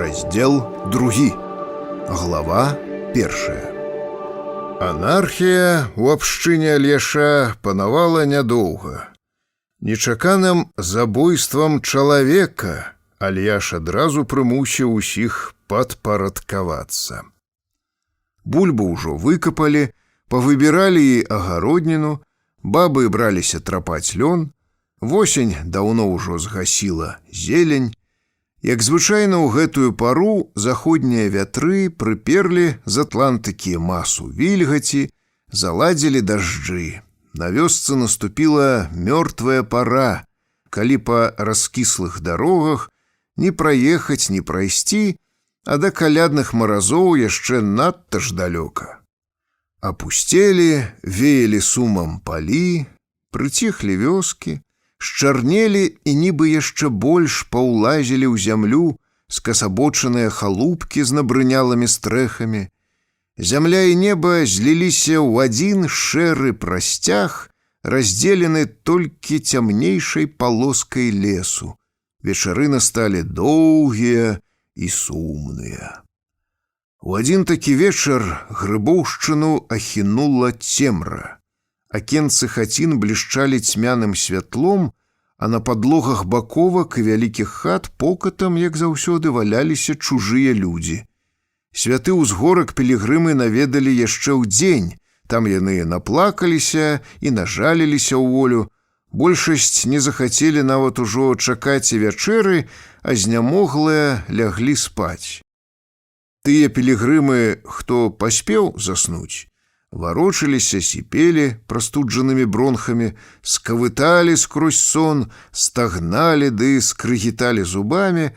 Раздел 2. Глава 1. Анархія ў абшчыне Альяша панавала нядоўга. Нечаканым забойствам чалавека Альяш адразу прымусіў усіх падпарадкавацца. Бульбу ўжо выкапалі, павыбіралі і агародніну, бабы браліся трапаць лён, восень даўно ўжо згасіла зелень. Як звычайна ў гэтую пару заходнія вятры прыперлі з Атлантыкі масу вільгаці, заладзілі дажджы. На вёсцы наступіла мёртвая пара, калі па раскіслых дарогах ні праехаць, ні прайсці, а да калядных маразоў яшчэ надта ж далёка. Апусцелі, веялі сумам палі, прыціхлі вёскі, счарнелі і нібы яшчэ больш паўлазілі ў зямлю скасабочаныя халупкі з набрынялымі стрэхамі. Зямля і неба зліліся ў адзін шэры прасцяг, раздзелены толькі цямнейшай палоскай лесу. Вечары насталі доўгія і сумныя. У адзін такі вечар Грыбоўшчыну ахінула цемра. Акенцы хацін блішчалі цьмяным святлом, а на падлогах баковак і вялікіх хат покатам, як заўсёды, валяліся чужыя людзі. Святы ўзгорак пілігрымы наведалі яшчэ ўдзень, там яны наплакаліся і нажаліліся ў волю. Большасць не захацелі нават ужо чакаць і вячэры, а знямоглыя ляглі спаць. Тыя пілігрымы, хто паспеў заснуць, варочаліся, сіпелі прастуджанымі бронхамі, скавыталі скрозь сон, стагналі ды скрыгіталі зубамі,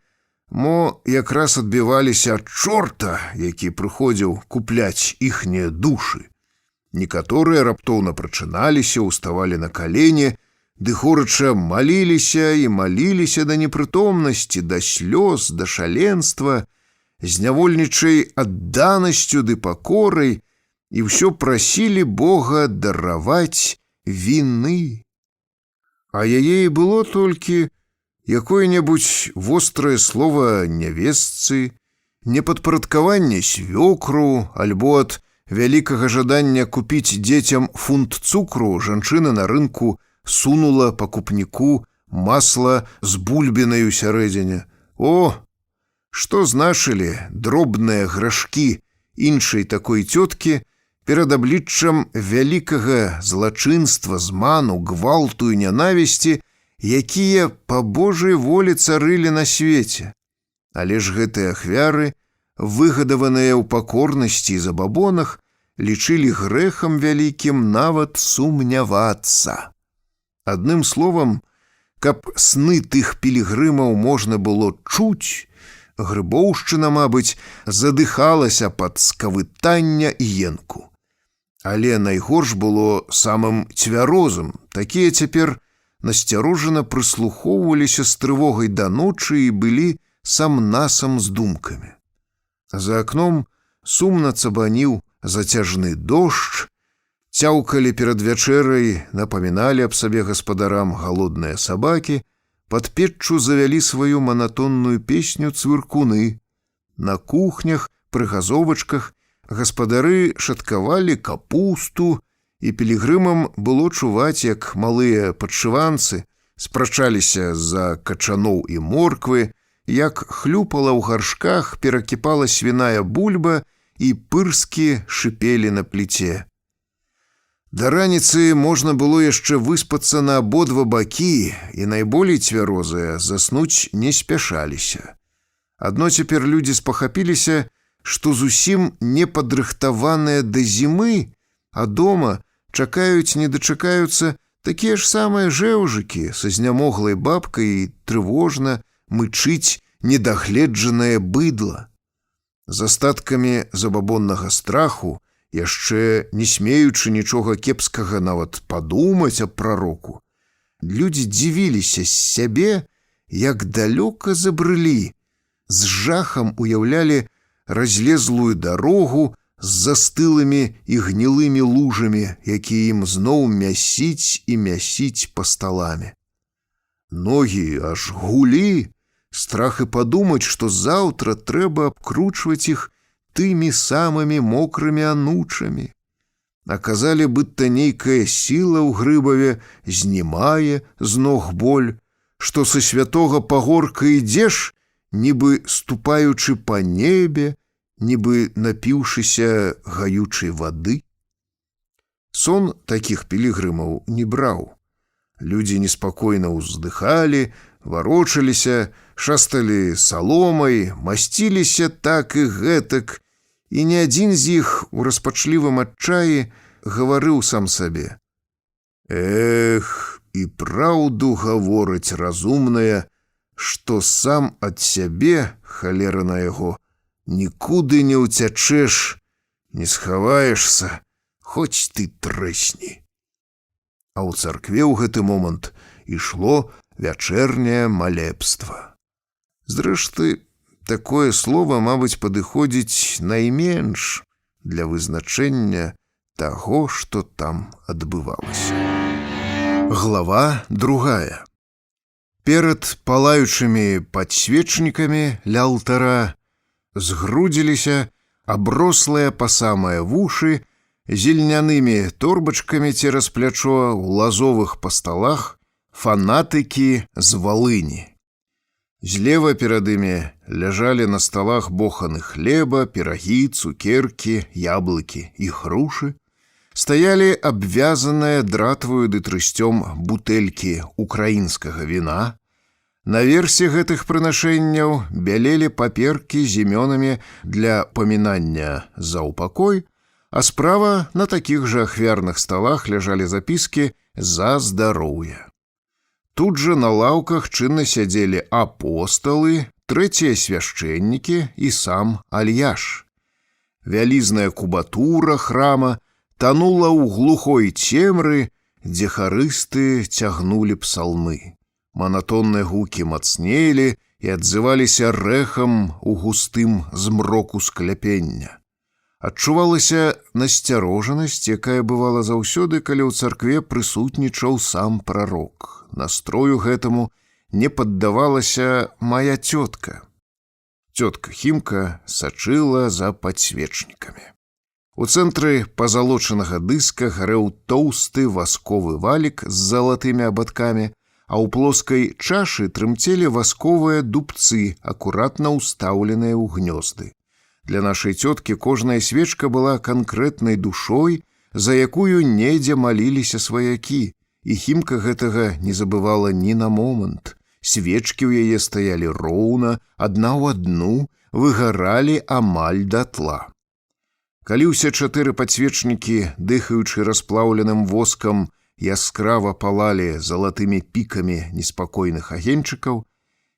мо якраз адбіваліся ад чорта, які прыходзіў купляць іхнія душы. Некаторыя раптоўна прачыналіся, уставалі на калені, ды горача маліліся і маліліся да непрытомнасці, да слёз, да шаленства, з нявольнічай адданасцю ды пакорай, і ўсё прасілі Бога дараваць віны. А яе і было толькі якое-небудзь вострае слова нявестцы, непадпарадкаванне свёкру, альбо ад вялікага жадання купіць дзецям фунт цукру жанчына на рынку сунула пакупніку масла з бульбінай у сярэдзіне. О, што значылі дробныя грашкі іншай такой цёткі перад абліччам вялікага злачынства, зману, гвалту і нянавісці, якія па Божай волі царылі на свеце. Але ж гэтыя ахвяры, выгадаваныя ў пакорнасці і забабонах, лічылі грэхам вялікім нават сумнявацца. Адным словам, каб сны тых пілігрымаў можна было чуць, Грыбоўшчына, мабыць, задыхалася пад скавытання і енку. Але найгорш было самым цвярозым. Такія цяпер насцярожана прыслухоўваліся з трывогай да ночы і былі сам-насам з думкамі. За акном сумна цабаніў зацяжны дождж, цяўкалі перад вячэрай, напаміналі аб сабе гаспадарам галодныя сабакі, пад печчу завялі сваю манатонную песню цвыркуны. На кухнях, пры газовачках гаспадары шаткавалі капусту, і пілігрымам было чуваць, як малыя падшыванцы спрачаліся з-за качаноў і морквы, як хлюпала ў гаршках, перакіпала свіная бульба і пырскі шыпелі на пліце. Да раніцы можна было яшчэ выспацца на абодва бакі, і найболей цвярозыя заснуць не спяшаліся. Адно цяпер людзі спахапіліся, што зусім не падрыхтаваныя да зімы, а дома чакаюць не дачакаюцца такія ж самыя жэўжыкі са знямоглай бабкай і трывожна мычыць недагледжанае быдла. З астаткамі забабоннага страху, яшчэ не смеючы нічога кепскага нават падумаць аб прароку, людзі дзівіліся з сябе, як далёка забрылі, з жахам уяўлялі разлезлую дарогу з застылымі і гнілымі лужамі, якія ім зноў мясіць і мясіць па сталамі. Ногі аж гулі, Страх і падумаць, што заўтра трэба абкручваць іх тымі самымі мокрымі анучамі. А казалі, быдта нейкая сіла ў Грыбаве знімае з ног боль, што са святога пагорка ідзеш, нібы ступаючы па небе, нібы напіўшыся гаючай вады. Сон такіх пілігрымаў не браў. Людзі неспакойна ўздыхалі, варочаліся, шасталі саломай, масціліся так і гэтак, і ні адзін з іх у распачлівым адчаі гаварыў сам сабе: «Эх, і праўду гаворыць разумная, што сам ад сябе, халера на яго, нікуды не ўцячэш, не схаваешся, хоць ты трэсні». А ў царкве ў гэты момант ішло вячэрняе малебства. Зрэшты, такое слово, мабыць, падыходзіць найменш для вызначэння таго, што там адбывалася. Глава 2. Перад палаючымі падсвечнікамі ля алтара згрудзіліся аброслыя па самыя вушы зельнянымі торбачкамі цераз плячо ў лазовых пасталах фанатыкі з Валыні. Злева перад імі ляжалі на сталах боханы хлеба, пірагі, цукеркі, яблыкі і грушы. Стаялі абвязаныя дратваю ды трысцём бутэлькі украінскага віна. На версе гэтых прынашэнняў бялелі паперкі з імёнамі для памінання за ўпакой, а справа на такіх жа ахвярных сталах ляжалі запіскі за здароўе. Тут жа на лаўках чынна сядзелі апосталы, трэція свяшчэннікі і сам Альяш. Вялізная кубатура храма танула ў глухой цемры, дзе харысты цягнулі псалмы. Манатонныя гукі мацнелі і адзываліся рэхам у густым змроку скляпення. Адчувалася насцярожанасць, якая бывала заўсёды, калі ў царкве прысутнічаў сам прарок. Настрою гэтаму не паддавалася мая цётка. Цётка Хімка сачыла за падсвечнікамі. У цэнтры пазалочанага дыска гарэў тоўсты васковы валік з залатымі абадкамі, а ў плоскай чашы трымцелі васковыя дубцы, акуратна ўстаўленыя ў гнёзды. Для нашай цёткі кожная свечка была канкрэтнай душой, за якую недзе маліліся сваякі, і Хімка гэтага не забывала ні на момант. Свечкі ў яе стаялі роўна, адна ў адну, выгаралі амаль датла. Калі ўсе 4 падсвечнікі, дыхаючы расплаўленым воскам, яскрава палалі залатымі пікамі неспакойных агеньчыкаў,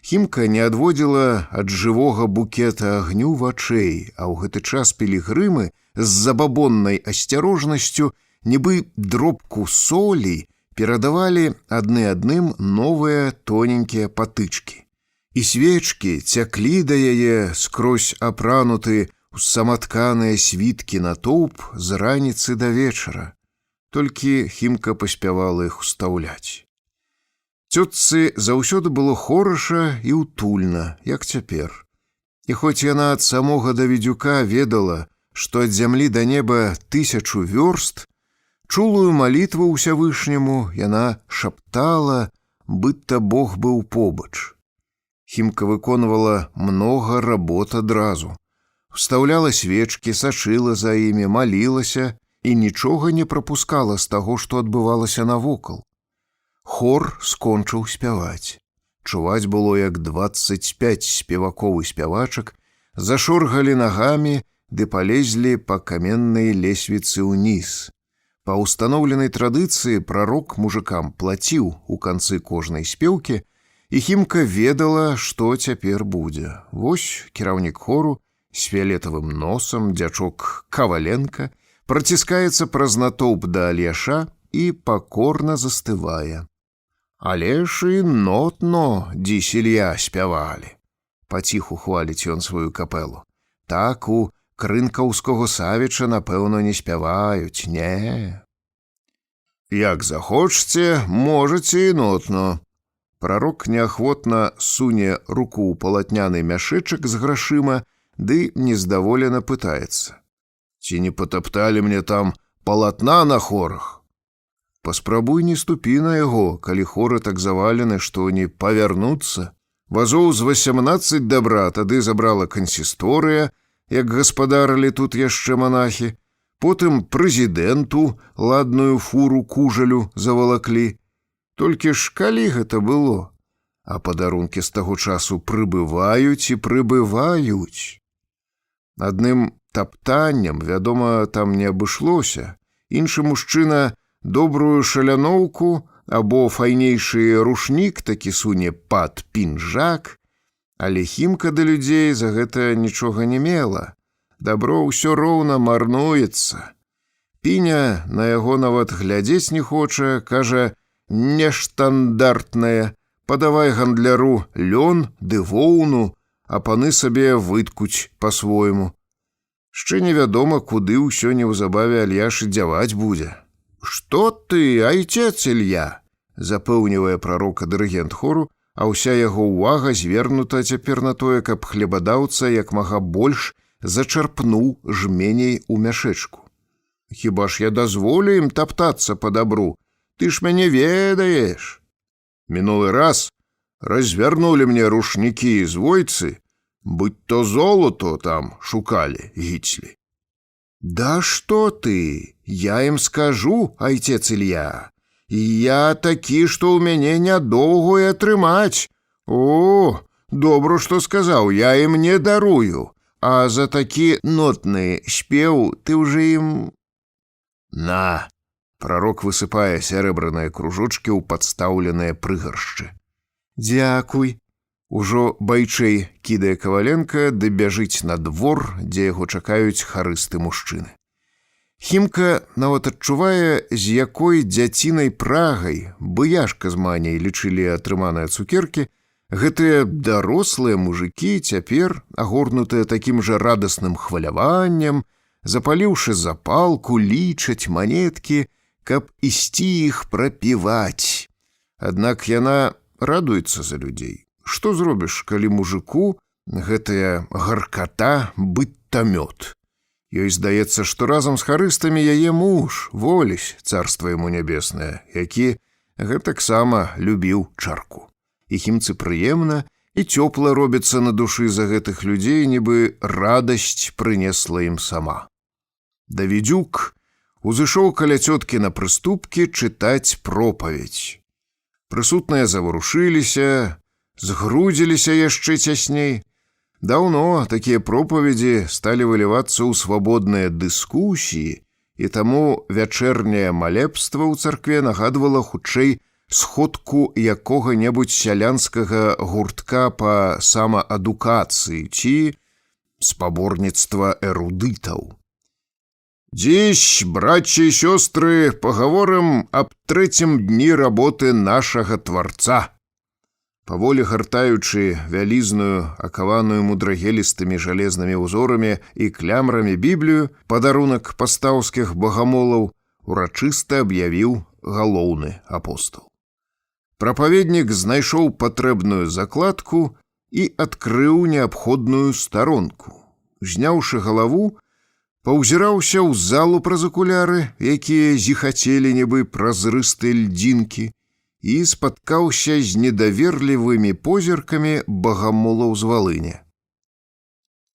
Хімка не адводзіла ад жывога букета агню вачэй, а ў гэты час пілігрымы з забабоннай асцярожнасцю, нібы дробку солі, перадавалі адны адным новыя тоненькія патычкі. І свечкі цяклі да яе скрозь апрануты ў саматканыя світкі натоўп з раніцы да вечара. Толькі Хімка паспявала іх устаўляць. Цётцы заўсёды было хораша і ўтульна, як цяпер. І хоць яна ад самога Давідзюка ведала, што ад зямлі да неба 1000 вёрст, чулую малітву ўсявышняму яна шаптала, быдта Бог быў побач. Хімка выконвала многа работ адразу. Встаўляла свечкі, сачыла за імі, малілася і нічога не прапускала з таго, што адбывалася навокал. Хор скончыў спяваць. Чуваць было, як 25 спевакоў і спявачак зашоргалі нагамі ды палезлі па каменнай лесвіцы ўніз. Па ўстаноўленай традыцыі прарок мужыкам плаціў у канцы кожнай спеўкі, і Хімка ведала, што цяпер будзе. Вось кіраўнік хору з фіялетавым носам, дзячок Каваленка, праціскаецца праз натоўп да Альяша і пакорна застывае. «Алеш і нотно дзіселья спявалі», паціху хваліць ён сваю капелу. «Так у крынкаўскога Савіча, напэўна, не спяваюць, не». «Як захочце, можаце і нотно», Прарок неахвотна суне руку ў палатняны мяшэчак з грашыма ды нездаволена пытаецца: «Ці не патапталі мне там палатна на хорах?» Паспрабуй не ступі на яго, калі хоры так завалены, што не павярнуцца. Вазоў з 18 дабра тады забрала кансісторыя, як гаспадарылі тут яшчэ манахі, потым прэзідэнту ладную фуру кужалю завалаклі. Толькі ж калі гэта было? А падарункі з таго часу прыбываюць і прыбываюць. Адным таптаннем, вядома, там не абышлося. Іншы мужчына добрую шаляноўку або файнейшы рушнік такі суне пад пінжак, але Хімка да людзей за гэта нічога не мела. Дабро ўсё роўна марнуецца. Піня на яго нават глядзець не хоча, кажа: «Нештандартнае, падавай гандляру лён ды воўну, а паны сабе выткуць па-свойму». Шчэ невядома, куды ўсё неўзабаве Альяшы дзяваць будзе. «Што ты, айцец Ілья?» – запэўнівае прарока дырыгент хору, а ўся яго ўвага звернута цяпер на тое, каб хлебадаўца як мага больш зачарпнуў жменей у мяшэчку. «Хіба ж я дазволю ім таптацца па дабру? Ты ж мяне ведаеш. Мінулы раз развярнулі мне рушнікі з войцы, быць то золото там шукалі гіцлі». «Да што ты? Я ім скажу, айцец Ілья. Я такі, што ў мяне нядоўго і атрымаць. О, добра, што сказаў, я ім не дарую. А за такі нотны спеў ты ўжо ім...» «На!» Прарок высыпае сярэбраныя кружочкі ў падстаўленыя прыгаршчы. «Дзякуй!» Ужо байчэй кідае Каваленка ды бяжыць на двор, дзе яго чакаюць харысты мужчыны. Хімка нават адчувае, з якой дзяцінай прагай быяшка з маняй лічылі атрыманыя цукеркі, гэтыя дарослыя мужыкі цяпер, агорнутыя такім жа радасным хваляваннем, запаліўшы запалку, лічаць манеткі, каб ісці іх прапіваць. Аднак яна радуецца за людзей. Што зробіш, калі мужыку гэтая гарката быццам мёд? Ёй здаецца, што разам з харыстамі яе муж, Волесь, царства яму нябеснае, які гэтаксама любіў чарку. І Хімцы прыемна і цёпла робіцца на душы за гэтых людзей, нібы радасць прынесла ім сама. Давідзюк узышоў каля цёткі на прыступкі чытаць пропаведь. Прысутныя заварушыліся, згрудзіліся яшчэ цясней. Даўно такія пропаведзі сталі вылівацца ў свабодныя дыскусіі, і таму вячэрняе малебства ў царкве нагадвала хутчэй сходку якога-небудзь сялянскага гуртка па самаадукацыі ці спаборніцтва эрудытаў. «Дзісь, братчы і сёстры, пагаворым аб трэцім дні работы нашага Тварца». Паволі гартаючы вялізную, акаваную мудрагелістымі жалезнымі ўзорамі і клямрамі Біблію, падарунак пастаўскіх багамолаў, урачыста аб'явіў галоўны апостол. Прапаведнік знайшоў патрэбную закладку і адкрыў неабходную старонку. Зняўшы галаву, паўзіраўся ў залу праз акуляры, якія зіхацелі нібы празрыстыя льдзінкі, і спаткаўся з недаверлівымі позіркамі багамолаў з Валыні.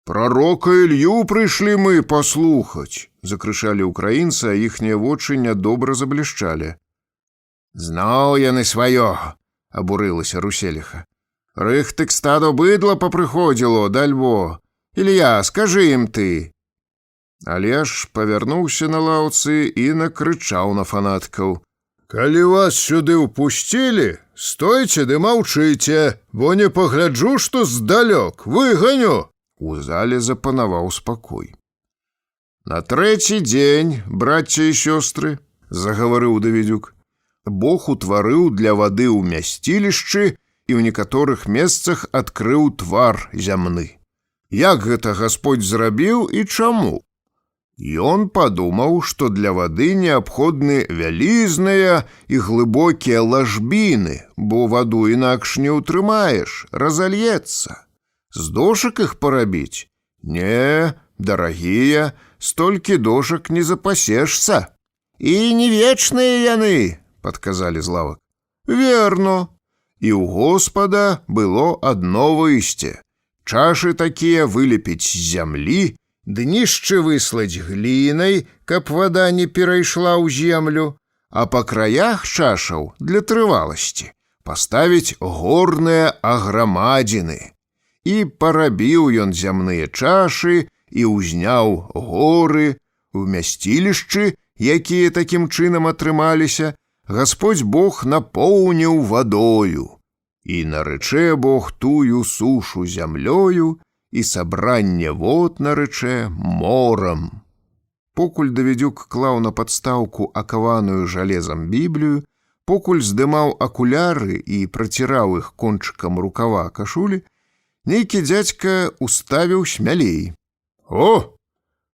«Прарока Ілью прыйшлі мы паслухаць!» – закрычалі ўкраінцы, а іхнія вочы нядобра заблішчалі. «Зноў яны сваё!» – абурылася Руселіха. «Рыхтык стадо быдла папрыходзіло, дальбо! Ілья, скажы ім ты!» Альяш павярнуўся на лаўцы і накрычаў на фанаткаў. «Калі вас сюды ўпусцілі, стойце ды маўчыце, бо не пагляджу, што здалёк, выганю!» У зале запанаваў спакой. «На трэці дзень, брацце і сёстры, — загаварыў Давідзюк, — Бог утварыў для вады ў мясцілішчы і ў некаторых месцах адкрыў твар зямны. Як гэта Гасподзь зрабіў і чаму? Ён падумаў, што для вады неабходны вялізныя і глыбокія лажбіны, бо ваду інакш не ўтрымаеш, разальецца. З дошак іх парабіць? Не, дарагія, столькі дошак не запасешся. І не вечныя яны, падказалі з лавак. Верно. І ў Господа было адно выйсце. Чашы такія вылепіць з зямлі, днішчы выслаць глінай, каб вада не перайшла ў землю, а па краях чашаў для трываласці паставіць горныя аграмадзіны. І парабіў ён зямныя чашы і ўзняў горы. Умясцілішчы, якія такім чынам атрымаліся, Гасподзь Бог напоўніў вадою. І нарычэ Бог тую сушу зямлёю, і сабранне вод нарычэ морам. Покуль Давідзюк клаў на падстаўку акаваную жалезам Біблію, покуль здымаў акуляры і праціраў іх кончыкам рукава кашулі, нейкі дзядзька уставіў смялей. О,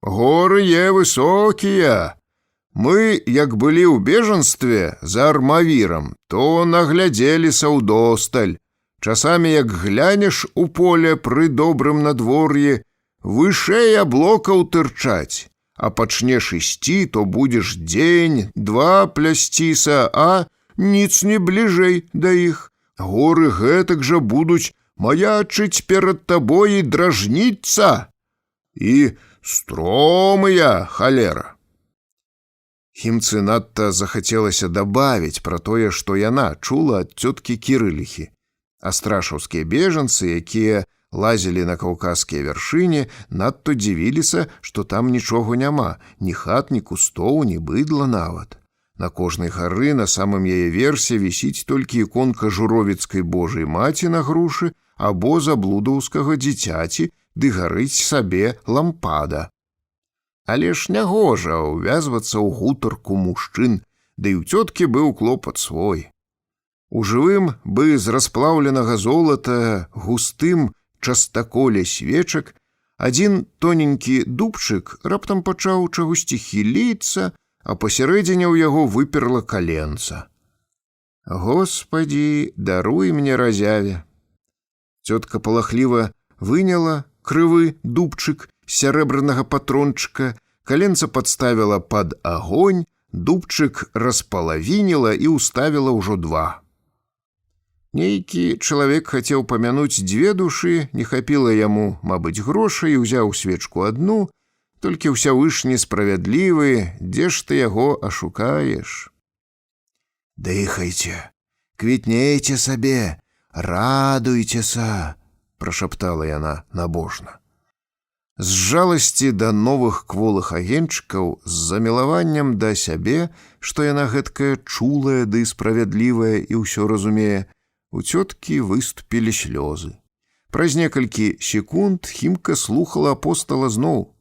горы е высокія! Мы, як былі ў бежанстве за армавірам, то наглядзеліся ўдосталь. Часамі, як глянеш у поле пры добрым надвор'і, вышэй аблокаў тырчаць, а пачнеш ісці, то будзеш дзень, два плясціся, а ніц не бліжэй да іх. Горы гэтак жа будуць маячыць перад табой і дражніцца. І стромыя, халера. Хімцы надта захацелася дабавіць пра тое, што яна чула ад цёткі Кірыліхі. Астрашаўскія бежанцы, якія лазілі на каўказскія вяршыні, надта дзівіліся, што там нічога няма, ні хат, ні кустоў, ні быдла нават. На кожнай гары на самым яе версе вісіць толькі іконка журовіцкай Божай маці на грушы або заблудаўскага дзіцяці, ды гарыць сабе лампада. Але ж нягожа ўвязвацца ў гутарку мужчын, ды і ў цёткі быў клопат свой. У жывым бы з расплаўленага золата густым частаколе свечак адзін тоненькі дубчык раптам пачаў чагосьці хіліцца, а пасярэдзіне ў яго выперла каленца. Господі, даруй мне разяве. Цётка палахліва выняла крывы дубчык сярэбранага патрончыка, каленца падставіла пад агонь, дубчык распалавініла і ўставіла ўжо два. Нейкі чалавек хацеў памянуць дзве душы, не хапіла яму, мабыць, грошай, і ўзяў свечку адну, толькі ўсявышні справядлівы, дзе ж ты яго ашукаеш? Дыхайце, квітнейце сабе, радуйцеся, прашаптала яна набожна. З жаласці да новых кволых агеньчыкаў, з замілаваннем да сябе, што яна гэткая чулая ды справядлівая і ўсё разумее, у цёткі выступілі слёзы. Праз некалькі секунд Хімка слухала апостала зноў.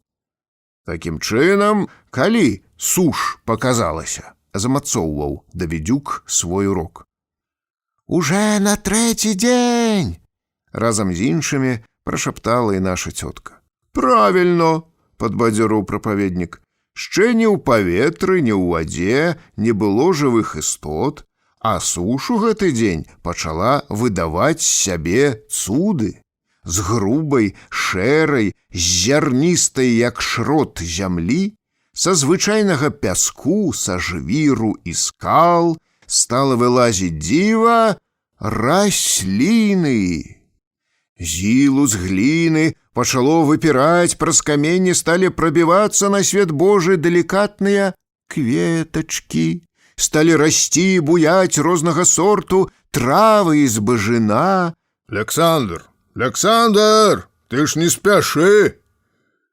Такім чынам, калі суш паказалася, замацоўваў Давідзюк свой урок. Уже на трэці дзень! Разам з іншымі прашаптала і наша цётка. Правільно, падбадзёрыў прапаведнік. Шчэ ні ў паветры, ні ў вадзе не было жывых істот, а суш у гэты дзень пачала выдаваць сябе цуды. З грубай, шэрай, зярністай, як шрот зямлі, са звычайнага пяску, са жвіру і скал стала вылазіць дзіва расліны. З ілу з гліны пачало выпіраць, праз каменні сталі прабівацца на свет Божы далікатныя кветачкі. Сталі расці і буяць рознага сорту травы і збажына. Александр, Александр, ты ж не спяшы!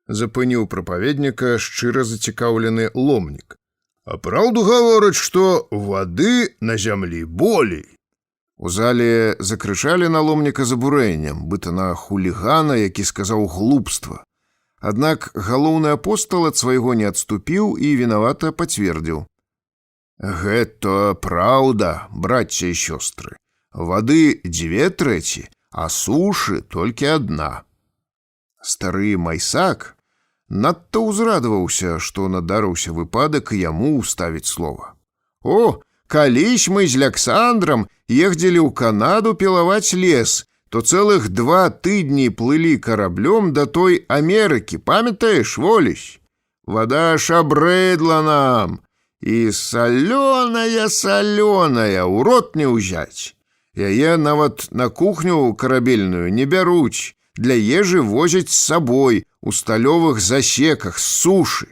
Запыніў прапаведніка шчыра зацікаўлены ломнік. А праўду гавораць, што вады на зямлі болей. У зале закрычалі на ломніка з абурэннем, быта на хулігана, які сказаў глупства. Аднак галоўны апостал ад свайго не адступіў і вінавата пацвердзіў. Гэта праўда, брацце і сёстры. Вады 2/3, а сушы толькі 1. Стары майсак, Надта ўзрадаваўся, што надарыўся выпадак і яму ўставіць слова. «О, калісь мы з Аляксандрам ездзілі ў Канаду пілаваць лес, то цэлых 2 тыдні плылі караблём да той Амерыкі, памятаеш, Волесь? Вада ж абрыдла нам, і салёная, ў рот не ўзяць. Яе нават на кухню карабельную не бяруць, для ежы возяць з сабой у сталёвых засеках з сушы.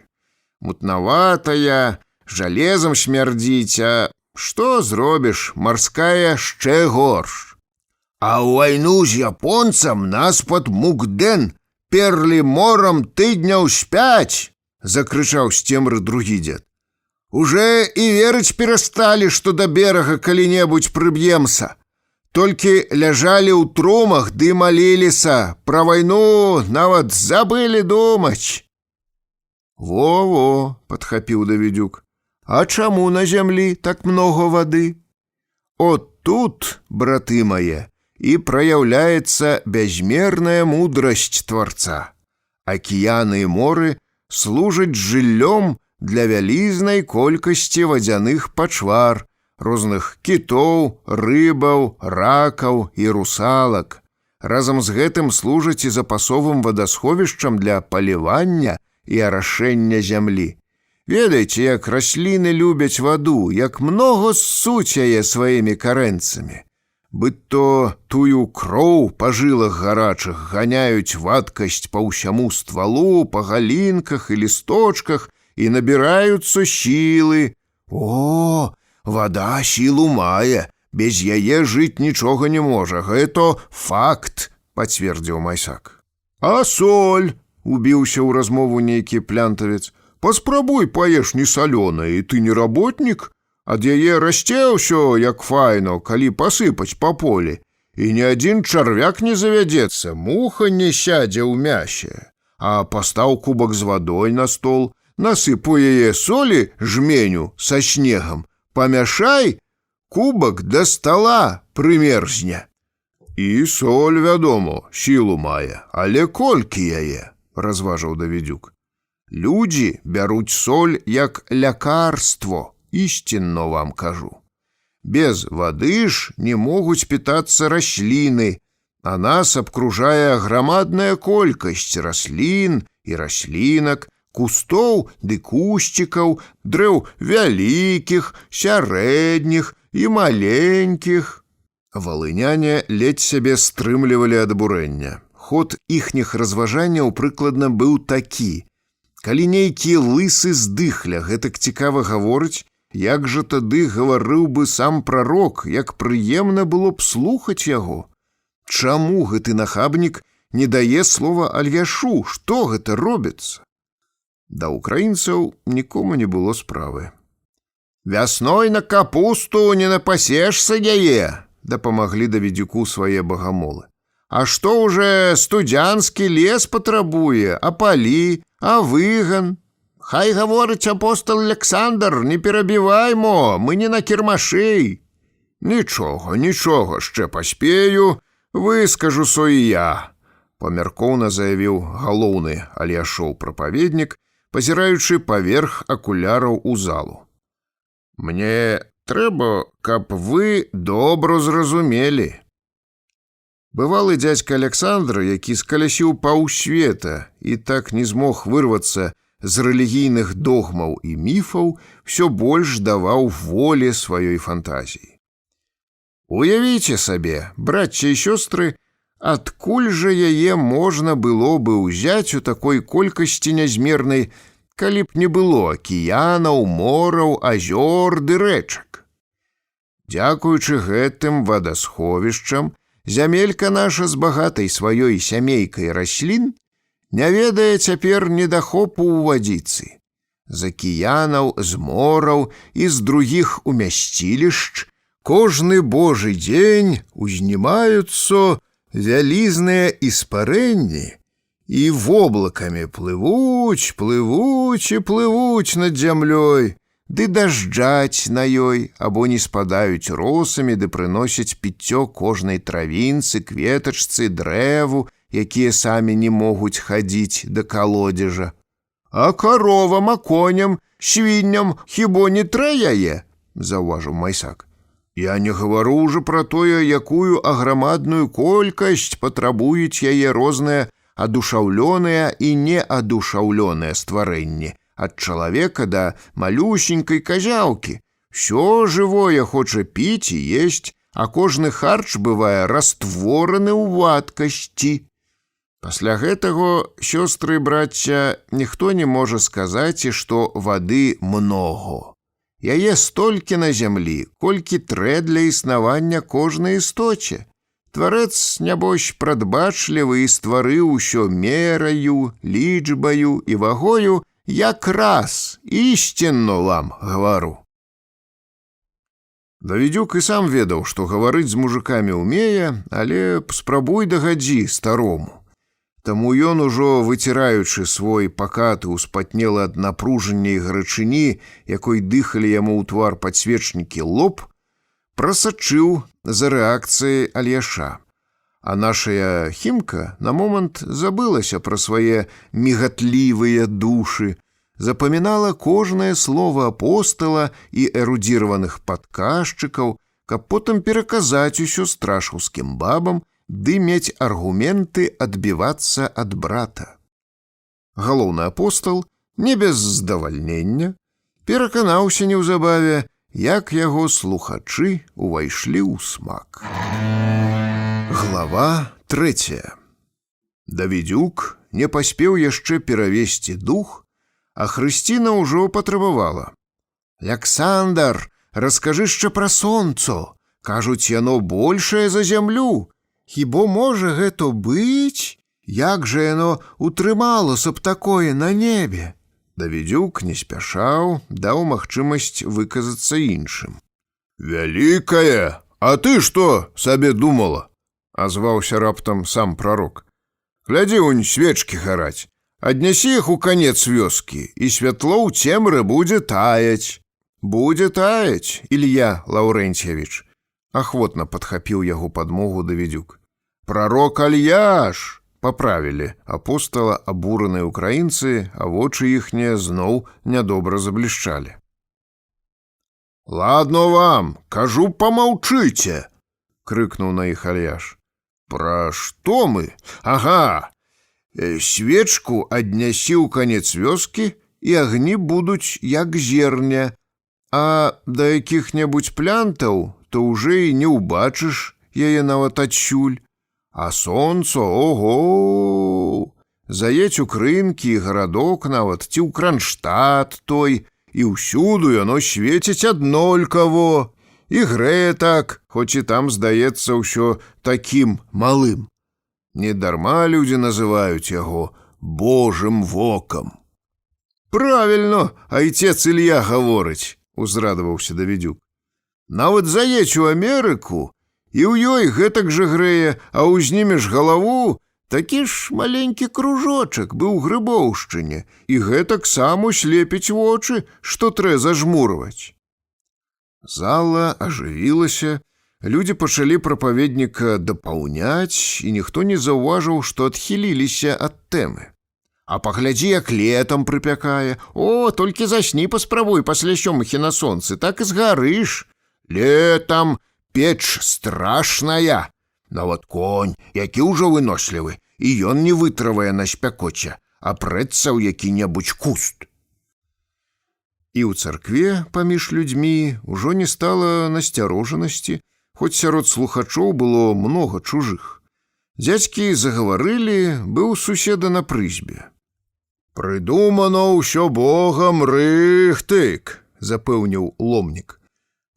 Мутнаватая, жалезам смярдзіць, а што зробіш, марская яшчэ горш. А ў вайну з японцам нас пад Мукден перлі морам тыдняў з 5, закрычаў з цемры другі дзед. Уже і верыць перасталі, што да берага калі-небудзь прыб'емся. Толькі ляжалі ў трумах ды маліліся, пра вайну нават забылі думаць. Во-во, падхапіў Давідзюк. А чаму на зямлі так много вады? От тут, браты мае, і праяўляецца бязмерная мудрасць Творца. Акіяны і моры служаць жыллём для вялізнай колькасці вадзяных пачвар, розных кітоў, рыбаў, ракаў і русалак. Разам з гэтым служаць і запасовым вадасховішчам для палівання і арашэння зямлі. Ведаеце, як расліны любяць ваду, як многа ссуць яе сваімі карэнцамі. Быццо тую кроў па жылах гарачых ганяюць вадкасць па ўсяму ствалу, па галінках і лісточках і набіраюцца сілы. О, вада сілу мае, без яе жыць нічога не можа, гэта факт, пацвердзіў Майсак. А соль, убіўся ў размову нейкі плянтавец, паспрабуй паеш не салёнае, і ты не работнік, ад яе расце ўсё як файно, калі пасыпаць па полі, і ні адзін чарвяк не завядзецца, муха не сядзе ў мясе. А пастаў кубак з вадой на стол, насыпу яе солі жменю са снегам, памяшай, кубак да стала прымерзне. І соль, вядома, сілу мае, але колькі яе, разважаў Давідзюк. Людзі бяруць соль як лякарство, ісцінно вам кажу. Без вады ж не могуць пітацца расліны, а нас абкружае грамадная колькасць раслін і раслінак, кустоў ды кусцікаў, дрэў вялікіх, сярэдніх і маленькіх. Валыняне ледзь сябе стрымлівалі ад абурэння. Ход іхніх разважанняў прыкладна быў такі. Калі нейкі лысы здыхля гэтак цікава гаворыць, як жа тады гаварыў бы сам прарок, як прыемна было б слухаць яго. Чаму гэты нахабнік не дае слова Альяшу, што гэта робіцца? Да украінцаў нікому не было справы. «Вясной на капусту не напасешся яе», дапамаглі Давідзюку свае багамолы. «А што уже студзянскі лес патрабуе, а палі, а выган? Хай гаворыць апостол Аляксандр, не перабіваймо, мы не на кірмашэй». «Нічога, яшчэ паспею, выскажу со і я», памяркоўна заявіў галоўны Альяшоў прапаведнік, пазіраючы паверх акуляраў у залу. «Мне трэба, каб вы добра зразумелі». Бывалы дзядзька Аляксандр, які скалясіў паўсвета і так не змог вырвацца з рэлігійных догмаў і міфаў, всё больш даваў волі сваёй фантазіі. Уявіце сабе, брацце і сёстры, адкуль жа яе можна было бы ўзяць у такой колькасці нязмернай, калі б не было акіянаў, мораў, азёр ды рэчак. Дзякуючы гэтым вадасховішчам, зямелька наша з багатай сваёй сямейкай раслін не ведае цяпер недахопу ў вадзіцы. З акіянаў, з мораў і з другіх умясцілішч кожны божы дзень узнімаюцца вялізныя іспарэнні і воблакамі плывуць і плывуць над зямлёй, ды дажджаць на ёй, або не спадаюць росамі, ды прыносяць піццё кожнай травінцы, кветачцы, дрэву, якія самі не могуць хадзіць да калодзежа. А коровам, а коням, свінням хіба не трэ яе? Заўважыў Майсак. Я не гавару ўжо пра тое, якую аграмадную колькасць патрабуюць яе розныя адушаўлёныя і неадушаўлёныя стварэнні, ад чалавека да малюсенькай казяўкі. Всё жывое хоча піць і есць, а кожны харч бывае раствораны ў вадкасці. Пасля гэтага, сёстры і брацця, ніхто не можа сказаць, што вады многа. Яе столькі на зямлі, колькі трэ для існавання кожнай істоце. Тварэц, нябось, прадбачлівы і стварыў усё мераю, лічбаю і вагою, якраз ісцінно вам гавару. Давідзюк і сам ведаў, што гаварыць з мужикамі ўмее, але спрабуй дагадзі старому. Таму ён ужо, выціраючы свой пакаты ўспатнелы ад напружання і гарачыні, якой дыхалі яму ў твар падсвечнікі лоб, прасачыў за рэакцыяй Альяша. А нашая Хімка на момант забылася пра свае мігатлівыя душы, запамінала кожнае слова апостала і эрудзіраваных падказчыкаў, каб потым пераказаць усё страшаўскім бабам ды мець аргументы адбівацца ад брата. Галоўны апостал, не без здавальнення, пераканаўся неўзабаве, як яго слухачы увайшлі ў смак. Глава 3. Давідзюк не паспеў яшчэ перавесці дух, а Хрысціна ўжо патрабавала. «Аляксандар, раскажы яшчэ пра сонцо. Кажуць, яно большае за зямлю. Хіба можа гэта быць? Як жа яно утрымалася б такое на небе?» Давідзюк не спяшаў, даў магчымасць выказацца іншым. «Вялікае, а ты што сабе думала?» — азваўся раптам сам прарок. «Глядзі, унь свечкі гараць. Аднясі іх у канец вёскі, і святло ў цемры будзе таяць». «Будзе таяць, Ілья Лаўрэнцьевіч», — ахвотна падхапіў яго падмогу Давідзюк. «Прарок Альяш!» — паправілі апостала абураныя ўкраінцы, а вочы іхнія зноў нядобра заблішчалі. «Ладно вам, кажу, помаўчыце!» — крыкнуў на іх Альяш. «Пра што мы? Ага! Свечку аднясі ў канец вёскі, і агні будуць як зерня, а да якіх-небудзь плянтаў то ўжо і не ўбачыш яе нават адсюль. А сонца, ого! Заедзь у крынкі і гарадок нават, ці ў Кранштадт той, і ўсюду яно свеціць аднолькаво. І грэе так, хоць і там здаецца ўсё такім малым. Недарма людзі называюць яго Божым вокам». «Правільно, айцец Ілья гаворыць», — узрадаваўся Давідзюк. «Нават заедзь у Амерыку, і ў ёй гэтак жа грэе, а ўзнімеш галаву, такі ж маленькі кружочак быў у Грыбоўшчыне, і гэтак сам услепіць вочы, што трэ зажмурваць». Зала ажывілася, людзі пачалі прапаведніка дапаўняць, і ніхто не заўважыў, што адхіліліся ад тэмы. «А паглядзі, як летам прыпякае. О, толькі засні паспрабуй пасля сёмахі на сонцы, так і згарыш. Летам печ страшная. Нават конь, які ўжо вынослівы, і ён не вытрывае на спякоце, а прэцца ў які-небудзь куст». І ў царкве паміж людзьмі ўжо не стала насцярожанасці, хоць сярод слухачоў было многа чужых. Дзядзькі загаварылі, быў суседа на прызбе. «Прыдумано ўсё Богам рыхтык», — запэўніў ломнік.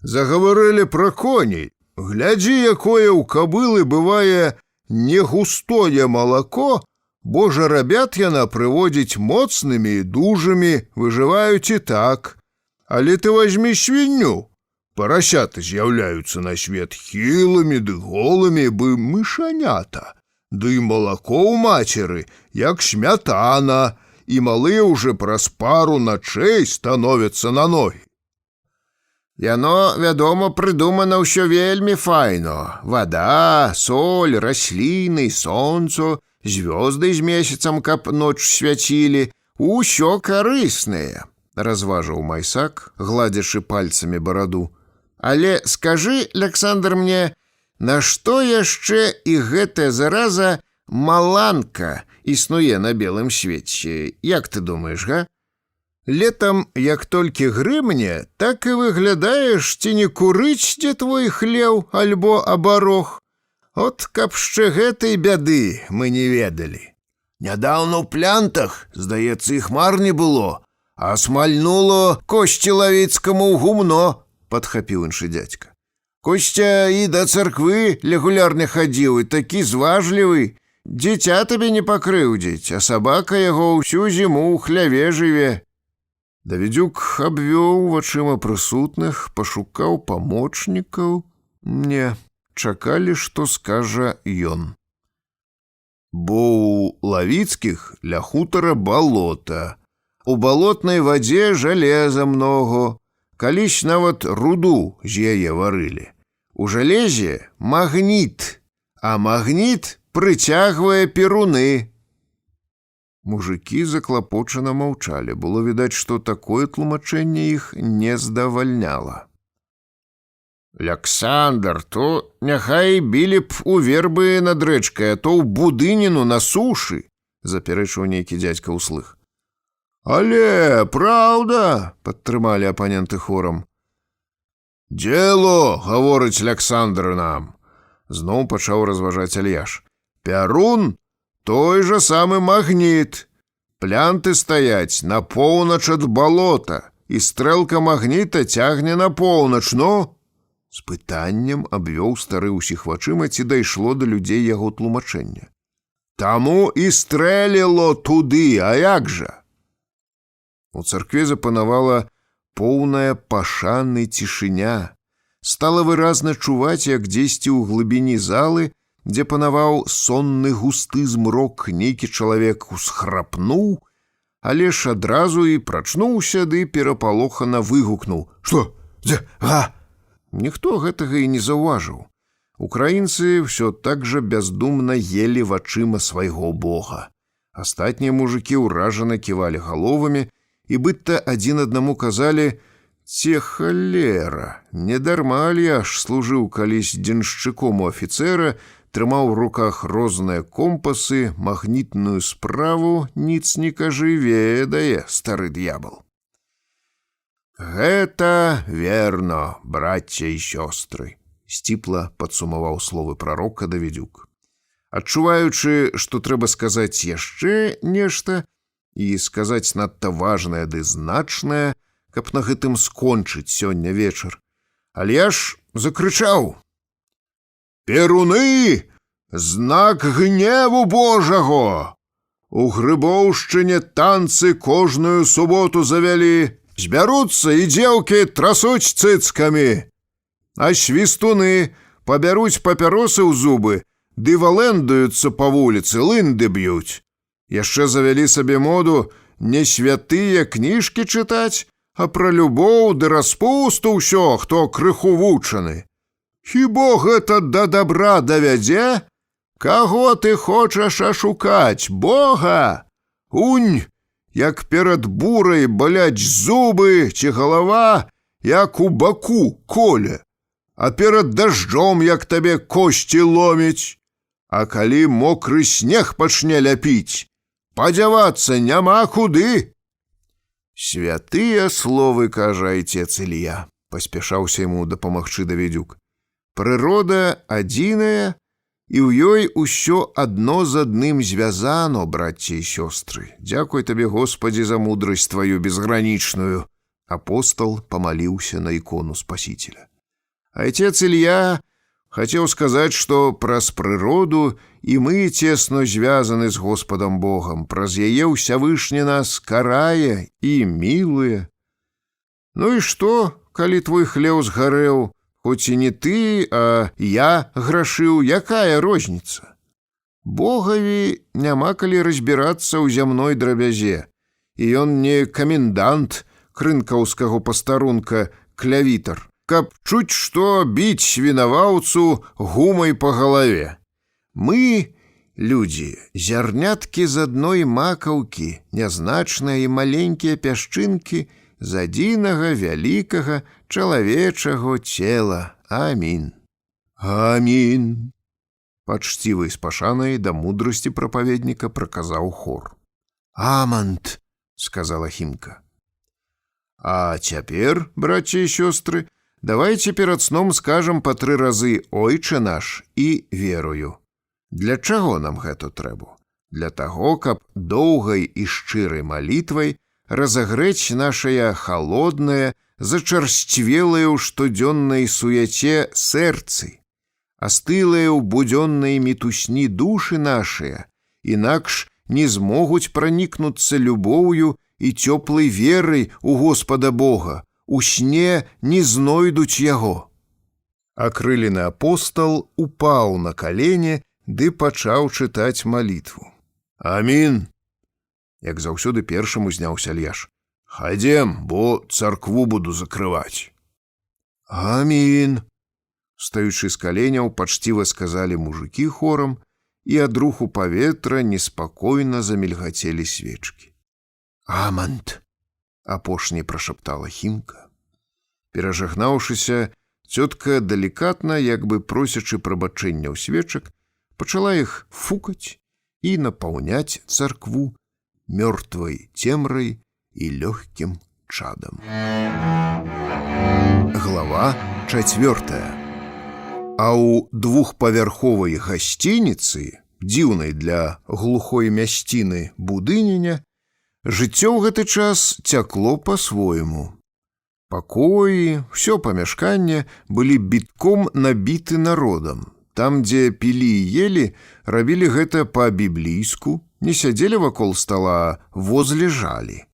«Загаварылі пра коней. Глядзі, якое ў кабылы бывае негустое малако, бо жарабят яна прыводзіць моцнымі і дужымі, выжываюць і так. Але ты вазьмі свінню. Парасяты з'яўляюцца на свет хілымі ды голымі, бы мышанята. Ды малако ў мацеры, як смятана, і малыя ўжо праз пару начэй становяцца на ногі. Яно, вядома, прыдумана ўсё вельмі файно. Вада, соль, расліны, сонцо, звёзды з месяцам, каб ноч свяцілі. усё карыснае, разважыў Майсак, гладзячы пальцамі бараду. Але скажы, Аляксандр, мне, нашто яшчэ і гэтая зараза маланка існуе на белым свеце? Як ты думаеш, га? Летам, як толькі грымне, так і выглядаеш, ці не курыць, дзе твой хлеў альбо абарог. От каб шчэ гэтай бяды мы не ведалі. Нядаўна ў плянтах, здаецца, і хмар не было, а смальнуло Косці Лавіцкаму ў гумно, падхапіў іншы дзядзька. Костя і да царквы рэгулярна хадзіў, і такі зважлівы. Дзіця табе не пакрыўдзіць, а сабака яго ўсю зіму ў хляве жыве. Давідзюк абвёў вачыма прысутных, пашукаў памочнікаў. Не, чакалі, што скажа ён. Бо ў Лавіцкіх ля хутара балота. У балотнай вадзе жалеза много. Калісь нават руду з яе варылі. У жалезе магніт, а магніт прыцягвае перуны. Мужыкі заклапочана маўчалі. Было відаць, што такое тлумачэнне іх не здавальняла. Аляксандр, то няхай білі б у вербы над рэчкай, а то ў будыніну на сушы, запярэчыў нейкі дзядзька ўслых. Але праўда, падтрымалі апаненты хорам. Дзело, гаворыць Аляксандр нам, зноў пачаў разважаць Альяш. Пярун той жа самы магніт. Плянты стаяць на поўнач ад балота, і стрэлка магніта цягне на поўнач, но... З пытаннем абвёў стары ўсіх вачыма, ці дайшло да людзей яго тлумачэння. Таму і стрэліло туды, а як жа? У царкве запанавала поўная пашаны цішыня. Стала выразна чуваць, як дзесьці ў глыбіні залы, дзе панаваў сонны густы змрок, нейкі чалавек усхрапнуў, але ж адразу і прачнуўся, ды перапалохана выгукнуў. Што? Дзе? Га? Ніхто гэтага і не заўважыў. Украінцы ўсё так жа бяздумна елі вачыма свайго бога. Астатнія мужыкі ўражана ківалі галовамі і быдта адзін аднаму казалі: «Це халера, недарма Альяш служыў калісь дзеншчыком у афіцэра, трымаў у руках розныя компасы, магнітную справу, ніц не кажы, ведае стары д'ябал». «Гэта верно, брацце і сёстры», – сціпла падсумаваў словы прарока Давідзюк. Адчуваючы, што трэба сказаць яшчэ нешта і сказаць надта важнае ды значнае, каб на гэтым скончыць сёння вечар, Альяш закрычаў: «Перуны! Знак гневу Божаго! У Грыбоўшчыне танцы кожную суботу завялі. Збяруцца і дзеўкі трасуць цыцкамі, а свістуны пабяруць папяросы ў зубы ды валэндаюцца па вуліцы, лынды б'юць. Яшчэ завялі сабе моду не святыя кніжкі чытаць, а пра любоў ды распусту ўсё, хто крыху вучаны. Хіба гэта да добра давядзе? Каго ты хочаш ашукаць, Бога? Унь! Як перад бурай баляць зубы ці галава, як у баку коле, а перад дажджом, як табе косці ломіць. А калі мокры снег пачне ляпіць, падзявацца няма куды. Святыя словы, кажа айцец Ілья, паспяшаўся яму дапамагчы Давідзюк. Прырода адзіная, і ў ёй усё адно з адным звязано, братці і сёстры. Дзякуй табе, Господі, за мудрасць твою безгранічную. Апостол памаліўся на ікону Спасителя. Айцец Ілья хацеў сказаць, што праз прыроду і мы цесна звязаны з Господам Богам, праз яе ўсявышні нас карае і мілуе. Ну і што, калі твой хлеў згарэў? Хоць і не ты, а я грашыў, якая розніца? Богаві няма калі разбірацца ў зямной драбязе, і ён не камендант крынкаўскага пастарунка клявітар, каб чуць, што біць вінаваўцу гумай па галаве. Мы Людзі, зярняткі з адной макаўкі, нязначныя і маленькія пясчынкі з адзінага вялікага чалавечага цела. Амін. Амін. Пачцівай з пашанай да мудрасці прапаведніка праказаў хор. Амант, сказала Хімка. А цяпер, браце і сёстры, давайце перад сном скажам па 3 разы «Ойче наш» і «Верую». Для чаго нам гэта трэба? Для таго, каб доўгай і шчырай малітвай разагрэць нашае халоднае, зачарсцвелае ў штодзённай суяце сэрцы, астылыя ў будзённай мітусні душы нашыя, інакш не змогуць пранікнуцца любоўю і цёплай верай у Господа Бога, у сне не знойдуць яго. Акрылены апостал упаў на калені ды пачаў чытаць малітву. Амін. Як заўсёды першым узняўся Альяш. Хадзем, бо царкву буду закрываць. Амін. Стаючы з каленяў, пачціва сказалі мужыкі хорам, і ад руху паветра неспакойна замільгацелі свечкі. Амант, апошні прашаптала Хімка. Перажагнаўшыся, цётка далікатна, як бы просячы прабачэнняў свечак, пачала іх фукаць і напаўняць царкву мёртвай цемрай і лёгкім чадам. Глава 4. А ў 2павярховай гасцініцы, дзіўнай для глухой мясціны будыніня, жыццё ў гэты час цякло па-свойму. Пакоі, ўсё памяшканне былі бітком набіты народам. Там, дзе пілі і елі, рабілі гэта па-біблійску, не сядзелі вакол стала, возле жалі.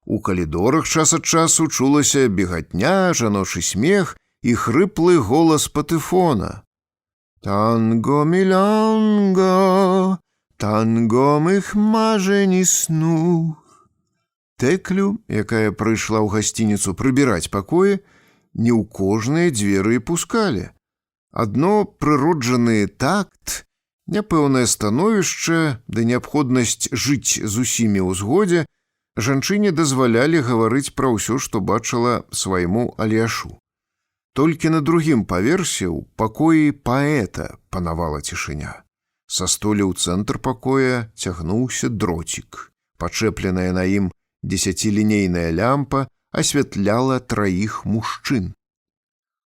У калідорах час ад часу чулася бегатня, жаночы смех і хрыплы голас патэфона. Танго мілянго, танго мых мажень і снув. Тэклю, якая прыйшла ў гасцініцу прыбіраць пакоі, не ў кожныя дзверы пускалі. Адно прыроджаны такт, няпэўнае становішча ды неабходнасць жыць з усімі ў згодзе жанчыне дазвалялі гаварыць пра ўсё, што бачыла свайму Альяшу. Толькі на другім паверсе ў пакоі паэта панавала цішыня. Са столі ў цэнтр пакоя цягнуўся дроцік. Пачэпленая на ім 10лінейная лямпа асвятляла 3 мужчын.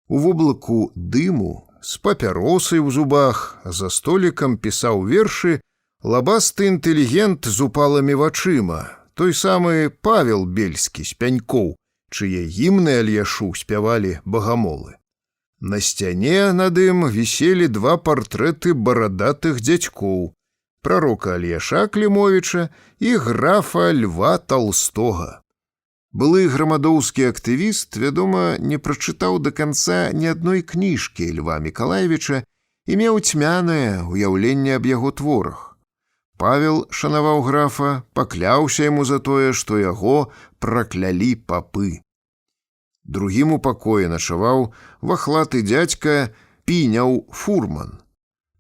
У воблаку дыму з папяросай у зубах за столікам пісаў вершы лабасты інтэлігент з упалымі вачыма, той самы Павел Бельскі з Пянькоў, чые гімны Альяшу спявалі багамолы. На сцяне над ім віселі 2 партрэты барадатых дзядзькоў, прарока Альяша Клімовіча і графа Льва Толстога. Былы грамадоўскі актывіст, вядома, не прачытаў да канца ні адной кніжкі Льва Мікалаевіча і меў цьмянае ўяўленне аб яго творах. Павел шанаваў графа, пакляўся яму за тое, што яго праклялі папы. Другім у пакоі начаваў вахлаты дзядзька Піняў Фурман.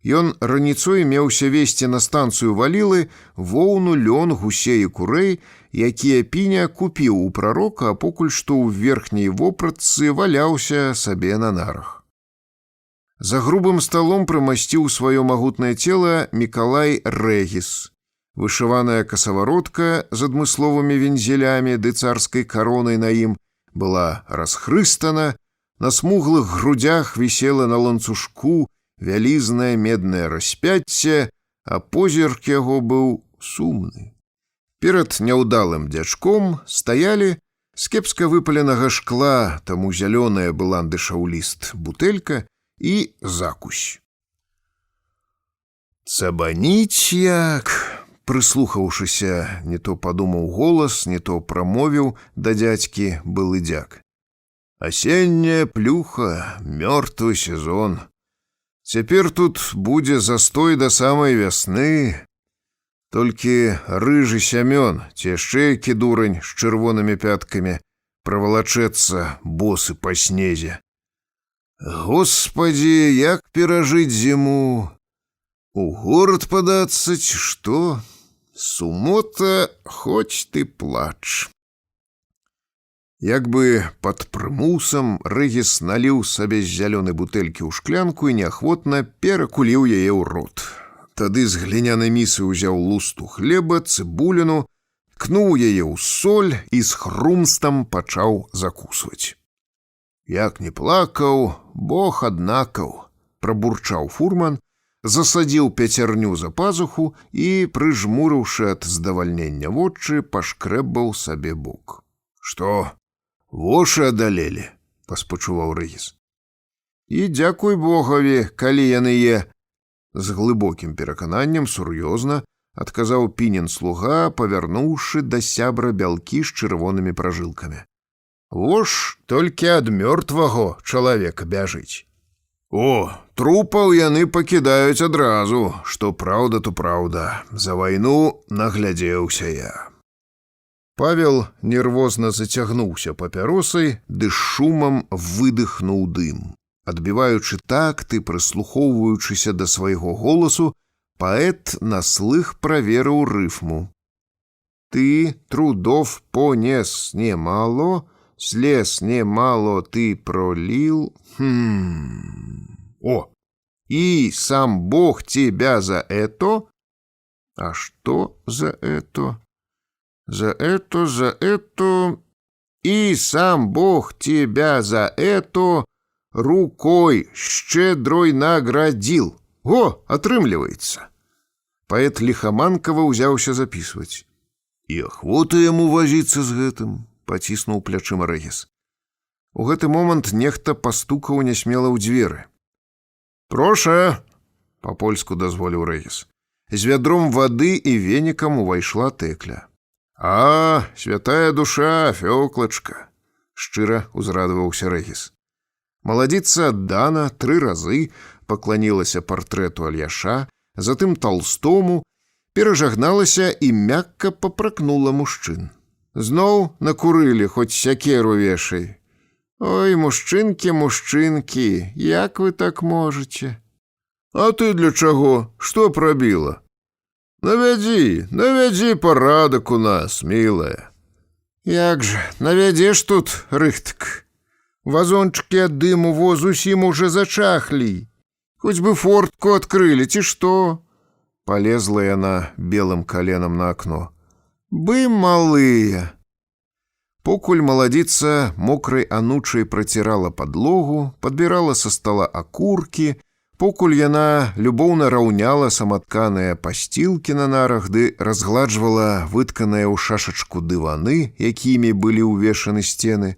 Ён раніцой меўся весці на станцыю Валілы воўну, лён, гусей і курэй, якія Піня купіў у прарока, а покуль што ў верхняй вопратцы валяўся сабе на нарах. За грубым сталом прымасціў сваё магутнае цела Мікалай Рэгіс. Вышываная касаваротка з адмысловымі вензелямі ды царскай каронай на ім была расхрыстана, на смуглых грудях вісела на ланцужку вялізнае меднае распяцце, а позірк яго быў сумны. Перад няўдалым дзячком стаялі з кепска выпаленага шкла, таму зялёная была шаўліст бутэлька і закусь. Цабаніць як, прыслухаўшыся, не то падумаў голас, не то прамовіў да дзядзькі былы дзяк. Асенняя плюха, мёртвы сезон. Цяпер тут будзе застой да самай вясны. Толькі рыжы Сямён, ці яшчэ які дурань з чырвонымі пяткамі, правалачэцца босы па снезе. Господі, як перажыць зіму? У горад падацца ці што? Сумота, хоць ты плач. Як бы пад прымусам Рэгіс наліў сабе з зялёнай бутэлькі ў шклянку і неахвотна перакуліў яе ў рот. Тады з глінянай місы ўзяў лусту хлеба, цыбуліну, ткнуў яе ў соль і з хрумстам пачаў закусваць. Як не плакаў, Бог аднакаў, прабурчаў фурман, засадзіў пяцярню за пазуху і, прыжмурыўшы ад здавальнення вочы, пашкрэбаў сабе бок. Што? Вошы адалелі, паспачуваў Рэгіс. І дзякуй Богаві, калі яны е. З глыбокім перакананнем сур'ёзна адказаў пінен слуга, павярнуўшы да сябра бялкі з чырвонымі пражылкамі. Вош толькі ад мёртваго чалавека бяжыць. О, трупаў яны пакідаюць адразу, што праўда, то праўда. За вайну наглядзеўся я. Павел нервозна зацягнуўся папяросай, ды шумам выдыхнуў дым. Адбіваючы такты, прыслухоўваючыся да свайго голасу, паэт на слых праверыў рыфму. Ты трудов понес немало, слез немало ты пролил. О, и сам Бог тебя за это? А что за это? За это, и сам Бог тебя за это рукой щедрой наградил. О, атрымліваецца. Паэт ліхаманкава ўзяўся запісваць. І ахвота яму вазіцца з гэтым, паціснуў плячыма Рэгіс. У гэты момант нехта пастукаў нясмела ў дзверы. Проша, па-польску дазволіў Рэгіс. З вядром вады і венікам увайшла Тэкля. А, святая душа, Фёклачка, шчыра ўзрадаваўся Рэгіс. Маладзіца аддана 3 разы пакланілася партрэту Альяша, затым Талстому, перажагналася і мякка папракнула мужчын. Зноў накурылі, хоць сякеру вешай. Ой, мужчынкі, мужчынкі, як вы так можаце? А ты для чаго? Што прабіла? Навядзі парадак у нас, мілая. Як жа, навядзеш тут, рыхтак? Вазончыкі ад дыму воз усім уже зачахлі. Хоць бы фортку адкрылі, ці што? Полезла яна белым каленам на акно. Бы малыя. Покуль маладзіца мокрай анучай працірала падлогу, падбірала са стала акуркі, покуль яна любоўна раўняла саматканыя пасцілкі на нарах ды разгладжвала вытканыя ў шашачку дываны, якімі былі ўвешаны сцены,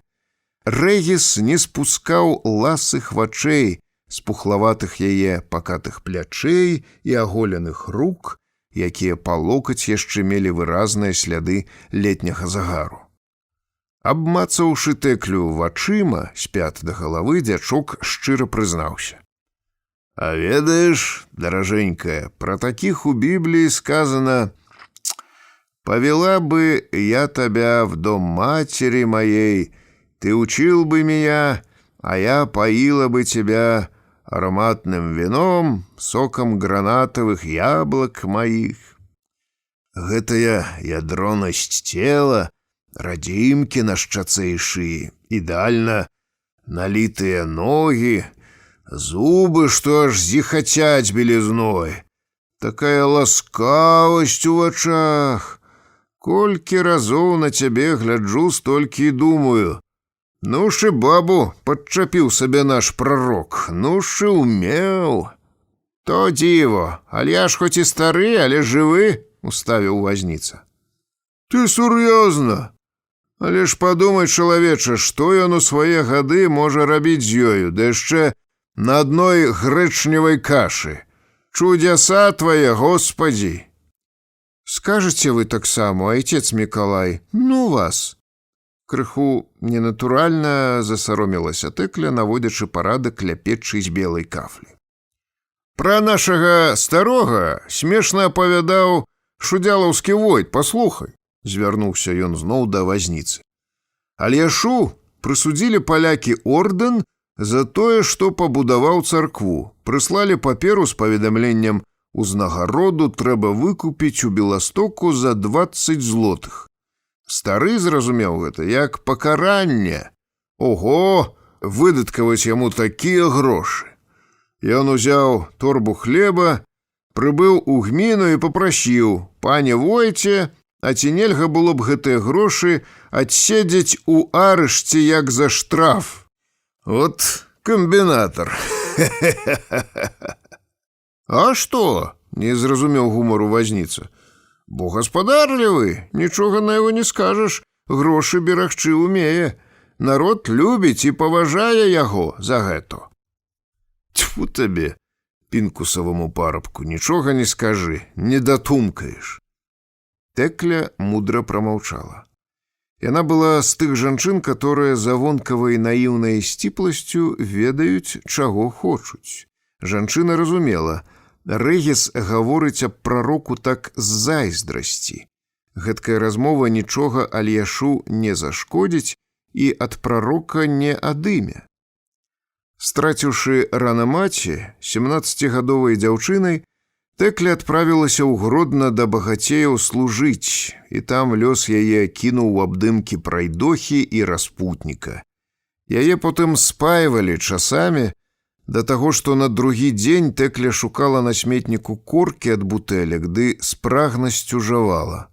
Рэгіс не спускаў ласых вачэй з пухлаватых яе пакатых плячэй і аголеных рук, якія па локаць яшчэ мелі выразныя сляды летняга загару. Абмацаўшы Тэклю вачыма з пят да галавы, дзячок шчыра прызнаўся. А ведаеш, даражэнькая, пра такіх у Бібліі сказано: «Повела бы я тебя в дом матери моей, ты учил бы меня, а я поила бы тебя ароматным вином, соком гранатовых яблок моих». Гэтая ядронасць цела, радзімкі на шчацэ і шыі, ідеальна налітыя ногі, зубы, што аж зіхацяць белізной, такая ласкавасць у вачах. Колькі разоў на цябе гляджу, столькі і думаю: ну ж і бабу падчапіў сабе наш прарок, ну ж і умеў. То дзіво, Альяш хоць і стары, але жывы, уставіў вазніца. Ты сур'ёзна? Але ж падумай, чалавеча, што ён у свае гады можа рабіць з ёю, да яшчэ на адной грэчневай кашы. Чудеса твае, Господі! Скажаце вы таксама, айцец Мікалай, ну вас. Крыху ненатуральна засаромілася Тэкля, наводзячы парадак ля печы з белай кафлі. Пра нашага старога смешна апавядаў шудзялаўскі войт, паслухай, звярнуўся ён зноў да вазніцы. Альяшу прысудзілі палякі ордэн за тое, што пабудаваў царкву, прыслалі паперу з паведамленнем Узнагароду трэба выкупіць у Беластоку за 20 злотых. Стары зразумеў гэта як пакаранне. Ого, выдаткаваць яму такія грошы. Ён узяў торбу хлеба, прыбыў у гміну і папрасіў: «Пане Войце, а ці нельга было б гэтыя грошы адседзець у арышце як за штраф?» От камбінатар. «А што?» – не зразумеў гумару вазніца. «Бо гаспадарлівы, нічога на яго не скажаш, грошы берагчы умее. Народ любіць і паважае яго за гэта». «Тьфу табе, пінкусаваму парабку, нічога не скажы, не датумкаеш». Тэкля мудра прамаўчала. Яна была з тых жанчын, которые за вонкавай наіўнай сціпласцю ведаюць, чаго хочуць. Жанчына разумела, Рэгіс гаворыць аб прароку так з зайздрасці. Гэткая размова нічога Альяшу не зашкодзіць і ад прарока не адыме. Страціўшы рана маці, 17гадовай дзяўчынай, Тэкля адправілася ў Гродна да багацеяў служыць, і там лёс яе кінуў у абдымкі прайдохі і распутніка. Яе потым спайвалі часамі, да таго, што на другі дзень Тэкля шукала на сметніку коркі ад бутэлек, ды з прагнасцю жавала.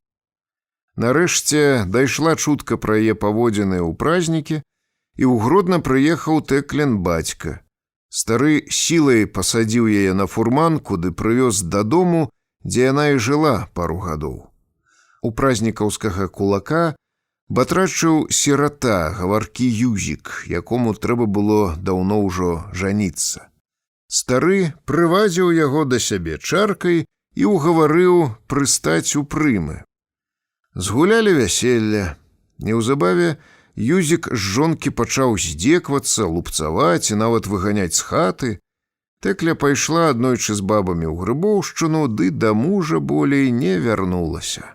Нарэшце дайшла чутка пра яе паводзіны ў празнікі, і ў Гродна прыехаў Тэклін бацька. Стары сілай пасадзіў яе на фурманку ды прывёз дадому, дзе яна і жыла пару гадоў. У празнікаўскага кулака батрачыў сірата, гаваркі Юзік, якому трэба было даўно ўжо жаніцца. Стары прывадзіў яго да сябе чаркай і ўгаварыў прыстаць у прымы. Згулялі вяселля. Неўзабаве Юзік з жонкі пачаў здзеквацца, лупцаваць і нават выганяць з хаты. Тэкля пайшла аднойчы з бабамі ў Грыбоўшчыну, ды да мужа болей не вярнулася.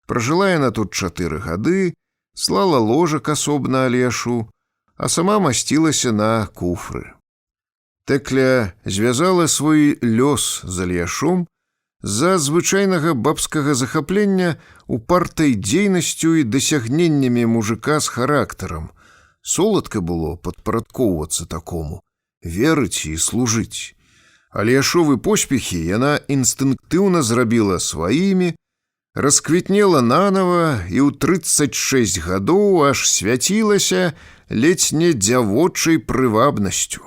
Пражыла яна тут 4 гады, слала ложак асобна Альяшу, а сама масцілася на куфры. Тэкля звязала свой лёс з Альяшом з-за звычайнага бабскага захаплення упартай дзейнасцю і дасягненнямі мужика з характарам. Соладка было падпарадкоўвацца такому, верыць і служыць. Альяшовы поспехі яна інстынктыўна зрабіла сваімі, расквітнела нанова і ў 36 гадоў аж свяцілася ледзь не дзявочай прывабнасцю.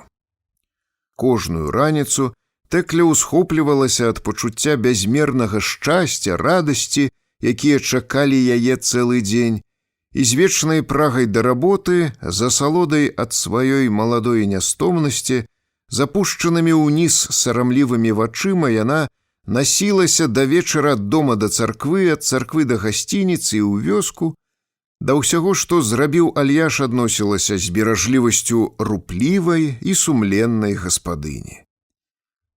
Кожную раніцу Тэкля ўсхоплівалася ад пачуцця бязмернага шчасця, радасці, якія чакалі яе цэлы дзень, і з вечнай прагай да работы, за асалодай ад сваёй маладой нястомнасці, запушчанымі ўніз сарамлівымі вачыма яна насілася да вечара ад дома да царквы, ад царквы да гасцініцы і ў вёску. Да ўсяго, што зрабіў Альяш, адносілася з беражлівасцю руплівай і сумленнай гаспадыні.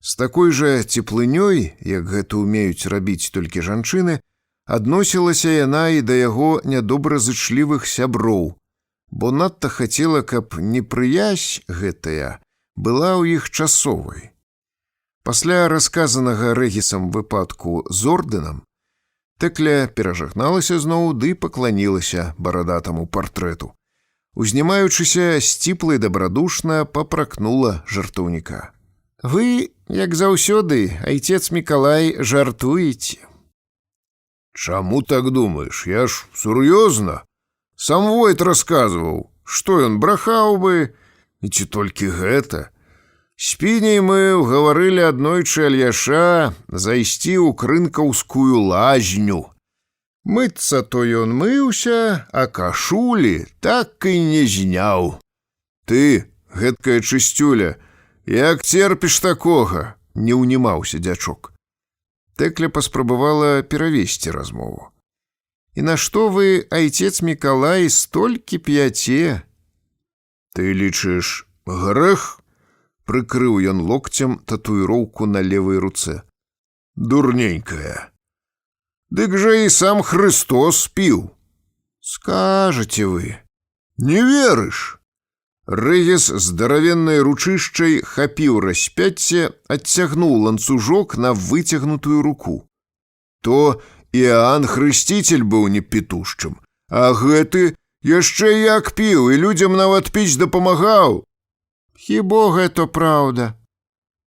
З такой жа цеплынёй, як гэта ўмеюць рабіць толькі жанчыны, адносілася яна і да яго нядобразычлівых сяброў, бо надта хацела, каб непрыязь гэтая была ў іх часовай. Пасля расказанага Рэгісам выпадку з ордэнам, Тэкля перажагналася зноў ды пакланілася барадатаму партрэту. Узнімаючыся, сціпла і дабрадушна папракнула жартаўніка. «Вы, як заўсёды, айцец Мікалай, жартуеце». «Чаму так думаеш? Я ж сур'ёзна. Сам Войт расказваў, што ён брахаў бы, і ці толькі гэта. З піняй мы ўгаварылі аднойчы Альяша зайсці ў крынкаўскую лазню. Мыцца то ён мыўся, а кашулі так і не зняў. Ты, гэткая чысцюля, як церпіш такога?» – не ўнімаўся дзячок. Тэкля паспрабавала перавесці размову. «І нашто вы, айцец Мікалай, столькі п'яце?» «Ты лічыш грэх?» – прыкрыў ён локцем татуіроўку на левай руцэ. «Дурненькая. Дык жа і сам Хрыстос піў». «Скажаце вы». «Не верыш? Рэгіс здаравеннай ручышчай хапіў распяцце, адцягнуў ланцужок на выцягнутую руку. То Іоанн Хрысціцель быў непітушчым, а гэты яшчэ як піў і людзям нават піць дапамагаў. Хіба гэта праўда?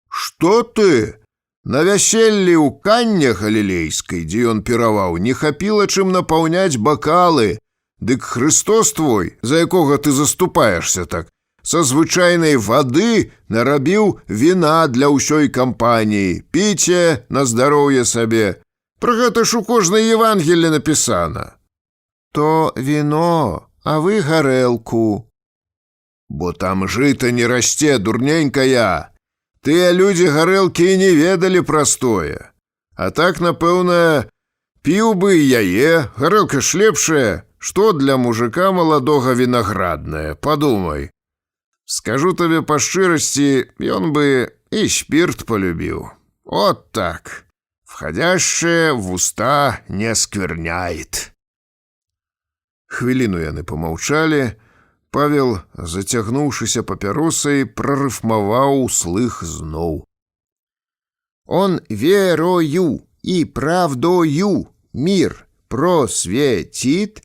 Што ты? На вяселлі ў Канне Галілейскай, дзе ён піраваў, не хапіла чым напаўняць бакалы. Дык Хрыстос твой, за якога ты заступаешся так, са звычайнай вады нарабіў віна для ўсёй кампаніі. Піце на здароўе сабе. Пра гэта ж у кожнай Евангелі напісана. То віно, а вы гарэлку. Бо там жыта не расце, дурненькая. Тыя людзі гарэлкі і не ведалі простое. А так, напэўна, піў бы і яе, гарэлка ж лепшая. Што для мужика маладога вінаграднае, падумай. Скажу табе па шчырасці, ён бы і спірт полюбіў. Вот так. Входящее в уста не скверняет. Хвіліну яны помаўчалі. Павел, зацягнуўшыся папяросай, прарыфмаваў услых зноў. Он верою и правдою мир просветит,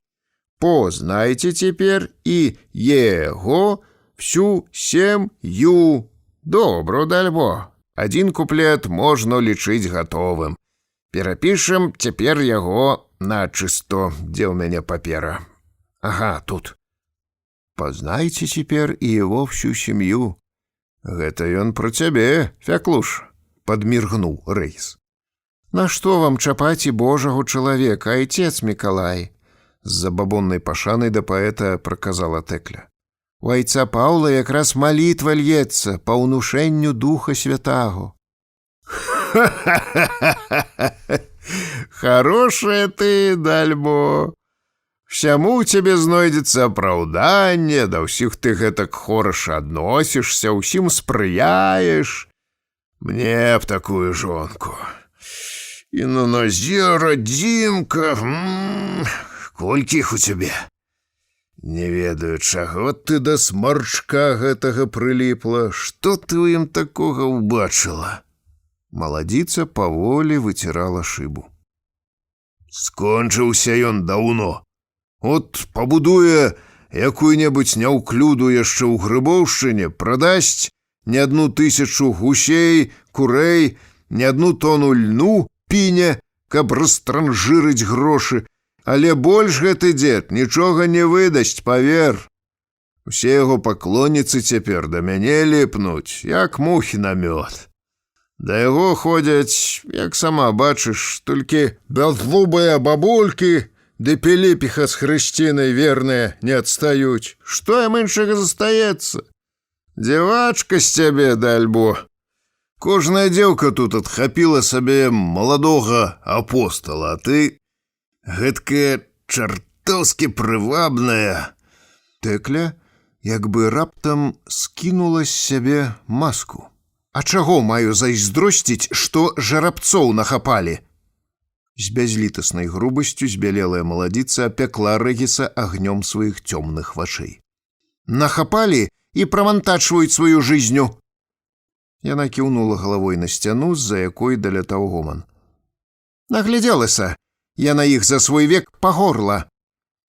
познайте теперь и его всю семью. Добро, дальбо. Один куплет можно лічыць готовым. Перапішем цяпер яго начисто. Дзе ў мяне папера? Ага, тут. Познайте теперь и его всю семью. Гэта ён про цябе, Фяклуш, подміргнуў Рэгіс. Нашто вам чапаць і божаго чалавека, айцец Мікалай? З забабоннай пашанай да паэта праказала Тэкля. У айца Паўла якраз малітва льецца па ўнушэнню Духа Святаго. Хорошая ты, дальбо. Всяму цябе знойдзецца апраўданне, да ўсіх ты гэтак хораша адносішся, усім спрыяеш. Мне б такую жонку. І на назе радзімка. Колькі іх у цябе? Не ведаю, чаго ты да смарчка гэтага прыліпла. Што ты ў ім такога ўбачыла? Маладзіца паволі выцірала шыбу. Скончыўся ён даўно. От пабудуе якую-небудзь няўклюду яшчэ ў Грыбоўшчыне, прадасць не 1000 гусей, курэй, не 1 тону льну, піне, каб растранжырыць грошы. Але больш гэты дзед нічога не выдасць, павер. Усе яго паклонніцы цяпер да мяне ліпнуць, як мухі на мёд. Да яго ходзяць, як сама бачыш, толькі бяззубыя бабулькі, ды Піліпіха з Хрысцінай верныя не адстаюць. Што ім іншага застаецца? Дзявачка з цябе, дальбо. Кожная дзеўка тут адхапіла сабе маладога апостала, а ты гэткая чартоўскі прывабная. Тэкля як бы раптам скінула з сябе маску. А чаго маю зайздросціць, што жарабцоў нахапалі? З бязлітаснай грубасцю збялелая маладзіца апякла Рэгіса агнём сваіх цёмных вачэй. Нахапалі і правантачваюць сваю жизню. Яна кіўнула галавой на сцяну, з-за якой далятаў гоман. Наглядзелася я на іх за свой век па горла.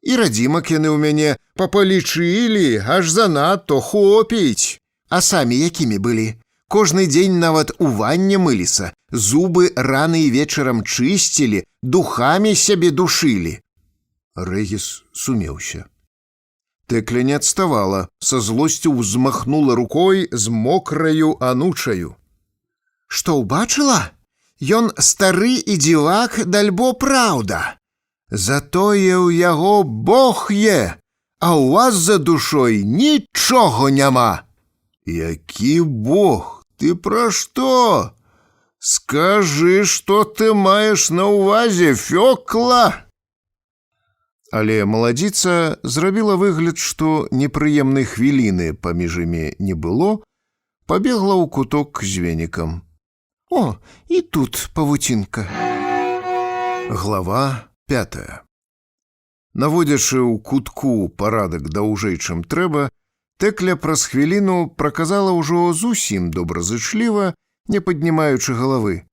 І радзімак яны ў мяне папалічылі, аж занадто хопіць. А самі якімі былі? Кожны дзень нават у ванне мыліся, зубы раны і вечарам чысцілі, духамі сябе душылі. Рэгіс сумеўся. Тэкля не адставала, са злосцю ўзмахнула рукой з мокраю анучаю. Што ўбачыла? Ён стары і дзівак, дальбо праўда. Затое ў яго Бог є, а ў вас за душой нічога няма. Які Бог? Ты пра што? Скажы, што ты маеш на ўвазе, Фёкла? Але маладзіца зрабіла выгляд, што непрыемнай хвіліны паміж імі не было, пабегла ў куток з венікам. О, і тут павуцінка. Глава 5. Наводзячы ў кутку парадак даўжэй, чым трэба, Тэкля праз хвіліну праказала ўжо зусім добразычліва, не паднімаючы галавы.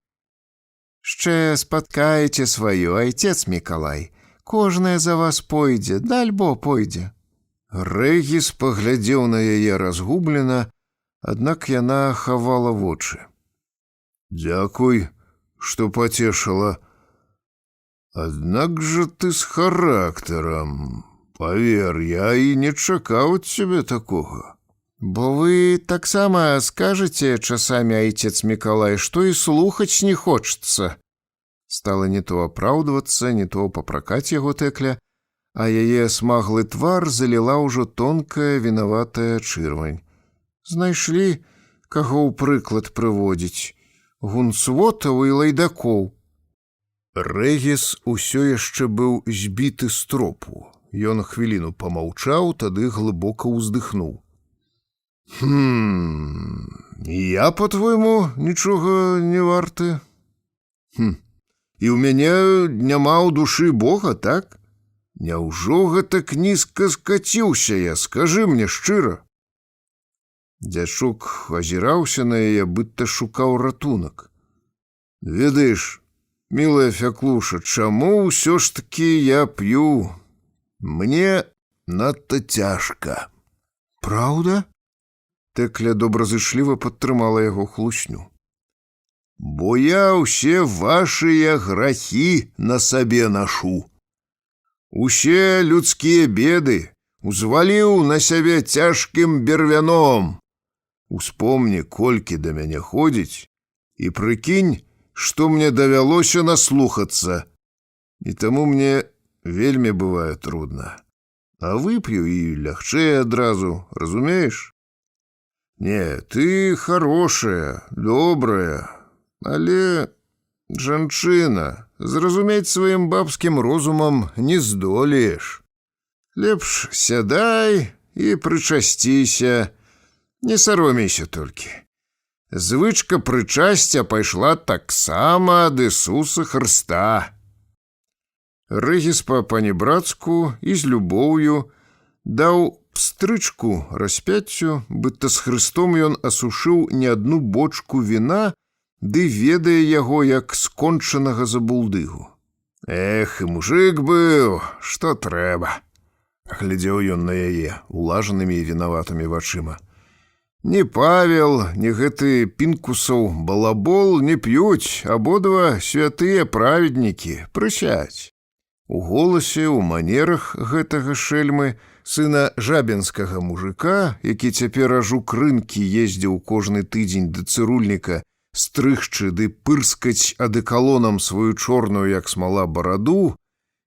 «Ще спаткаеце сваё, айцец Мікалай. Кожнае за вас пойдзе, дальбо пойдзе». Рэгіс паглядзеў на яе разгублена, аднак яна хавала вочы. «Дзякуй, што пацешыла. Аднак жа ты з характарам. Павер, я і не чакаў ад цябе такога». «Бо вы таксама скажаце часамі, айцец Мікалай, што і слухаць не хочацца». Стала не то апраўдвацца, не то папракаць яго Тэкля, а яе смаглы твар заліла ўжо тонкая вінаватая чырвань. «Знайшлі, каго ў прыклад прыводзіць, гунцвотаў і лайдакоў». Рэгіс усё яшчэ быў збіты з тропу. Ён хвіліну памаўчаў, тады глыбока ўздыхнуў. Я, по-твойму, нічога не варты? І ў мяне няма ў душы Бога, так? Няўжо гэтак нізка скаціўся я, скажы мне шчыра?» Дзячок азіраўся на яе, быдта шукаў ратунак. «Ведаеш, мілая Фяклуша, чаму ўсё ж такі я п'ю? Мне надта цяжка». «Праўда?» Тэкля добразычліва падтрымала яго хлусню. «Бо я ўсе вашыя грахі на сабе нашу. Усе людскія беды узваліў на сябе цяжкім бервяном. Успомні, колькі да мяне ходзіць, і прыкінь, што мне давялося наслухацца. І таму мне вельмі бывае трудна. А вып'ю і лягчэй адразу, разумееш? Не, ты хорошая, добрая, але жанчына, зразумець сваім бабскім розумам не здолееш. Лепш сядай і прычасціся, не саромейся толькі. Звычка прычасця пайшла таксама ад Ісуса Хрыста». Рэгіс па-панібрацку і з любоўю даў пстрычку распяццю, быдта з Хрыстом ён асушыў не адну бочку віна, ды ведае яго як скончанага забулдыгу. «Эх, і мужык быў, што трэба», — глядзеў ён на яе улажанымі і вінаватымі вачыма. «Ні Павел, ні гэты Пінкусаў балабол не п'юць, абодва святыя праведнікі, прысядзь». У голасе, у манерах гэтага шэльмы, сына жабінскага мужика, які цяпер аж у крынкі ездзіў кожны тыдзень да цырульніка стрыгчы ды пырскаць адэкалонам сваю чорную, як смала, бараду,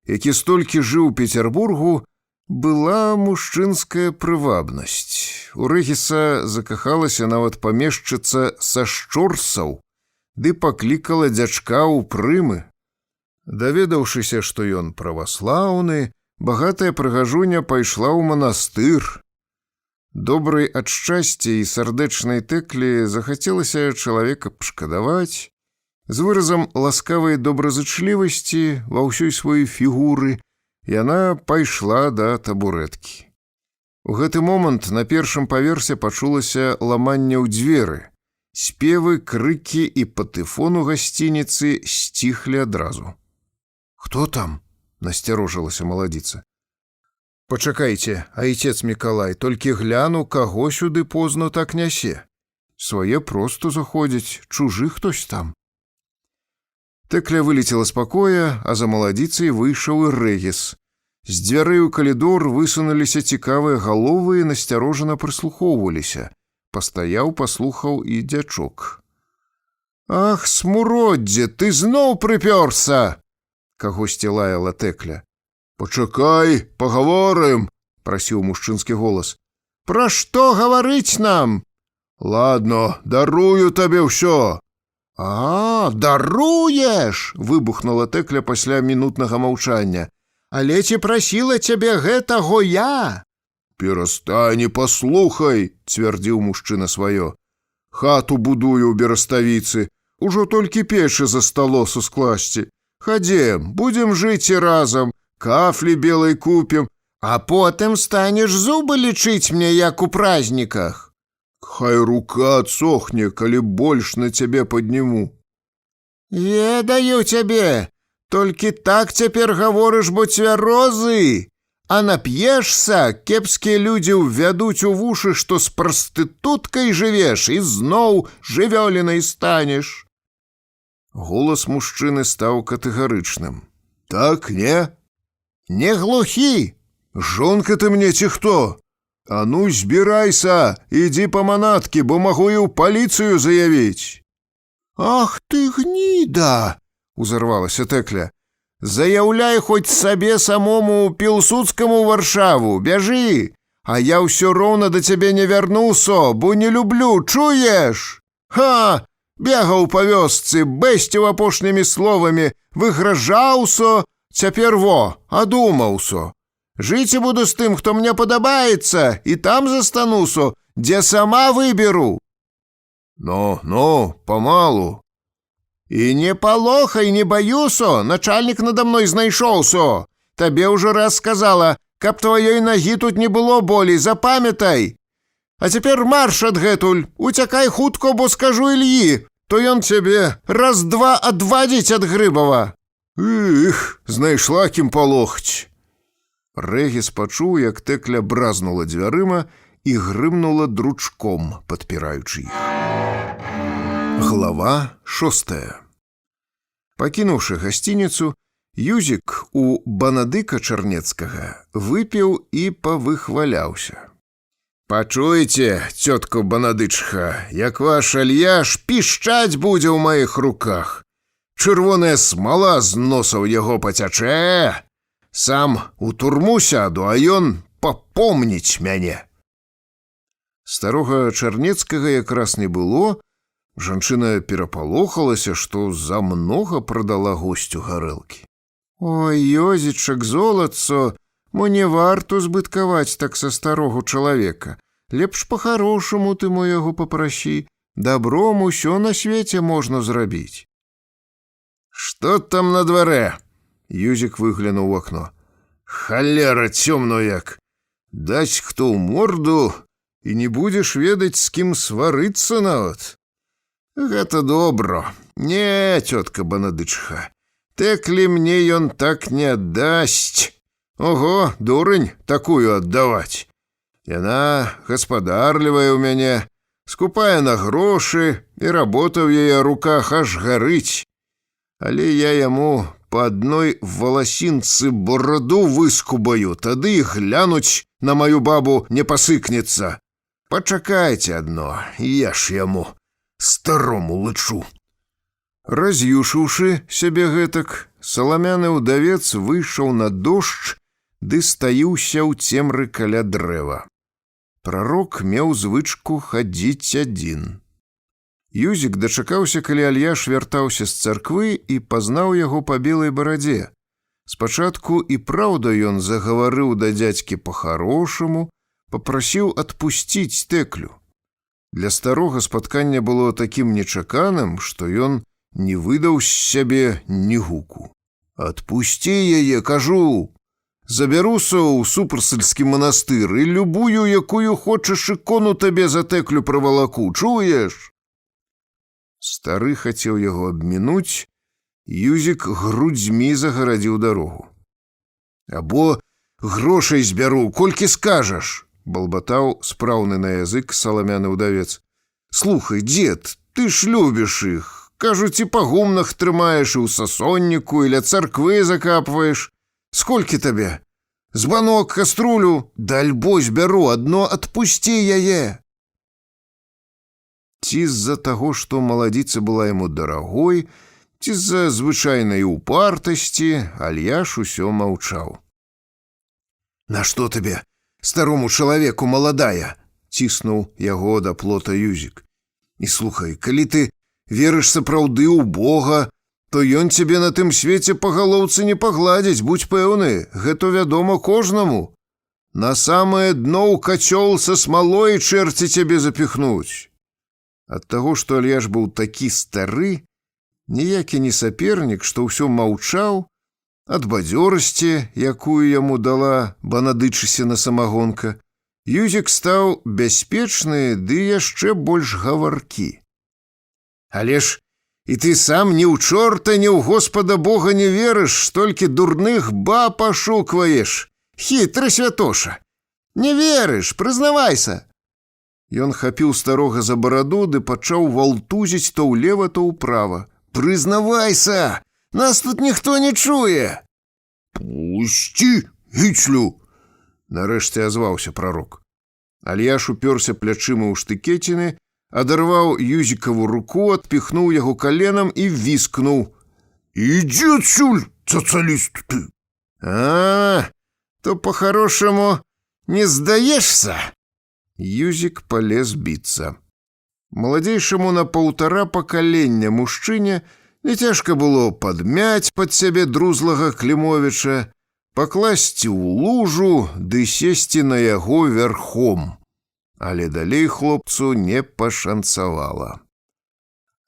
які столькі жыў у Петербургу, была мужчынская прывабнасць. У Рэгіса закахалася нават памешчыца са Шчорсаў, ды паклікала дзячка ў прымы. Даведаўшыся, што ён праваслаўны, багатая прыгажуня пайшла ў манастыр. Добрай ад шчасця і сардэчнай Тэклі захацелася чалавека пашкадаваць. З выразам ласкавай добразычлівасці ва ўсёй сваёй фігуры яна пайшла да табурэткі. У гэты момант на першым паверсе пачулася ламанне ў дзверы. Спевы, крыкі і патэфон у гасцініцы сціхлі адразу. «Хто там?» — насцярожылася маладзіца. «Пачакайце, айцец Мікалай, толькі гляну, каго сюды позна так нясе. Свае проста заходзяць, чужы хтось там». Тэкля вылецела з пакоя, а за маладзіцай выйшаў і Рэгіс. З дзвярэй у калідор высунуліся цікавыя галовы і насцярожана прыслухоўваліся. Пастаяў, паслухаў і дзячок. «Ах, смуроддзе, ты зноў прыпёрся!» Кагосьці лаяла Тэкля. «Пачакай, пагаворым!» — прасіў мужчынскі голас. «Пра што гаварыць нам?» «Ладно, дарую табе ўсё». «А, даруеш!» — выбухнула Тэкля пасля мінутнага маўчання. «Але ці прасіла цябе гэтаго я?» «Перастань і паслухай!» — цвярдзіў мужчына сваё. «Хату будую ў Бераставіцы, ужо толькі печы за сталосу скласці. Хадзем, будзем жыць і разам, кафлі белай купім, А потым станеш зубы лічыць мне, як у праздніках. Хай рука адсохне, калі больш на цябе падніму. Ведаю цябе, толькі так цяпер гаворыш, бо цвярозы. А нап'ешся, кепскія людзі ўвядуць у вушы, што з прастытуткай жывеш і зноў жывёлінай станеш. Голас мужчыны стаў катэгарычным. Так, не? Не глухі. Жонка ты мне ці хто? А ну, збірайся, ідзі па манаткі, бо магу і ў паліцыю заявіць. Ах ты гніда, узарвалася Тэкля. Заяўляй хоць сабе самому пілсудскаму Варшаву, бяжы, а я ўсё роўна да цябе не вярнуся, бо не люблю, чуеш? Ха! Бегаў па вёсцы, бэсціў апошнімі словамі, выгражаўся, цяпер во, адумаўся. Жыць буду з тым, хто мне падабаецца, і там застануся, дзе сама выберу. Ну, памалу. І не палохай, не баюся, начальнік надо мной знайшоўся. Табе ўжо раз сказала, каб тваёй нагі тут не было болей, запамятай. А цяпер марш адгэтуль, уцякай хутка, бо скажу Ільі, то ён цябе раз-два адвадзіць ад Грыбава. Іх, знайшла кім палохаць. Рэгіс пачуў, як Тэкля бразнула дзвярыма і грымнула дручком, падпіраючы іх. Глава 6. Пакінуўшы гасцініцу, Юзік у Банадыка Чарнецкага выпіў і павыхваляўся. Пачуеце, цётка Банадычха, як ваш Альяш пішчаць будзе ў маіх руках. Чырвоная смала з носаў яго пацячэ. Сам у турму сяду, а ён папомніць мяне. Старога Чарнецкага якраз не было. Жанчына перапалохалася, што замнога прадала госцю гарэлкі. Ой, Ёзічак, золатцо, мо не варто збыткаваць так са старого чалавека. Лепш па-харошаму ты мо яго папрасі. Добром усё на свеце можна зрабіць. Што там на дварэ? Юзік выглянуў у акно. Халера цёмно як. Даць хто ў морду, і не будзеш ведаць, з кім сварыцца нават. Гэта добро. Не, цётка Банадычха, Тэклі мне ён так не аддасць. Ого, дурань такую аддаваць. Яна гаспадарлівая ў мяне, скупая на грошы, і работа ў яе руках аж гарыць. Але я яму па адной валасінцы бороду выскубаю, тады глянуць на маю бабу не пасыкнецца. Пачакайце адно, я ж яму старому лычу. Раз'юшыўшы сябе гэтак, саламяны ўдавец выйшаў на дождж ды стаіўся ў цемры каля дрэва. Прарок меў звычку хадзіць адзін. Юзік дачакаўся, калі Альяш вяртаўся з царквы і пазнаў яго па белай барадзе. Спачатку і праўда ён загаварыў да дзядзькі па-харошаму, папрасіў адпусціць Тэклю. Для старога спатканне было такім нечаканым, што ён не выдаў з сябе ні гуку. «Адпусці яе, кажу! Забяруся ў супрасыльскі манастыр і любую, якую хочаш ікону табе за Тэклю правалаку, чуеш?» Стары хацеў яго абмінуць, Юзік грудзьмі загарадзіў дарогу. «Або грошай збяру, колькі скажаш!» балбатаў спраўны на язык саламяны ўдавец. «Слухай, дзед, ты ж любіш іх. Кажуць, і па гумнах трымаеш, і ў сасонніку, і ля царквы закапваеш. Сколькі табе? Збанок, каструлю? Да альбо збяру, адно адпусці яе!» Ці з-за таго, што маладзіца была яму дарагой, ці з-за звычайнай упартасці, Альяш усё маўчаў. «Нашто табе, старому чалавеку маладая?» ціснуў яго да плота Юзік. «І слухай, калі ты верыш сапраўды ў Бога, то ён цябе на тым свеце па галоўцы не пагладзіць, будзь пэўны, гэта вядома кожнаму. На самае дно ў кацёл са смалой чэрці цябе запіхнуць». Ад таго, што Альяш быў такі стары, ніякі не сапернік, што ўсё маўчаў, Ад бадзёрасці, якую яму дала, банадычыся на самагонка, Юзік стаў бяспечны ды яшчэ больш гаваркі. Але ж і ты сам ні ў чорта, ні ў Господа Бога не верыш, столькі дурных баб ашукваеш. Хітры святоша. Не верыш, прызнавайся. Ён хапіў старога за бараду ды пачаў валтузіць то ўлева, то ўправа. Прызнавайся, нас тут ніхто не чуе. Пусці, гіцлю. Нарэшце азваўся прарок. Альяш упёрся плячыма ў штыкеціны, адарваў Юзікаву руку, адпіхнуў яго каленам і віскнуў. Ідзі адсюль, сацыяліст ты. То по-хорошаму не здаешся? Юзік палез біцца. Маладзейшаму на 1,5 пакалення мужчыне не цяжка было падмяць пад сябе друзлага Клімовіча, пакласці ў лужу ды сесці на яго вярхом. Але далей хлопцу не пашанцавала.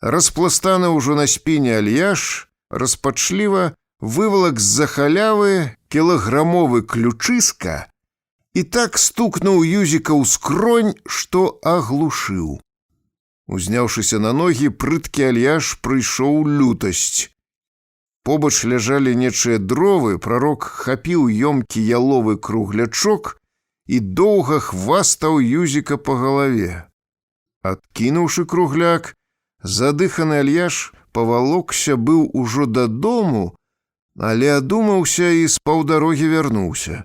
Распластаны ўжо на спіне Альяш распачліва вывалак з-за халявы кілаграмовы ключыска і так стукнуў Юзіка ў скронь, што аглушыў. Узняўшыся на ногі, прыткі Альяш прыйшоў лютасць. Побач ляжалі нечыя дровы, прарок хапіў ёмкі яловы круглячок і доўга хвастаў Юзіка па галаве. Адкінуўшы кругляк, задыханы Альяш павалокся быў ужо дадому, але адумаўся і з паўдарогі вярнуўся.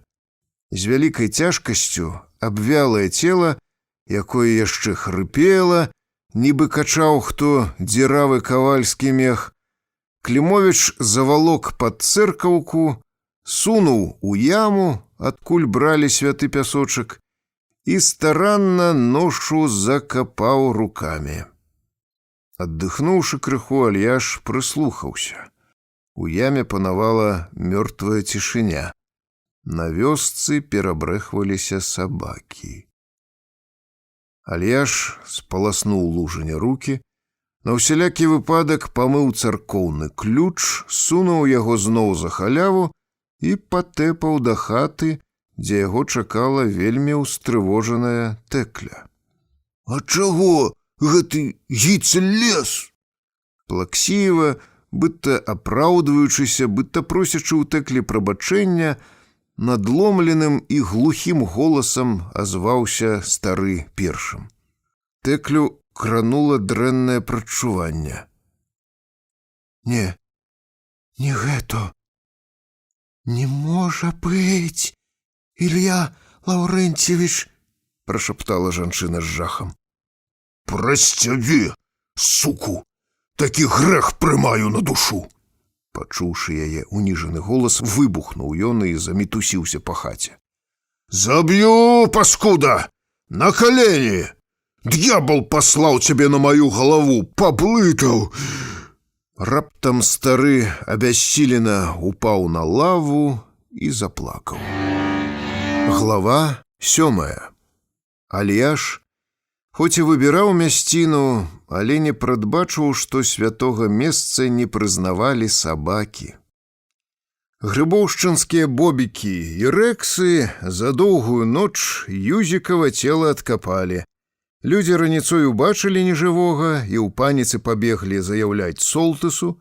З вялікай цяжкасцю абвялае цела, якое яшчэ хрыпела, нібы качаў хто дзіравы кавальскі мех, Клімовіч завалок пад цэркаўку, сунуў у яму, адкуль бралі святы пясочак, і старанна ношу закапаў рукамі. Аддыхнуўшы крыху, Альяш прыслухаўся. У яме панавала мёртвая цішыня. На вёсцы перабрэхваліся сабакі. Альяш спаласнуў лужыне рукі, на ўсялякі выпадак памыў царкоўны ключ, сунуў яго зноў за халяву і патэпаў да хаты, дзе яго чакала вельмі ўстрывожаная Тэкля. А чаго гэты гіцель лез? Плаксіва, быдта апраўдваючыся, быдта просячы ў Тэклі прабачэння, надломленым і глухім голасам азваўся стары першым. Тэклю кранула дрэннае прадчуванне. Не гэта. Не можа быць, Ілья Лаўрэнцевіч, прашаптала жанчына з жахам. Праз цябе, суку, такі грэх прымаю на душу. Пачуўшы яе уніжаны голас, выбухнуў ён і замітусіўся па хаце. Заб'ю, паскуда! На калені! Д'ябал паслаў цябе на маю галаву, паблытаў! Раптам стары абяссілена упаў на лаву і заплакаў. Глава 7. Альяш, хоць і выбіраў мясціну, але не прадбачыў, што святога месца не прызнавалі сабакі. Грыбоўшчынскія бобікі і рэксы за доўгую ноч Юзікава цела адкапалі. Людзі раніцой убачылі нежывога і ў паніцы пабеглі заяўляць Солтысу.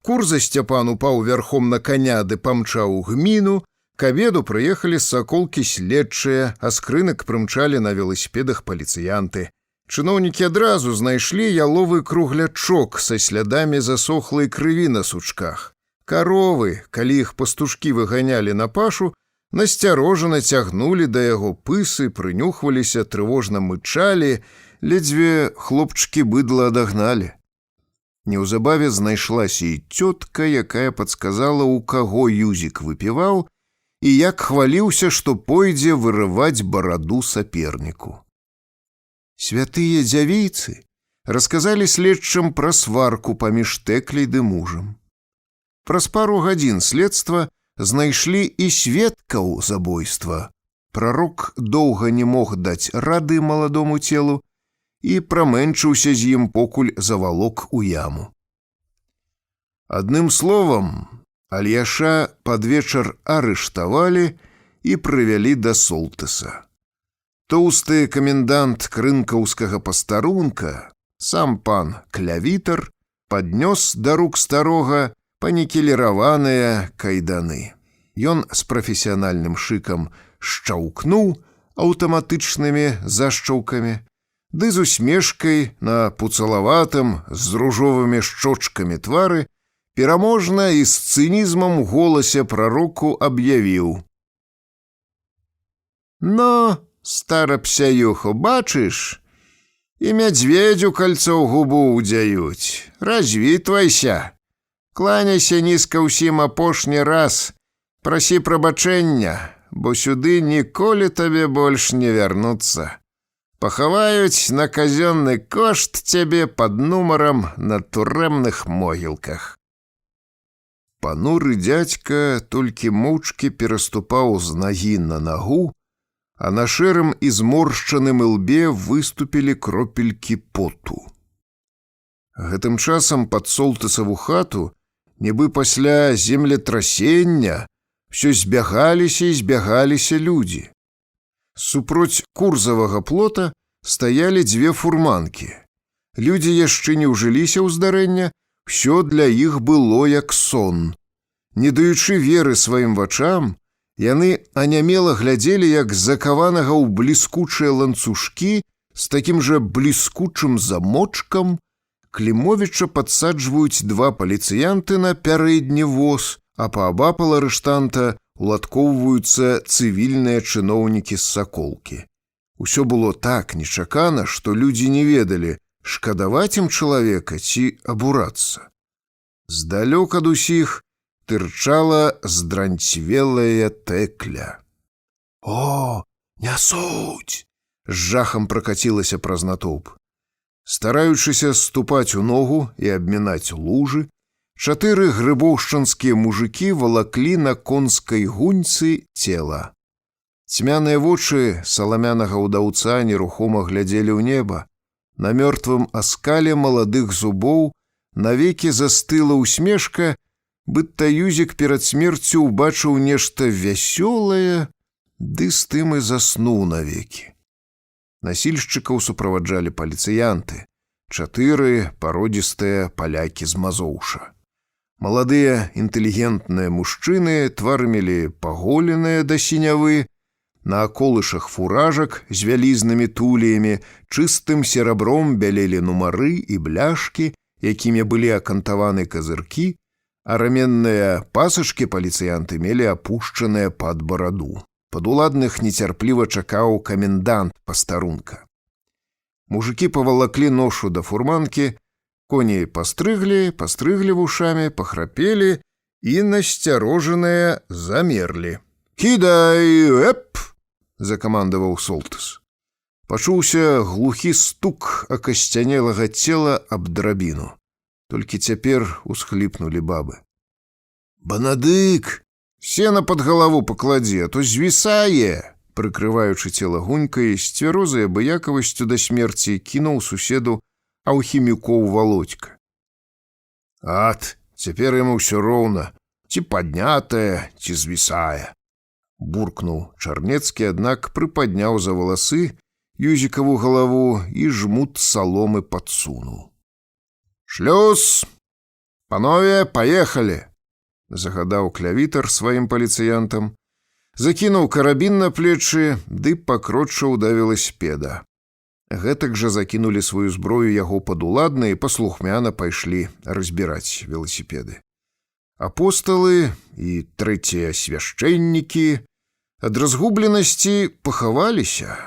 Курза Сцяпан упаў вярхом на каня ды памчаў у гміну. К абеду прыехалі з Саколкі следчыя, а з крынак прымчалі на веласіпедах паліцыянты. Чыноўнікі адразу знайшлі яловы круглячок са слядамі засохлай крыві на сучках. Каровы, калі іх пастушкі выганялі на пашу, насцярожана цягнулі да яго пысы, прынюхваліся, трывожна мычалі, ледзьве хлопчыкі быдла адагналі. Неўзабаве знайшлася і цётка, якая падсказала, у каго Юзік выпіваў, і як хваліўся, што пойдзе вырываць бараду саперніку. Святыя дзявіцы расказалі следчым пра сварку паміж Тэкляй ды мужам. Праз пару гадзін следства знайшлі і сведкаў забойства. Прарок доўга не мог даць рады маладому целу і прамэнчыўся з ім, покуль завалок у яму. Адным словам, Альяша пад вечар арыштавалі і прывялі да Солтыса. Тоўсты камендант крынкаўскага пастарунка, сам пан Клявітар, паднёс да рук старога панікеліраваныя кайданы. Ён з прафесіянальным шыкам шчаўкнуў аўтаматычнымі зашчаўкамі, ды з усмешкай на пуцалаватым з ружовымі шчочкамі твары пераможна і з цынізмам у голасе прароку аб'явіў: «Но, стара псяюху, бачыш, і мядзведзю кальцо ў губу ўдзяюць. Развітвайся, кланяйся нізка ўсім апошні раз, прасі прабачэння, бо сюды ніколі табе больш не вярнуцца. Пахаваюць на казённы кошт цябе пад нумарам на турэмных могілках». Пануры дзядзька толькі моўчкі пераступаў з нагі на нагу, а на шэрым і зморшчаным ілбе выступілі кропелькі поту. Гэтым часам пад Солтысаву хату, нібы пасля землетрасення, ўсё збягаліся і збягаліся людзі. Супроць курзавага плота стаялі дзве фурманкі. Людзі яшчэ не ўжыліся ў здарэння, ўсё для іх было як сон. Не даючы веры сваім вачам, яны анямела глядзелі, як закаванага ў бліскучыя ланцужкі з такім жа бліскучым замочкам Клімовіча падсаджваюць два паліцыянты на пярэдні воз, а паабапал арыштанта уладкоўваюцца цывільныя чыноўнікі з Саколкі. Усё было так нечакана, што людзі не ведалі, шкадаваць ім чалавека ці абурацца. Здалёк ад усіх тырчала здранцвелая Тэкля. «О, нясуць!» — з жахам пракацілася праз натоўп. Стараючыся ступаць у ногу і абмінаць лужы, 4 грыбоўшчанскія мужыкі валаклі на конскай гуньцы цела. Цьмяныя вочы саламянага ўдаўца нерухома глядзелі ў неба. На мёртвым аскале маладых зубоў навекі застыла ўсмешка, быдта Юзік перад смерцю ўбачыў нешта вясёлае, ды з тым і заснуў навекі. Насільшчыкаў суправаджалі паліцыянты, 4 пародзістыя палякі з Мазоўша. Маладыя інтэлігентныя мужчыны твары мелі паголеныя да сінявы, на аколышах фуражак з вялізнымі туліямі чыстым серабром бялелі нумары і бляшкі, якімі былі акантаваны казыркі, а раменныя пасачкі паліцыянты мелі апушчаныя пад бараду. Падуладных нецярпліва чакаў камендант пастарунка. Мужыкі павалаклі ношу да фурманкі, коні пастрыглі вушамі, пахрапелі і насцярожаныя замерлі. «Кідай, эп!» — закамандаваў Солтыс. Пачуўся глухі стук акасцянелага цела аб драбіну. Толькі цяпер усхліпнулі бабы. «Банадык! Сена пад галаву пакладзі, а то звісае!» Прыкрываючы цела гунькай, з цвярозай абыякавасцю да смерці кінуў суседу Аўхімюкоў Володька. «Ат, цяпер яму ўсё роўна, ці паднятае, ці звісае!» Буркнуў Чарнецкі, аднак прыпадняў за валасы Юзікаву галаву і жмут саломы падсунуў. «Шлюз! Панове, паехалі!» — загадаў Клявітар сваім паліцыянтам, закінуў карабін на плечы ды пакрочыў да веласіпеда. Гэтак жа закінулі сваю зброю яго падуладны і паслухмяна пайшлі разбіраць веласіпеды. Апосталы і трэція свяшчэннікі ад разгубленасці пахаваліся.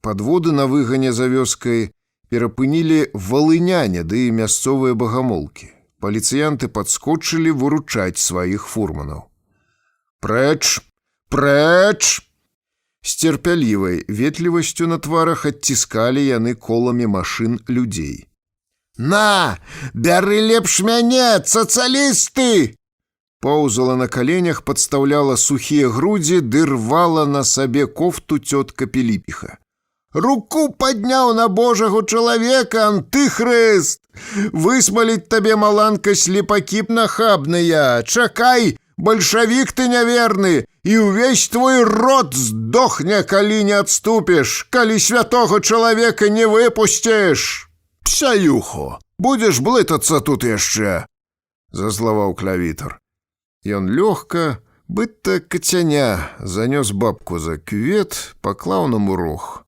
Падводы на выгане за вёскай перапынілі валыняне ды мясцовыя багамолкі. Паліцыянты падскочылі выручаць сваіх фурманаў. «Прэч! Прэч!» З цярпялівай ветлівасцю на тварах адціскалі яны коламі машын людзей. «На! Бяры лепш мяне, сацыялісты!» Паўзала на каленях, падстаўляла сухія грудзі ды рвала на сабе кофту цётка Піліпіха. «Руку падняў на божага чалавека, антыхрыст! Высмаліць табе, маланка, слепакі б нахабныя! Чакай, Бальшавік ты няверны, і ўвесь твой род здохне, калі не адступіш, калі святого чалавека не выпусціш. Псяюхо, будзеш блытацца тут яшчэ, зазлаваў клявітар. Ён лёгка, быццам кацяня, занёс бабку за кювет, паклаў на мурог.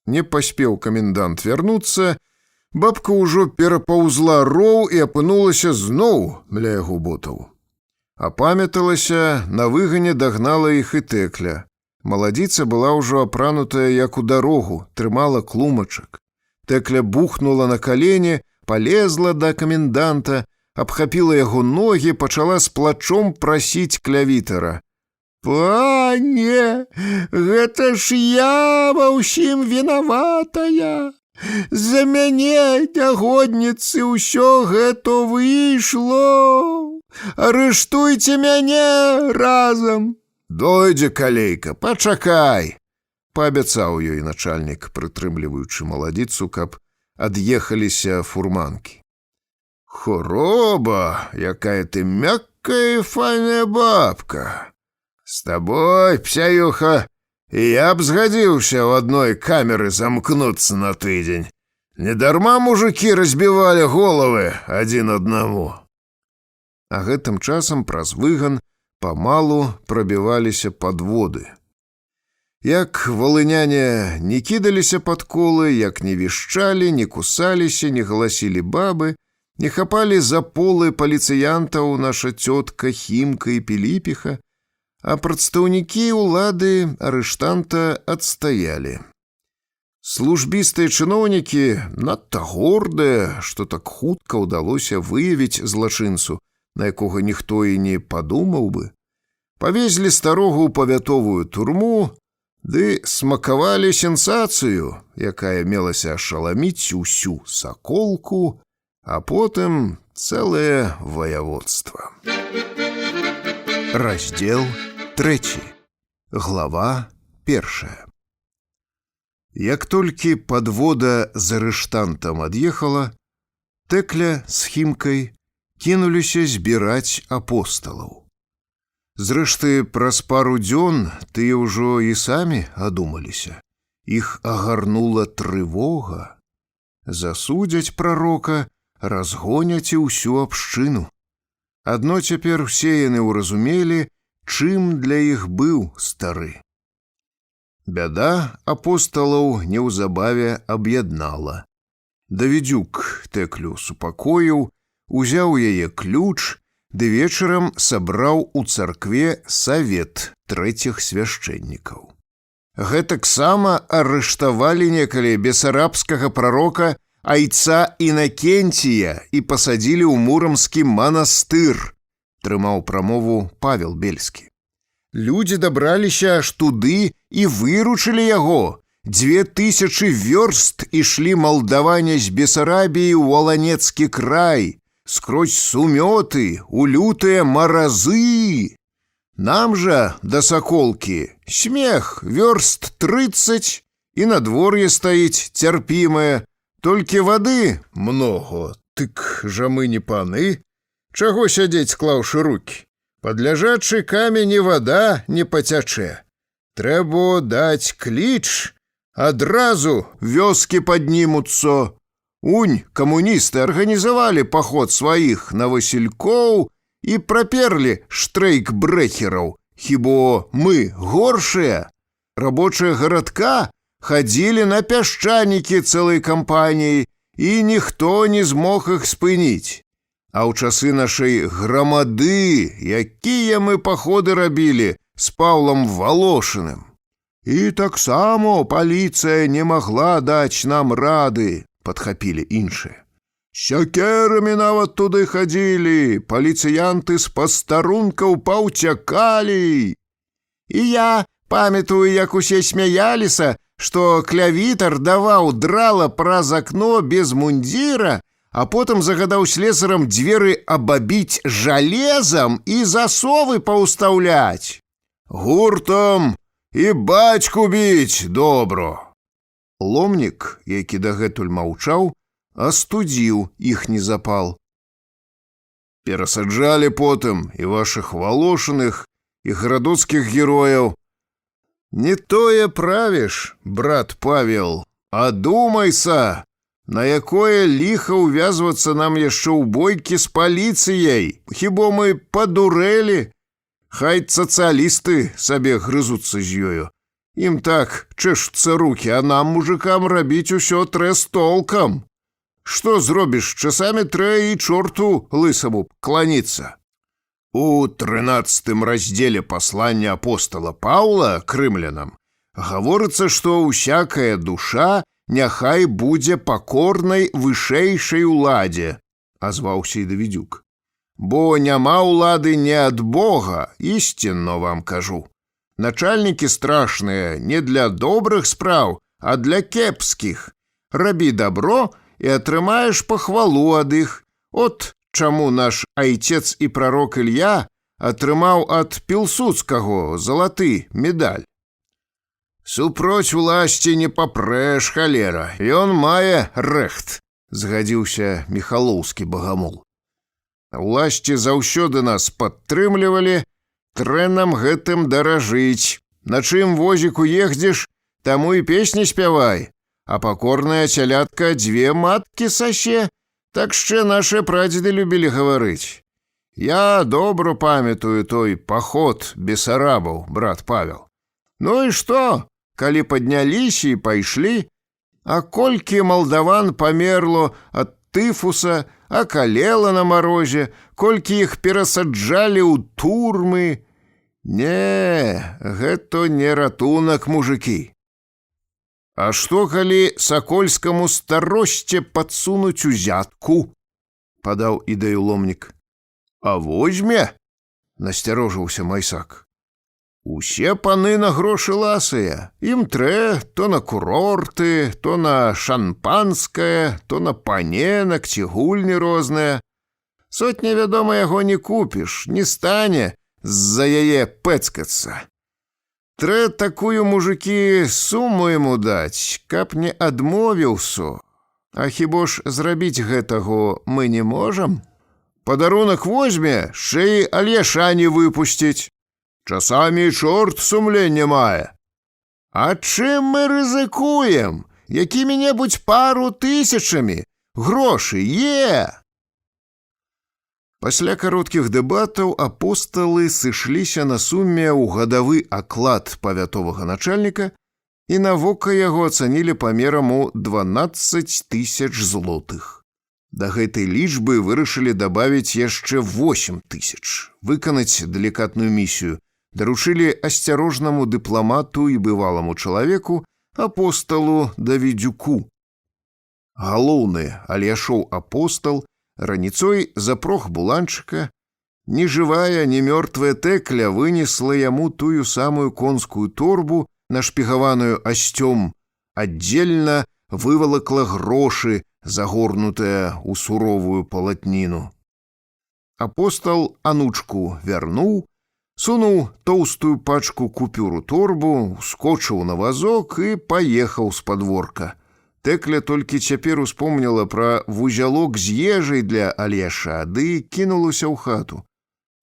Не паспеў камендант вярнуцца, бабка ўжо перапаўзла роў і апынулася зноў ля яго ботаў. Апамяталася, на выгане дагнала іх і Тэкля. Маладзіца была ўжо апранутая як у дарогу, трымала клумачак. Тэкля бухнула на калені, палезла да каменданта, абхапіла яго ногі, пачала з плачом прасіць клявітара. «Пане, гэта ж я ва ўсім вінаватая! За мяне, нягодніцы, ўсё гэта выйшло! Арыштуйце мяне разам!» «Дойдзе, калейка, пачакай!» паабяцаў ёй начальнік, прытрымліваючы маладзіцу, каб ад'ехаліся фурманкі. «Хороба, якая ты мяккая і файная бабка! С тобой, псяюха, я б згадзіўся ў адной камеры замкнуцца на тыдзень. Недарма мужики разбівалі головы адзін аднаму». А гэтым часам праз выган памалу прабіваліся падводы. Як валыняне не кідаліся пад колы, як не вішчалі, не кусаліся, не галасілі бабы, не хапалі за полы паліцыянтаў наша цётка Хімка і Піліпіха, а прадстаўнікі ўлады арыштанта адстаялі. Службістыя чыноўнікі надта гордыя, што так хутка ўдалося выявіць злачынцу, на якога ніхто і не падумаў бы, павезлі старога ў павятовую турму, ды смакавалі сенсацыю, якая мелася ашаламіць усю Саколку, а потым цэлае ваяводства. Раздзел 3. Глава 1. Як толькі падвода з арыштантам ад'ехала, Тэкля з Хімкай кінуліся збіраць апосталаў. Зрэшты, праз пару дзён тыя ўжо і самі адумаліся. Іх агарнула трывога. Засудзяць прарока, разгоняць і ўсю абшчыну. Адно цяпер усе яны ўразумелі, чым для іх быў стары. Бяда апосталаў неўзабаве аб'яднала. Давідзюк Тэклю супакоіў, узяў яе ключ, ды вечарам сабраў у царкве савет трэціх свяшчэннікаў. Гэтаксама арыштавалі некалі бесарабскага прарока айца Інакенція і пасадзілі ў мурамскі манастыр, трымаў прамову Павел Бельскі. Людзі дабраліся аж туды і выручылі яго. 2000 вёрст ішлі малдаване з Бесарабіі ў Аланецкі край, скрозь сумёты, у лютыя маразы. Нам жа да Саколкі смех, вёрст 30, і надвор'е стаіць цярпімае, толькі вады многа, тык жа мы не паны. Чаго сядзець, склаўшы рукі? Пад ляжачы камень і вада не пацячэ. Трэба даць кліч, адразу вёскі паднімуцца. Унь, камуністы арганізавалі паход сваіх на Васількоў і праперлі штрейк брэхераў. Хіба мы горшыя? Рабочыя гарадка хадзілі на пясчанікі цэлай кампаніяй, і ніхто не змог іх спыніць. А ў часы нашай грамады, якія мы паходы рабілі з Паўлам Волошыным. І таксама паліцыя не магла даць нам рады, падхапілі іншыя. Сякерамі нават туды хадзілі, паліцыянты з пастарункаў паўцякалі. І я памятаю, як усе смяяліся, што клявітар даваў драла праз акно без мундзіра, а потым загадаў слесарам дзверы абабіць жалезам і засовы паўстаўляць. Гуртам і бацьку біць добро. Ломнік, які дагэтуль маўчаў, астудзіў іхні запал. Перасаджалі потым і вашых валошаных, і гарадоцкіх герояў. Не тое правіш, брат Павел. Адумайся, на якое ліха ўвязвацца нам яшчэ ў бойкі з паліцыяй? Хіба мы падурэлі? Хай сацыялісты сабе грызуцца з ёю. Ім так чэшуцца рукі, а нам, мужикам, рабіць усё трэ з толкам. Што зробіш, часамі трэ і чорту лысаму кланіцца. У 13 раздзеле паслання апостала Паўла к рымлянам гаворыцца, што ўсякая душа няхай будзе пакорнай вышэйшай уладзе, азваўся і Давідзюк. Бо няма ўлады не ад Бога, ісцінно вам кажу. Начальнікі страшныя не для добрых спраў, а для кепскіх. Рабі дабро і атрымаеш пахвалу ад іх. От чаму наш айцец і прарок Ілья атрымаў ад Пілсудскага залаты медаль. Супроць уласці не папрэш, халера, ён мае рэхт, згадзіўся міхалоўскі багамол. Уласці заўсёды нас падтрымлівалі, трэ нам гэтым даражыць. На чым возіку ездзіш, таму і песні спявай. А пакорная цялятка 2 маткі сасе, так ще наши прадзеды любілі гаварыць. Я добра памятаю той паход бесарабаў, брат Павел. Ну і што, калі падняліся і пайшлі, а колькі малдаван памерло ад тыфуса, акалела на марозе, колькі іх перасаджалі ў турмы. Не, гэта не ратунак, мужыкі. А што, калі сакольскаму старосце падсунуць узятку? Падаў ідэю ломнік. А возьме? Насцярожыўся Майсак. Усе паны на грошы ласыя. Ім трэ то на курорты, то на шампанскае, то на паненак ці гульні розныя. Сотня, вядома, яго не купіш, не стане з-за яе пэцкацца. Трэ такую, мужыкі, суму яму даць, каб не адмовіўся. А хіба ж зрабіць гэтаго мы не можам? Падарунак возьме, ще й Альяша не выпусціць. Часамі чорт сумлення мае. А чым мы рызыкуем? Якімі-небудзь пару тысячамі? Грошы е! Пасля кароткіх дэбатаў апосталы сышліся на суме ў гадавы аклад павятовага начальніка і на вока яго ацанілі памерам у 12 000 злотых. Да гэтай лічбы вырашылі дабавіць яшчэ 8 000, выканаць далікатную місію, даручылі асцярожнаму дыпламату і бываламу чалавеку апосталу Давідзюку. Галоўны Альяшоў апостал раніцой запрог буланчыка, ні жывая, ні мёртвая Тэкля вынесла яму тую самую конскую торбу, нашпігаваную асцём, аддзельна вывалакла грошы, загорнутыя ў суровую палатніну. Апостал анучку вярнуў, сунуў тоўстую пачку купюр у торбу, скочыў на вазок і паехаў з падворка. Тэкля толькі цяпер успомніла пра вузялок з ежай для Альяша, ды кінулася ў хату.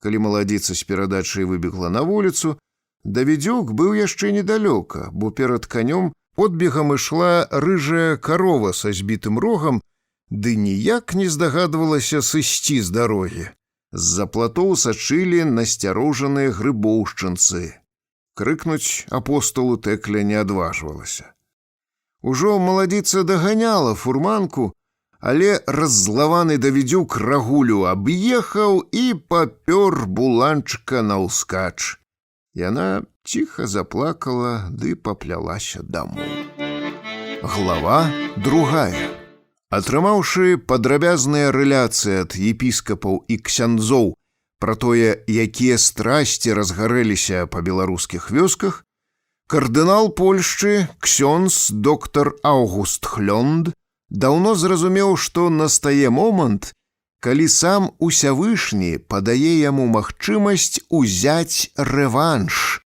Калі маладзіца з перадачай выбегла на вуліцу, Давідзюк быў яшчэ недалёка, бо перад канём подбегам ішла рыжая карова са збітым рогам, ды ніяк не здагадвалася сысці з дарогі. З-за платоў сачылі насцярожаныя грыбоўшчынцы. Крыкнуць апостолу Тэкля не адважвалася. Ужо маладзіца даганяла фурманку, але раззлаваны Давідзюк рагулю аб'ехаў і папёр буланчыка наўскач. Яна ціха заплакала ды паплялася дамоў. Глава 2. Атрымаўшы падрабязныя рэляцыі ад епіскапаў і ксяндзоў пра тое, якія страсці разгарэліся па беларускіх вёсках, кардынал Польшчы, ксёндз доктар Аўгуст Хлёнд, даўно зразумеў, што настае момант, калі сам Усявышні падае яму магчымасць узяць рэванш.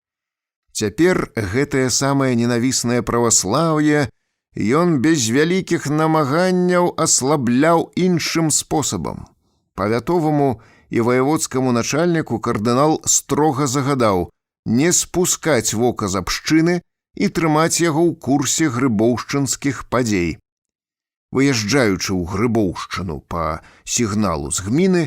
Цяпер гэтае самае ненавіснае праваслаўе ён без вялікіх намаганняў аслабляў іншым спосабам. Павятоваму і ваяводскаму начальніку кардынал строга загадаў не спускаць вока з абшчыны і трымаць яго ў курсе грыбоўшчынскіх падзей. Выязджаючы ў Грыбоўшчыну па сігналу з гміны,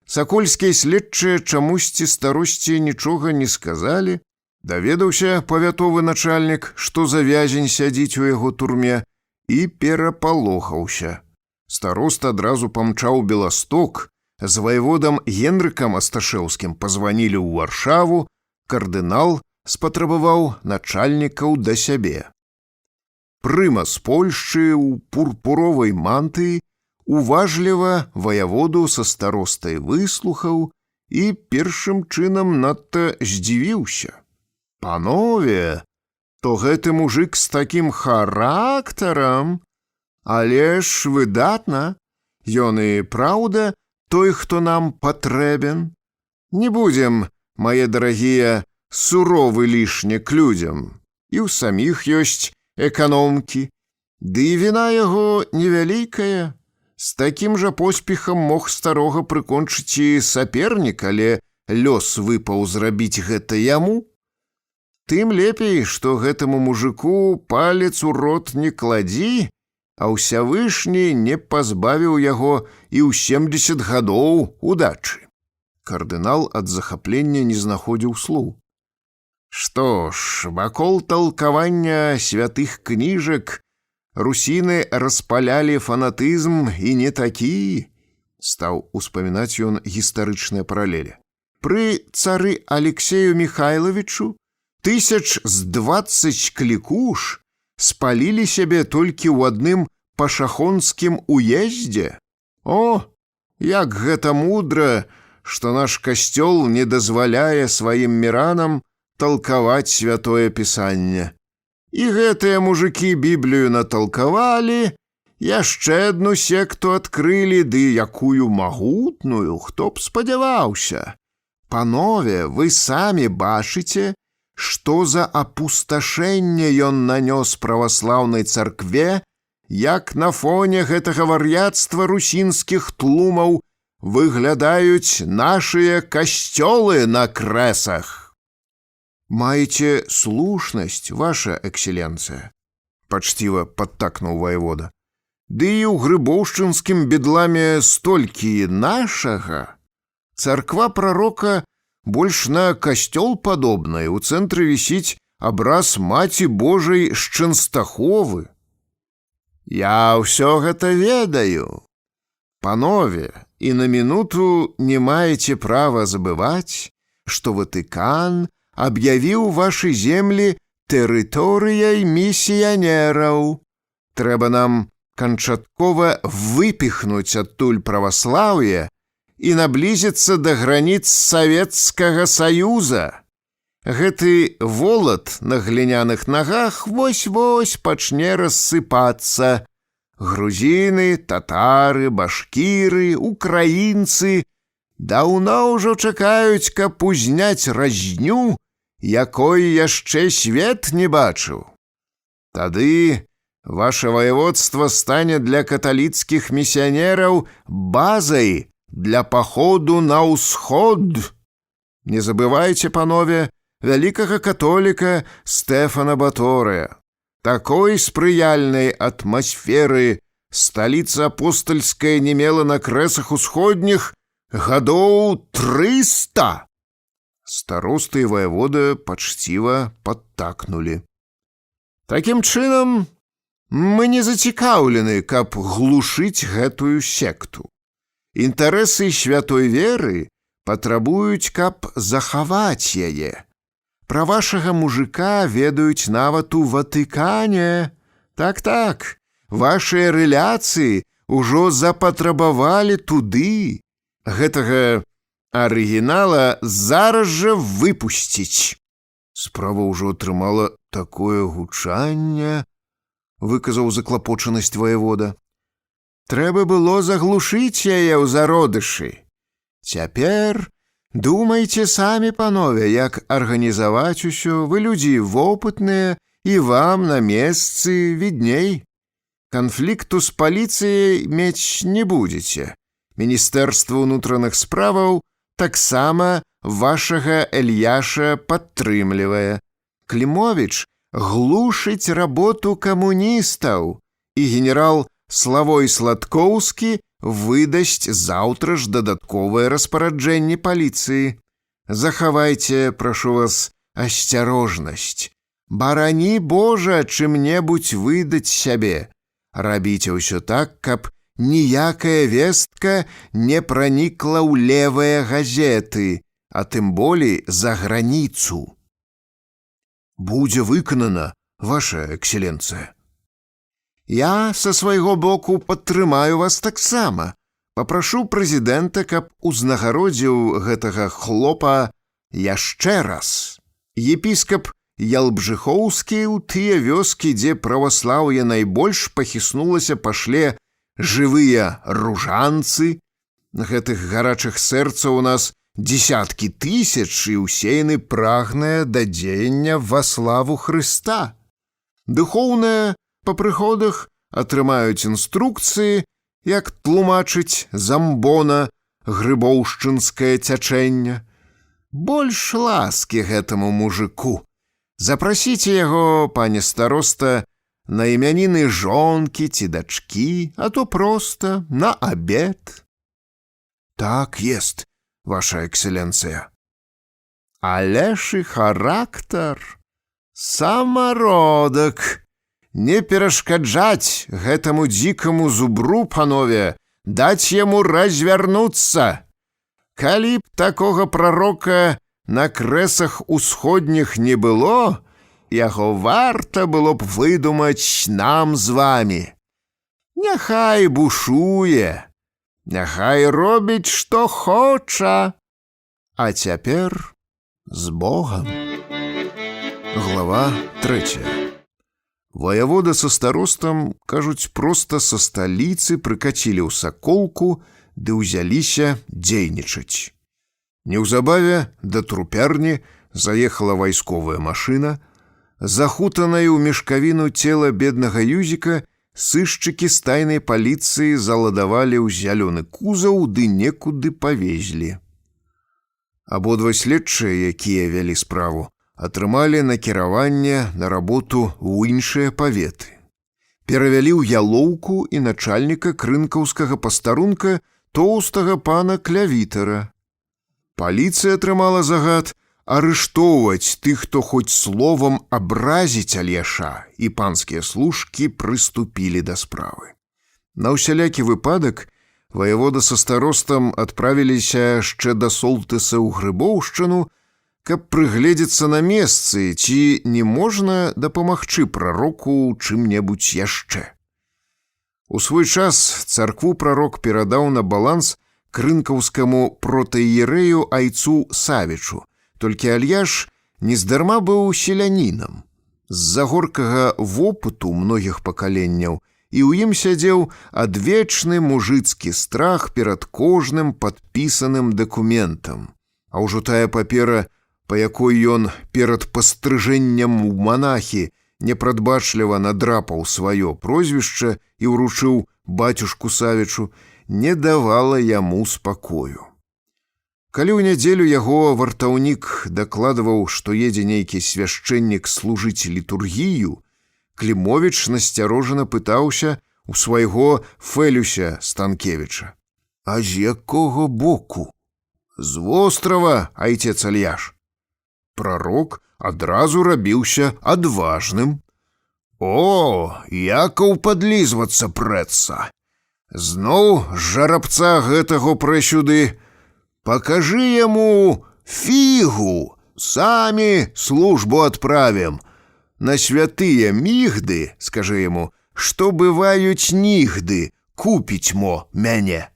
сакольскія следчыя чамусьці старосці нічога не сказалі. Даведаўся павятовы начальнік, што завязень сядзіць у яго турме, і перапалохаўся. Староста адразу памчаў у Беласток, з ваяводам Генрыкам Асташэўскім пазванілі ў Варшаву, кардынал спатрабаваў начальнікаў да сябе. Прыма з Польшчы ў пурпуровай мантыі уважліва ваяводу са старостай выслухаў і першым чынам надта здзівіўся. «Панове, то гэты мужик з такім характарам, але ж выдатна, ён і праўда той, хто нам патрэбен. Не будзем, мае дарагія, суровы лішне к людзям, і ў саміх ёсць эканомкі, ды і віна яго невялікая. З такім жа поспехам мог старога прыкончыць і сапернік, але лёс выпаў зрабіць гэта яму. Тым лепей, што гэтаму мужику палец у рот не кладзі, а ўсявышні не пазбавіў яго і ў 70 гадоў удачы». Кардынал ад захаплення не знаходзіў слоў. Што ж, вакол талкавання святых кніжак русіны распалялі фанатызм і не такі, стаў успамінаць ён гістарычныя паралелі. Пры цары Алексею Михайловичу 1020 клікуш спалілі сябе толькі ў адным пашахонскім уездзе. О, як гэта мудра, што наш касцёл не дазваляе сваім міранам талкаваць святое пісанне. І гэтыя мужыкі Біблію наталкавалі, яшчэ адну секту адкрылі, ды якую магутную, хто б спадзяваўся. Панове, вы самі бачыце, што за апусташэнне ён нанёс праваслаўнай царкве, як на фоне гэтага вар'яцтва русінскіх тлумаў выглядаюць нашыя касцёлы на крэсах. «Маеце слушнасць, ваша экселенцыя», — пачціва падтакнуў ваявода. «Ды і ў грыбоўшчынскім бедламе столькі нашага. Царква прарока больш на касцёл падобная, у цэнтры вісіць абраз Маці Божай з Чэнстаховы». «Я ўсё гэта ведаю. Панове, і на мінуту не маеце права забываць, што Ватыкан аб'явіў вашы землі тэрыторыяй місіянераў. Трэба нам канчаткова выпіхнуць адтуль праваслаўе і наблізіцца да граніц Савецкага Саюза. Гэты волат на гліняных нагах вось-вось пачне рассыпацца. Грузіны, татары, башкіры, украінцы даўно ўжо чакаюць, каб узняць разню, якой яшчэ свет не бачыў. Тады ваше ваяводства стане для каталіцкіх місіянераў базай для паходу на ўсход. Не забывайце, панове, вялікага католіка Стэфана Баторыя. Такой спрыяльнай атмасферы сталіца апостальская не мела на крэсах усходніх гадоў 300. Старосты і ваявода пачціва падтакнулі. Такім чынам, мы не зацікаўлены, каб глушыць гэтую секту. Інтарэсы святой веры патрабуюць, каб захаваць яе. Пра вашага мужика ведаюць нават у Ватыкане. Так-так, вашыя рэляцыі ўжо запатрабавалі туды. Гэтага арыгінала зараз жа выпусціць». «Справа ўжо атрымала такое гучанне», — выказаў заклапочанасць ваявода. «Трэба было заглушыць яе ў зародышы. Цяпер думайце самі, панове, як арганізаваць усё. Вы людзі вопытныя, і вам на месцы відней. Канфлікту з паліцыяй мець не будзеце. Міністэрства ўнутраных справаў таксама вашага Ільяша падтрымлівае. Клімовіч глушыць работу камуністаў, і генерал Славой Сладкоўскі выдасць заўтра ж дадатковае распараджэнне паліцыі. Захавайце, прашу вас, асцярожнасць. Барані Божа чым-небудзь выдаць сябе. Рабіце ўсё так, каб ніякая вестка не пранікла ў левыя газеты, а тым болей за граніцу. Будзе выканана, ваша экселенцыя. Я са свайго боку падтрымаю вас таксама. Папрашу прэзідэнта, каб узнагародзіў гэтага хлопа яшчэ раз. Епіскап Ялбжыхоўскі ў тыя вёскі, дзе праваслаўе найбольш пахіснулася, пашле жывыя ружанцы. Гэтых гарачых сэрцаў у нас дзесяткі тысяч, і ўсе яны прагныя да дзеяння во славу Хрыста. Духоўныя па прыходах атрымаюць інструкцыі, як тлумачыць замбона грыбоўшчынскае цячэнне. Больш ласкі гэтаму мужику. Запрасіце яго, пане староста, на імяніны жонкі ці дачкі, а то проста на абед. Так ест, ваша экселенцыя. Але ж і характар. Самародак. Не перашкаджаць гэтаму дзікаму зубру, панове, даць яму развярнуцца. Калі б такога прарока на крэсах усходніх не было, яго варта было б выдумаць нам з вамі. Няхай бушуе, няхай робіць, што хоча. А цяпер з Богам. Глава 3. Ваявода са старостам, кажуць, проста са сталіцы прыкацілі ў Саколку ды ўзяліся дзейнічаць. Неўзабаве да трупярні заехала вайсковая машына. Захутанае ў мешкавіну цела беднага Юзіка сышчыкі з тайнай паліцыі заладавалі ў зялёны кузаў ды некуды павезлі. Абодва следчыя, якія вялі справу, атрымалі накіраванне на работу ў іншыя паветы. Перавялі ў Ялоўку і начальніка крынкаўскага пастарунка тоўстага пана Клявітара. Паліцыя атрымала загад арыштоўваць тых, хто хоць словам абразіць Альяша, і панскія служкі прыступілі да справы. На ўсялякі выпадак ваявода са старостам адправіліся яшчэ да Солтыса ў Грыбоўшчыну, каб прыгледзецца на месцы, ці не можна дапамагчы прароку чым-небудзь яшчэ. У свой час царкву прарок перадаў на баланс крынкаўскаму протаіерэю айцу Савічу, толькі Альяш нездарма быў селянінам. З-за горкага вопыту многіх пакаленняў і ў ім сядзеў адвечны мужыцкі страх перад кожным падпісаным дакументам. А ўжо тая папера, па якой ён перад пастрыжэннем у манахі непрадбачліва надрапаў сваё прозвішча і ўручыў бацюшку Савічу, не давала яму спакою. Калі ў нядзелю яго вартаўнік дакладваў, што едзе нейкі свяшчэннік служыць літургію, Клімовіч насцярожана пытаўся у свайго Фелюся Станкевіча: «А з якога боку?» «З вострава, айцец Альяш». Прарок адразу рабіўся адважным. «О, якаў падлізвацца прэцца! Зноў жарабца гэтага прысюды. Пакажы яму фігу, самі службу адправім. На святыя мігды, скажы яму, што бываюць нігды, купіць мо мяне».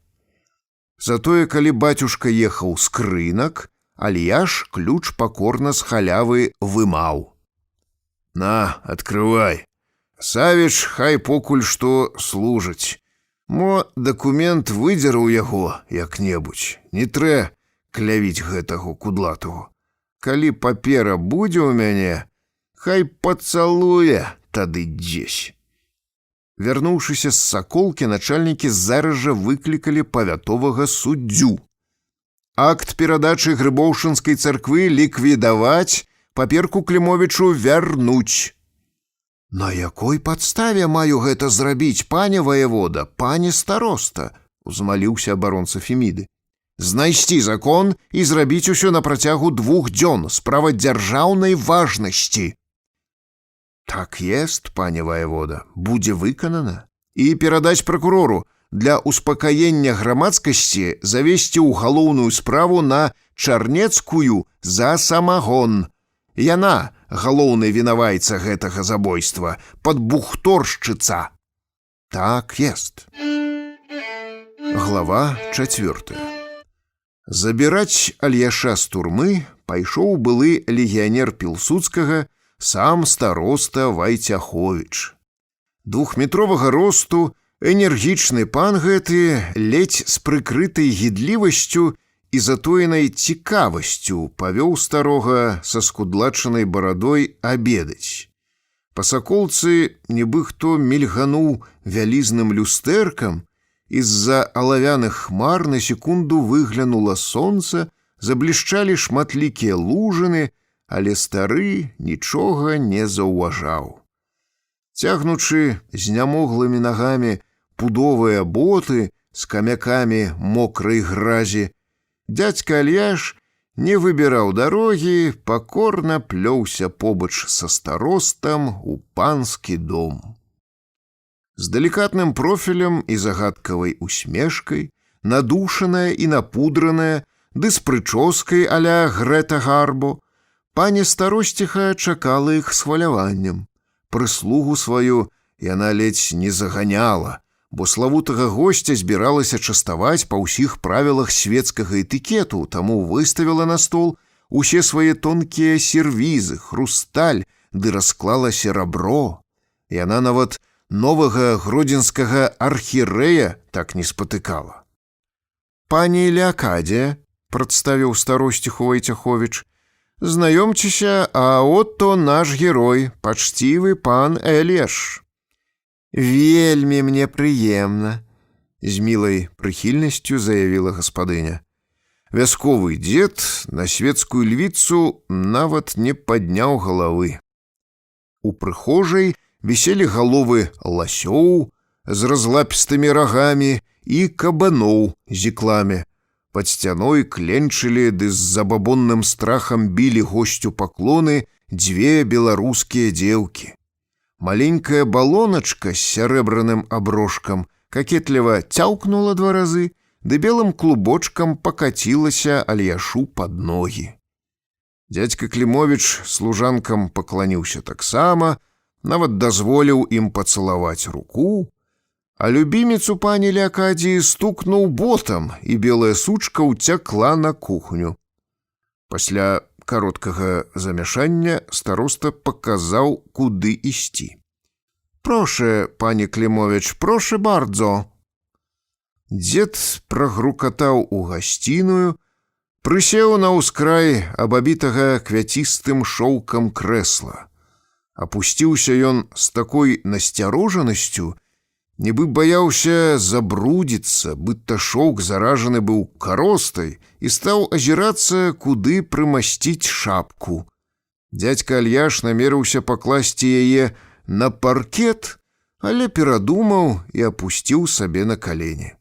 Затое, калі бацюшка ехаў з крынак, Альяш ключ пакорна з халявы вымаў. «На, адкрывай. Савіч хай покуль што служыць. Мо дакумент выдзераў яго як-небудзь. Не трэ клявіць гэтага кудлатого. Калі папера будзе ў мяне, хай пацалуе тады дзесь». Вярнуўшыся з Саколкі, начальнікі зараз жа выклікалі павятовага суддзю. акт перадачы Грыбоўшынскай царквы ліквідаваць, паперку Клімовічу вярнуць. На якой падставе маю гэта зрабіць, пане ваявода, пане староста? Узмаліўся абаронца Феміды. Знайсці закон і зрабіць усё на працягу 2 дзён, справа дзяржаўнай важнасці. Так есть, пане ваявода, будзе выканана. І перадаць пракурору для успакаення грамадскасці завесці ў галоўную справу на Чарнецкую за самагон. Яна галоўны вінавайца гэтага забойства, падбухторшчыца. Так есть. Глава 4. Забіраць Альяша з турмы пайшоў былы легіянер Пілсудскага, сам староста Вайцяховіч. 2-метровага росту, энергічны пан гэты ледзь з прыкрытай гідлівасцю і затоенай цікавасцю павёў старога са скудлачанай барадой абедаць. Па саколцы нібы хто мільгануў вялізным люстэркам, і з-за алавяных хмар на секунду выглянула сонца, заблішчалі шматлікія лужыны, але стары нічога не заўважаў. Цягнучы знямоглымі нагамі пудовыя боты з камякамі мокрай гразі, дядька Альяш не выбіраў дарогі, пакорна плёўся побач са старостам у панскі дом. З далікатным профілем і загадкавай усмешкай, надушаная і напудраная, ды з прычоскай а-ля Грэта Гарбо, пані старосціха чакала іх з хваляваннем. Прыслугу сваю яна ледзь не заганяла, бо славутага госця збіралася частаваць па ўсіх правілах свецкага этыкету, таму выставіла на стол усе свае тонкія сервізы, хрусталь, ды расклала серабро. Яна нават новага гродзенскага архірэя так не спатыкала. «Пані Леакадія», — прадставіў старосціху Вайцяховіч, «знаёмцеся, а от то наш герой, пачцівы пан Альяш». «Вельмі мне прыемна», — з мілай прыхільнасцю заявіла гаспадыня. Вясковы дзед на свецкую львіцу нават не падняў галавы. У прыхожай віселі галовы ласёў з разлапістымі рагамі і кабаноў з ікламі. Пад сцяной кленчылі ды з забабонным страхам білі госцю паклоны 2 беларускія дзеўкі. Маленькая балоначка з сярэбраным аброшкам какетліва цяўкнула 2 разы, ды белым клубочкам пакацілася Альяшу пад ногі. Дядька Клімовіч служанкам пакланіўся таксама, нават дазволіў ім пацалаваць руку, а любіміцу пані Леакадіі стукнуў ботам, і белая сучка ўцякла на кухню. Пасля кароткага замяшання староста паказаў, куды ісці. «Прошы, пані Клімовіч, прошы бардзо». Дзед прагрукатаў у гасціную, прысеў на ўскрай абабітага квяцістым шоўкам крэсла. Апусціўся ён з такой насцярожанасцю, нібы баяўся забрудзіцца, быдта шоўк заражаны быў каростай, і стаў азірацца, куды прымасціць шапку. Дядька Альяш намерыўся пакласці яе на паркет, але перадумаў і апусціў сабе на калені.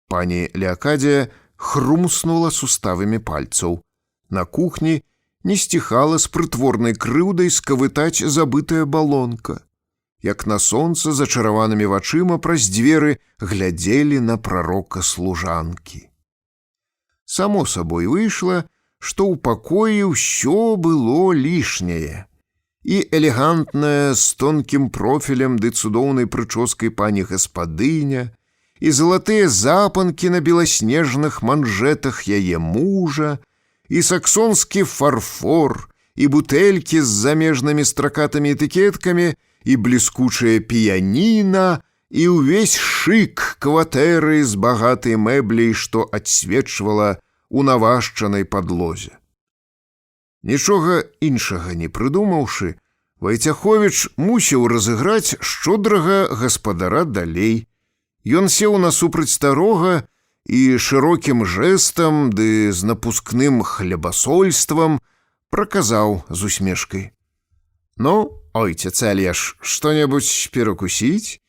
Пані Леакадія хрумснула суставамі пальцаў. На кухні не сціхала з прытворнай крыўдай скавытаць забытая балонка. Як на сонца зачараванымі вачыма праз дзверы глядзелі на прарока служанкі. Само сабой выйшла, што ў пакоі ўсё было лішняе. І элегантная з тонкім профілем ды цудоўнай прычоскай пані гаспадыня, і залатыя запанкі на беласнежных манжэтах яе мужа, і саксонскі фарфор, і бутэлькі з замежнымі стракатымі этыкеткамі, і бліскучая піяніна, і ўвесь шык кватэры з багатай мэбляй, што адсвечвала ў навашчанай падлозе. Нічога іншага не прыдумаўшы, Вайцяховіч мусіў разыграць шчодрага гаспадара далей. Ён сеў насупраць старога і шырокім жэстам ды з напускным хлебасольствам праказаў з усмешкай: «Ну, ойцец Альяш, што-небудзь перакусіць?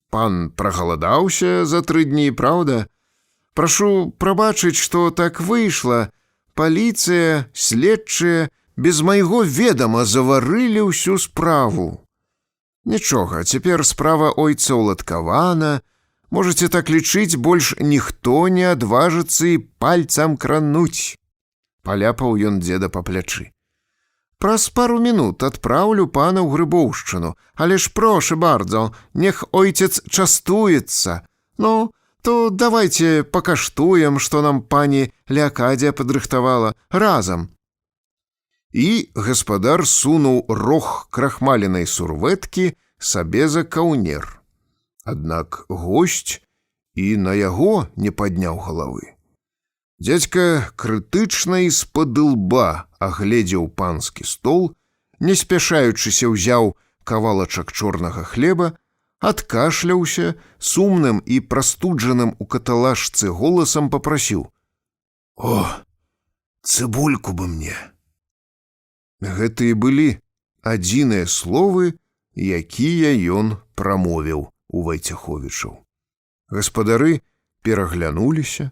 Пан прагаладаўся за 3 дні, праўда? Прашу прабачыць, што так выйшла. Паліцыя, следчыя без майго ведама заварылі ўсю справу. Нічога, цяпер справа ойца ўладкавана. Можаце так лічыць, больш ніхто не адважыцца і пальцам крануць». Паляпаў ён дзеда па плячы. «Праз пару мінут адпраўлю пана ў Грыбоўшчыну, але ж прошы бардзо, нех ойцец частуецца. Ну, то давайте пакаштуем, што нам пані Леакадія падрыхтавала разам». І гаспадар сунуў рог крахмаленай сурвэткі сабе за каўнер. Аднак госць і на яго не падняў галавы. Дзядзька крытычна і з-пад лба агледзеў панскі стол, не спяшаючыся ўзяў кавалачак чорнага хлеба, адкашляўся, сумным і прастуджаным у каталажцы голасам папрасіў: «О, цыбульку бы мне!» Гэта і былі адзіныя словы, якія ён прамовіў у Вайцяховічаў. Гаспадары пераглянуліся.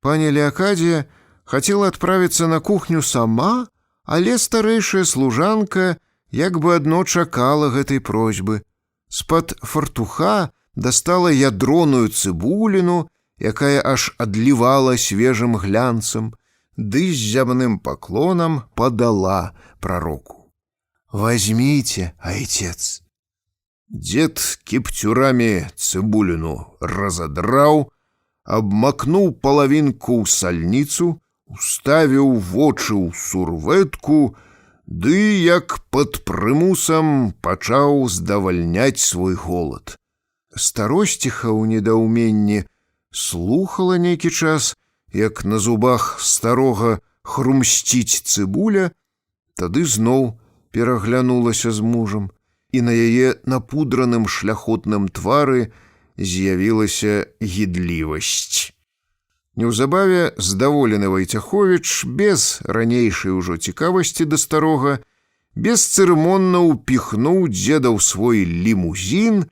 Пані Леакадія хацела адправіцца на кухню сама, але старэйшая служанка як бы адно чакала гэтай просьбы. З-пад фартуха дастала ядроную цыбуліну, якая аж адлівала свежым глянцам, ды з зямным паклонам падала прароку: «Возьмите, айцец». Дзед кіпцюрамі цыбуліну разадраў, абмакнуў палавінку ў сальніцу, уставіў вочы ў сурвэтку, ды, як пад прымусам, пачаў здавальняць свой голад. Старосціха ў недаўменні слухала нейкі час, як на зубах старога хрумсціць цыбуля, тады зноў пераглянулася з мужам, і на яе напудраным шляхотным твары з'явілася гідлівасць. Неўзабаве здаволены Вайцяховіч без ранейшай ужо цікавасці да старога бесцырымонна ўпіхнуў дзеда ў свой лімузін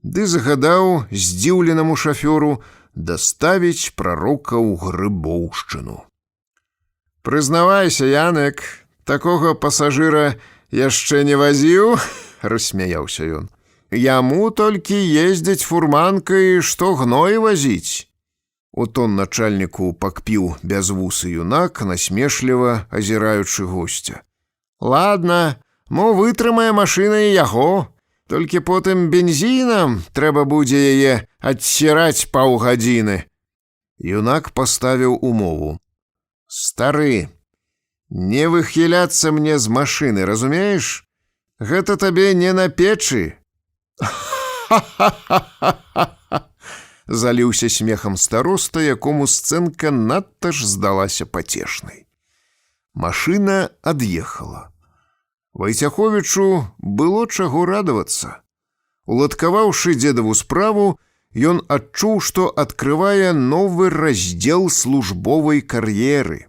ды загадаў здзіўленаму шафёру даставіць прарока ў Грыбоўшчыну. «Прызнавайся, Янек, такога пасажыра яшчэ не вазіў?» — рассмяяўся ён. «Яму толькі ездзіць фурманкай, што гной вазіць». У тон начальніку пакпіў бязвусы юнак, насмешліва азіраючы госця. «Ладна, мо вытрымае машына і яго. Толькі потым бензінам трэба будзе яе адсіраць паўгадзіны». Юнак паставіў умову: «Стары, не выхіляцца мне з машыны, разумееш? Гэта табе не на печы». «Ха-ха-ха-ха-ха!» заліўся смехам староста, якому сцэнка надта ж здалася пацешнай. Машына ад'ехала. Вайцяховічу было чаго радавацца. Уладкаваўшы дзедаву справу, ён адчуў, што адкрывае новы раздзел службовай кар'еры.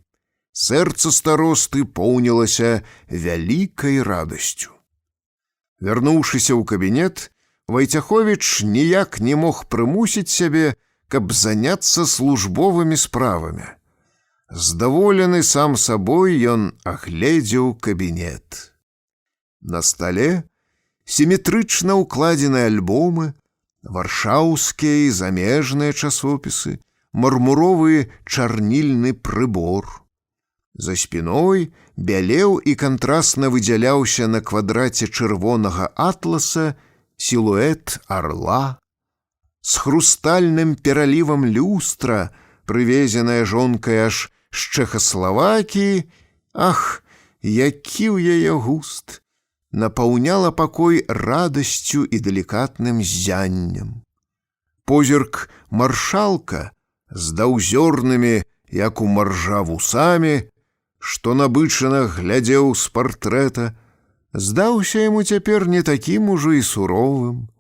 Сэрца старосты поўнілася вялікай радасцю. Вярнуўшыся ў кабінет, Вайцяховіч ніяк не мог прымусіць сябе, каб заняцца службовымі справамі. Здаволены сам сабой, ён агледзеў кабінет. На стале сіметрычна ўкладзеныя альбомы, варшаўскія і замежныя часопісы, мармуровы чарнільны прыбор. За спіной бялеў і кантрасна выдзяляўся на квадраце чырвонага атласа сілуэт арла. З хрустальным пералівам люстра, прывезеная жонкай аж з Чэхаславакіі, ах, які ў яе густ, напаўняла пакой радасцю і далікатным ззяннем. Позірк маршалка з даўзёрнымі, як у маржа вусамі, што набычана глядзеў з партрэта, здаўся яму цяпер не такім ужо і суровым.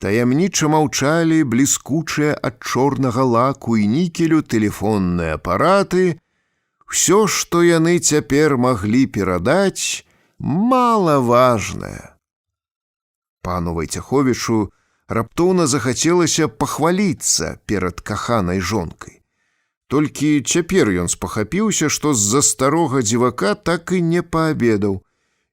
Таямніча маўчалі бліскучыя ад чорнага лаку і нікелю тэлефонныя апараты. Усё, што яны цяпер маглі перадаць, малаважнае. Пану Вайцяховічу раптоўна захацелася пахваліцца перад каханай жонкай. Толькі цяпер ён спахапіўся, што з-за старога дзівака так і не паабедаў.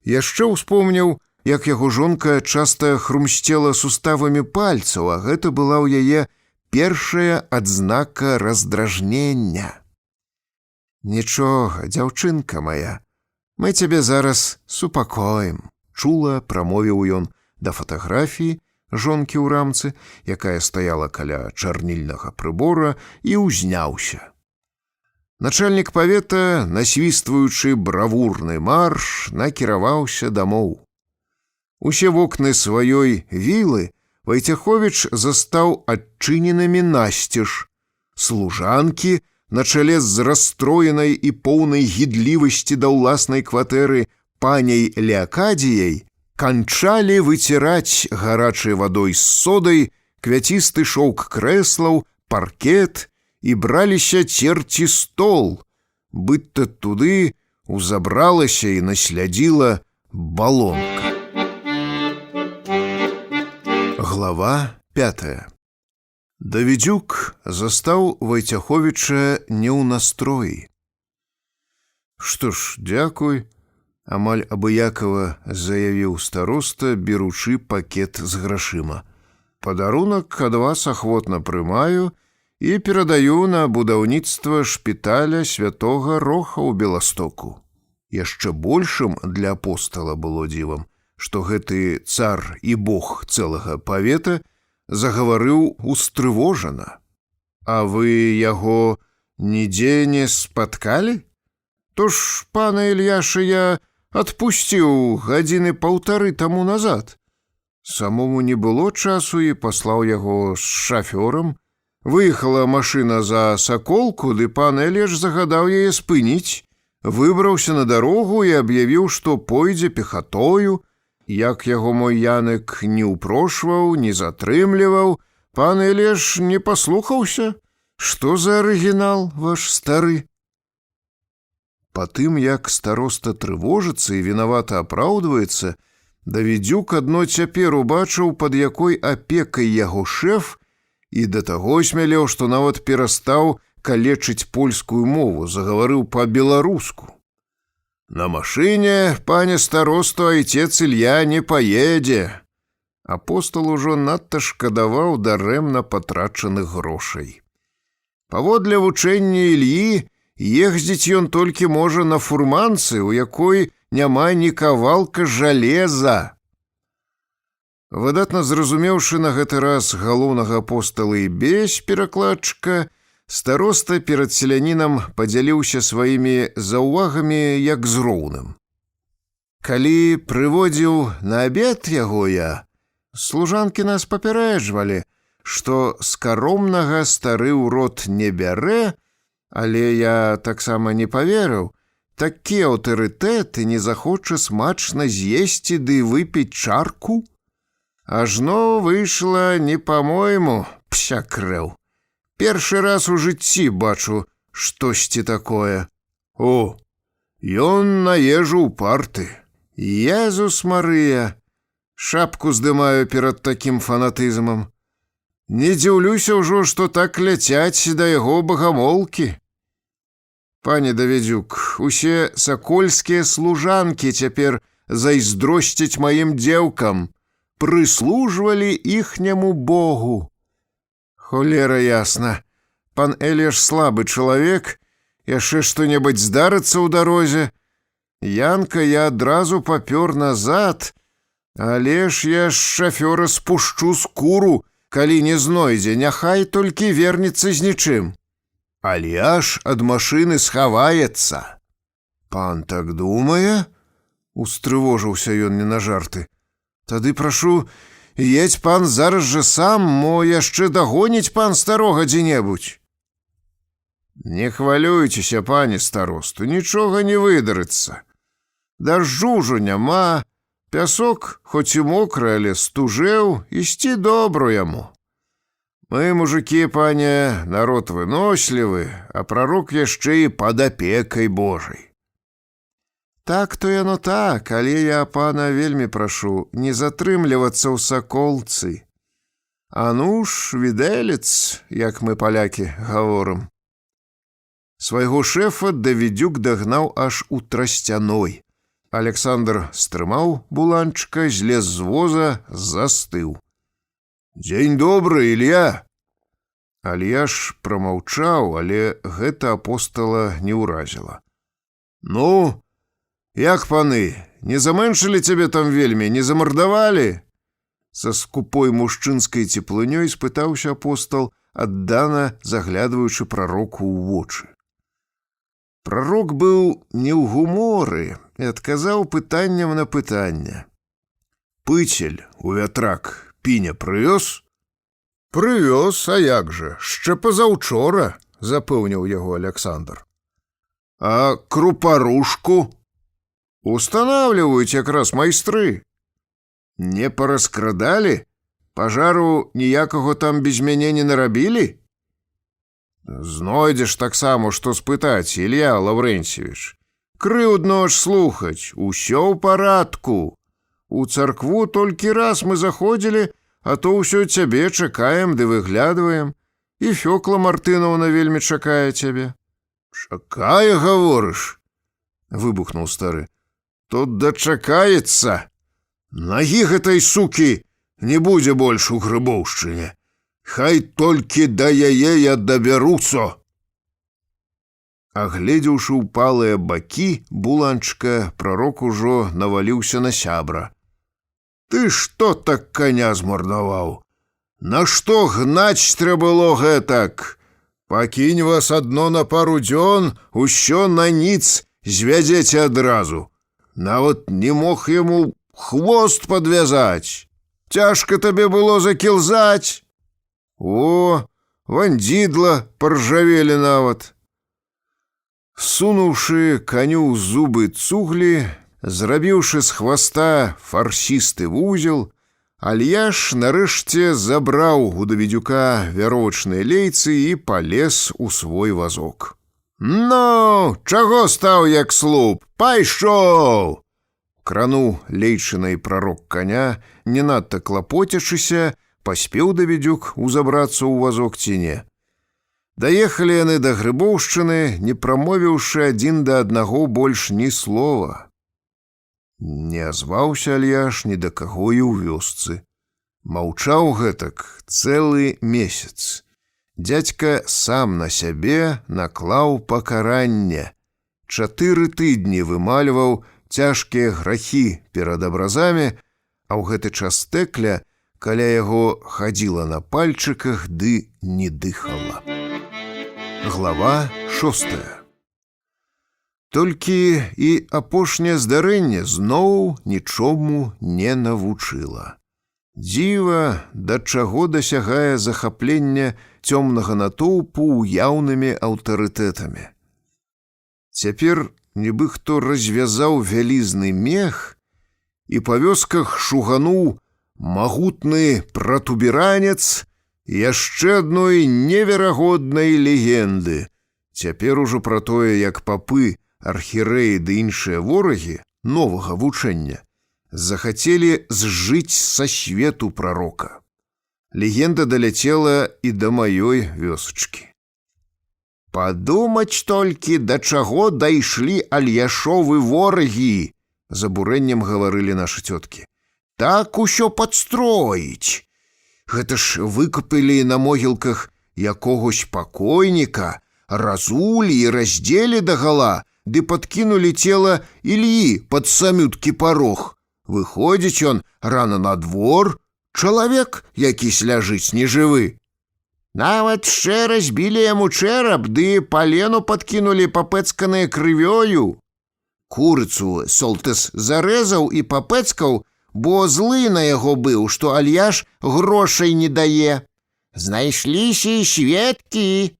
Яшчэ ўспомніў, як яго жонка часта хрумсцела суставамі пальцаў, а гэта была ў яе першая адзнака раздражнення. «Нічога, дзяўчынка мая, мы цябе зараз супакоім», чула прамовіў ён да фатаграфіі жонкі ў рамцы, якая стаяла каля чарнільнага прыбора, і ўзняўся. Начальнік павета, насвістваючы бравурны марш, накіраваўся дамоў. Усе вокны сваёй вілы Вайцяховіч застаў адчыненымі насцеж. Служанкі, на чале з расстроенай і поўнай гідлівасці да ўласнай кватэры паняй Леакадіяй, канчалі выціраць гарачай вадой з содай квяцісты шоўк крэслаў, паркет і браліся церці стол, быдта туды узабралася і наслядзіла балонка. Глава 5. Давідзюк застаў Вайцяховіча не ў настроі. «Што ж, дзякуй», — амаль абыякава заявіў староста, беручы пакет з грашыма. «Падарунак ад вас ахвотна прымаю і перадаю на будаўніцтва шпіталя святога Роха ў Беластоку». Яшчэ большым для апостала было дзівам, што гэты цар і бог цэлага павета загаварыў устрывожана. «А вы яго нідзе не спаткалі? То ж пана Ільяша я адпусціў гадзіны паўтары таму назад. Самому не было часу і паслаў яго з шафёрам. Выехала машына за Саколку, ды пан Элеш загадаў яе спыніць. Выбраўся на дарогу і аб'явіў, што пойдзе пехатою. Як яго мой Янек не ўпрошваў, не затрымліваў, пан Элеш не паслухаўся. Што за арыгінал ваш стары?» Па тым, як староста трывожыцца і вінавата апраўдваецца, Давідзюк адно цяпер убачыў, пад якой апекай яго шэф, і да таго смялеў, што нават перастаў калечыць польскую мову, загаварыў па-беларуску. «На машыне, пане старосту, айцец Ілья не паедзе». Апостол ужо надта шкадаваў дарэмна патрачаных грошай. Паводле вучэння Ільі, ездзіць ён толькі можа на фурманцы, у якой няма ні кавалка жалеза. Выдатна зразумеўшы на гэты раз галоўнага апостала і бесь перакладчыка, староста перад селянінам падзяліўся сваімі заўвагамі як з роўным. «Калі прыводзіў на абед яго я, служанкі нас папярэджвалі, што скаромнага стары ў рот не бярэ, але я таксама не паверыў, такі аўтарытэт і не захоча смачна з'есці ды выпіць чарку. Ажно выйшла не па-мойму, псякрэў. Першы раз у жыцці бачу штосьці такое. О, ён на ежу ўпарты. Езус Марыя, шапку здымаю перад такім фанатызмам. Не дзіўлюся ўжо, што так ляцяць да яго багамолкі. Пане Давідзюк, усе сакольскія служанкі цяпер зайздросцяць маім дзеўкам, прыслужвалі іхняму богу. Холера ясна, пан Элеш слабы чалавек, яшчэ што-небудзь здарыцца ў дарозе. Янка я адразу папёр назад, але ж я з шафёра спушчу скуру, калі не знойдзе, няхай толькі вернецца з нічым. Але аж ад машыны схаваецца. Пан так думае? Устрывожыўся ён не на жарты. Тады прашу, едь пан зараз жа сам, мо яшчэ дагоніць пан старога дзе-небудзь. Не хвалюйцеся, пане старосту, нічога не выдарыцца. Дажджу ўжо няма, Пясок, хоць і мокры, але стужэў, ісці добра яму. Мы, мужыкі, пане, народ вынослівы, а прарок яшчэ і пад апекай Божай. Так то яно так, але я пана вельмі прашу не затрымлівацца ў саколцы. А ну ж, відэлец, як мы палякі гаворым. Свайго шэфа Давідзюк дагнаў аж у Трасцяной. Александр стрымаў буланчыка, злез з воза, застыў. «Дзень добры, Ілья!» Альяш прамаўчаў, але гэта апостала не ўразіла. «Ну, як паны, не замэншылі цябе там вельмі, не замардавалі?» Са скупой мужчынскай цеплынёй спытаўся апостал, аддана заглядваючы прароку ў вочы. Прарок быў не ў гуморы і адказаў пытаннем на пытанне. «Пыцель у вятрак піня прывёз?» «Прывёз, а як жа, шчэ пазаўчора», — запэўніў яго Александр. «А крупарушку?» «Устанавливаюць якраз майстры». «Не параскрадалі? Пажару ніякага там без мяне не нарабілі?» «Знойдзеш таксама, што спытаць, Ілья Лаўрэнцевіч. Крыўдно аж слухаць, усё ў парадку. У царкву толькі раз мы заходзілі, а то ўсё цябе чакаем ды выглядваем. І Фёкла Мартынаўна вельмі чакае цябе». «Чакае, гаворыш?» — выбухнуў стары. «Тут дачакаецца. Нагі гэтай сукі не будзе больш у Грыбоўшчыне. Хай толькі да яе я дабяруцца». Агледзеўшы ўпалыя бакі буланчыка, прарок ужо наваліўся на сябра. «Ты што так коня змардаваў? Нашто гнаць трэба было гэтак? Пакінь вас адно на пару дзён, усё на ніц звядзеце адразу. Нават не мог яму хвост падвязаць. Цяжка табе было закілзаць. О, вандзідла паржавелі нават». Сунуўшы каню ў зубы цуглі, зрабіўшы з хваста фарсісты вузел, Альяш нарэшце забраў у Давідзюка вяровачныя лейцы і палез у свой вазок. «Ну, чаго стаў як слуп? Пайшоў!» Крануў лейчынай прарок каня, не надта клапоцячыся, паспеў Давідзюк узабрацца ў вазок ці не. Даехалі яны да Грыбоўшчыны, не прамовіўшы адзін да аднаго больш ні слова. Не азваўся Альяш ні да каго і ў вёсцы. Маўчаў гэтак цэлы месяц. Дзядзька сам на сябе наклаў пакаранне. 4 тыдні вымальваў цяжкія грахі перад абразамі, а ў гэты час Тэкля каля яго хадзіла на пальчыках ды не дыхала. Глава 6. Толькі і апошняе здарэнне зноў нічому не навучыла. Дзіва, да чаго дасягае захаплення цёмнага натоўпу ўяўнымі аўтарытэтамі. Цяпер нібы хто развязаў вялізны мех і па вёсках шугануў магутны пратуберанец яшчэ адной неверагоднай легенды. Цяпер ужо пра тое, як папы, архірэі ды іншыя ворагі новага вучэння захацелі зжыць са свету прарока. Легенда даляцела і да маёй вёсачкі. «Падумаць толькі, да чаго дайшлі Альяшовы ворагі!» з абурэннем гаварылі нашы цёткі. «Так усё падстроіць! Гэта ж выкапілі на могілках якогось пакойніка, разулі і раздзелі дагала, ды падкінулі цела Ільі пад самюткі парог. Выходзіць ён рана на двор, чалавек якісь ляжыць нежывы. Нават шчэ разбілі яму чэрап, ды палену падкінулі папэцканае крывёю. Курыцу Солтэс зарэзаў і папэцкаў, бо злы на яго быў, што Альяш грошай не дае. Знайшліся і сведкі,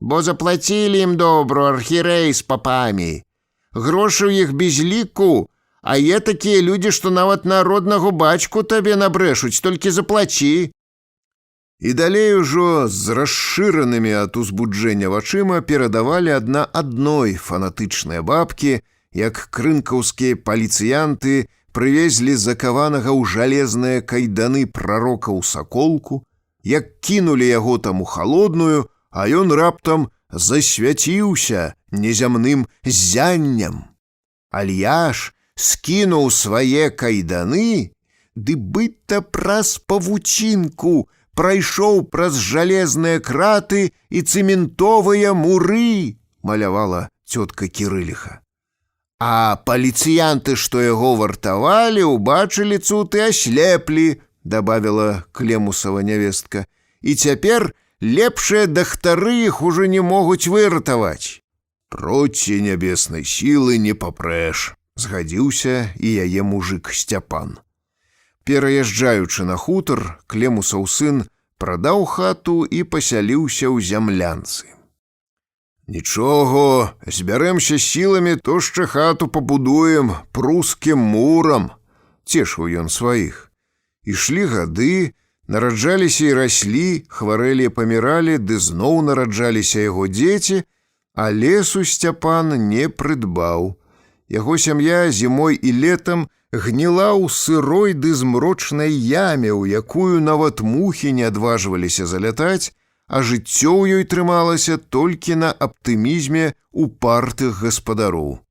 бо заплацілі ім добру архірэй з папамі. Грошы ў іх без ліку, А є такія людзі, што нават на роднага бацьку табе набрэшуць, толькі заплаці. І далей ужо з расшыранымі ад узбуджэння вачыма перадавалі адна адной фанатычныя бабкі, як крынкаўскія паліцыянты прывезлі закаванага ў жалезныя кайданы прарока ў саколку, як кінулі яго там у халодную, а ён раптам засвяціўся незямным зянням. Альяш скінуў свае кайданы, ды быццам праз павуцінку прайшоў праз жалезныя краты і цэментовыя муры, малявала цётка Кірыліха. А паліцыянты, што яго вартавалі, убачылі цуд і аслеплі, добавила Клемусова нявестка, і цяпер лепшыя дахтары іх ужо не могуць выратаваць. Проці нябеснай сілы не папрэш, згадзіўся і яе мужык Сцяпан. Пераязджаючы на хутар, Клемусаў сын прадаў хату і пасяліўся ў зямлянцы. «Нічого, збяремся сіламі, то ще хату пабудуем прускім мурам», – цешыў ён сваіх. Ішлі гады, нараджаліся і раслі, хварэлі і паміралі, ды зноў нараджаліся яго дзеці, а лесу Сцяпан не прыдбаў. Яго сям'я зімой і летам гніла ў сырой ды змрочнай яме, у якую нават мухі не адважваліся залятаць, а жыццё ў ёй трымалася толькі на аптымізме упартых гаспадароў.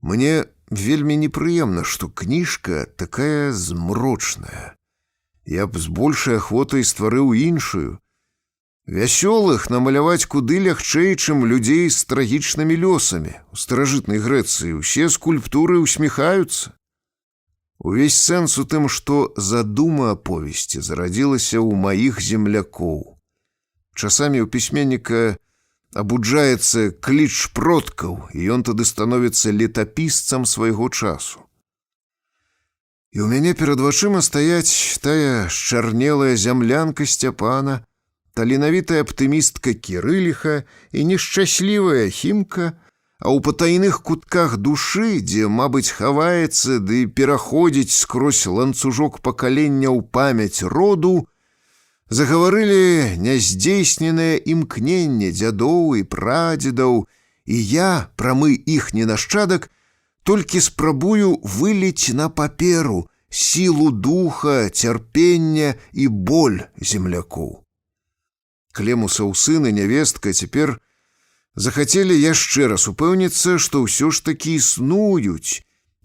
Мне вельмі непрыемна, што кніжка такая змрочная. Я б з большай ахвотай стварыў іншую. Вясёлых намаляваць куды лягчэй, чым людзей з трагічнымі лёсамі. У старажытнай Грэцыі ўсе скульптуры усміхаюцца. Увесь сэнс у тым, што задума аповесці зарадзілася ў маіх землякоў. Часамі ў пісьменніка абуджаецца кліч продкаў, і ён тады становіцца летапісцам свайго часу. І ў мяне перад вачыма стаяць тая счарнелая зямлянка Сцяпана, таленавітая аптымістка Кірыліха і нешчаслівая Хімка, а ў патайных кутках душы, дзе, мабыць, хаваецца ды пераходзіць скрозь ланцужок пакалення ў памяць роду, загаварылі няздзейсненае імкненне дзядоў і прадзедаў, і я, прамы іхні нашчадак, толькі спрабую выліць на паперу сілу духа, цярпення і боль землякоў. Клемусаў сын і нявестка цяпер захацелі яшчэ раз упэўніцца, што ўсё ж такі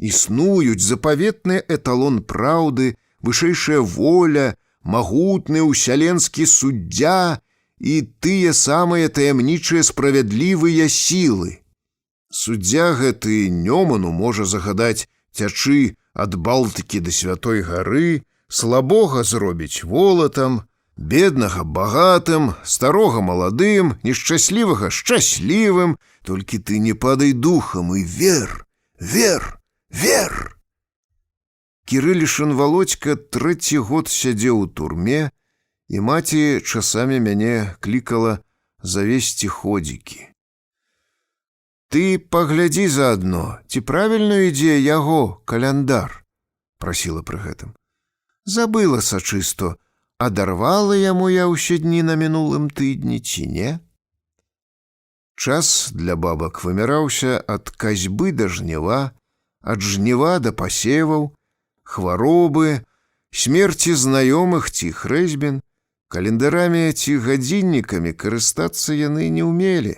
існуюць запаветны эталон праўды, вышэйшая воля, магутны ўсяленскі суддзя і тыя самыя таямнічыя справядлівыя сілы. Суддзя гэты Нёману можа загадаць цячы ад Балтыкі да Святой гары, слабога зробіць волатам, беднага багатым, старога маладым, нешчаслівага шчаслівым, толькі ты не падай духам і вер, вер, вер. Кірылішын Володька 3 год сядзеў у турме, і маці часамі мяне клікала завесці ходзікі. «Ты паглядзі заадно, ці правільна ідзе яго каляндар?» – прасіла пры гэтым. «Забыла сачысто, адарвала яму я ўсе дні на мінулым тыдні, ці не?» Час для бабак вымяраўся ад касьбы да жніва, ад жніва да пасеваў, хваробы, смерці знаёмых ці хрэсьбін. Календарамі ці гадзіннікамі карыстацца яны не ўмелі.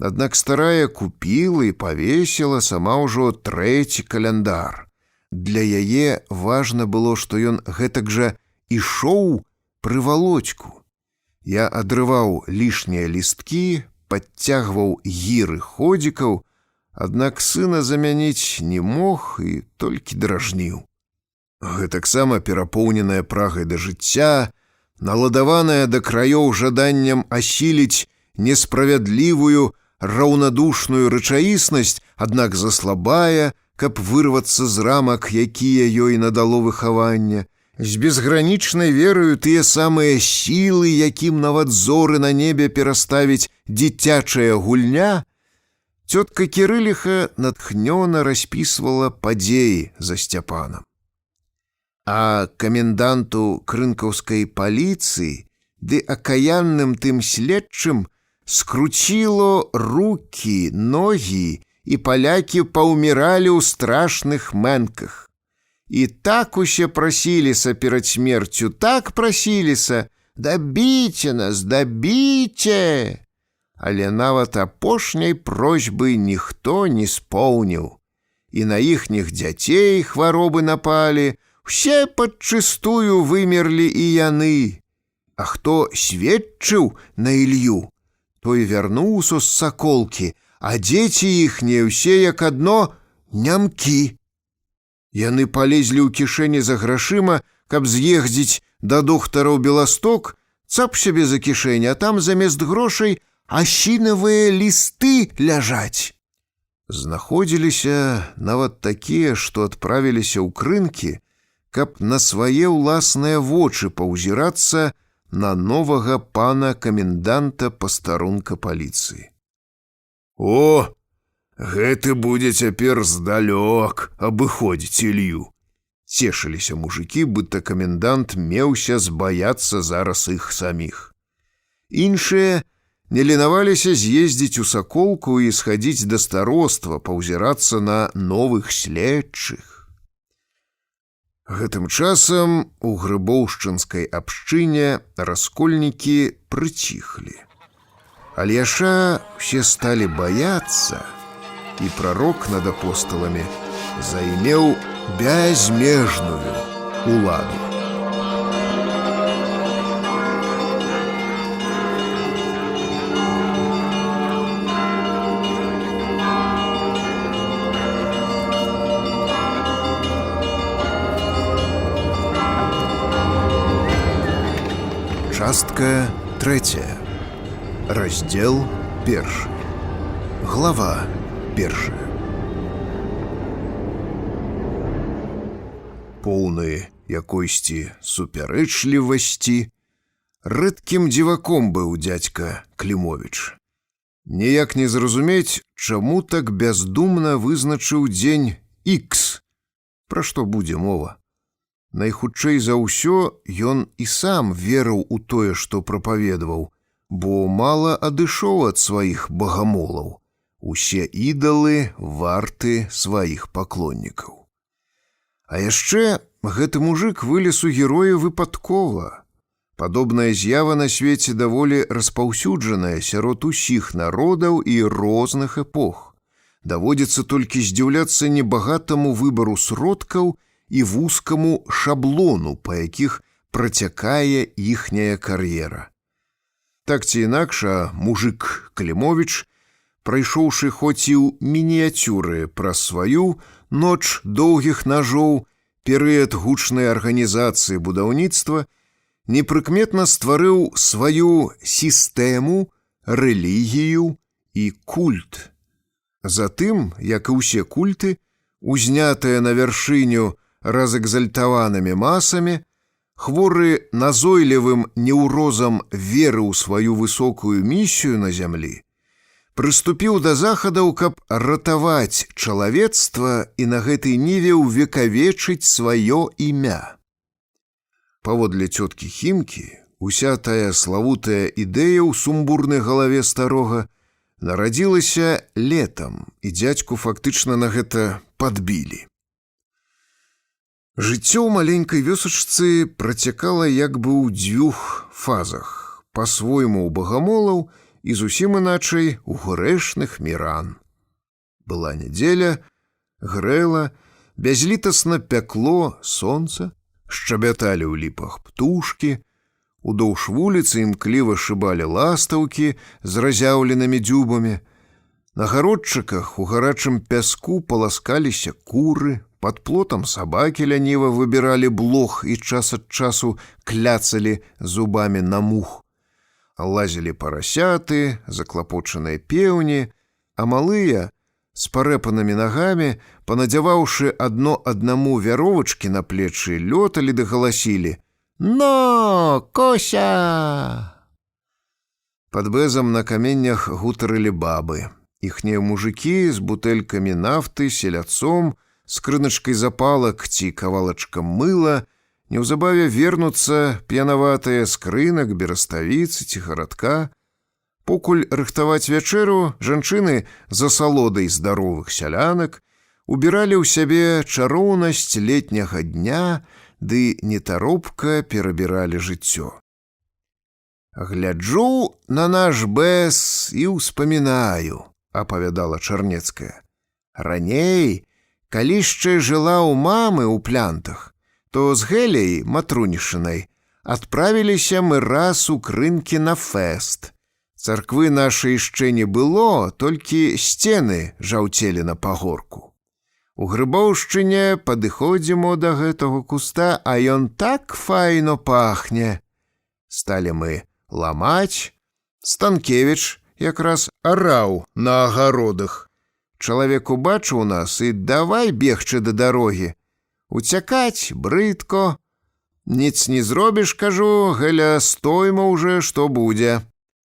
Аднак старая купіла і павесіла сама ўжо 3 каляндар. Для яе важна было, што ён гэтак жа ішоў пры Володьку. Я адрываў лішнія лісткі, падцягваў гіры ходзікаў, аднак сына замяніць не мог і толькі дражніў. Гэтаксама перапоўненая прагай да жыцця, наладаваная да краёў жаданнем асіліць несправядлівую, раўнадушную рэчаіснасць, аднак заслабая, каб вырвацца з рамак, якія ёй надало выхаванне, з безгранічнай верою тыя самыя сілы, якім нават зоры на небе пераставіць дзіцячая гульня, Тетка Кирылиха натхненно расписывала падзеі за Сцяпанам. А каменданту крынкаўскай паліцыі ды акаянным тым следчым скруціло рукі, ногі, і палякі паўміралі ў страшных мэнках. І так усе прасіліся перад смерцю, так прасіліся: «Дабіце нас, дабіце!» Але нават апошняй просьбы ніхто не споўніў. І на іхніх дзяцей хваробы напалі, усе падчыстую вымерлі і яны. А хто сведчыў на Ілью, той вярнуўся з саколкі, а дзеці іхнія ўсе як адно нямкі. Яны палезлі ў кішэні за грашыма, каб з'ездзіць да доктара ў Беласток, цап сябе за кішэнь, а там замест грошай асінавыя лісты ляжаць. Знаходзіліся нават такія, што адправіліся ў крынкі, каб на свае ўласныя вочы паўзірацца на новага пана каменданта пастарунка паліцыі. «О, гэты будзе цяпер здалёк абыходзіць Ілью!» Цешыліся мужыкі, быдта камендант меўся збаяцца зараз іх саміх. Іншыя не ленаваліся з'ездзіць у Саколку і схадзіць да староства, паўзірацца на новых следчых. Гэтым часам у грыбоўшчынскай абшчыне раскольнікі прыціхлі. Альяша ўсе сталі баяцца, і прарок над апосталамі займеў бязмежную уладу. Частка 3. Раздзел 1. Глава 1. Поўны якойсьці супярэчлівасці, рэдкім дзіваком быў дзядзька Клімовіч. Ніяк не зразумець, чаму так бяздумна вызначыў дзень Х, пра што будзе мова. Найхутчэй за ўсё ён і сам верыў у тое, што прапаведаваў, бо мала адышоў ад сваіх багамолаў. Усе ідалы варты сваіх паклоннікаў. А яшчэ гэты мужык вылез у героя выпадкова. Падобная з'ява на свеце даволі распаўсюджаная сярод усіх народаў і розных эпох. Даводзіцца толькі здзіўляцца небагатаму выбару сродкаў і вузкаму шаблону, па якіх працякае іхняя кар'ера. Так ці інакш, мужык Клімовіч, прайшоўшы хоць і ў мініяцюры праз сваю ноч доўгіх нажоў, перыяд гучнай арганізацыі будаўніцтва, непрыкметна стварыў сваю сістэму, рэлігію і культ. Затым, як і ўсе культы, узнятыя на вяршыню разэкзальтаванымі масамі, хворы назойлівым неўрозам веры ў сваю высокую місію на зямлі, прыступіў да захадаў, каб ратаваць чалавецтва і на гэтай ніве ўвекавечыць сваё імя. Паводле цёткі Хімкі, уся тая славутая ідэя ў сумбурнай галаве старога нарадзілася летам, і дзядзьку фактычна на гэта падбілі. Жыццё ў маленькай вёсачцы працякала як бы ў дзвюх фазах, па-свойму ў багамолаў і зусім іначай у грэшных міран. Была нядзеля, грэла, бязлітасна пякло сонца, шчабяталі ў ліпах птушкі, удоўж вуліцы імкліва шыбалі ластаўкі з разяўленымі дзюбамі, на гародчыках у гарачым пяску паласкаліся куры, пад плотам сабакі ляніва выбіралі блох і час ад часу кляцалі зубамі на мух. Лазілі парасяты, заклапочаныя пеўні, а малыя, з парэпанымі нагамі, панадзяваўшы адно аднаму вяровачкі на плечы, лёталі ды галасілі: «Но, Кося!» Пад бэзам на каменнях гутарылі бабы, Іхнія мужыкі з бутэлькамі нафты, селядцом, скрыначкай запалак ці кавалачкам мыла неўзабаве вернуцца п'янаватыя скрынак, бераставіцы ці гарадка. Покуль рыхтаваць вячэру, жанчыны за асалодай здаровых сялянак убіралі ў сябе чароўнасць летняга дня ды нетаропка перабіралі жыццё. «Гляджу на наш бэс і ўспамінаю», — апавядала Чарнецкая. «Раней, калі яшчэ жыла ў мамы ў плянтах, то з Геляй Матрунішынай адправіліся мы раз у крынкі на фэст. Царквы нашай яшчэ не было, толькі сцены жаўцелі на пагорку. У Грыбоўшчыне падыходзім да гэтага куста, а ён так файно пахне. Сталі мы ламаць. Станкевіч якраз араў на агародах. Чалавек убачыў нас і давай бегчы да дарогі. Уцякаць брыдко. Ніц не зробіш, кажу, Геля, стойма ўжо, што будзе.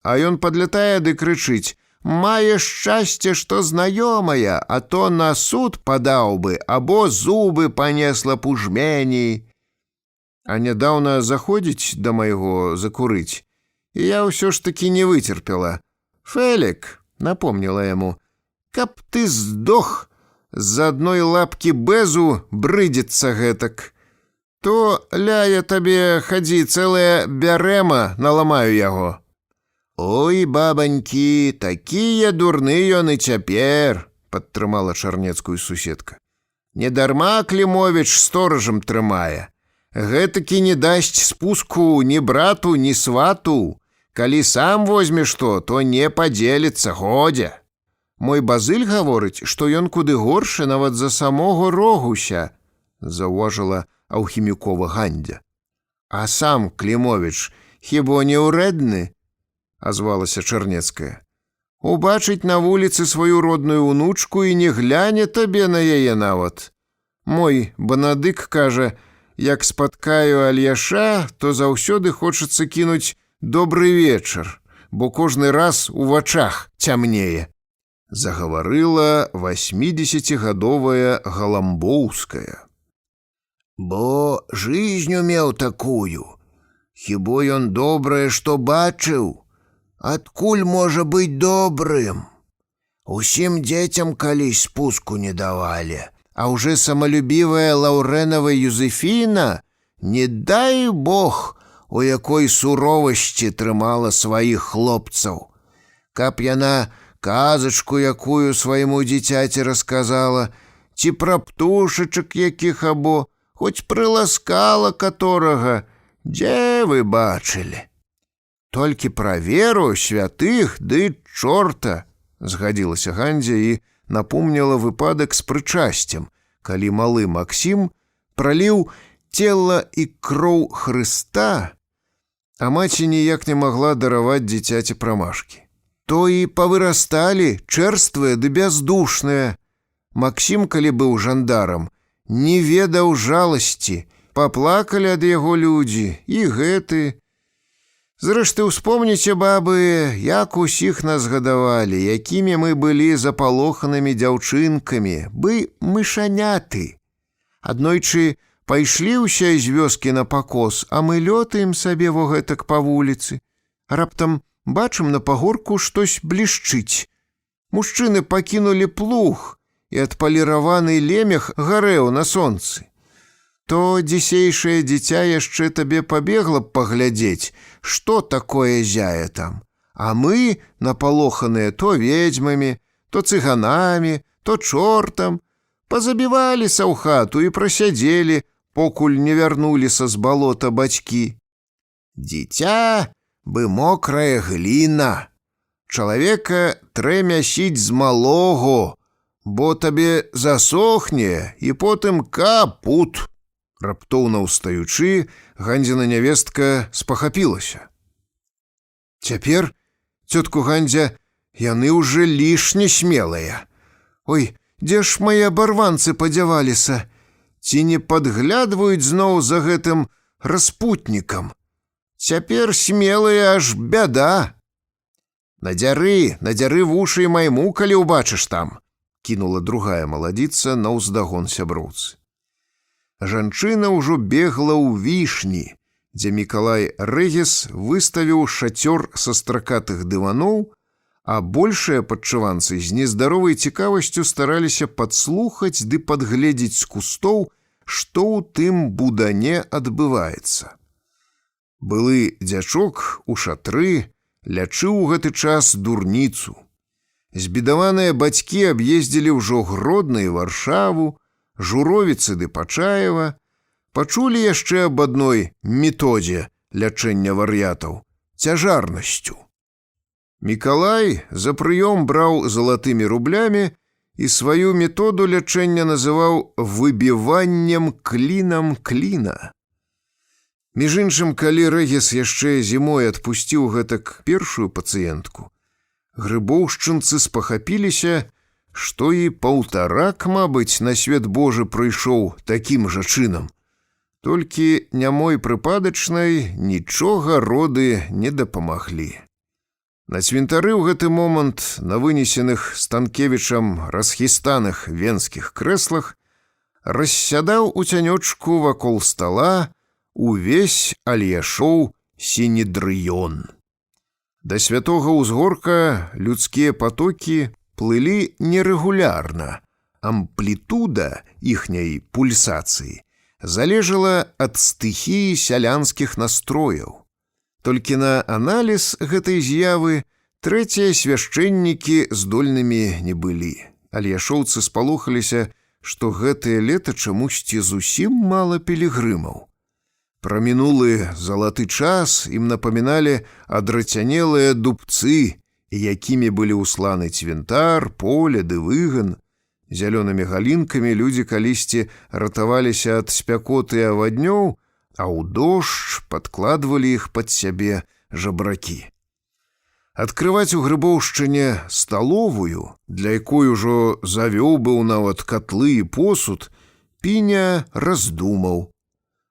А ён падлятае ды крычыць: «Мае шчасце, што знаёмая, а то на суд падаў бы, або зубы панесла б у жмені». А нядаўна заходзіць да майго закурыць, і я ўсё ж такі не выцерпела. «Фелік», — напомніла яму, — «каб ты здох, з адной лапкі бэзу брыдзецца гэтак. То, ляя табе, хадзі, цэлая бярэма, наламаю яго». «Ой, бабанькі, такія дурны ён і цяпер», — падтрымала Чарнецкую суседка. «Недарма Клімовіч сторажам трымае. Гэтакі не дасць спуску ні брату, ні свату. Калі сам возьме што, то не падзеліцца, годзе. Мой Базыль гаворыць, што ён куды горшы нават за самога Рогуся», — заўважыла Аўхімюкова Гандзя. «А сам Клімовіч хіба не ўрэдны?» — азвалася Чарнецкая. «Убачыць на вуліцы сваю родную унучку і не гляне табе на яе нават. Мой Банадык кажа, як спаткаю Альяша, то заўсёды хочацца кінуць добры вечар, бо кожны раз у вачах цямнее», — загаварыла 80-гадовая Галамбоўская. «Бо жизнь меў такую. Хіба ён добрае, што бачыў? Адкуль можа быць добрым? Усім дзецям калісь спуску не давалі, а ўжо самалюбівая Лаўрэнава Юзефіна, не дай Бог, у якой суровасці трымала сваіх хлопцаў. Каб яна казачку якую свайму дзіцяці расказала, ці пра птушачак якіх або хоць прыласкала каторага, дзе вы бачылі? Толькі пра веру, святых ды чорта», — згадзілася Гандзя і напомніла выпадак з прычасцем, калі малы Максім праліў цела і кроў Хрыста, а маці ніяк не магла дараваць дзіцяці прамашкі. То і павырасталі чэрствыя ды бяздушныя. Максім, калі быў жандарам, не ведаў жаласці, паплакалі ад яго людзі, і гэты. Зрэшты, успомніце, бабы, як усіх нас гадавалі, якімі мы былі запалоханымі дзяўчынкамі, бы мышаняты. Аднойчы пайшлі ўся з вёскі на пакос, а мы лётаем сабе во гэтак па вуліцы. Раптам бачым на пагорку штось блішчыць. Мужчыны пакінулі плуг, і адпаліраваны лемех гарэў на сонцы. То дзісейшае дзіця яшчэ табе пабегла б паглядзець, што такое зяе там. А мы, напалоханыя то ведзьмамі, то цыганамі, то чортам, пазабіваліся ў хату і прасядзелі, покуль не вярнуліся з балота бацькі. Дзіця бы мокрая гліна. Чалавека трэ мясіць з малого, бо табе засохне і потым капут. Раптоўна ўстаючы, Гандзіна нявестка спахапілася. Цяпер, цётку Гандзя, яны ўжо лішне смелыя. Ой, дзе ж мае абарванцы падзяваліся? Ці не падглядваюць зноў за гэтым распутнікам? Цяпер смелыя аж бяда. Надзяры вушы майму, калі ўбачыш там, кінула другая маладзіца наўздагон сяброўцы. Жанчына ўжо бегла ў вішні, дзе Мікалай Рэгіс выставіў шацёр са стракатых дываноў, а большыя падчыванцы з нездаровай цікавасцю стараліся падслухаць ды падгледзець з кустоў, што ў тым будане адбываецца. Былы дзячок у шатры лячыў у гэты час дурніцу. Збедаваныя бацькі аб'ездзілі ўжо Гродно і Варшаву, Журовіцы ды Пачаева, пачулі яшчэ аб адной методзе лячэння вар'ятаў – цяжарнасцю. Мікалай за прыём браў залатымі рублямі і сваю методу лячэння называў выбіваннем клінам кліна. Між іншым, калі Рэгіс яшчэ зімой адпусціў гэтак першую пацыентку, грыбоўшчынцы спахапіліся, што і паўтарак, мабыць, на свет Божы прыйшоў такім жа чынам. Толькі нямой прыпадачнай нічога роды не дапамаглі. На цвінтары ў гэты момант на вынесеных Станкевічам расхістаных венскіх крэслах рассядаў у цянёчку вакол стала увесь Альяшоў сінедрыён. Да святога ўзгорка людскія патокі плылі нерэгулярна, амплітуда іхняй пульсацыі залежала ад стыхіі сялянскіх настрояў. Толькі на аналіз гэтай з'явы трэція свяшчэннікі здольнымі не былі. Альяшоўцы спалохаліся, што гэтае лета чамусьці зусім мала пілігрымаў. Пра мінулы залаты час ім напаміналі адрацянелыя дубцы, якімі былі ўсланы цвінтар, поле ды выган. Зялёнымі галінкамі людзі калісьці ратаваліся ад спякоты і аваднёў, а ў дождж падкладвалі іх пад сябе жабракі. Адкрываць у Грыбоўшчыне сталовую, для якой ужо завёў быў нават катлы і посуд, Піня раздумаў.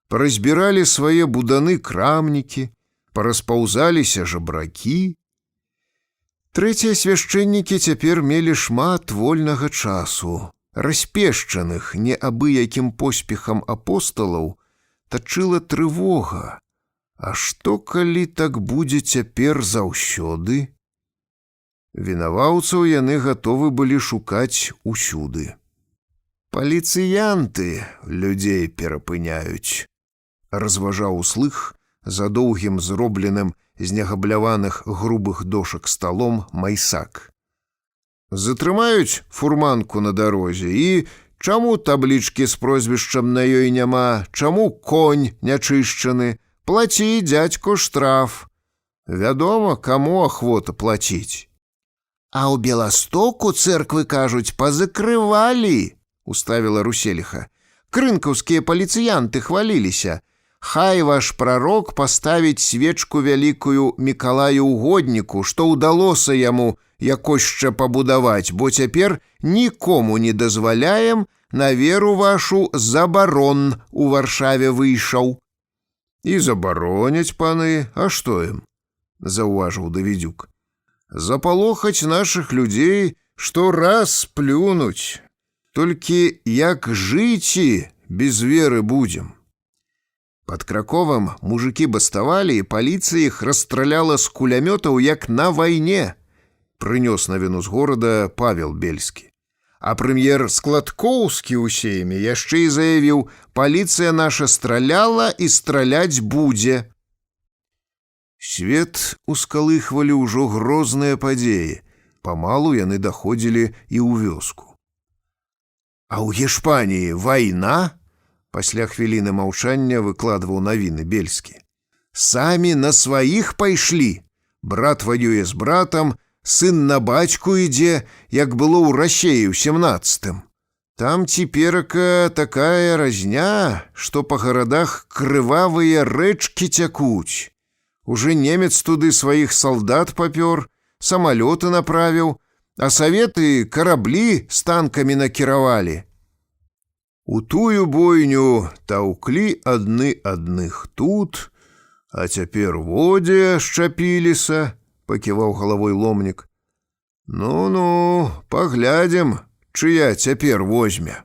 Паразбіралі свае буданы крамнікі, параспаўзаліся жабракі. Трэція свяшчэннікі цяпер мелі шмат вольнага часу. Распешчаных неабыякім поспехам апосталаў тачыла трывога. А што, калі так будзе цяпер заўсёды? Вінаваўцаў яны гатовы былі шукаць усюды. Паліцыянты людзей перапыняюць, разважаў услых за доўгім зробленым з негабляваных грубых дошак сталом майсак. Затрымаюць фурманку на дарозе і чаму таблічкі з прозвішчам на ёй няма, чаму конь нячышчаны, плаці, дзядзько, штраф. Вядома, каму ахвота плаціць. А ў Беластоку цэрквы, кажуць, пазакрывалі, уставіла Руселіха. Крынкаўскія паліцыянты хваліліся. Хай ваш прарок паставіць свечку вялікую Мікалаю Угодніку, што ўдалося яму якошча пабудаваць, бо цяпер нікому не дазваляем, на веру вашу забарон у Варшаве выйшаў. І забароняць паны, а што ім? Заўважыў Давідзюк. Запалохаць нашых людзей, што раз плюнуць. Толькі як жыць без веры будзем? Пад Краковам мужыкі баставалі, і паліцыя іх расстраляла з кулямётаў, як на вайне, прынёс навіну з горада Павел Бельскі. А прэм'ер Складкоўскі ў сейме яшчэ і заявіў: паліцыя наша страляла і страляць будзе. Свет ускалыхвалі ўжо грозныя падзеі. Памалу яны даходзілі і ў вёску. А ў Гешпаніі вайна? Пасля хвіліны маўчання выкладваў навіны Бельскі. Самі на сваіх пайшлі. Брат ваюе з братам, сын на бацьку ідзе, як было ў Расеі ў 17-м. Там цяперака такая разня, што па гарадах крывавыя рэчкі цякуць. Уже немец туды сваіх салдат папёр, самалёты направіў, а саветы караблі з танкамі накіравалі. У тую бойню таўклі адны адных тут, а цяпер водзе шчапіліся, — паківаў галавой ломнік. Ну, паглядзім, чыя цяпер возьме.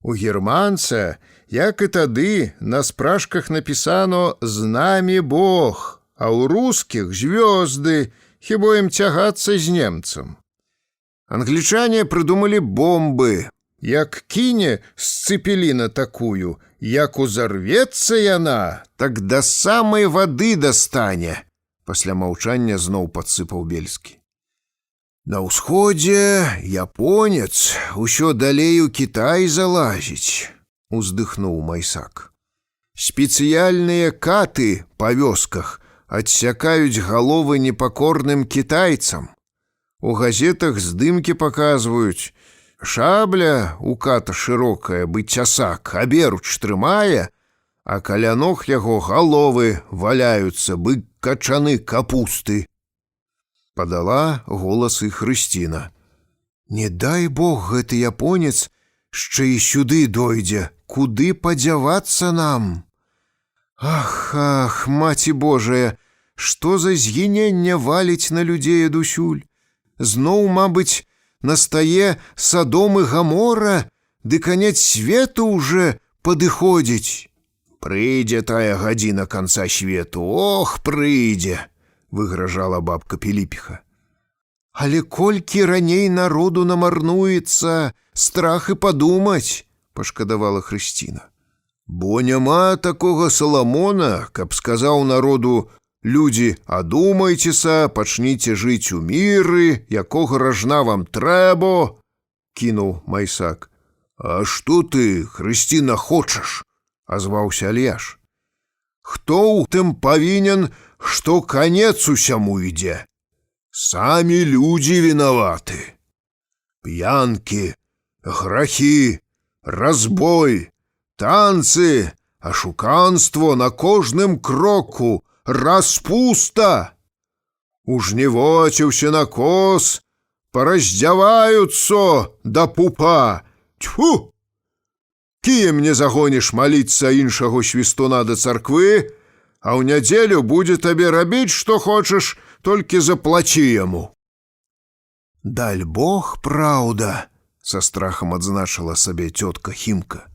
У германца, як і тады, на спражках напісано «З намі Бог», а ў рускіх звёзды, хіба ім цягацца з немцам. Англічане прыдумалі бомбы. Як кіне з цепеліна такую, як узарвецца яна, так да самай вады дастане. Пасля маўчання зноў падсыпаў Бельскі. На ўсходзе японец, усё далей у Кітай залазіць, уздыхнуў Майсак. Спецыяльныя каты па вёсках адсякаюць галовы непакорным кітайцам. У газетах здымкі паказваюць. Шабля у ката шырокая, бы цясак, аберуч трымае, а каля ног яго галовы валяюцца, бы качаны капусты. Падала голас і Хрысціна. Не дай Бог гэты японец яшчэ і сюды дойдзе, куды падзявацца нам? Ах, маці Божая, што за згіненне валіць на людзей адусюль? Зноў, мабыць, настае Садом і Гамора, ды канец свету уже падыходзіць. Прыйдзе тая гадзіна канца свету, ох, прыйдзе, выгражала бабка Піліпіха. Але колькі раней народу намарнуецца, страх і падумаць, пашкадавала Хрысціна. Бо няма такога Саламона, каб сказаў народу: «Людзі, адумайцеся, пачніце жыць у міры, якога ражна вам трэба», — кінуў Майсак. «А што ты, Хрысціна, хочаш?» — азваўся Альяш. «Хто ў тым павінен, што канец усяму ідзе? Самі людзі вінаваты. П'янкі, грахі, разбой, танцы, ашуканство на кожным кроку, распуста. Ужнівоціўся на коз, параздзяваюцца да пупа. Тьфу! Кіем не загоніш маліцца іншаго свістуна да царквы, а ў нядзелю будзе табе рабіць, што хочаш, толькі заплаці яму». «Даль Бог, праўда», — са страхам адзначыла сабе цётка Хімка.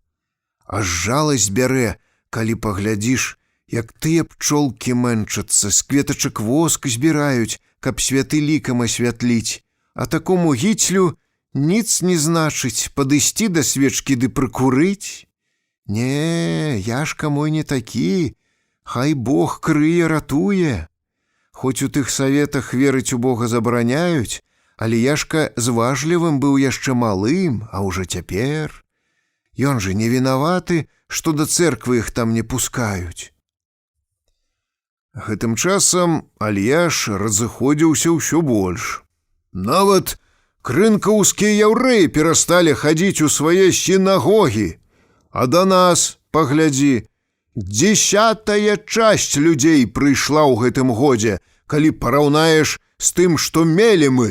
«Аж жаласць бярэ, калі паглядзіш, як тыя пчолкі мэнчацца, з кветачак воск збіраюць, каб святы лікам асвятліць, а такому гіцлю ніц не значыць падысці да свечкі ды прыкурыць. Не, яшка мой не такі, хай Бог крые, ратуе. Хоць у тых саветах верыць у Бога забараняюць, але яшка зважлівым быў яшчэ малым, а ўжо цяпер. Ён жа не вінаваты, што да цэрквы іх там не пускаюць». Гэтым часам Альяш разыходзіўся ўсё больш. Нават крынкаўскія яўрэі перасталі хадзіць у свае сінагогі. А да нас, паглядзі, 10-я часть людзей прыйшла ў гэтым годзе, калі параўнаеш з тым, што мелі мы.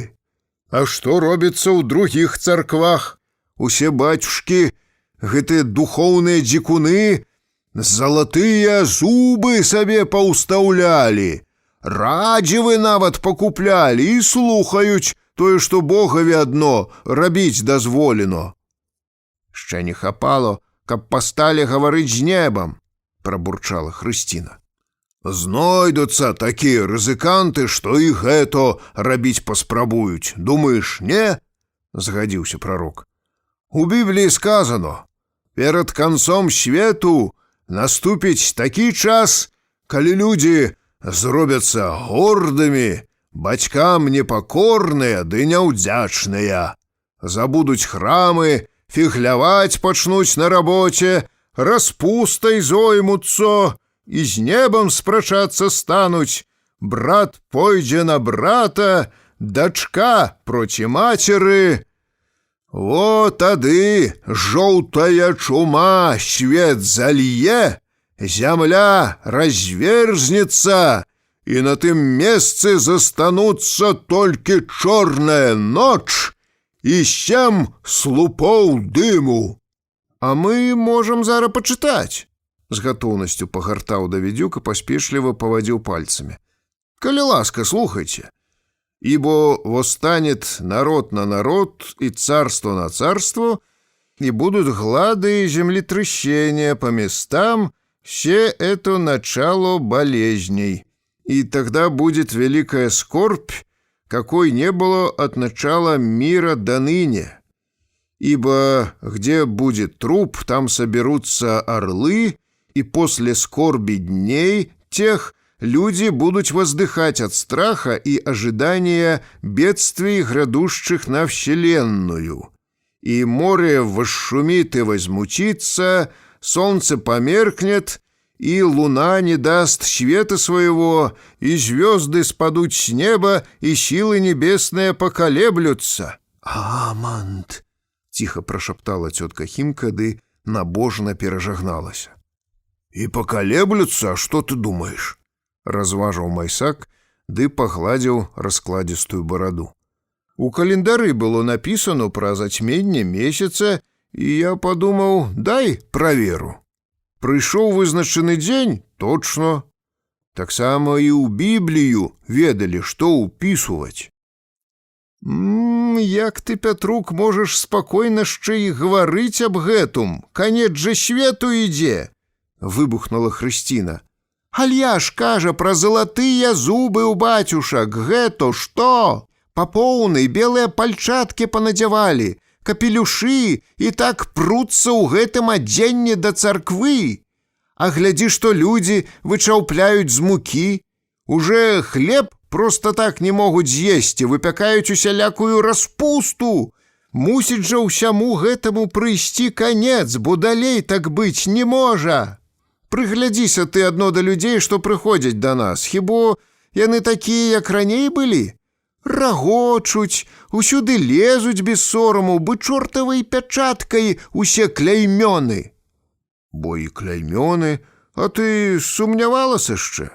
А што робіцца ў другіх царквах? Усе бацюшкі, гэтыя духоўныя дзікуны, залатыя зубы сабе паўстаўлялі, радзівы нават пакуплялі і слухаюць тое, што Богаве адно рабіць дазволено. «Шчэ не хапало, каб пасталі гаварыць з небам», — прабурчала Хрысціна. «Знойдуцца такія рызыканты, што і гэта рабіць паспрабуюць. Думаеш, не?» — згадзіўся прарок. «У Бібліі сказано: перад канцом свету наступіць такі час, калі людзі зробяцца гордымі, бацькам непакорныя ды няўдзячныя. Забудуць храмы, фігляваць пачнуць на рабоце, распустай зоймуцца і з небам спрачацца стануць. Брат пойдзе на брата, дачка проці мацеры. О, тады жоўтая чума свет залье, зямля разверзнецца, і на тым месцы застануцца толькі чорная ноч і 7 слупоў дыму». «А мы можам зараз пачытаць», — з гатоўнасцю пагартаў Давідзюк і паспешліва павадзіў пальцамі. Коли ласка, слухайте. Ибо восстанет народ на народ и царство на царство, и будут глады и землетрясения по местам, все это начало болезней. И тогда будет великая скорбь, какой не было от начала мира до ныне. Ибо где будет труп, там соберутся орлы, и после скорби дней тех люди будут воздыхать от страха и ожидания бедствий, грядущих на вселенную. И море восшумит и возмутится, солнце померкнет, и луна не даст света своего, и звезды спадут с неба, и силы небесные поколеблются». «Амант!» — тихо прошептала тетка Химка, ды набожно пережагналася. «И поколеблются, а что ты думаешь?» — разважыў Майсак, ды пагладзіў раскладистую бороду. «У календары было написано про затьменне месяца, и я подумал, дай проверу. Прыйшоў вызначаны дзень, точно. Таксама і ў Біблію ведалі, што ўпісваць». «Як ты, Пятрук, можаш спакойна шчэ і гаварыць аб гэтым? Канец жа свету ідзе!» — выбухнула Хрысціна. «Альяш кажа пра залатыя зубы ў бацюшак. Гэта што? Па поўнай белыя пальчаткі панадзявалі, капелюшы і так пруцца ў гэтым адзенні да царквы. А глядзі, што людзі вычаўпляюць з мукі. Уже хлеб просто так не могуць з'есці, выпякаюць усялякую распусту. Мусіць жа ўсяму гэтаму прыйсці канец, бо далей так быць не можа. Прыглядзіся ты адно да людзей, што прыходзяць да нас. Хіба яны такія, як раней былі? Рагочуць, усюды лезуць без сораму, бы чортавай пячаткай усе кляймёны». «Бо і кляймёны, а ты сумнявалася яшчэ?»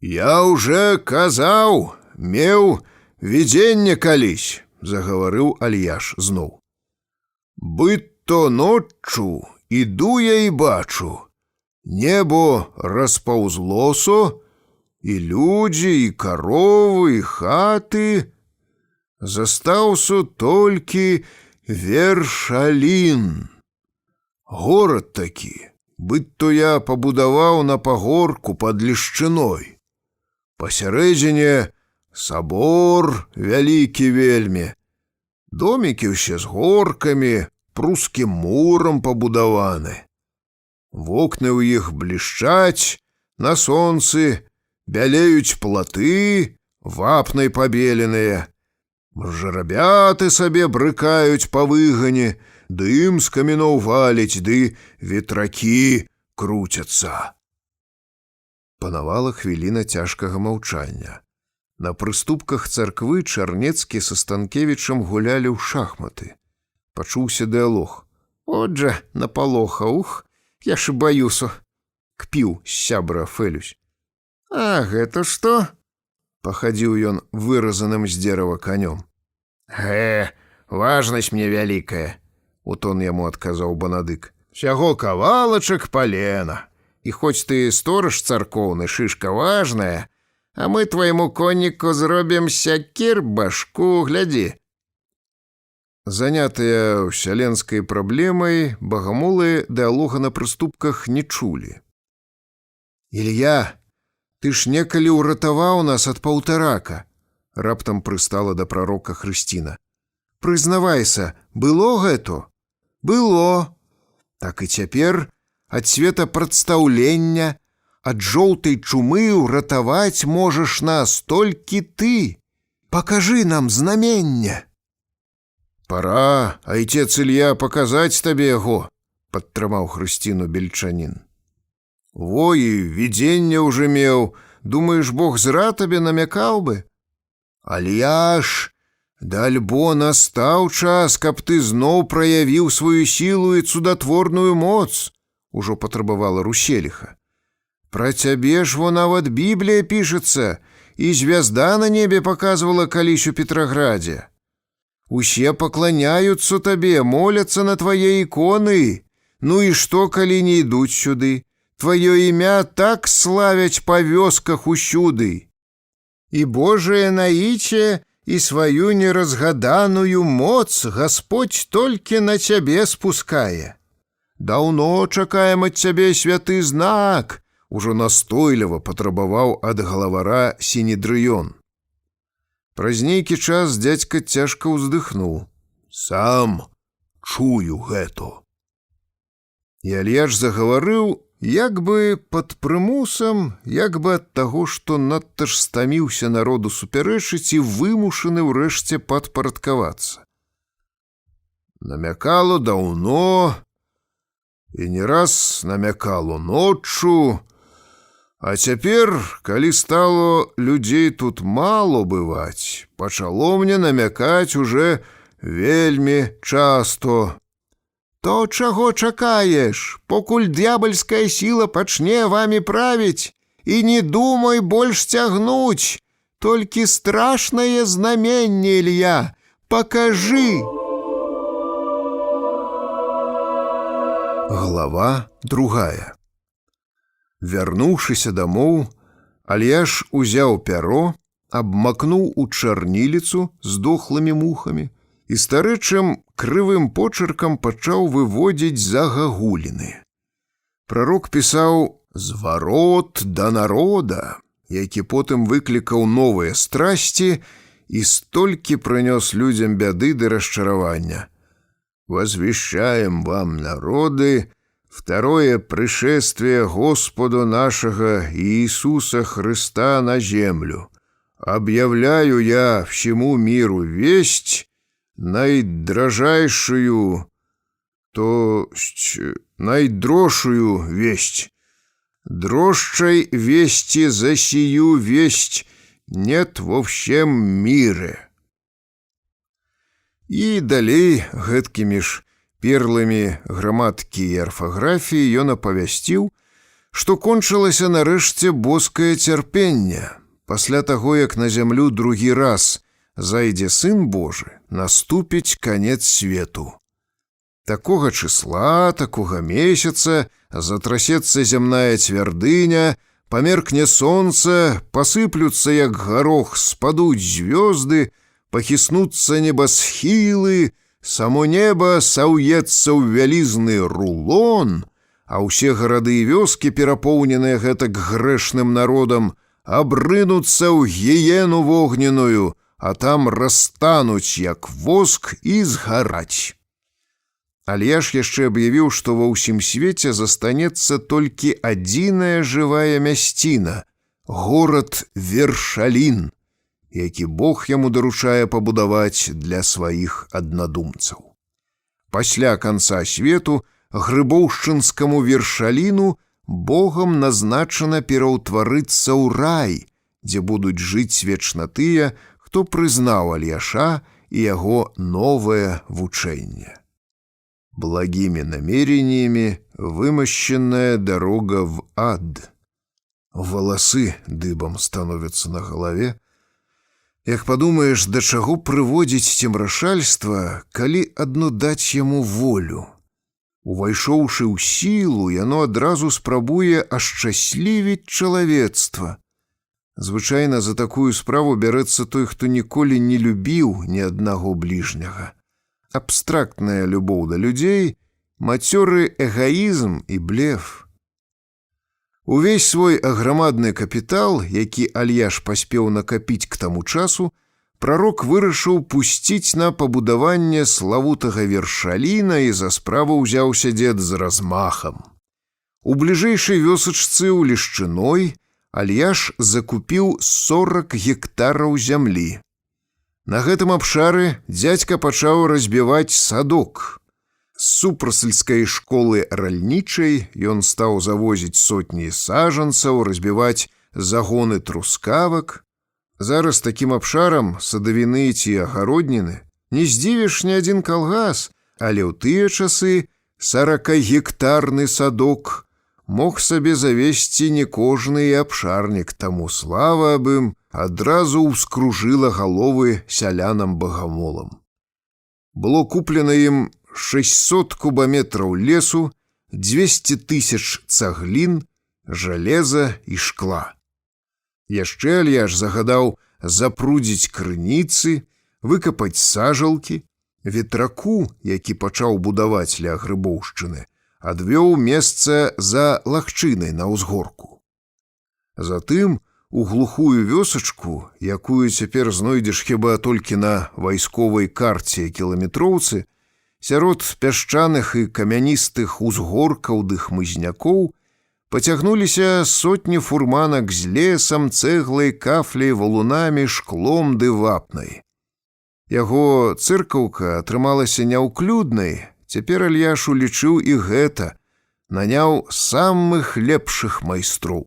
«Я уже казаў, меў виденне калісь», — загаварыў Альяш зноў. «Быт-то ноччу іду я і бачу, небо распаўзлося, і людзі, і каровы, і хаты. Застаўся толькі Вершалін. Горад такі, быт-то я пабудаваў на пагорку пад лішчыной. Пасярэдзіне сабор вялікі вельмі. Домікі ўсе з горкамі, прускім мурам пабудаваны. Вокны ў іх блішчаць на сонцы, бялеюць платы, вапнай пабеленыя. Жарабяты сабе брыкаюць па выгане, дым з каміноў валіць, ды ветракі круцяцца». Панавала хвіліна цяжкага маўчання. На прыступках царквы Чарнецкі са Станкевічам гулялі ў шахматы. Пачуўся дыалог. «От жа напалоха, ух, я ж баюся», — кпіў з сябра Фэлюсь. «А гэта што?» — пахадзіў ён выразаным з дзерава канём. Важнасць мне вялікая», — у тон яму адказаў Банадык. «Сяго кавалачак палена. І хоць ты стораж царкоўны, шышка важная, а мы твайму конніку зробім сякір башку, глядзі». Занятыя ўсяленскай праблемай, багамолы дыалога на прыступках не чулі. «Ілья, ты ж некалі ўратаваў нас ад паўтарака», — раптам прыстала да прарока Хрысціна. «Прызнавайся, было гэта?» «Было. Так і цяпер ад светапрадстаўлення, ад жоўтай чумы ўратаваць можаш нас толькі ты. Пакажы нам знамення». «Пора, айцец Ілья, паказаць табе яго», — падтрымаў Хрысціну бельчанін. «Во і виденне уже меў. Думаеш, Бог зра табе намякаў бы?» «Альяш, да альбо настаў час, каб ты зноў праявіў сваю сілу і цудатворную моц», — ужо патрабавала Руселіха. «Пра цябе ж во нават Біблія пішацца, і звязда на небе паказвала калісь у Петраградзе. Усе пакланяюцца табе, моляцца на твае іконы. Ну і што, калі не ідуць сюды? Тваё імя так славяць па вёсках усюды. І Божае наіче, і сваю неразгаданую моц Гасподзь толькі на цябе спускае. Даўно чакаем ад цябе святы знак, ужо настойліва патрабаваў ад галавара Сінедрыён. Праз нейкі час дзядзька цяжка ўздыхнуў. Сам чую гэту. І Альяш загаварыў, як бы пад прымусам, як бы ад таго, што надта ж стаміўся народу супярэчыць і вымушаны ўрэшце падпарадкавацца. Намякало даўно, і не раз намякало ноччу, а цяпер, калі стало людзей тут мало бываць, пачало мне намякаць уже вельмі часто. То чаго чакаеш, покуль д'ябальская сіла пачне вамі правіць, і не думай больш цягнуць, толькі страшнае знаменне, Ілья, пакажы. Глава 2. Вярнуўшыся дамоў, Альяш узяў пяро, абмакнуў у чарніліцу з дохлымі мухамі і старэчым крывым почеркам пачаў выводзіць загагуліны. Прарок пісаў «Зварот да народа», які потым выклікаў новыя страсці і столькі прынёс людзям бяды ды расчаравання. «Возвещаем вам, народы, второе пришествие Господа нашего Иисуса Христа на землю. Объявляю я всему миру весть, наидрожайшую, то есть наидрожшую весть. Дрожшей вести за сию весть нет во всем мире». І далей гэткімі ж перлымі граматкі і арфаграфіі ён апавясціў, што кончылася нарэшце боскае цярпенне. Пасля таго, як на зямлю другі раз зайдзе Сын Божы, наступіць канец свету. Такога числа, такога месяца затрасецца зямная цвярдыня, памеркне сонца, пасыплюцца, як гарох, спадуць звёзды, пахіснуцца небасхілы, само неба саўецца ў вялізны рулон, а ўсе гарады і вёскі, перапоўненыя гэтак грэшным народам, абрынуцца ў гіену вогненную, а там расстануць, як воск, і згараць. Альяш яшчэ аб'явіў, што ва ўсім свеце застанецца толькі адзіная жывая мясціна – горад Вершалін, які Бог яму даручае пабудаваць для сваіх аднадумцаў. Пасля канца свету грыбоўшчынскаму Вершаліну Богам назначана пераўтварыцца ў рай, дзе будуць жыць вечна тыя, хто прызнаў Альяша і яго новае вучэнне. Благими намерениями вымощенная дорога в ад. Волосы дыбом становятся на голове. Як падумаеш, да чаго прыводзіць цемрашальства, калі адно даць яму волю. Увайшоўшы ў сілу, яно адразу спрабуе ашчаслівіць чалавецтва. Звычайна за такую справу бярэцца той, хто ніколі не любіў ні аднаго бліжняга. Абстрактная любоў да людзей, мацёры эгаізм і блеф. Увесь свой аграмадны капітал, які Альяш паспеў накапіць к таму часу, прарок вырашыў пусціць на пабудаванне славутага Вершаліна і за справу ўзяўся дзед з размахам. У бліжэйшай вёсачцы ў Лешчыной Альяш закупіў 40 гектараў зямлі. На гэтым абшары дзядзька пачаў разбіваць садок. З супрасельскай школы ральнічай ён стаў завозіць сотні сажанцаў, разбіваць загоны трускавак. Зараз такім абшарам садавіны ці агародніны не здзівіш ні адзін калгас, але ў тыя часы 40-гектарны садок мог сабе завесці не кожны і абшарнік, таму слава аб ім адразу ўскружыла галовы сялянам-багамолам. Было куплена ім 600 кубаметраў лесу, 200 000 цаглін, жалеза і шкла. Яшчэ Альяш загадаў запрудзіць крыніцы, выкапаць сажалкі. Ветраку, які пачаў будаваць ля Грыбоўшчыны, адвёў месца за лагчынай на ўзгорку. Затым у глухую вёсачку, якую цяпер знойдзеш хіба толькі на вайсковай карце кіламетроўцы, сярод пясчаных і камяністых узгоркаў ды хмызнякоў пацягнуліся сотні фурманак з лесам, цэглай, кафляй, валунамі, шклом ды вапнай. Яго цыркаўка атрымалася няўклюднай, цяпер Альяш улічыў і гэта, наняў самых лепшых майстроў.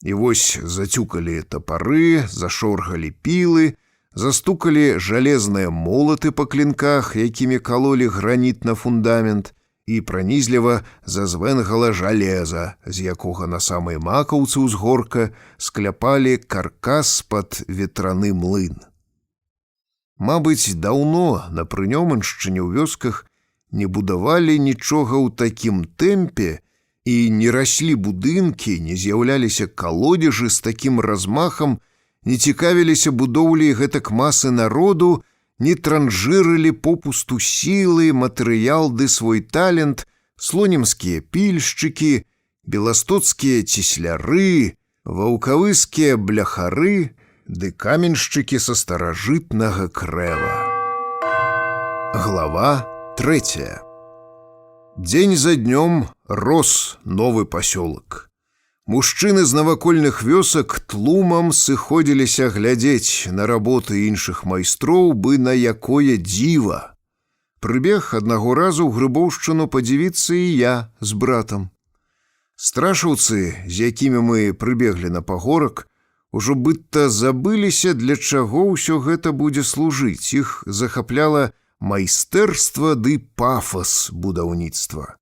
І вось зацюкалі тапары, зашоргалі пілы, застукалі жалезныя молаты па клінках, якімі калолі граніт на фундамент, і пранізліва зазвэнгала жалеза, з якога на самай макаўцы ўзгорка скляпалі каркас пад ветраны млын. Мабыць, даўно на Прынёманшчыне ў вёсках не будавалі нічога ў такім тэмпе і не раслі будынкі, не з'яўляліся калодзежы з такім размахам, не цікавіліся будоўляй гэтак масы народу, не транжырылі попусту сілы, матэрыял ды свой талент слонімскія пільшчыкі, беластоцкія цесляры, ваўкавыскія бляхары ды каменшчыкі са старажытнага крэва. Глава 3. Дзень за днём рос новы пасёлак. Мужчыны з навакольных вёсак тлумам сыходзіліся глядзець на работы іншых майстроў, бы на якое дзіва. Прыбег аднаго разу ў Грыбоўшчыну падзівіцца і я з братам. Страшаўцы, з якімі мы прыбеглі на пагорак, ужо быдта забыліся, для чаго ўсё гэта будзе служыць. Іх захапляла майстэрства ды пафас будаўніцтва.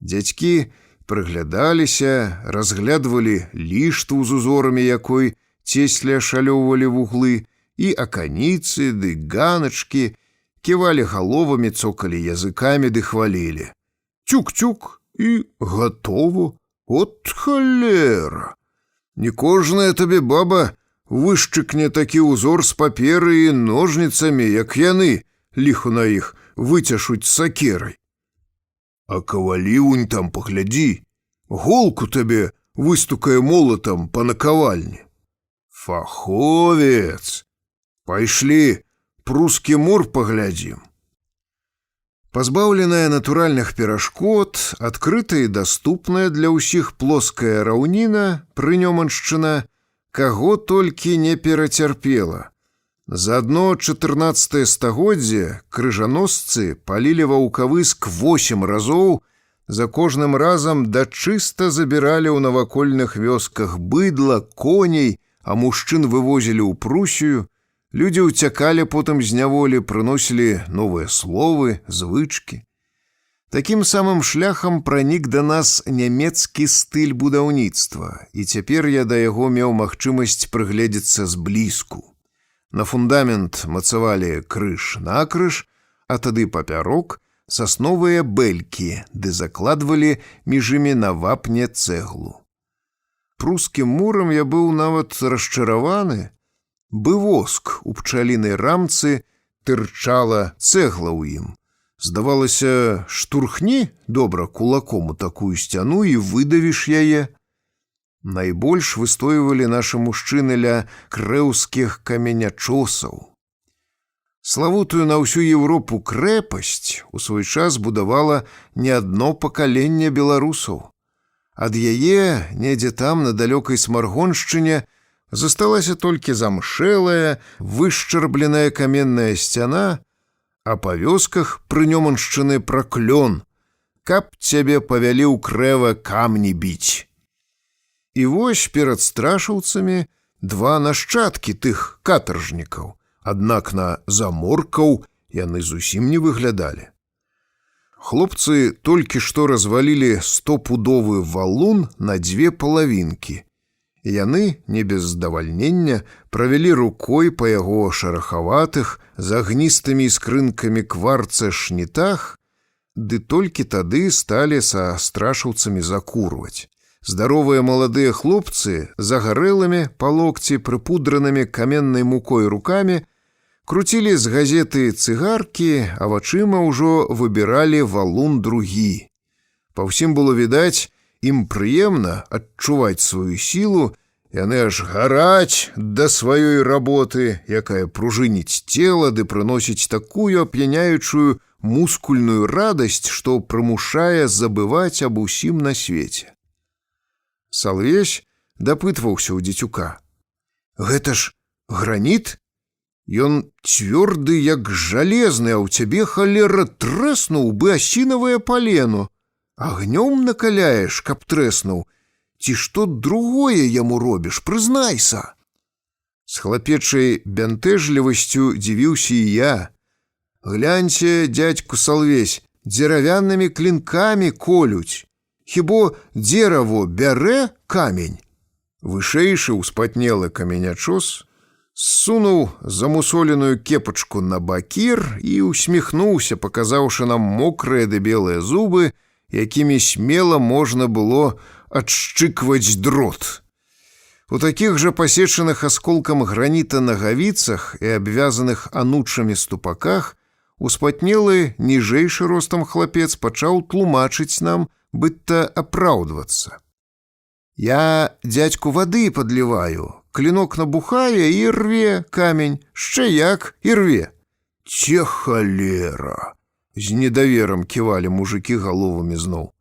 Дзядзькі прыглядаліся, разглядвалі лішту з узорамі, якой цеслі ашалёўвалі вуглы, і аканіцы ды ганачкі, ківалі галовамі, цокалі языкамі ды хвалілі. Цюк-цюк, і гатово. От халера! Не кожная табе баба вышчыкне такі ўзор з паперы і ножніцамі, як яны, ліху на іх, выцяшуць сакерай. А кавалівунь там паглядзі, голку табе выстукае молатам па накавальні. Фаховец! Пайшлі, прускі мур паглядзім. Пазбаўленая натуральных перашкод, адкрытая і даступная для ўсіх плоская раўніна, Прынёманшчына, каго толькі не перацярпела. За адно 14 стагоддзе крыжаносцы палілі ваўкавыск 8 разоў, за кожным разам дачыста забіралі ў навакольных вёсках быдла, коней, а мужчын вывозілі ў Прусію. Людзі ўцякалі потым з няволі, прыносілі новыя словы, звычкі. Такім самым шляхам пранік да нас нямецкі стыль будаўніцтва, і цяпер я да яго меў магчымасць прыгледзецца зблізку. На фундамент мацавалі крыж-накрыж, а тады папярок сасновыя бэлькі, ды закладвалі між імі на вапне цэглу. Прускім мурам я быў нават расчараваны, бы воск у пчалінай рамцы, тырчала цэгла ў ім. Здавалася, штурхні добра кулаком у такую сцяну і выдавіш яе. Найбольш выстойвалі нашы мужчыны ля крэўскіх каменячосаў. Славутую на ўсю Еўропу крэпасць у свой час будавала не адно пакаленне беларусаў. Ад яе, недзе там, на далёкай Смаргоншчыне, засталася толькі замшэлая, вышчарбленая каменная сцяна, а па вёсках Прынёманшчыны праклён, каб цябе павялі ў крэва камні біць. І вось перад страшаўцамі два нашчадкі тых катаржнікаў, аднак на заморкаў яны зусім не выглядалі. Хлопцы толькі што развалілі 100-пудовы валун на 2 палавінкі. Яны, не без здавальнення, правялі рукой па яго шарахаватых, з агністымі іскрынкамі кварца шнітах, ды толькі тады сталі са страшаўцамі закурваць. Здаровыя маладыя хлопцы загарэлымі па локці прыпудранымі каменнай мукой рукамі круцілі з газеты цыгаркі, а вачыма ўжо выбіралі валун другі. Па ўсім было відаць, ім прыемна адчуваць сваю сілу, яны аж гараць да сваёй работы, якая пружыніць цела ды прыносіць такую ап'яняючую мускульную радасць, што прымушае забываць аб усім на свеце. Салвесь дапытваўся ў дзецюка: «Гэта ж граніт? Ён цвёрды, як жалезны, а ў цябе, халера, трэснуў бы асінавае палено. Агнём накаляеш, каб трэснуў? Ці што другое яму робіш, прызнайся!» З хлапечай бянтэжлівасцю дзівіўся і я. «Гляньце, дядьку Салвесь, дзеравянымі клінкамі колюць. Хіба дзераво бярэ камень?» Вышэйшы ўспатнелы каменячос ссунуў замусоленую кепачку на бакір і усміхнуўся, паказаўшы нам мокрыя ды белыя зубы, якімі смела можна было адшчыкваць дрот. У такіх жа пасечаных асколкам граніта нагавіцах і абвязаных анучамі ступаках успатнелы ніжэйшы ростам хлапец пачаў тлумачыць нам, быццам апраўдвацца. «Я дядьку вады падліваю, клінок набухае і рве камень, шчэ як і рве». «Че халера!» — з недаверам ківалі мужыкі галовамі зноў.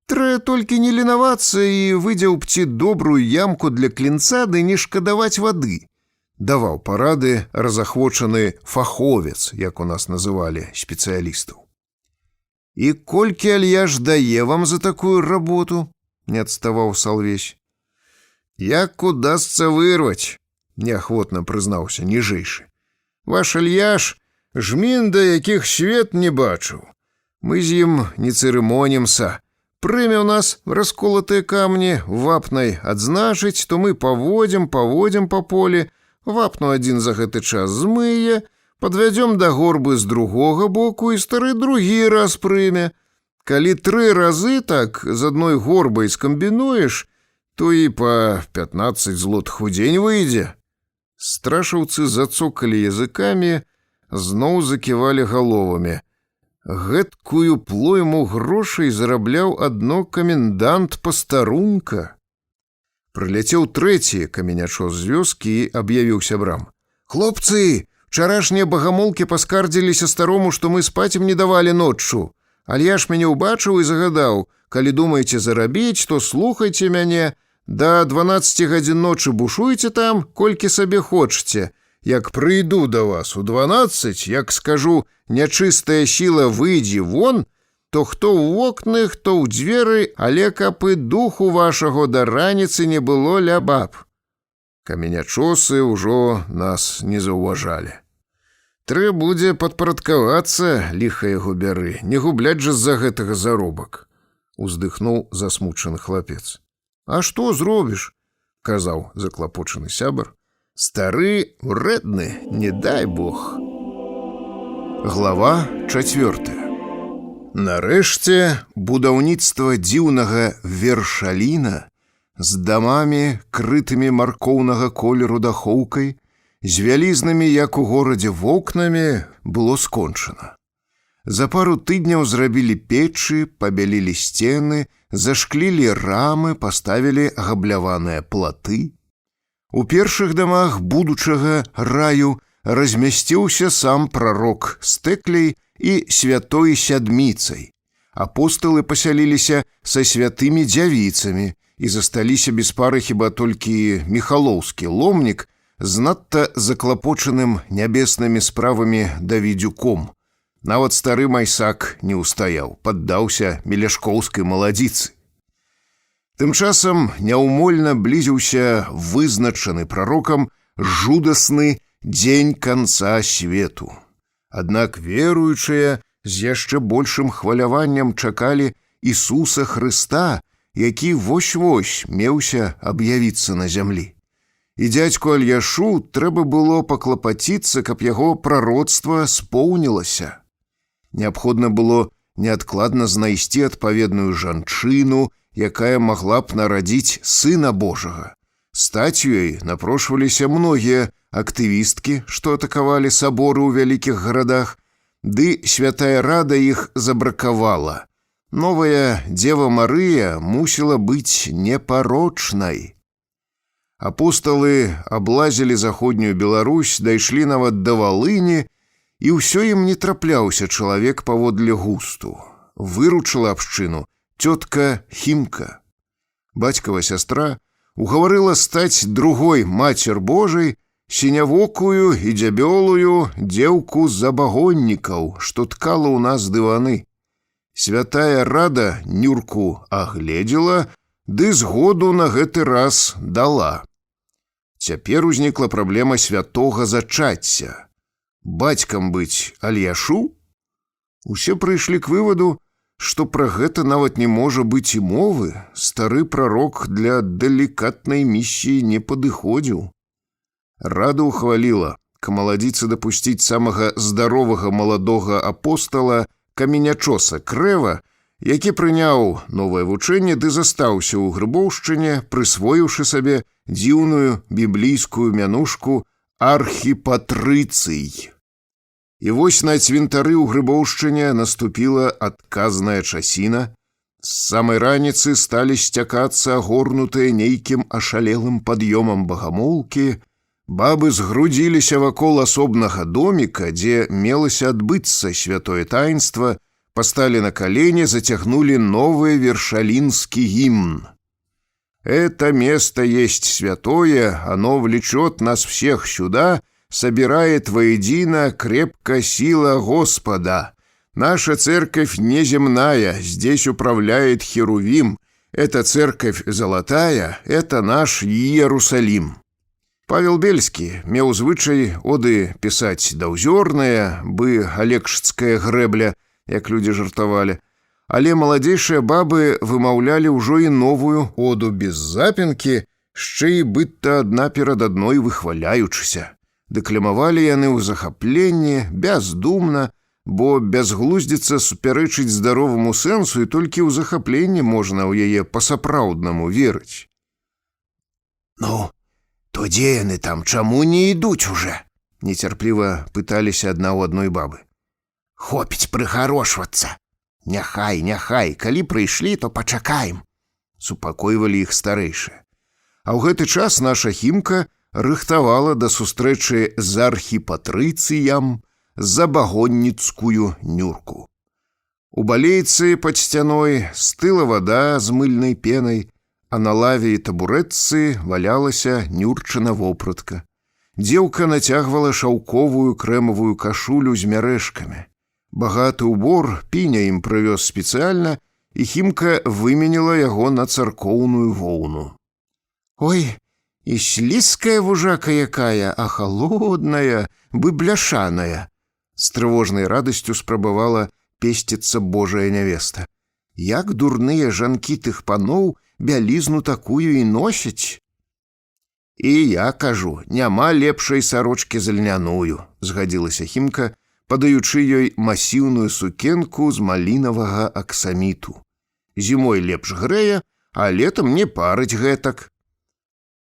«Трэ толькі не ленавацца і выдзеў б добрую ямку для клінца ды не шкадаваць вады», — даваў парады разахвочаны фаховец, як у нас называлі спецыялістаў. «І колькі Альяш дае вам за такую работу?» — не адставаў Салвесь. «Як удасца вырваць», — неахвотна прызнаўся ніжэйшы. «Ваш Альяш жмін, да якіх свет не бачыў. Мы з ім не цырымонімся. Прыме ў нас расколатыя камні, вапнай адзначыць, то мы паводзім па полі, вапну адзін за гэты час змые, падвядзём да горбы з другога боку і стары другі раз прыме. Калі 3 разы так з адной горбай скамбінуеш, то і па 15 злотых у дзень выйдзе». Страшаўцы зацокалі языкамі, зноў заківалі галовамі. Гэткую плойму грошай зарабляў адно камендант пастарунка. Прыляцеў трэці каменячос з вёскі і аб'явіў сябрам: «Хлопцы, вчарашнія багамолкі паскардзіліся старому, што мы спаць ім не давалі ноччу. Альяш мяне ўбачыў і загадаў: калі думаеце зарабіць, то слухайце мяне, да 12 гадзін ночы бушуйце там, колькі сабе хочаце. Як прыйду да вас у 12, як скажу, нячыстая сіла выйдзе вон, то хто ў вокны, хто ў дзверы, але каб і духу вашаго да раніцы не было ля баб». Каменячосы ўжо нас не заўважалі. «Трэ будзе падпарадкавацца, ліха яго бяры, не губляць жа з-за гэтага заробак», — уздыхнуў засмучаны хлапец. «А што зробіш?» — казаў заклапочаны сябар. «Стары врэдны, не дай бог». Глава 4. Нарэшце будаўніцтва дзіўнага вершаліна з дамамі, крытымі маркоўнага колеру дахоўкай, з вялізнымі, як у горадзе, вокнамі, было скончана. За пару тыдняў зрабілі печы, пабялілі сцены, зашклілі рамы, паставілі габляваныя платы. У першых дамах будучага раю размясціўся сам прарок з Тэкляй і святой сядміцай. Апосталы пасяліліся са святымі дзявіцамі і засталіся без пары хіба толькі міхалоўскі ломнік з надта заклапочаным нябеснымі справамі Давідзюком. Нават стары майсак не ўстаяў, паддаўся меляшкоўскай маладзіцы. Тым часам няўмольна блізіўся вызначаны прарокам жудасны дзень канца свету. Аднак веруючыя з яшчэ большым хваляваннем чакалі Ісуса Хрыста, які вось-вось меўся аб'явіцца на зямлі. І дзядзьку Альяшу трэба было паклапаціцца, каб яго прароцтва споўнілася. Неабходна было неадкладна знайсці адпаведную жанчыну, якая магла б нарадзіць сына Божага. Стаць ёй напрошваліся многія актывісткі, што атакавалі саборы ў вялікіх гарадах, ды святая рада іх забракавала. Новая Дева Марыя мусіла быць непарочнай. Апосталы аблазілі заходнюю Беларусь, дайшлі нават да Валыні, і ўсё ім не трапляўся чалавек паводле густу. Выручыла абшчыну цётка Хімка. Бацькава сястра угаварыла стаць другой Мацер Божай, сінявокую і дзябёлую дзеўку забагоннікаў, што ткала ў нас дываны. Святая рада Нюрку агледзела, ды згоду на гэты раз дала. Цяпер узнікла праблема святога зачацця. Бацькам быць Альяшу? Усе прыйшлі к вываду, што пра гэта нават не можа быць і мовы. Стары прарок для далікатнай місіі не падыходзіў. Рада ухваліла к маладзіцы дапусціць самага здаровага маладога апостала Каменячоса Крэва, які прыняў новае вучэнне ды застаўся ў Грыбоўшчыне, прысвоіўшы сабе дзіўную біблійскую мянушку архіпатрыцый. І вось на цвінтары ў Грыбоўшчыне наступіла адказная часіна. З самай раніцы сталі сцякацца агорнутыя нейкім ашалелым пад'ёмам багамолкі. Бабы згрудзіліся вакол асобнага доміка, дзе мелася адбыцца святое таінства, пасталі на колени, затягнули новый вершалинский гимн. «Это место есть святое, оно влечет нас всех сюда, собирает воедино крепко сила Господа. Наша церковь неземная, здесь управляет Херувим. Эта церковь золотая, это наш Иерусалим». Павел Бельскі меў звычай оды пісаць даўзёрныя, бы алегшцкая грэбля, як людзі жартавалі, але маладзейшыя бабы вымаўлялі ўжо і новую оду без запінкі, шчэ і быццам адна перад адной выхваляючыся. Дэкламавалі яны ў захапленні, бяздумна, бо бязглуздзіца супярэчыць здароваму сэнсу, і толькі ў захапленні можна ў яе па-сапраўднаму верыць. «Ну, то дзе яны там, чаму не ідуць уже?» — нецярпліва пыталіся адна ў адной бабы. «Хопіць прыхарошвацца. Няхай, няхай, калі прыйшлі, то пачакаем», — супакойвалі іх старэйшыя. А ў гэты час наша Хімка рыхтавала да сустрэчы з архіпатрыцыям забагонніцкую Нюрку. У балейцы пад сцяной стыла вада з мыльнай пенай, а на лаве і табурэтцы валялася Нюрчына вопратка. Дзеўка нацягвала шаўковую крэмавую кашулю з мярэшкамі. Багаты ўбор піня ім прывёз спецыяльна, і Хімка выменіла яго на царкоўную воўну. «Ой, і слізкая вужака якая, а халодная, бы бляшаная!» З трывожнай радасцю спрабавала песціцца Божая нявеста. «Як дурныя жанкі тых паноў бялізну такую і носяць!» «І я кажу, няма лепшай сарочкі за льняную», — згадзілася Хімка, падаючы ёй масіўную сукенку з малінавага аксаміту. «Зімой лепш грэе, а летам не парыць гэтак».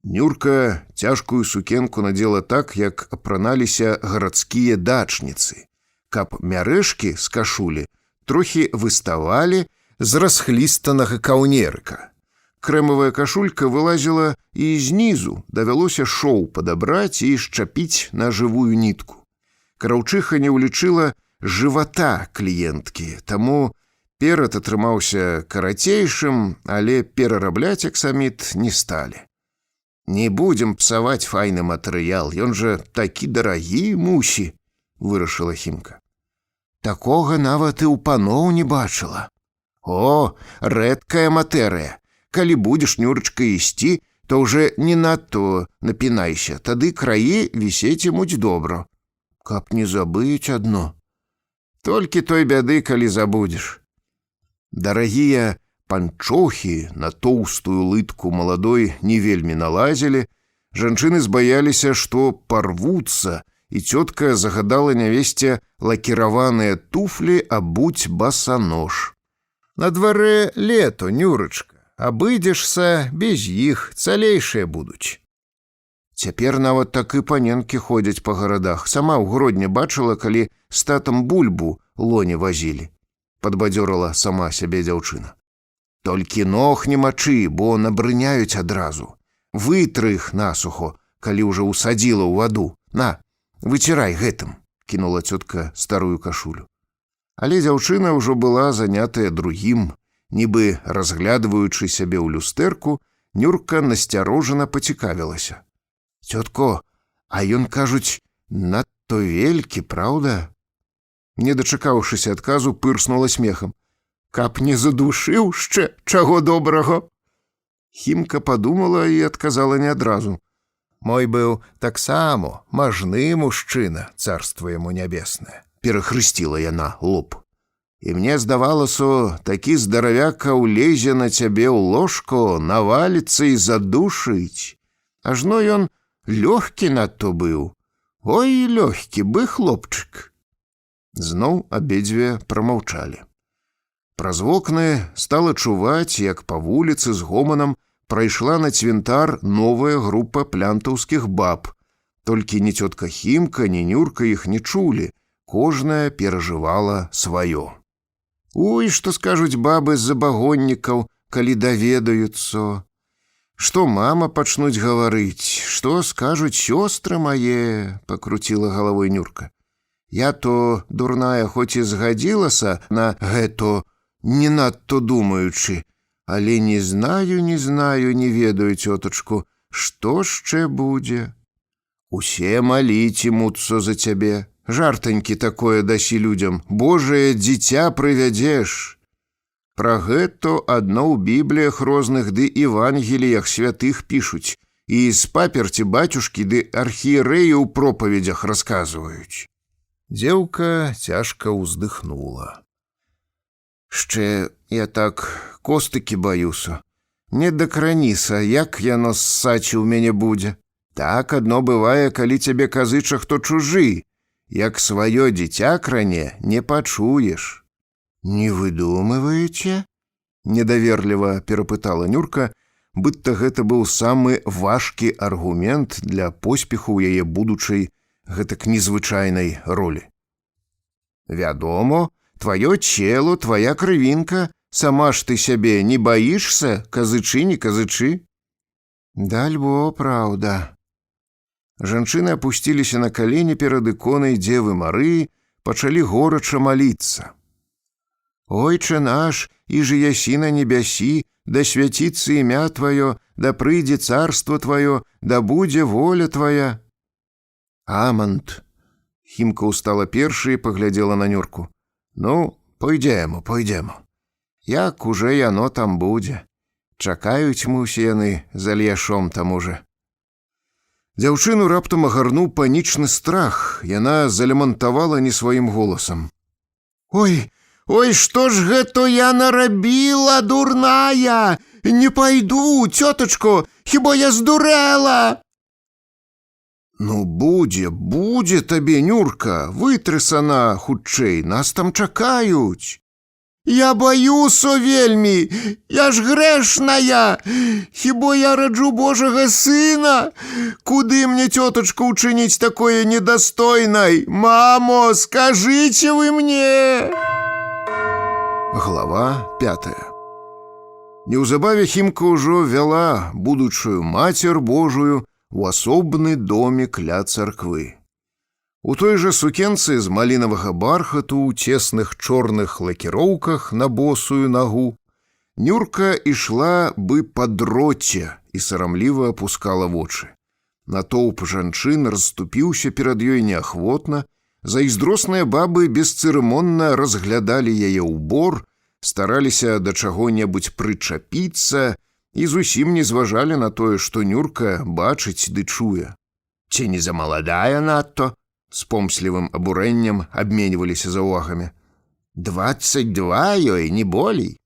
Нюрка цяжкую сукенку надзела так, як апраналіся гарадскія дачніцы, каб мярэшкі з кашулі трохі выставалі з расхлістанага каўнерыка. Крэмавая кашулька вылазіла і знізу, давялося шоў падабраць і шчапіць на жывую нітку. Краўчыха не ўлічыла жывата кліенткі, таму перад атрымаўся карацейшым, але перарабляць аксаміт не сталі. «Не будзем псаваць файны матэрыял, ён жа такі дарагі, мусі», — вырашыла Хімка. «Такога нават і ў паноў не бачыла. О, рэдкая матэрыя. Калі будзеш, Нюрачка, ісці, то ўжо не надто напінайся, тады краі вісець імуць добра. Каб не забыць адно. Толькі той бяды, калі забудзеш». Дарагія панчохі на тоўстую лытку маладой не вельмі налазілі, жанчыны збаяліся, што парвуцца і цётка загадала нявесце лакіраваныя туфлі абуць басанож. На дварэ лето, Нюрачка, абыдзешся без іх, цалейшыя будуць. Цяпер нават так і паненкі ходзяць па гарадах. Сама ў Гродні бачыла, калі з татам бульбу лоне вазілі. Падбадзёрыла сама сябе дзяўчына. Толькі ног не мачы, бо набрыняюць адразу. Вытры іх насухо, калі ўжо ўсадзіла ў ваду. На, выцірай гэтым, кінула цётка старую кашулю. Але дзяўчына ўжо была занятая другім. Нібы разглядваючы сябе ў люстэрку, Нюрка насцярожана пацікавілася. «Цётко, а ён, кажуць, надто велькі, праўда?» Не дачакаўшыся адказу, пырснула смехам. «Каб не задушыў шчэ, чаго добрага!» Хімка падумала і адказала не адразу. «Мой быў таксама мажны мужчына, царства яму нябеснае», перахрысціла яна лоб. «І мне здавалася, такі здаравяка ўлезе на цябе ў ложку, наваліцца і задушыць. Ажно ён лёгкі надто быў. Ой, лёгкі бы хлопчык!» Зноў абедзве прамаўчалі. Праз вокны стала чуваць, як па вуліцы з гоманам прайшла на цвінтар новая група плянтаўскіх баб. Толькі ні цётка Хімка, ні Нюрка іх не чулі. Кожная перажывала сваё. Ой, што скажуць бабы з забагоннікаў, калі даведаюцца. Што мама пачнуць гаварыць, што скажуць сёстры мае, пакруціла галавой Нюрка. Я то, дурная, хоць і згадзілася на гэта, не надто думаючы, але не знаю, не ведаю, цётачку, што шчэ будзе. Усе маліць імуцца за цябе. Жартанькі такое дасі людзям, Божае дзіця прывядзеш. Пра гэта адно ў бібліях розных ды евангеліях святых пішуць, і з паперці бацюшкі ды архіерэі ў пропаведзях расказваюць. Дзеўка цяжка ўздыхнула. Шчэ я так костыкі баюся. Не дакраніся, як яно ссачы ў мяне будзе. Так адно бывае, калі цябе казыча хто чужы. Як сваё дзіця кране, не пачуеш. «Не выдумываеце?» – недаверліва перапытала Нюрка, быццам гэта быў самы важкі аргумент для поспеху ў яе будучай гэтак незвычайнай ролі. «Вядома, тваё цело, твая крывінка, сама ж ты сябе не баішся, казычы, не казычы?» «Дальбо, праўда». Жанчыны апусціліся на калені перад іконай Дзевы Марыі, пачалі горача маліцца. «Ойче наш, іже ясі на небясі, да свяціцца імя Тваё, да прыйдзе царство Тваё, да будзе воля Твая». «Амант». Хімка ўстала першай і паглядзела на Нюрку. «Ну, пойдземо. Як уже яно там будзе. Чакаюць мы ўсе яны за Ільяшом там уже». Дзяўчыну раптам агарнуў панічны страх. Яна залямантавала не сваім голасам. Ой, што ж гэта я нарабіла, дурная! Не пайду, цётачко, хіба я здурэла?» «Ну, будзе табе, Нюрка, вытрысана хутчэй, нас там чакаюць». «Я баюся вельмі, я ж грэшная, хіба я раджу Божага сына? Куды мне, цётачка, учыніць такое недастойнай? Мамо, скажыце вы мне!» Глава 5. Неўзабаве Хімка ўжо вяла будучую Мацер Божую у асобны домік ля царквы. У той жа сукенцы з малінавага бархату ў цесных чорных лакіроўках на босую нагу Нюрка ішла бы па дроце і сарамліва апускала вочы. Натоўп жанчын расступіўся перад ёй неахвотна, зайздросныя бабы бесцырымонна разглядалі яе ўбор, стараліся да чаго-небудзь прычапіцца і зусім не зважалі на тое, што Нюрка бачыць ды чуе. Ці не замаладая надто? З помслівым абурэннем абменьваліся заўвагамі. 22 ёй, не болей.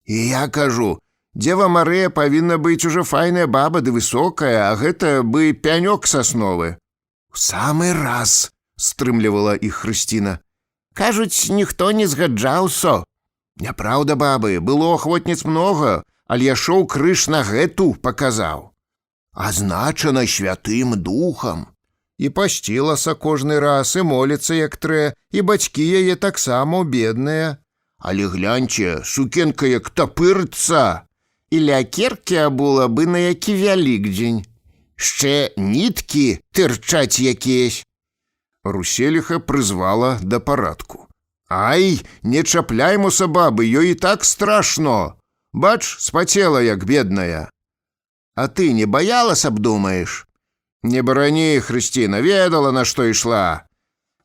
І я кажу, Дзева Марыя павінна быць ужо файная баба ды высокая, а гэта бы пянёк сасновы. У самы раз, стрымлівала іх Хрысціна. Кажуць, ніхто не згаджаўся. Няпраўда, бабы, было ахвотніц многа, Альяшоў крыж на гэту паказаў. Азначана Святым Духам. І пасцілася кожны раз, і моліцца як трэ, і бацькі яе таксама бедныя. Але гляньце, сукенка як тапырцца. І лякеркі абула бы на які вялікдзень. Ще ніткі тырчаць якісь. Руселіха прызвала да парадку. Ай, не чапляймуся, бабы, ёй і так страшно. Бач, спацела, як бедная. А ты не баялася б, думаеш? Не барані, Хрысціна, ведала, на што ішла.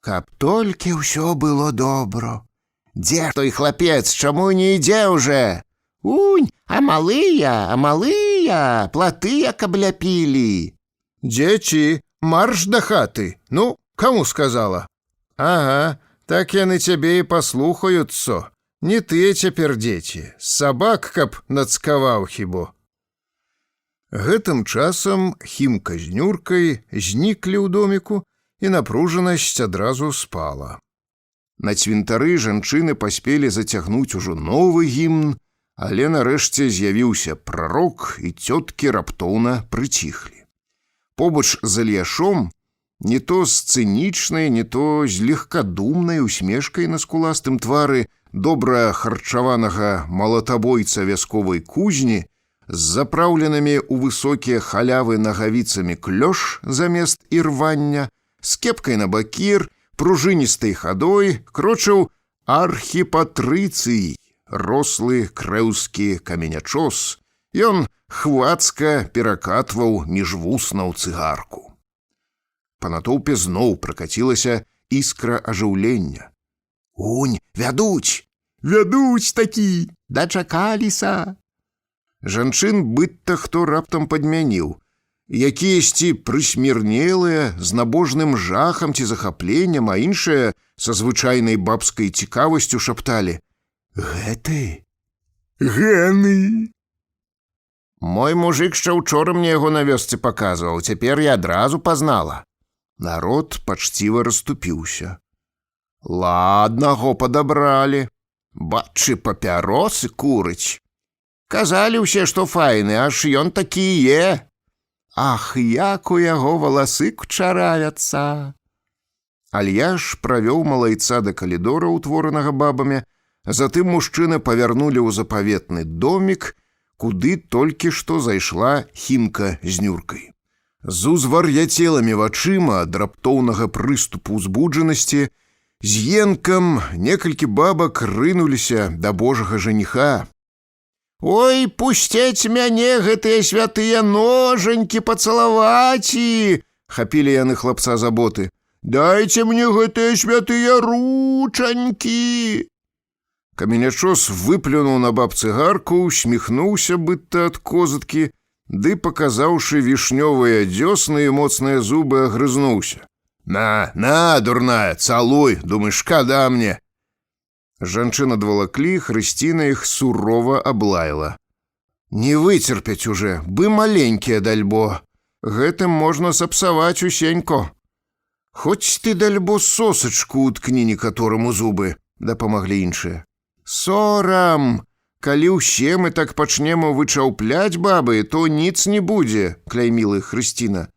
Каб толькі ўсё было добро. Дзе той хлапец, чаму не ідзе ўжо? Унь, а малыя, платы як абляпілі. Дзеці, марш да хаты. Ну, каму сказала? Ага, так яны цябе і паслухаюцца. Не тыя цяпер дзеці, сабак каб нацкаваў хібо. Гэтым часам Хімка з Нюркай зніклі ў доміку, і напружанасць адразу спала. На цвінтары жанчыны паспелі зацягнуць ужо новы гімн, але нарэшце з'явіўся прарок, і цёткі раптоўна прыціхлі. Побач з Альяшом, не то з цынічнай, не то з легкадумнай усмешкай на скуластым твары добра харчаванага малатабойца вясковай кузні, з запраўленымі ў высокія халявы нагавіцамі клёш замест ірвання, з кепкай на бакір, пружыністай хадой крочыў архіпатрыцый, рослы крэўскі каменячос. Ён хвацка перакатваў між вуснаў цыгарку. Па натоўпе зноў пракацілася іскра ажыўлення. Унь, вядуць! Вядуць такі! Дачакаліся! Жанчын быдта хто раптам падмяніў. Якіясьці прысмірнелыя, з набожным жахам ці захапленнем, а іншыя са звычайнай бабскай цікавасцю шапталі: Гэты? Гэны! Мой мужик ще учора мне яго на вёсцы паказваў, цяпер я адразу пазнала. Народ пачціва расступіўся. Ладнаго падабралі. Бачы, папяросы курыць. Казалі ўсе, што файны, аж ён такі є. Ах, як у яго валасы кучаравяцца. Альяш правёў малайца да калідора, утворанага бабамі, затым мужчыны павярнулі ў запаветны домік, куды толькі што зайшла Хімка з Нюркай. З узвар'яцелымі вачыма ад раптоўнага прыступу ўзбуджанасці, з енкам некалькі бабак рынуліся да божага жаніха. Ой, пусцець мяне гэтыя святыя ножанькі пацалаваці! Хапілі яны хлапца за боты. Дайце мне гэтыя святыя ручанькі! Каменячос выплюнуў на баб цыгарку, усміхнуўся быдта ад козыткі, ды, паказаўшы вішнёвыя дзёсны і моцныя зубы, агрызнуўся. На, дурная, цалуй, думаеш, шкада мне. Жанчын адвалаклі, Хрысціна іх сурова аблаяла. Не выцерпяць уже, бы маленькія, дальбо. Гэтым можна сапсаваць усенько. Хоць ты, дальбо, сосачку уткні некатораму зубы, дапамаглі іншыя. Сорам! Калі ўсе мы так пачнем вычаўпляць бабы, то ніц не будзе, кляйміла іх Хрысціна.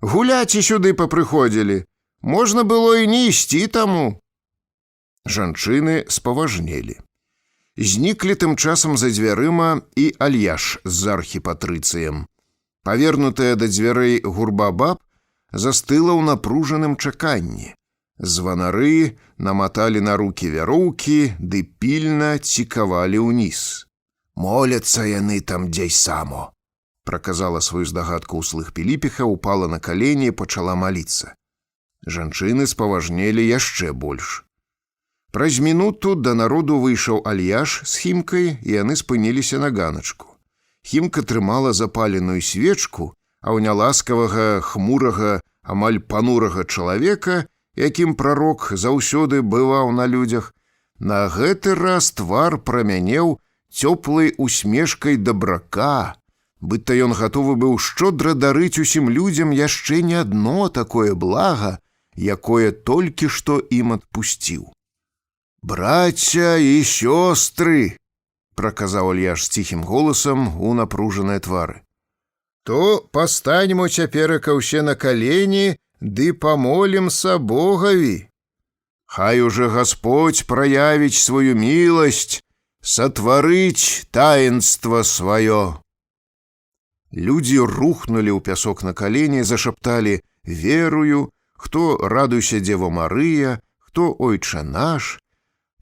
Гуляць і сюды папрыходзілі. Можна было і не ісці таму. Жанчыны спаважнелі. Зніклі тым часам за дзвярыма і Альяш з архіпатрыцыем. Павернутая да дзвярэй гурба баб застыла ў напружаным чаканні. Званары наматалі на рукі вяроўкі, ды пільна цікавалі ўніз. Моляцца яны там дзесь само. Праказала сваю здагадку ўслых Піліпіха, упала на калені і пачала маліцца. Жанчыны спаважнелі яшчэ больш. Праз мінуту да народу выйшаў Альяш з Хімкай, і яны спыніліся на ганачку. Хімка трымала запаленую свечку, а ў няласкавага, хмурага, амаль панурага чалавека, якім прарок заўсёды бываў на людзях, на гэты раз твар прамянеў цёплай усмешкай дабрака, быдта ён гатовы быў шчодра дарыць усім людзям яшчэ не адно такое блага, якое толькі што ім адпусціў. «Браця і сёстры!» – праказаў Альяш ціхім голасам у напружаныя твары. «То пастаньмо цяперака ўсе на калені ды памолімся Богаві. Хай уже Господь праявіць сваю міласць, сатварыць таінства сваё». Людзі рухнулі ў пясок на калені, зашапталі «Верую», хто «Радуйся, Дева Марыя», хто «Ойча наш».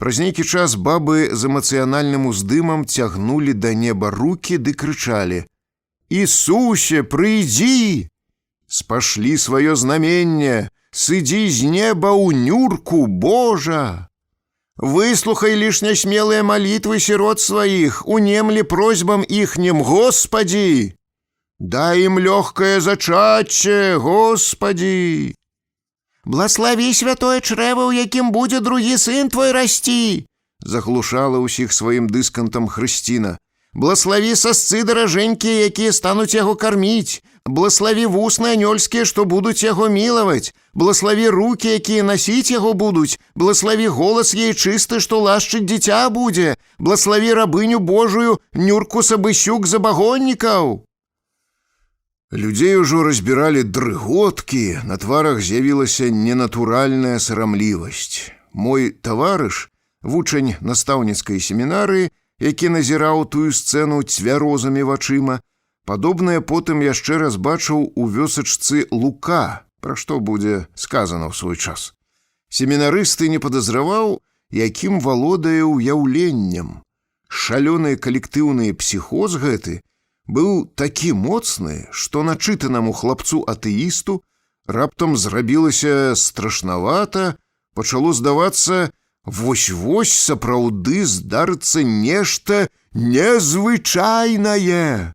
Праз нейкі час бабы з эмацыянальным уздымам цягнулі да неба рукі ды крычалі: «Ісусе, прыйдзі! Спашлі сваё знаменне, сыдзі з неба ў Нюрку, Божа! Выслухай лишь нясмелыя малітвы сірот сваіх, унемлі просьбам іхнім, Господі! Дай ім лёгкае зачацце, Господі! Благослови святое чрэва, у якім будзе другі сын твой расці!» заглушала ўсіх сваім дыскантам Хрысціна. «Благослови сасцы даражэнькія, якія стануць яго карміць! Благослови вусны анёльскія, што будуць яго мілаваць! Благослови рукі, якія насіць яго будуць! Благослови голас ей чысты, што лашчыць дзіця будзе! Благослови рабыню Божую, Нюрку Сабысюк забагоннікаў!» Людзей ужо разбіралі дрыготкі, на тварах з'явілася ненатуральная сарамлівасць. Мой таварыш, вучань настаўніцкай семінарыі, які назіраў тую сцэну цвярозамі вачыма, падобнае потым яшчэ раз бачыў у вёсачцы Лука, пра што будзе сказана ў свой час. Семінарысты не падазраваў, якім валодае ўяўленнем. Шалёны калектыўны псіхоз гэты быў такі моцны, што начытанаму хлапцу-атэісту раптам зрабілася страшнавата, пачало здавацца, вось-вось сапраўды здарыцца нешта незвычайнае.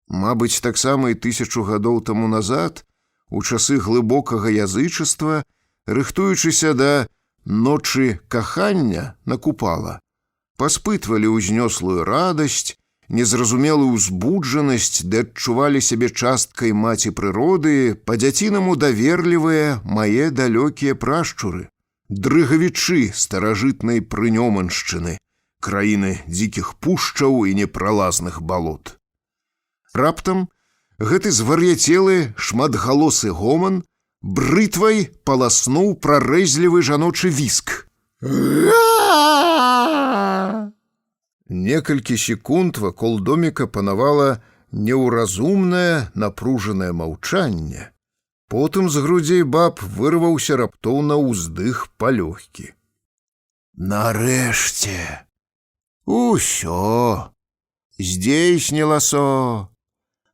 Мабыць, таксама і 1000 гадоў таму назад, у часы глыбокага язычества, рыхтуючыся да ночы кахання на Купала, паспытвалі ўзнёслую радасць, незразумелую ўзбуджанасць, ды адчувалі сябе часткай маці прыроды, па-дзяцінаму даверлівыя мае далёкія прашчуры, дрыгавічы старажытнай прынёманшчыны, краіны дзікіх пушчаў і непралазных балот. Раптам гэты звар'яцелы шматгалосы гоман брытвай паласнуў прарэзлівы жаночы віск. Некалькі секунд вакол доміка панавала неўразумнае, напружанае маўчанне. Потым з грудзей баб вырваўся раптоўна ўздых палёгкі. «Нарэшце! Усё! Здзейснілася!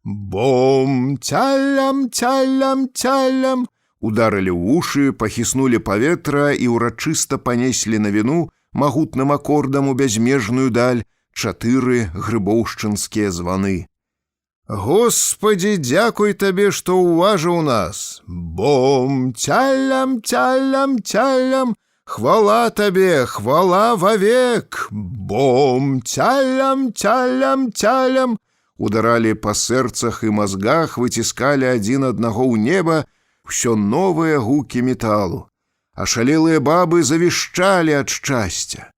Бом! Цялям-цялям-цялям!» Ударылі ў вушы, пахіснулі паветра і ўрачыста панеслі на віну магутным акордам у бязмежную даль 4 грыбоўшчынскія званы. «Господі, дзякуй табе, што ўважыў нас! Бом! Цялям-цялям-цялям! Хвала табе, хвала вавек! Бом! Цялям-цялям-цялям!» Ударалі па сэрцах і мазгах, выціскалі адзін аднаго ў неба ўсё новыя гукі металу. Ашалелыя бабы завішчалі ад шчасця.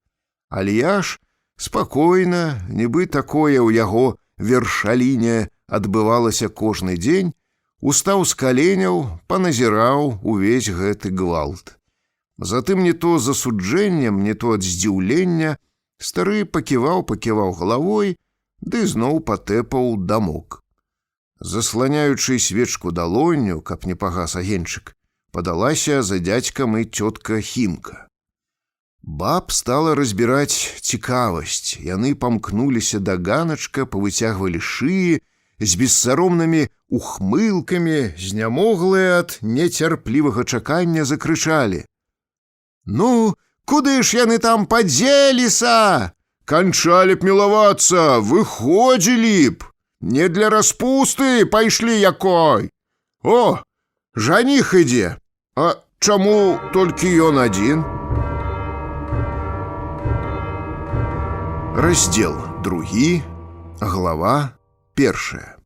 Альяш спакойна, нібы такое ў яго вершаліне адбывалася кожны дзень, устаў з каленяў, паназіраў увесь гэты гвалт. Затым не то з асуджэннем, не то ад здзіўлення стары паківаў галавой, ды зноў патэпаў дамок. Засланяючы свечку далонню, каб не пагас агеньчык, падалася за дзядзькам і цётка Хімка. Баб стала разбіраць цікавасць. Яны памкнуліся да ганачка, павыцягвалі шыі, з бессаромнымі ухмылкамі, знямоглыя ад нецярплівага чакання закрычалі: «Ну, куды ж яны там падзеліся? Канчалі б мілавацца, выходзілі б! Не для распусты пайшлі якой! О, жаніх ідзе! А чаму толькі ён адзін?» Раздзел 2, глава Першае.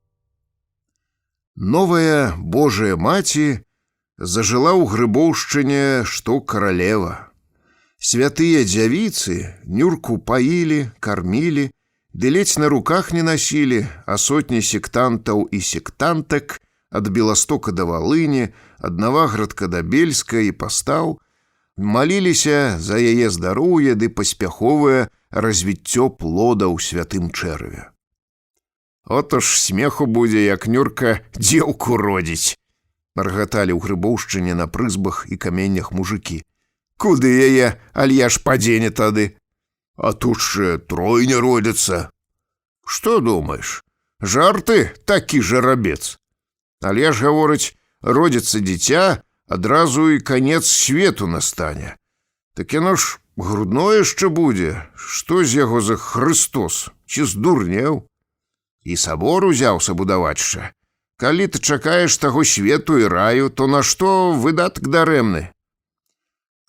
Новая Божая маці зажыла ў Грыбоўшчыне, што каралева. Святыя дзявіцы Нюрку паілі, кармілі, ды ледзь на руках не насілі, а сотні сектантаў і сектантак ад Беластока да Валыні, ад Наваградка да Бельска і пастаў маліліся за яе здароўе ды паспяховае развіццё плода ў святым чэрве. «Отож смеху будзе, як Нюрка дзеўку родзіць», маргаталі ў Грыбоўшчыне на прызбах і каменнях мужыкі. «Куды яе Альяш падзене тады? А тут же тройня родзяцца». «Што думаеш? Жарты такі жарабец. Альяш гаворыць, родзіцца дзіця, адразу і канец свету настане. Так яно ж грудное яшчэ будзе. Што з яго за Хрыстос? Ці здурнеў? І сабор узяўся будавачша. Калі ты чакаеш таго свету і раю, то на што выдатак дарэмны?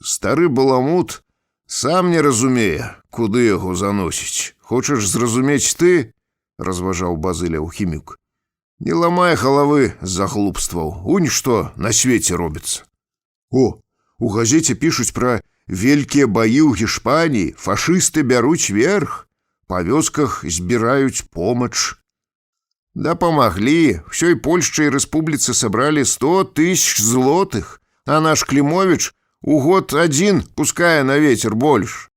Стары баламут сам не разумее, куды яго заносіць. Хочаш зразумець ты?» — разважаў Базыля Аўхімюк. «Не ламай галавы з-за глупстваў. Унь што на свеце робіцца. О, у газеце пішуць пра вялікія баі ў Гішпаніі, фашысты бяруць верх, па вёсках збіраюць помач». «Дапамаглі, ўсёй Польшчы і рэспубліцы сабралі 100 000 злотых, а наш Клімовіч у год адзін пускае на вецер больш».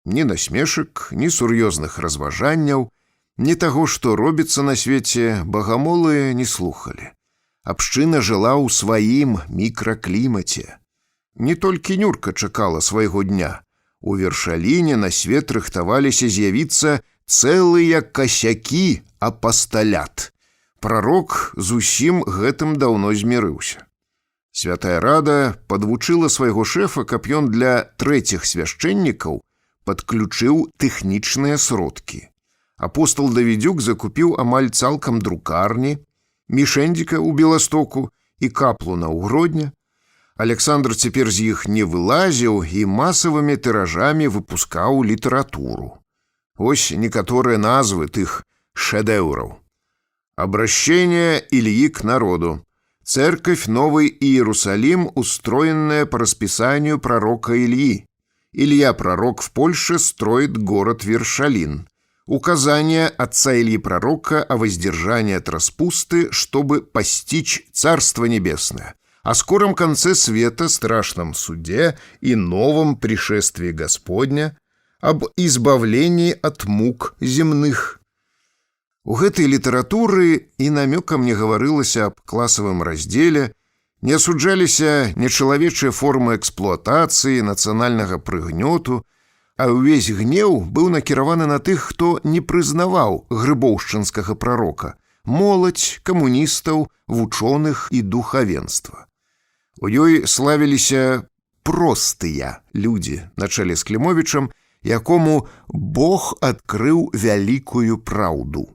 Ні насмешак, ні сур'ёзных разважанняў, ні таго, што робіцца на свеце, багамолы не слухалі. Абшчына жыла ў сваім мікраклімаце. Не толькі Нюрка чакала свайго дня. У Вершаліне на свет рыхтаваліся з'явіцца цэлыя касякі апасталят. Прарок з усім гэтым даўно змірыўся. Святая Рада падвучыла свайго шэфа, каб ён для трэціх свяшчэннікаў падключыў тэхнічныя сродкі. Апостол Давідзюк закупіў амаль цалкам друкарні, мішэндзіка ў Беластоку і каплуна ў Гродня. Александр цяпер з іх не вылазіў і масавымі тыражамі выпускаў літаратуру. Ось некаторыя назвы тых шэдэўраў. «Обращение Ильи к народу. Церковь Новый Иерусалим, устроенная по расписанию пророка Ильи. Илья пророк в Польше строит город Вершалин. Указание отца Ильи пророка о воздержании от распусты, чтобы постичь Царство Небесное, о скором конце света, страшном суде и новом пришествии Господня, об избавлении от мук земных». У гэтай літаратуры і намёкам не гаварылася аб класавым раздзеле, не асуджаліся нечалавечыя формы эксплуатацыі, нацыянальнага прыгнёту, а ўвесь гнеў быў накіраваны на тых, хто не прызнаваў грыбоўшчынскага прарока, моладзь, камуністаў, вучоных і духавенства. У ёй славіліся простыя людзі на чале з Клімовічам, якому Бог адкрыў вялікую праўду.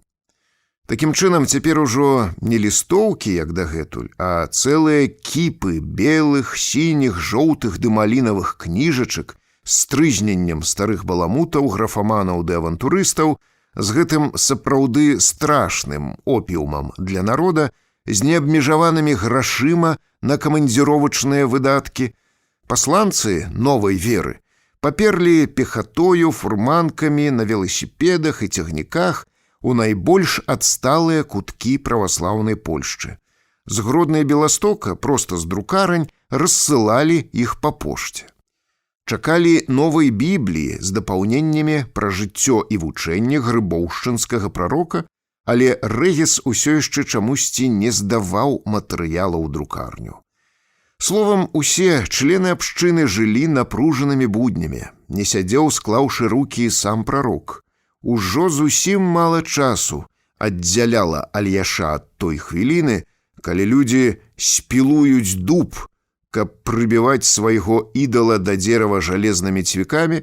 Такім чынам, цяпер ужо не лістоўкі, як дагэтуль, а цэлыя кіпы белых, сініх, жоўтых ды малінавых кніжачак з трызненнем старых баламутаў, графаманаў ды авантурыстаў, з гэтым сапраўды страшным опіумам для народа, з неабмежаванымі грашыма на камандзіровачныя выдаткі. Пасланцы новай веры паперлі пехатою, фурманкамі, на веласіпедах і цягніках у найбольш адсталыя куткі праваслаўнай Польшчы. З Гродна і Беластока, проста з друкарань, рассылалі іх па пошце. Чакалі новай Бібліі з дапаўненнямі пра жыццё і вучэнне грыбоўшчынскага прарока, але Рэгіс усё яшчэ чамусьці не здаваў матэрыяла ў друкарню. Словам, усе члены абшчыны жылі напружанымі буднямі, не сядзеў, склаўшы рукі, сам прарок. Ужо зусім мала часу аддзяляла Альяша ад той хвіліны, калі людзі спілуюць дуб, каб прыбіваць свайго ідала да дзерава жалезнымі цвікамі,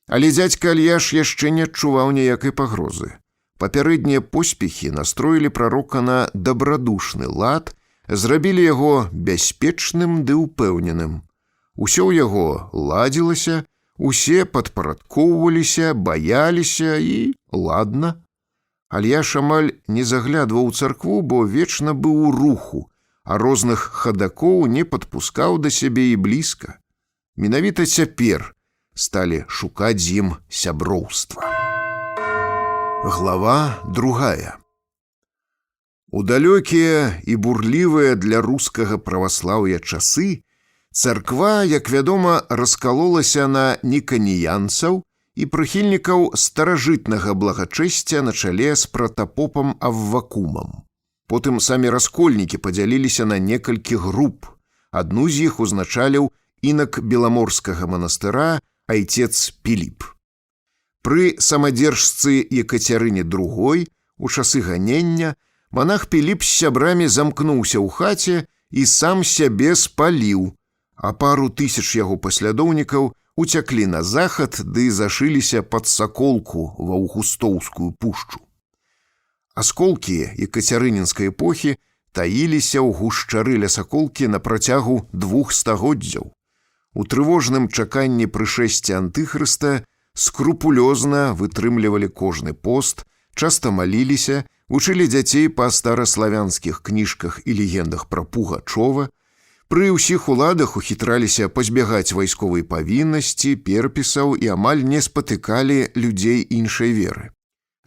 але дзядзька Альяш яшчэ не адчуваў ніякай пагрозы. Папярэднія поспехі настроілі прарока на дабрадушны лад, зрабілі яго бяспечным ды ўпэўненым. Усё ў яго ладзілася, усе падпарадкоўваліся, баяліся і ладна. Альяш амаль не заглядваў у царкву, бо вечна быў у руху, а розных хадакоў не падпускаў да сябе і блізка. Менавіта цяпер сталі шукаць з ім сяброўства. Глава 2. У далёкія і бурлівыя для рускага праваслаўя часы царква, як вядома, раскалолася на ніканіянцаў і прыхільнікаў старажытнага благачэсця на чале з пратапопам Аввакумам. Потым самі раскольнікі падзяліліся на некалькі груп. Адну з іх узначаліў інак Беламорскага манастыра айцец Піліп. Пры самадзержцы Екацярыне II у часы ганення манах Піліп з сябрамі замкнуўся ў хаце і сам сябе спаліў, а пару тысяч яго паслядоўнікаў уцяклі на захад ды зашыліся пад Саколку ва Аўгустоўскую пушчу. Асколкі екацярынінскай эпохі таіліся ў гушчары ля Саколкі на працягу 2 стагоддзяў. У трывожным чаканні прышэсця антыхрыста скрупулёзна вытрымлівалі кожны пост, часта маліліся, вучылі дзяцей па стараславянскіх кніжках і легендах пра Пугачова, пры ўсіх уладах ухітраліся пазбягаць вайсковай павіннасці, перпісаў і амаль не спатыкалі людзей іншай веры.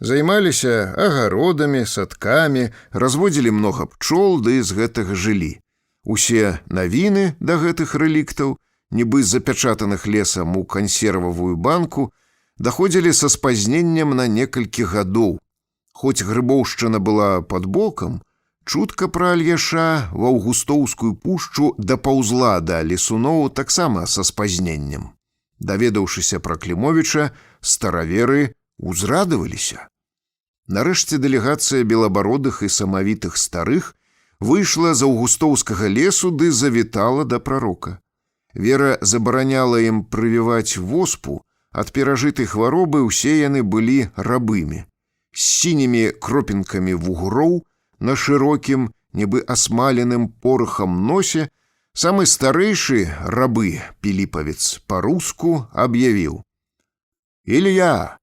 Займаліся агародамі, садкамі, разводзілі многа пчол, ды з гэтага жылі. Усе навіны да гэтых рэліктаў, нібы запячатаных лесам у кансервавую банку, даходзілі са спазненнем на некалькі гадоў. Хоць Грыбоўшчына была пад бокам, чутка пра Альяша ва Аўгустоўскую пушчу дапаўзла да лесуноў таксама са спазненнем. Даведаўшыся пра Клімовіча, стараверы узрадаваліся. Нарэшце дэлегацыя белабародых і самавітых старых выйшла з Аўгустоўскага лесу ды завітала да прарока. Вера забараняла ім прывіваць воспу, ад перажытай хваробы ўсе яны былі рабымі. З сінімі кропінкамі вугроў на шырокім, нібы асмаленым порахам носе самы старэйшы рабы піліпавец па-руску аб'явіў: «Ілья,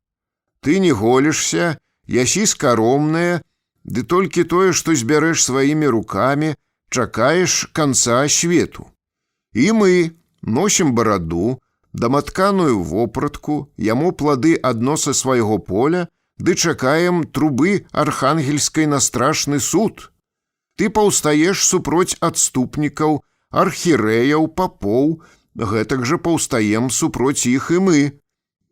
ты не голішся, ясі скаромнае, ды толькі тое, што збярэш сваімі рукамі, чакаеш канца свету. І мы носім бараду, даматканую вопратку, яму плады адно са свайго поля, ды чакаем трубы архангельскай на страшны суд. Ты паўстаеш супроць адступнікаў, архірэяў, папоў, гэтак жа паўстаем супроць іх і мы.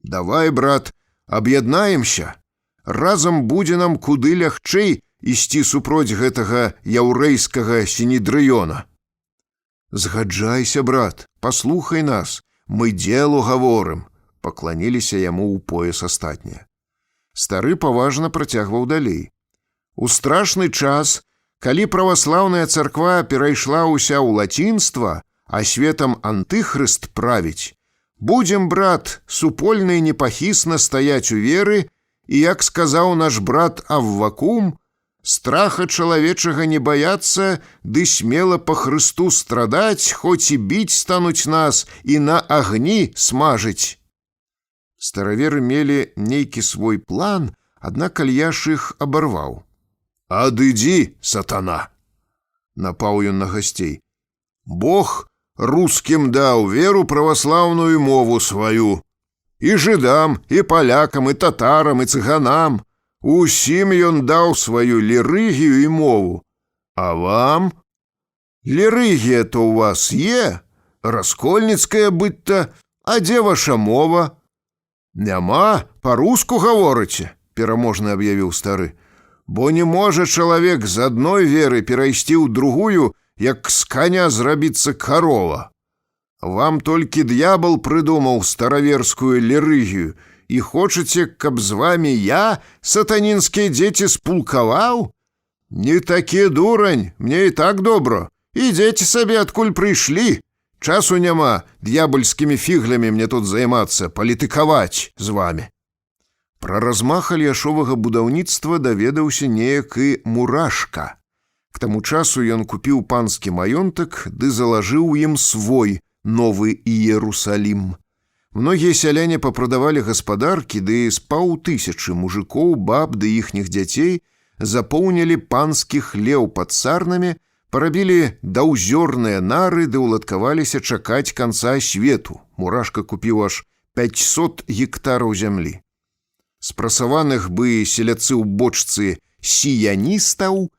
Давай, брат, аб'яднаемся. Разам будзе нам куды лягчэй ісці супроць гэтага яўрэйскага сінедрыёна». «Згаджайся, брат, паслухай нас, мы делу гаворым», — пакланіліся яму ў пояс астатнія. Стары паважна працягваў далей. «У страшны час, калі праваслаўная царква перайшла ўся ў лацінства, а светам антыхрыст правіць, будзем, брат, супольна і непахісна стаяць у веры, і, як сказаў наш брат Аввакум, страха чалавечага не баяцца, ды смела па Хрысту страдаць, хоць і біць стануць нас і на агні смажыць». Стараверы мелі нейкі свой план, аднак Альяш іх абарваў. «Адыдзі, сатана!» — напаў ён на гасцей. «Бог рускім даў веру праваслаўную мову сваю. І жыдам, і палякам, і татарам, і цыганам. Усім ён даў сваю лірыгію і мову. А вам? Лірыгія-то ў вас є? Раскольніцкая быць-то? А дзе ваша мова?» «Няма, па-руску гаворыце», — пераможна аб'явіў стары. «Бо не можа чалавек з адной веры перайсці ў другую, як з каня зрабіцца карова. Вам толькі д'ябал прыдумаў стараверскую лірыгію, і хочаце, каб з вамі я, сатанінскія дзеці, спулкаваў? Не такі дурань, мне і так добра. Ідзеце сабе, адкуль прыйшлі. Часу няма д'ябальскімі фіглямі мне тут займацца, палітыкаваць з вамі». Пра размах альяшовага будаўніцтва даведаўся неяк і Мурашка. К таму часу ён купіў панскі маёнтак ды залажыў ім свой новы Іерусалім. Многія сяляне папрадавалі гаспадаркі, ды з 500 мужикоў, баб ды іхніх дзяцей запоўнілі панскі хлеў пад сарнамі, парабілі даўзёрныя нары ды ўладкаваліся чакаць канца свету. Мурашка купіў аж 500 гектараў зямлі. Спрасаваных бы селяцы ў бочцы сіяністаў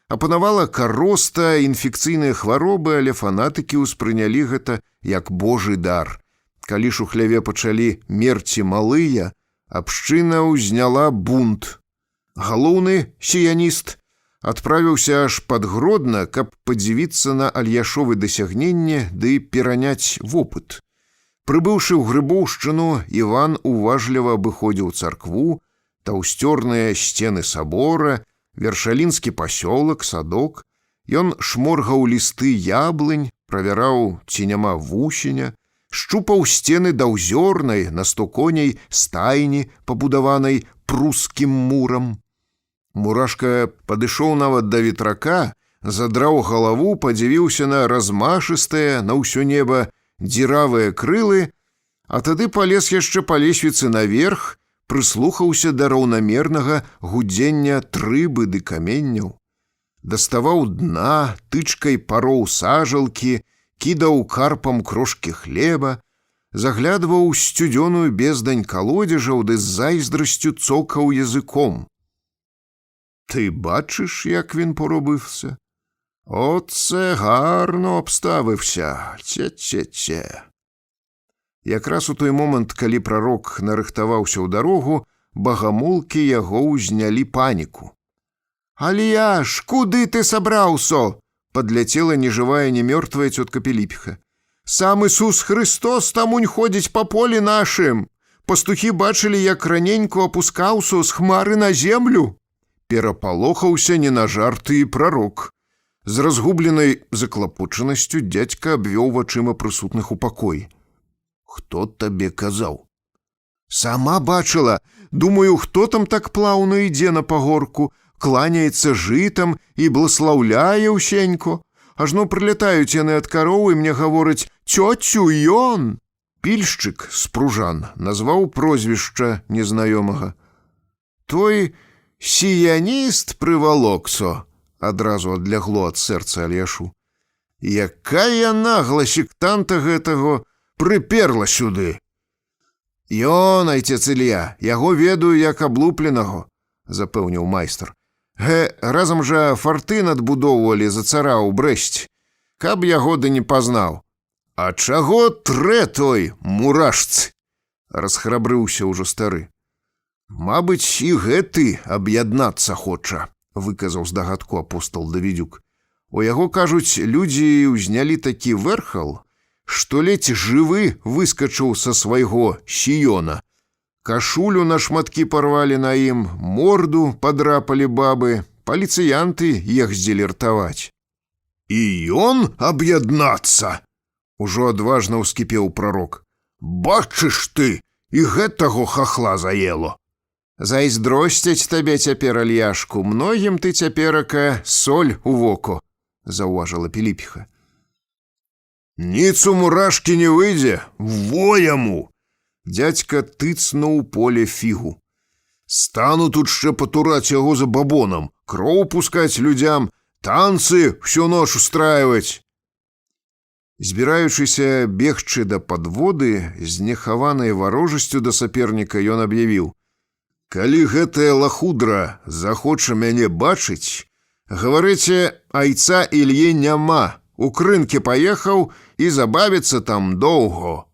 апанавала кароста, інфекцыйныя хваробы, але фанатыкі ўспрынялі гэта як божы дар. Калі ж у хляве пачалі мерці малыя, абшчына ўзняла бунт. Галоўны сіяніст адправіўся аж пад Гродна, каб падзівіцца на Альяшовы дасягненне ды пераняць вопыт. Прыбыўшы ў Грыбоўшчыну, Іван уважліва абыходзіў царкву, таўсцёрныя сцены сабора, вершалінскі пасёлак, садок. Ён шморгаў лісты яблынь, правяраў, ці няма вусеня, шчупаў сцены даўзёрнай на 100 коней стайні, пабудаванай прускім мурам. Мурашка падышоў нават да ветрака, задраў галаву, падзівіўся на размашыстыя на ўсё неба дзіравыя крылы, а тады палез яшчэ па лесвіцы наверх, прыслухаўся да раўнамернага гудзення трыбы ды каменняў. Даставаў дна, тычкай пароў сажалкі, кідаў карпам крошкі хлеба, заглядваў сцюдзёную бездань калодзежаў ды з зайздрасцю цокаў языком. Ти бачиш, як він поробився? Оце гарно обставився. Тє-тє-тє. Якраз у той момент, калі прарок нарыхтаваўся ў дарогу, багамолкі яго ўзнялі паніку. «Алияш, куды ты сабраўся?» Подляцела ни живая, ни мертвая тетка Пилипиха. «Сам Иисус Христос тамунь ходзіць па полі нашым. Пастухі бачылі, як раненько опускаўся з хмары на землю». Перапалохаўся не на жарты і прарок. З разгубленай заклапочанасцю дядька абвёў вачыма прысутных у пакоі. «Хто табе казаў?» «Сама бачыла. Думаю, хто там так плаўна ідзе на пагорку, кланяецца жытам і бласлаўляе ўсенько. Ажно прылятаюць яны ад кароў і мне гавораць: «Цёцю, ён!» Пільшчык з Пружан назваў прозвішча незнаёмага. «Той сіяніст прывалоксо», адразу адлягло ад сэрца Альяшу. «Якая нагла сектанта гэтага прыперла сюды!» «Ён, айцец Ілья, яго ведаю як аблупленаго», запэўніў майстар. «Разам жа фарты надбудоўвалі за цара ў Брэсце. Каб яго ды не пазнаў». «А чаго трэ той мурашцы?» расхрабрыўся ўжо стары. «Мабыць, і гэты аб'яднацца хоча», выказаў здагадку апостол Давідзюк. «У яго, кажуць, людзі ўзнялі такі вэрхал, што ледзь жывы выскачыў са свайго сіёна. Кашулю на шматкі парвалі на ім, морду падрапалі бабы, паліцыянты ездзілі ртаваць». «І ён аб'яднацца?» ужо адважна ўскіпеў прарок. «Бачыш ты, і гэтаго хахла заело». «Зайздросцяць табе цяпер, Альяшку, многім ты цяперака соль у воку», заўважыла Піліпіха. «Ніц у мурашкі не выйдзе, во яму!» Дядька тыцнуў поле фігу. «Стану тут ще патураць яго за бабонам, кроў пускаць людзям, танцы всю ноч устраиваць». Збіраючыся бегчы да падводы, з нехаванай варожасцю да саперніка ён аб'явіў: «Калі гэтая лахудра захоча мяне бачыць, гаварыце, айца Ільі няма, у крынкі паехаў і забавіцца там доўго».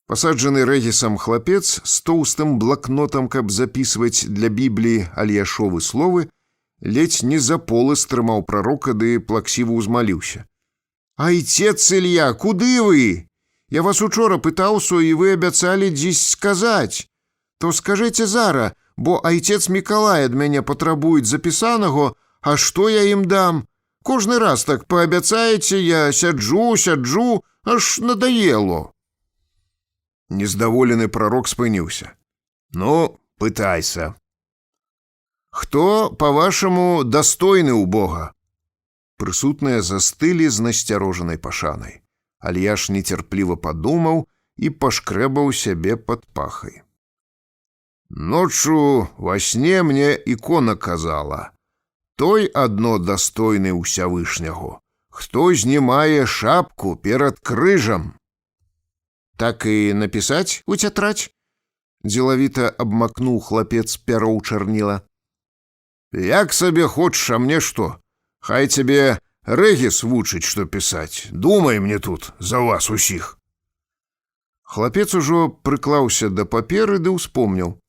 Пасаджаны рэгісам хлапец з тоўстым блакнотам, каб запісваць для Бібліі Альяшовы словы, ледзь не за полы стрымаў прарока ды плаксіва ўзмаліўся: «Айцец Ілья, куды вы? Я вас учора пытаўся, і вы абяцалі дзесь сказаць. То скажыце зара, бо айцец Мікалай ад мяне патрабуюць запісанага, а што я ім дам? Кожны раз так паабяцаеце, я сяджу, аж надаело». Нездаволены прарок спыніўся. «Ну, пытайся. Хто, па-вашаму, дастойны ў Бога?» Прысутныя застылі з насцярожанай пашанай. Альяш нецярпліва падумаў і пашкрэбаў сябе пад пахай. Ноччу во сне мне ікона казала: той адно дастойны ўсявышняго, хто знімае шапку перад крыжам. Так і напісаць у цятраць? Дзелавіта абмакнуў хлапец пяро ў чарніла. Як сабе хочаш, а мне што? Хай цябе Рэгіс вучыць, што пісаць. Думай мне тут за вас усіх. Хлапец ужо прыклаўся да паперы ды ўспомніў.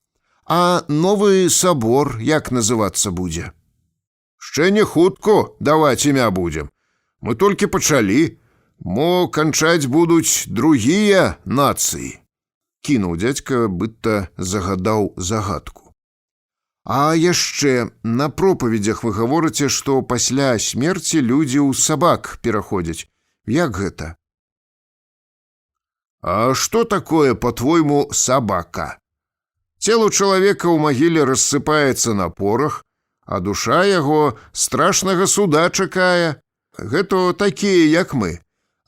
А новы сабор як называцца будзе? Шчэ не хутка даваць імя будзем. Мы толькі пачалі. Мо канчаць будуць другія нацыі. Кінуў дзядзька, быдта загадаў загадку. А яшчэ на пропаведзях вы гаворыце, што пасля смерці людзі ў сабак пераходзяць. Як гэта? А што такое, па-твойму, сабака? Цело чалавека ў магіле рассыпаецца на порах, а душа яго страшнага суда чакае. Гэта такія, як мы.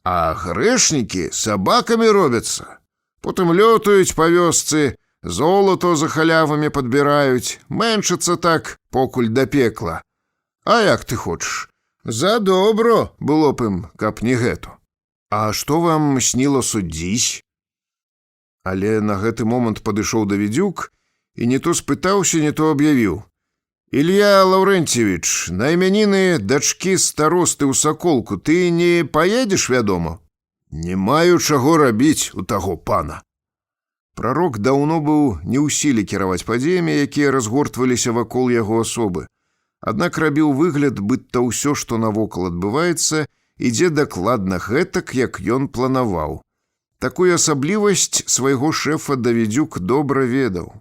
А грэшнікі сабакамі робяцца. Потым лётаюць па вёсцы, золото за халявамі падбіраюць, мэнчацца так, покуль да пекла. А як ты хочаш? За добро было б ім, каб не гэту. А што вам сніла судзісь? Але на гэты момант падышоў Давідзюк і не то спытаўся, не то аб'явіў. Ілья Лаўрэнцевіч, на імяніны дачкі старосты ў Саколку ты не паедзеш, вядома? Не маю чаго рабіць у таго пана. Прарок даўно быў не ў сіле кіраваць падзеямі, якія разгортваліся вакол яго асобы. Аднак рабіў выгляд, быдта ўсё, што навокал адбываецца, ідзе дакладна гэтак, як ён планаваў. Такую асаблівасць свайго шэфа Давідзюк добра ведаў.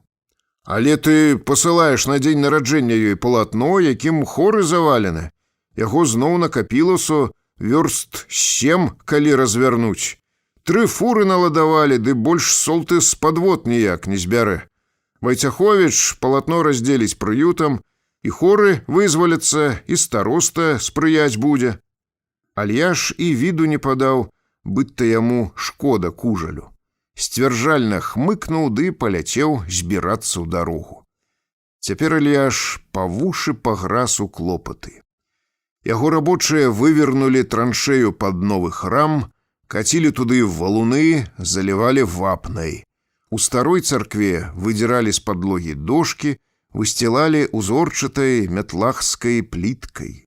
Але ты пасылаеш на дзень нараджэння ёй палатно, якім хоры завалены. Яго зноў накапілася вёрст 7, калі развярнуць. 3 фуры наладавалі, ды больш солты з падвод ніяк не збярэ. Вайцяховіч палатно раздзеліць прыютам, і хоры вызваляцца, і староста спрыяць будзе. Альяш і віду не падаў, быдта яму шкода кужалю. Сцвярджальна хмыкнуў ды паляцеў збірацца ў дарогу. Цяпер Альяш па вушы паграз у клопаты. Яго рабочыя вывернулі траншею пад новы храм, кацілі туды валуны, залівалі вапнай. У старой царкве выдзіралі з падлогі дошкі, высцілалі узорчатай мятлахскай пліткай.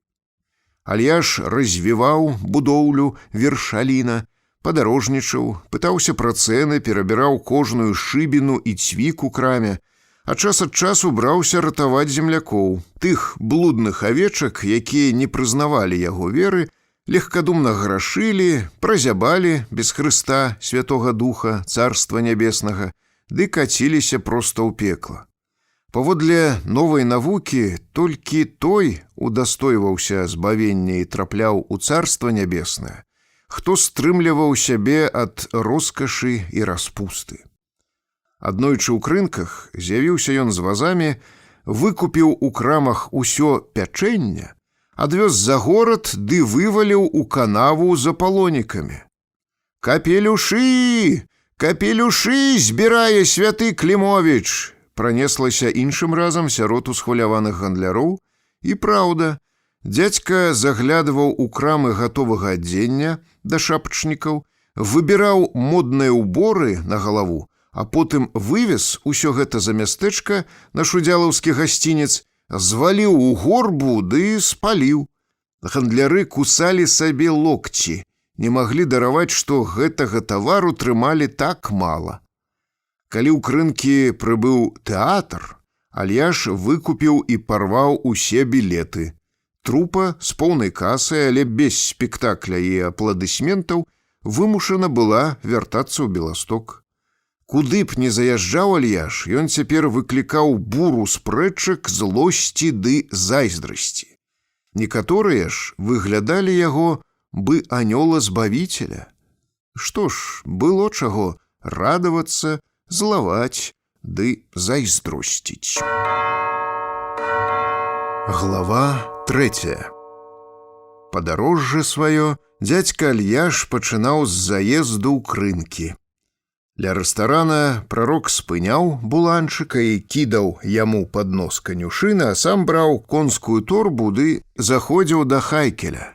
Альяш развіваў будоўлю вершаліна, падарожнічаў, пытаўся пра цэны, перабіраў кожную шыбіну і цвік у краме, а час ад часу браўся ратаваць землякоў, тых блудных авечак, якія не прызнавалі яго веры, легкадумна грашылі, празябалі без Хрыста, Святога Духа, Царства Нябеснага, ды каціліся проста ў пекла. Паводле новай навукі толькі той удастойваўся збавення і трапляў у Царства Нябеснае, хто стрымліваў сябе ад роскашы і распусты. Аднойчы ў крынках з'явіўся ён з вазамі, выкупіў у крамах усё пячэнне, адвёз за горад ды вываліў у канаву за палонікамі. «Капелюшы! Капелюшы збірае святы Клімовіч!» пранеслася іншым разам сярод усхваляваных гандляроў, і праўда, дзядзька заглядываў у крамы гатовага адзення да шапачнікаў, выбіраў модныя ўборы на галаву, а потым вывез усё гэта за мястэчка на шудзялаўскі гасцінец, зваліў у горбу ды спаліў. Гандляры кусалі сабе локці, не маглі дараваць, што гэтага тавару трымалі так мала. Калі ў крынкі прыбыў тэатр, Альяш выкупіў і парваў усе білеты. Трупа з поўнай касай, але без спектакля і апладысментаў, вымушана была вяртацца ў Беласток. Куды б не заязджаў Альяш, ён цяпер выклікаў буру спрэчак, злосці ды зайздрасці. Некаторыя ж выглядалі яго бы анёла-збавіцеля. Што ж, было чаго радавацца, злаваць ды зайздросціць. Глава 3. Падарожжа сваё дзядзька Альяш пачынаў з заезду ў крынкі. Ля рэстарана прарок спыняў буланчыка і кідаў яму пад нос канюшына, а сам браў конскую торбу ды заходзіў да Хайкеля.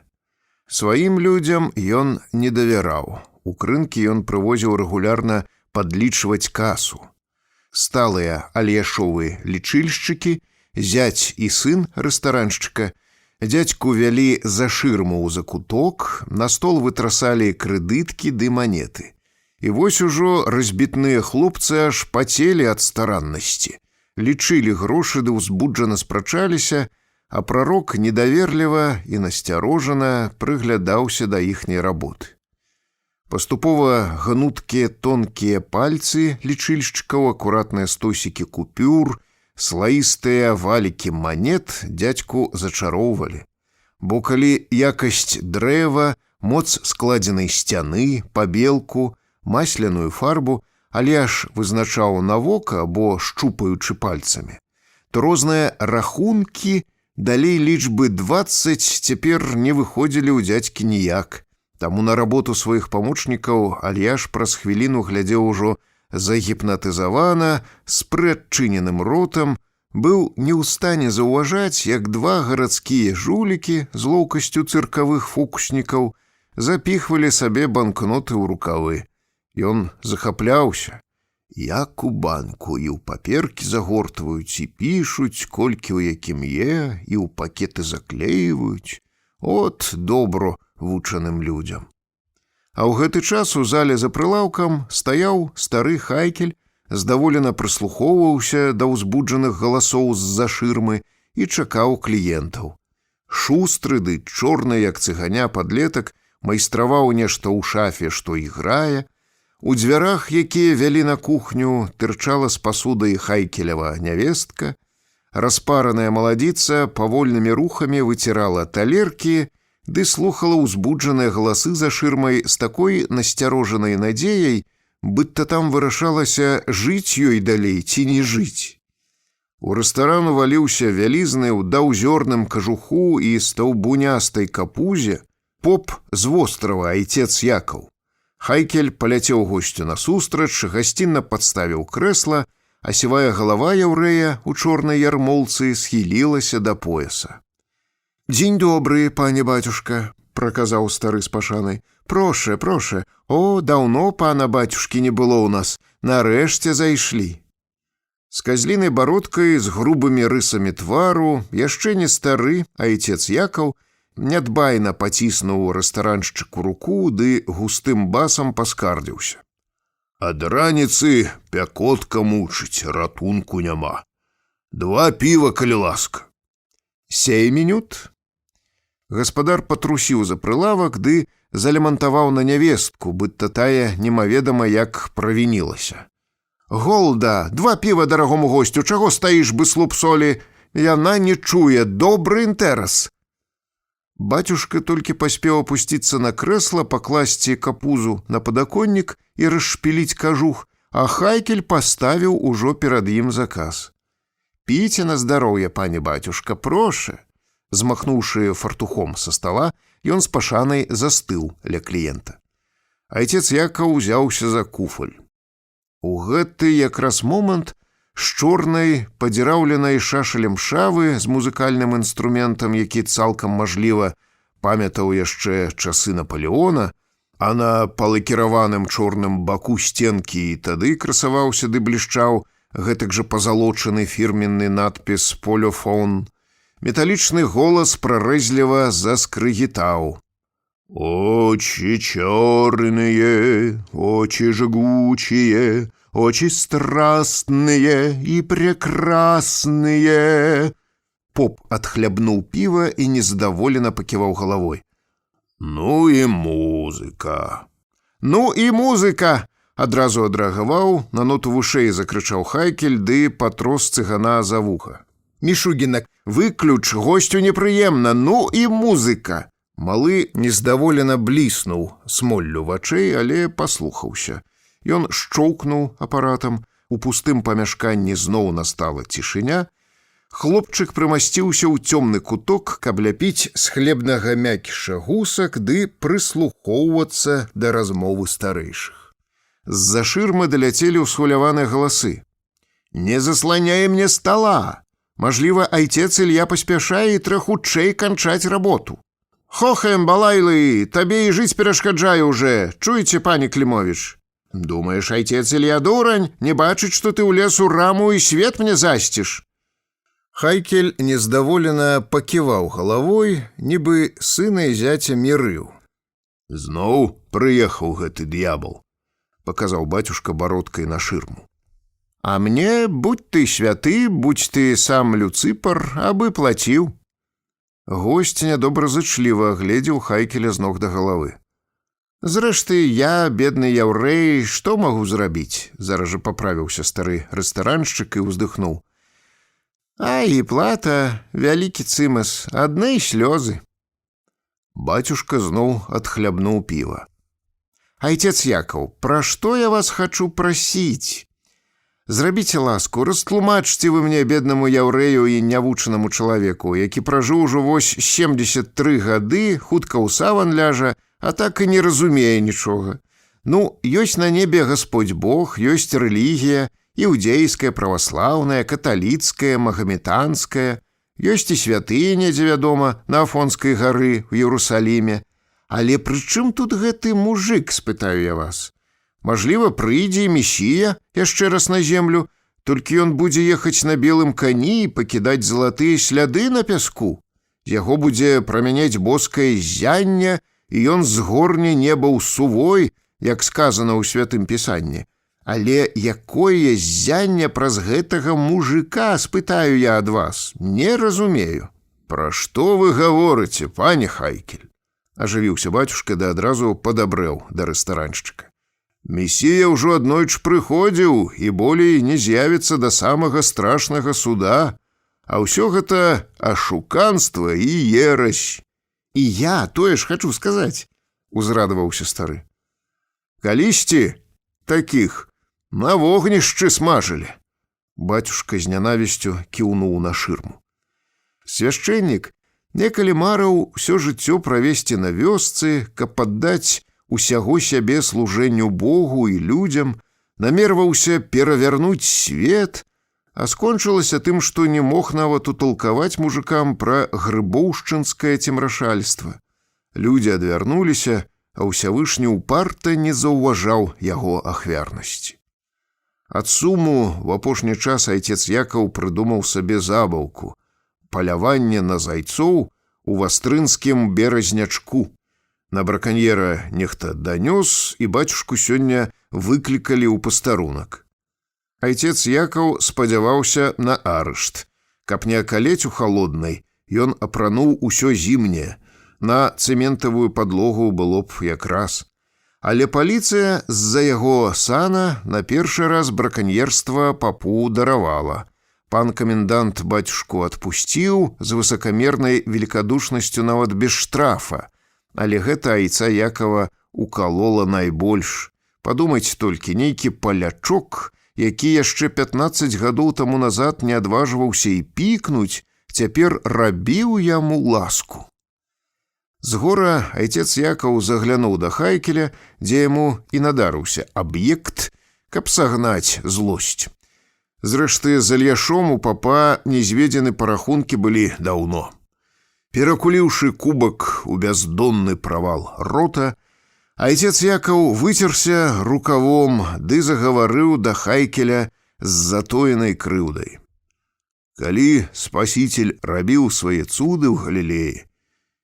Сваім людзям ён не давяраў. У крынкі ён прывозіў рэгулярна падлічваць касу. Сталыя Альяшовы лічыльшчыкі, зяць і сын рэстараншчыка, дзядзьку вялі за шырму ў закуток, на стол вытрасалі крэдыткі ды манеты. І вось ужо разбітныя хлопцы аж пацелі ад стараннасці. Лічылі грошы ды ўзбуджана спрачаліся, а прарок недаверліва і насцярожана прыглядаўся да іхняй работы. Паступова гнуткія тонкія пальцы лічыльшчыкаў, акуратныя стосікі купюр, слаістыя валікі манет дзядзьку зачароўвалі. Бо калі якасць дрэва, моц складзенай сцяны, пабелку, масляную фарбу Альяш вызначаў на вока або шчупаючы пальцамі, то розныя рахункі, далей лічбы 20 цяпер не выходзілі ў дзядзькі ніяк. Таму на работу сваіх памочнікаў Альяш праз хвіліну глядзеў ужо загіпнатызавана, з прыадчыненым ротам, быў не ў стане заўважаць, як два гарадскія жулікі з лоўкасцю цыркавых фокуснікаў запіхвалі сабе банкноты ў рукавы. Ён захапляўся. Як у банку і ў паперкі загортваюць і пішуць, колькі ў якім є, і ў пакеты заклеіваюць. От добро вучаным людзям. А ў гэты час у зале за прылаўкам стаяў стары Хайкель, здаволена прыслухоўваўся да ўзбуджаных галасоў з-за шырмы і чакаў кліентаў. Шустры ды чорны, як цыганя падлетак, майстраваў нешта ў шафе, што іграе. У дзвярах, якія вялі на кухню, тырчала з пасудай Хайкелева нявестка. Распараная маладзіца павольнымі рухамі выцірала талеркі ды слухала ўзбуджаныя галасы за шырмай з такой насцярожанай надзеяй, быццам там вырашалася, жыць ёй далей ці не жыць. У рэстаран уваліўся вялізны ў даўзёрным кажуху і стаўбунястай капузе поп з вострава айцец Якаў. Хайкель паляцеў госцю насустрач, гасцінна падставіў крэсла, а сівая галава яўрэя ў чорнай ярмолцы схілілася да пояса. «Дзень добры, пане батюшка», – праказаў стары з пашанай. «Проше, проше. О, даўно пана батюшкі не было ў нас. Нарэшце зайшлі». З казлінай бародкай, з грубымі рысамі твару, яшчэ не стары айцец Якаў нядбайна паціснуў рэстараншчыку руку ды густым басам паскардзіўся. «Ад раніцы пякотка мучыць, ратунку няма. 2 піва, калі ласка». «Сей мінют». Гаспадар патрусіў за прылавак ды залямантаваў на нявестку, быццам тая немаведама як правінілася. «Голда, 2 піва дарагому госцю, чаго стаіш бы слуп солі? Яна не чуе, добры інтэрас». Батюшка толькі паспеў апусціцца на крэсла, пакласці капузу на падаконнік і расшпіліць кажух, а Хайкель паставіў ужо перад ім заказ. «Піце на здароўе, пане батюшка, проше». Змахнуўшы фартухом са стала, ён з пашанай застыў ля кліента. Айцец Якаў узяўся за куфаль. У гэты якраз момант з чорнай, падзіраўленай шашалем шавы з музыкальным інструментам, які цалкам мажліва памятаў яшчэ часы Напалеона, а на палакіраваным чорным баку сценкі і тады красаваўся ды блішчаў гэтак жа пазалочаны фірменны надпіс «Полёфон», металічны голас прарэзліва заскрыгітаў. «Очі чорныя, очі жгучие, очі страстные і прекрасные». Поп адхлябнуў піва і нездаволена паківаў галавой. «Ну і музыка». «Ну і музыка!» Адразу адрэагаваў, на ноту вушэй закрычаў Хайкель ды патрос цыгана за вуха. «Мішугінак, выключ, госцю непрыемна, ну і музыка!» Малы нездаволена бліснуў смоллю вачэй, але паслухаўся. Ён шчоўкнуў апаратам, у пустым памяшканні зноў настала цішыня. Хлопчык прымасціўся ў цёмны куток, каб ляпіць з хлебнага мякіша гусак ды прыслухоўвацца да размовы старэйшых. З-за шырмы даляцелі ўсхваляваныя галасы. «Не засланяй мне стола! Мажліва, айцец Ілья паспяшае і трэ хутчэй канчаць работу. Хохаем, балайлы, табе і жыць перашкаджае уже, чуеце, пане Клімовіч? Думаеш, айцец Ілья дурань, не бачыць, што ты ўлез у раму і свет мне засціш?» Хайкель нездаволена паківаў галавой, нібы сына і зяця мірыў. «Зноў прыехаў гэты д'ябал», — паказаў бацюшка бародкай на шырму. «А мне, будь ты святы, будь ты сам Люцыпар, абы плаціў». Госць нядобразычліва гледзеў Хайкеля з ног да галавы. «Зрэшты, я, бедны яўрэй, што магу зрабіць?» Зараз жа паправіўся стары рэстараншчык і ўздыхнуў. «А і плата, вялікі цымас, адны слёзы». Бацюшка зноў адхлябнуў піва. «Айцец Якаў, пра што я вас хачу прасіць? Зрабіце ласку, растлумачце вы мне, беднаму яўрэю і нявучанаму чалавеку, які пражыў ужо вось 73 гады, хутка ў саван ляжа, а так і не разумее нічога. Ну, ёсць на небе Гасподзь Бог, ёсць рэлігія, іўдзейская, праваслаўная, каталіцкая, магаметанская, ёсць і святыя недзе, вядома, на Афонскай гары ў Іерусаліме. Але пры чым тут гэты мужык, спытаю я вас? Мажліва, прыйдзе месія яшчэ раз на землю, толькі ён будзе ехаць на белым кані і пакідаць залатыя сляды на пяску. Яго будзе прамяняць боскае ззянне, і ён згорне неба ў сувой, як сказана ў святым пісанні. Але якое ззянне праз гэтага мужыка, спытаю я ад вас, не разумею». «Пра што вы гаворыце, пане Хайкель?» Ажывіўся бацюшка да адразу падабрэў да рэстараншчыка. «Месія ўжо аднойчы прыходзіў і болей не з'явіцца да самага страшнага суда, а ўсё гэта ашуканства і ерась». «І я тое ж хачу сказаць», — узрадаваўся стары. «Калісьці такіх на вогнішчы смажылі». Бацюшка з нянавісцю кіўнуў на шырму. Свяшчэннік некалі марыў усё жыццё правесці на вёсцы, каб аддаць усяго сябе служэнню Богу і людзям, намерваўся перавярнуць свет, а скончылася тым, што не мог нават уталкаваць мужыкам пра грыбоўшчынскае цемрашальства. Людзі адвярнуліся, а ўсявышні ўпарта не заўважаў яго ахвярнасці. Ад суму в апошні час айцец Якаў прыдумаў сабе забаўку – паляванне на зайцоў у вастрынскім беразнячку. На браканьера нехта данёс, і бацюшку сёння выклікалі ў пастарунак. Айцец Якаў спадзяваўся на арышт. Каб не акалець у халоднай, ён апрануў усё зімняе. На цэментавую падлогу было б якраз. Але паліцыя з-за яго сана на першы раз браканьерства папу даравала. Пан камендант бацюшку адпусціў з высакамернай великадушнасцю нават без штрафа. Але гэта айца Якава укалола найбольш. Падумайце толькі, нейкі палячок, які яшчэ 15 гадоў таму назад не адважваўся і пікнуць, цяпер рабіў яму ласку. З гора айцец Якаў заглянуў да Хайкеля, дзе яму і надарыўся аб'ект, каб сагнаць злосць. Зрэшты, з Ільяшом у папа незведзены парахункі былі даўно. Перакуліўшы кубак у бяздонны правал рота, айцец Якаў выцерся рукавом ды загаварыў да Хайкеля з затоенай крыўдай. Калі Спаситель рабіў свае цуды ў Галілеі,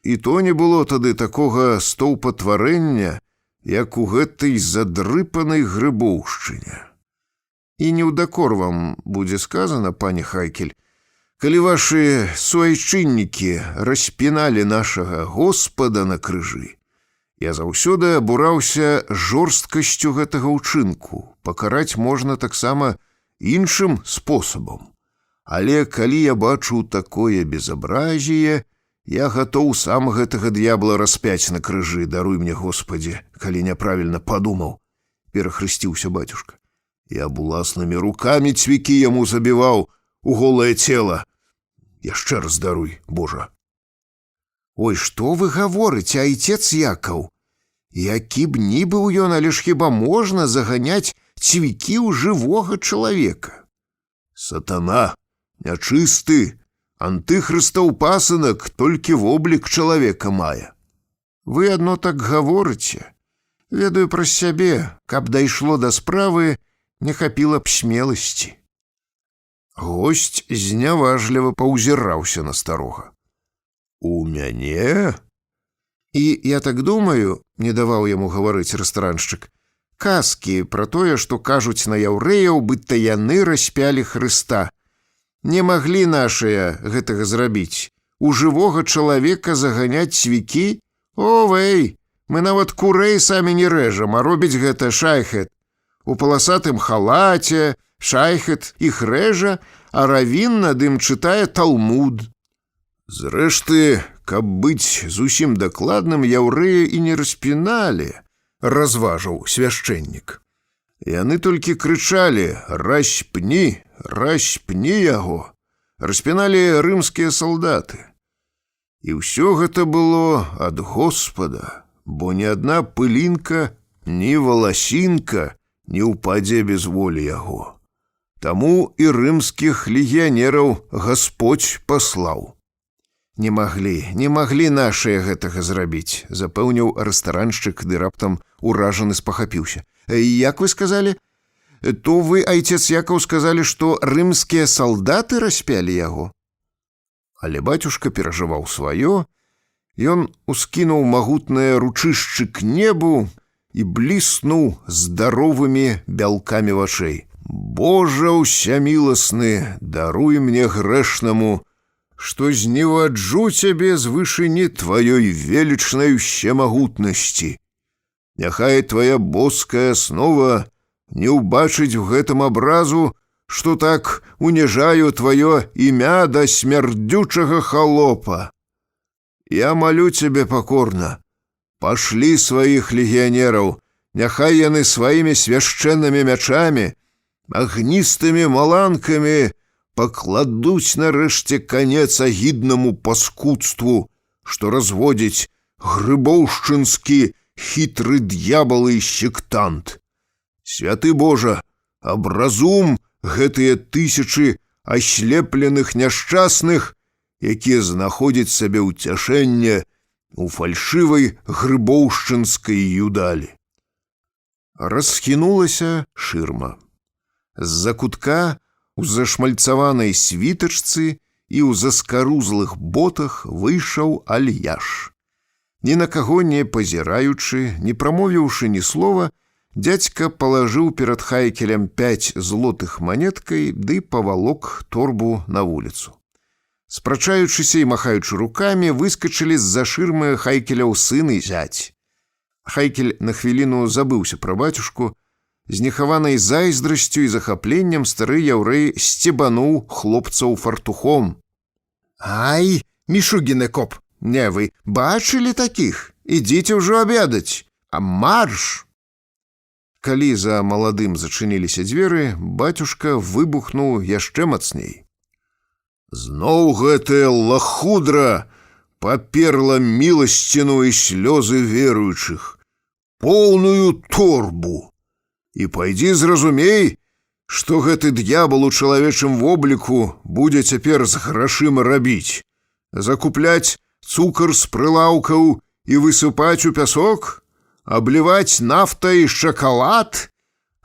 і то не было тады такога стовпатварэння, як у гэтай задрыпанай грыбоўшчыне. І не ў дакор вам будзе сказана, пане Хайкель, калі вашы суайчыннікі распіналі нашага Господа на крыжы. Я заўсёды абураўся жорсткасцю гэтага ўчынку. Пакараць можна таксама іншым спосабам. Але калі я бачу такое безабразіе, я гатоў сам гэтага д'ябла распяць на крыжы, даруй мне, Господи, калі няправільна падумаў, перахрысціўся бацюшка. Я б уласнымі рукамі цвікі яму забіваў у голае цела. Яшчэ раз даруй, Божа. Ой, што вы гаворыце, айцец Якаў? Які б ні быў ён, але ж хіба можна заганяць цвікі ў жывога чалавека? Сатана, нячысты, антыхрыстаў пасынак толькі воблік чалавека мае. Вы адно так гаворыце. Ведаю праз сябе, каб дайшло да справы, не хапіла б смеласці. Госць зняважліва паўзіраўся на старога. У мяне? І я так думаю, не даваў яму гаварыць рэстараншчык, казкі пра тое, што кажуць на яўрэяў, быццам яны распялі Хрыста. Не маглі нашыя гэтага зрабіць. У жывога чалавека заганяць цвікі? Овэй, мы нават курэй самі не рэжам, а робіць гэта шайхет. У паласатым халаце шайхет іх рэжа, а равін над ім чытае Талмуд. Зрэшты, каб быць зусім дакладным, яўрэі і не распіналі, разважыў свяшчэннік. Яны толькі крычалі: «Распні, распні яго!» Распіналі рымскія салдаты. І ўсё гэта было ад Господа, бо ні адна пылінка, ні валасінка не ўпадзе без волі яго. Таму і рымскіх легіянераў Гасподзь паслаў. Не маглі нашыя гэтага зрабіць, запэўніў рэстараншчык, ды раптам уражаны спахапіўся. Як вы сказалі? То вы, айцец Якаў, сказалі, што рымскія салдаты распялі яго? Але бацюшка перажываў сваё, ён ускінуў магутныя ручышчы к небу і бліснуў здаровымі бялкамі вачэй. «Божа ўсяміласны, даруй мне грэшнаму, што зневаджу цябе з вышыні тваёй велічнай усемагутнасці. Няхай твая боская аснова не ўбачыць у гэтым абразу, што так уніжаю тваё імя да смярдзючага халопа. Я малю цябе пакорна, пашлі сваіх легіянераў, няхай яны сваімі свяшчэннымі мячамі, агністымі маланкамі пакладуць нарэшце канец агіднаму паскудству, што разводзіць грыбоўшчынскі хітры д'ябал і сектант. Святы Божа, абразум гэтыя тысячы аслепленых няшчасных, якія знаходзяць сабе ўцяшэнне у фальшывай грыбоўшчынскай юдалі». Расхінулася шырма. З-за кутка у зашмальцаванай світачцы і ў заскарузлых ботах выйшаў Альяш. Ні на каго не пазіраючы, не прамовіўшы ні слова, дзядзька палажыў перад Хайкелем 5 злотых манеткай ды павалок торбу на вуліцу. Спрачаючыся і махаючы рукамі, выскачылі з-за шырмы Хайкеляў сын і зяць. Хайкель на хвіліну забыўся пра бацюшку. З нехаванай зайздрасцю і захапленнем стары яўрэй сцебануў хлопцаў фартухом. «Ай, мішугіне коп, не вы бачылі такіх? Ідзіце ўжо абедаць, а марш!» Калі за маладым зачыніліся дзверы, бацюшка выбухнуў яшчэ мацней. «Зноў гэтая лахудра паперла міласціну і слёзы веруючых, поўную торбу. І пайдзі зразумей, што гэты д'ябал у чалавечым вобліку будзе цяпер з грашыма рабіць. Закупляць цукар з прылаўкаў і высыпаць у пясок? Абліваць нафтай шакалад?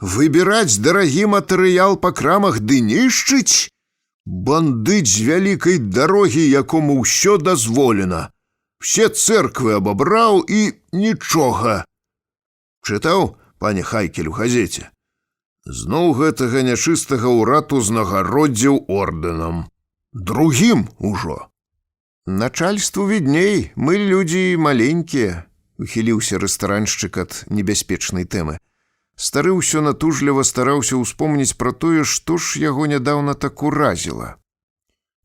Выбіраць дарагі матэрыял па крамах ды нішчыць? Бандыць з вялікай дарогі, якому ўсё дазволена. Все цэрквы абабраў і нічога. Чытаў, пане Хайкель, у газеце? Зноў гэтага нячыстага ўрад узнагародзіў ордэнам. Другім ужо. Начальству відней, мы людзі маленькія, ухіліўся рэстараншчык ад небяспечнай тэмы. Стары ўсё натужліва стараўся ўспомніць пра тое, што ж яго нядаўна так уразіла.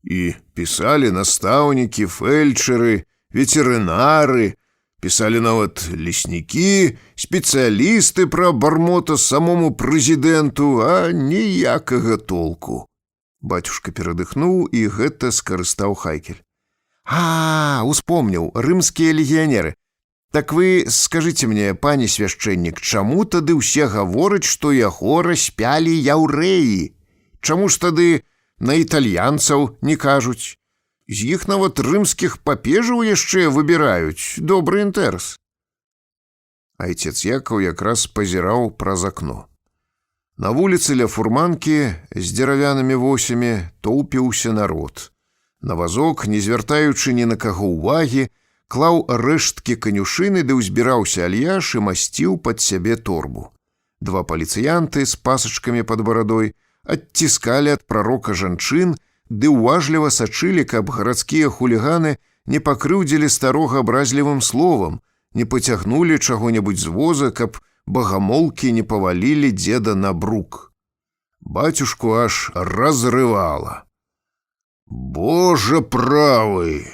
І пісалі настаўнікі, фельчары, ветэрынары, пісалі нават леснікі, спецыялісты пра бармота самому прэзідэнту, а ніякага толку. Бацюшка перадыхнуў, і гэта скарыстаў Хайкель. «А, успомніў, рымскія легіянеры. Так вы скажыце мне, пане свяшчэннік, чаму тады ўсе гавораць, што яго распялі яўрэі? Чаму ж тады на італьянцаў не кажуць? З іх нават рымскіх папежаў яшчэ выбіраюць. Добры інтэрс. Айцец Якаў якраз пазіраў праз акно. На вуліцы ля фурманкі з дзеравянымі восямі тоўпіўся народ. На вазок, не звяртаючы ні на каго ўвагі, клаў рэшткі канюшыны, ды ўзбіраўся Альяш і масціў пад сябе торбу. Два паліцыянты з пасачкамі пад барадой адціскалі ад прарока жанчын, ды ўважліва сачылі, каб гарадскія хуліганы не пакрыўдзілі старога абразлівым словам, не пацягнулі чаго-небудзь з воза, каб багамолкі не павалілі дзеда на брук. Бацюшку аж разрывала. «Божа правы!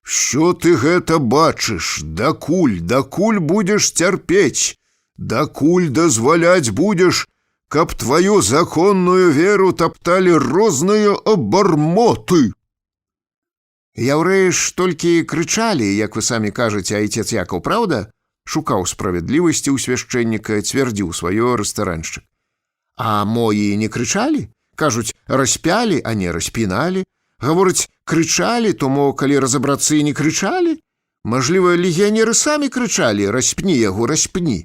Що ты гэта бачыш? Дакуль будзеш цярпець? Дакуль дазваляць будзеш, каб тваю законную веру тапталі розныя абармоты?» Яўрэі ж толькі крычалі, як вы самі кажаце, айцец Якаў, праўда? Шукаў справядлівасці ў свяшчэнніка, цвярдзіў сваё рэстараншчык. А моі не крычалі? Кажуць, распялі, а не распіналі. Гавораць, крычалі, то, мо, калі разабрацца, і не крычалі. Мажліва, легіянеры самі крычалі: «Распні яго, распні».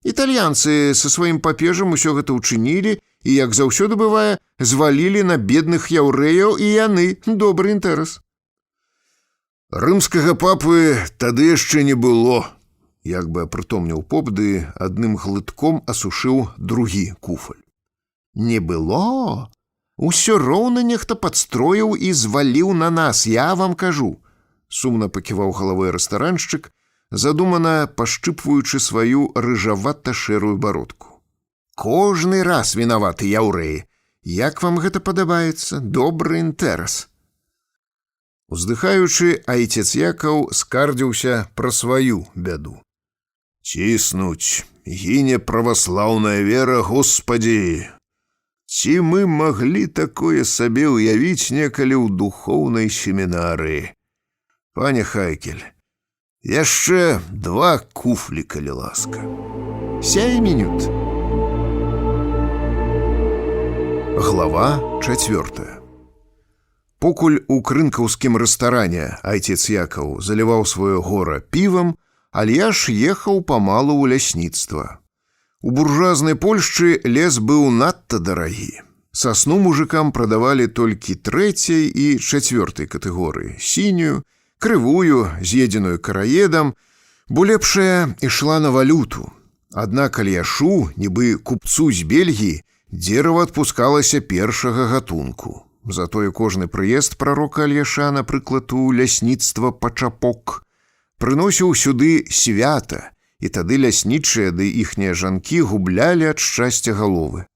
Італьянцы са сваім папежам усё гэта ўчынілі і, як заўсёды бывае, звалілі на бедных яўрэяў і яны. Добры інтэрас. Рымскага папы тады яшчэ не было. Як бы апрытомніў поп, ды адным глытком асушыў другі куфаль. Не было? Усё роўна нехта падстроіў і зваліў на нас, я вам кажу. Сумна паківаў галавой рэстараншчык, задумана пашчыпваючы сваю рыжавата-шэрую бародку. Кожны раз вінаваты яўрэі. Як вам гэта падабаецца? Добры інтэрас. Уздыхаючы, айцец Якаў скардзіўся пра сваю бяду. «Ціснуць, гіне праваслаўная вера, Господі! Ці мы маглі такое сабе ўявіць некалі ў духоўнай семінарыі? Пане Хайкель, яшчэ 2 куфлі, калі ласка». 7 минут. Глава 4. Покуль у крынкаўскім рэстаране айцец Якаў заліваў сваё гора півам, Альяш ехаў памалу ў лясніцтва. У буржуазнай Польшчы лес быў надта дарагі. Сасну мужикам прадавалі толькі 3-й і 4-й катэгорыі, сінюю, крывую, з'едзеную караедам, бо лепшая ішла на валюту. Аднак Альяшу, нібы купцу з Бельгіі, дзерава адпускалася першага гатунку. Затое кожны прыезд прарока Альяша, напрыклад, у лясніцтва Пачапок, прыносіў сюды свята, і тады ляснічыя ды іхнія жанкі гублялі ад шчасця галовы.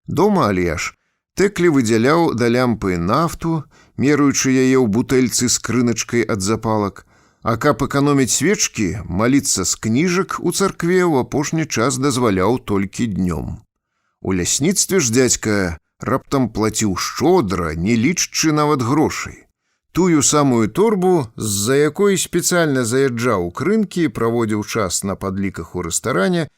Дома Альяш тэклі выдзяляў да лямпы нафту, меруючы яе ў бутэльцы з крыначкай ад запалак, а каб эканоміць свечкі, маліцца з кніжак у царкве ў апошні час дазваляў толькі днём. У лясніцтве ж дзядзька раптам плаціў шчодра, не лічачы нават грошай. Тую самую торбу, з-за якой спецыяльна заязджаў у крынкі і праводзіў час на падліках у рэстаране,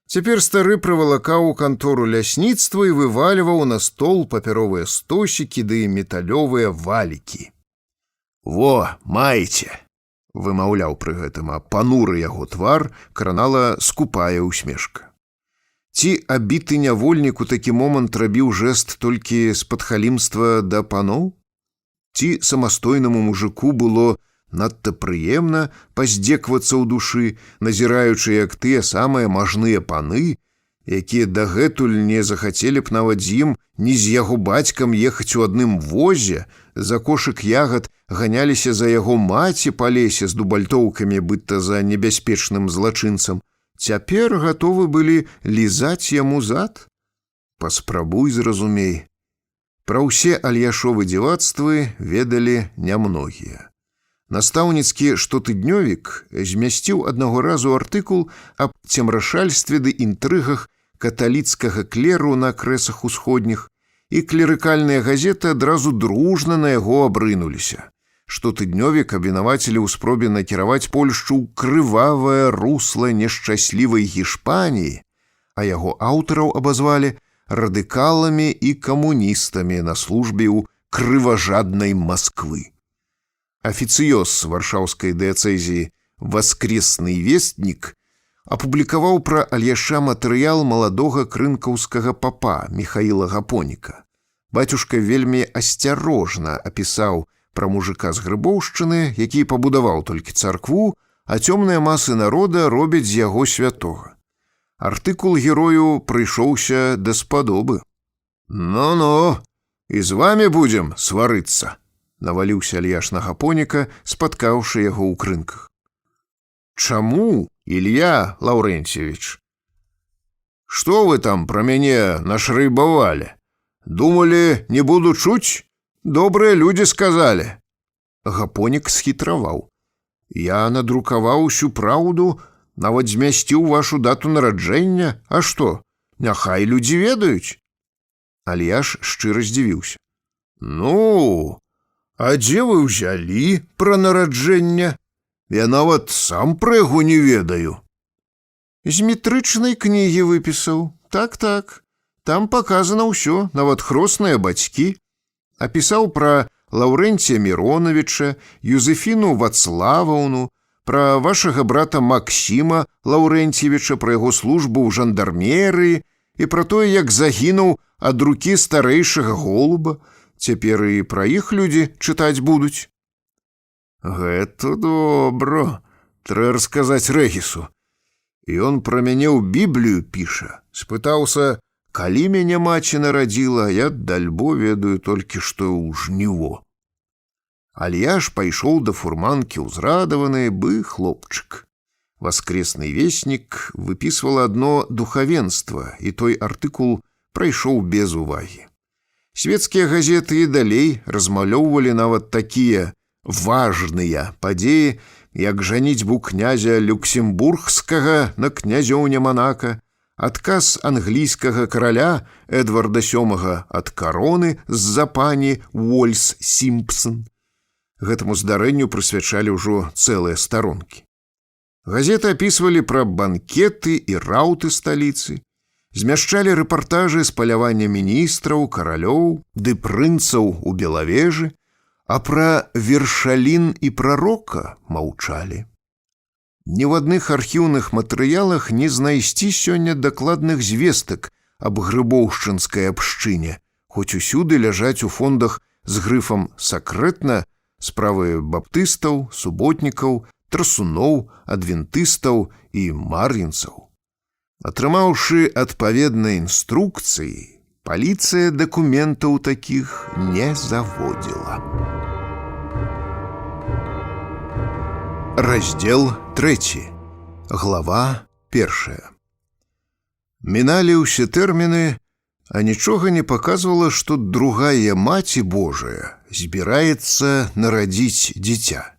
цяпер стары прывалакаў у кантору лясніцтва і вывальваў на стол папяровыя стосікі ды металёвыя валікі. «Во, маеце!» — вымаўляў пры гэтым, а пануры яго твар кранала скупая ўсмешка. Ці абіты нявольнік у такі момант рабіў жэст толькі з падхалімства да паноў? Ці самастойнаму мужику было надта прыемна паздзеквацца ў душы, назіраючы, як тыя самыя мажныя паны, якія дагэтуль не захацелі б нават з ім, ні з яго бацькам ехаць у адным возе, за кошык ягад ганяліся за яго маці па лесе з дубальтоўкамі, быццам за небяспечным злачынцам, цяпер гатовы былі лізаць яму зад? Паспрабуй зразумей. Пра ўсе Альяшовы дзівацтвы ведалі нямногія. Настаўніцкі штотыднёвік змясціў аднаго разу артыкул аб цемрашальстве ды інтрыгах каталіцкага клеру на крэсах усходніх, і клерыкальныя газеты адразу дружна на яго абрынуліся. Штотыднёвік абвінавацілі ў спробе накіраваць Польшчу ў крывавае русла нешчаслівай Гішпаніі, а яго аўтараў абазвалі радыкаламі і камуністамі на службе ў крыважаднай Масквы. Афіцыёз варшаўскай дыяцэзіі «Воскресны вестнік» апублікаваў пра Альяша матэрыял маладога крынкаўскага папа Міхаіла Гапоніка. Бацюшка вельмі асцярожна апісаў пра мужика з Грыбоўшчыны, які пабудаваў толькі царкву, а цёмныя масы народа робяць з яго святога. Артыкул герою прыйшоўся даспадобы. «Ну-ну, і з вамі будзем сварыцца», — наваліўся Альяш на Гапоніка, спаткаўшы яго ў крынках. «Чаму, Ілья Лаўрэнцевіч? Што вы там пра мяне нашрайбавалі? Думалі, не буду чуць? Добрыя людзі сказалі». Гапонік схітраваў. «Я надрукаваў усю праўду, нават змясціў вашу дату нараджэння. А што, няхай людзі ведаюць?» Альяш шчыра здзівіўся. «Ну, а дзе вы ўзялі пра нараджэнне? Я нават сам пра яго не ведаю». «З метрычнай кнігі выпісаў. Так. Там паказана ўсё, нават хросныя бацькі. Апісаў пра Лаўрэнція Міронавіча, Юзефіну Вацлаваўну, пра вашага брата Максіма Лаўрэнцевіча, пра яго службу ў жандармерыі і пра тое, як загінуў ад рукі старэйшага голуба. Цяпер і пра іх людзі чытаць будуць». «Гэта добра. Трэ расказаць Рэгісу. І он пра мяне ў Біблію піша. Спытаўся, калі мяне маці нарадзіла, я дальбо ведаю толькі што ў жніво». Альяш пайшоў да фурманкі ўзрадаваны, бы хлопчык. «Воскресны вестнік» выпісвала адно духавенства, і той артыкул прайшоў без увагі. Свецкія газеты і далей размалёўвалі нават такія важныя падзеі, як жаніцьбу князя Люксембургскага на князёўня Манака, адказ англійскага караля Эдварда VII ад кароны з-за пані Уольс Сімпсон. Гэтаму здарэнню прысвячалі ўжо цэлыя старонкі. Газеты апісвалі пра банкеты і раўты сталіцы, змяшчалі рэпартажы з палявання міністраў, каралёў ды прынцаў у Белавежы, а пра Вершалін і прарока маўчалі. Ні ў адных архіўных матэрыялах не знайсці сёння дакладных звестак аб грыбоўшчынскай абшчыне, хоць усюды ляжаць у фондах з грыфам «сакрэтна» справы баптыстаў, суботнікаў, трасуноў, адвентыстаў і мар'інцаў. Атрымаўшы адпаведныя інструкцыі, паліцыя дакументаў такіх не заводзіла. Раздзел 3. Глава 1. Міналі ўсе тэрміны, а нічога не паказвала, што другая маці Божая збіраецца нарадзіць дзіця.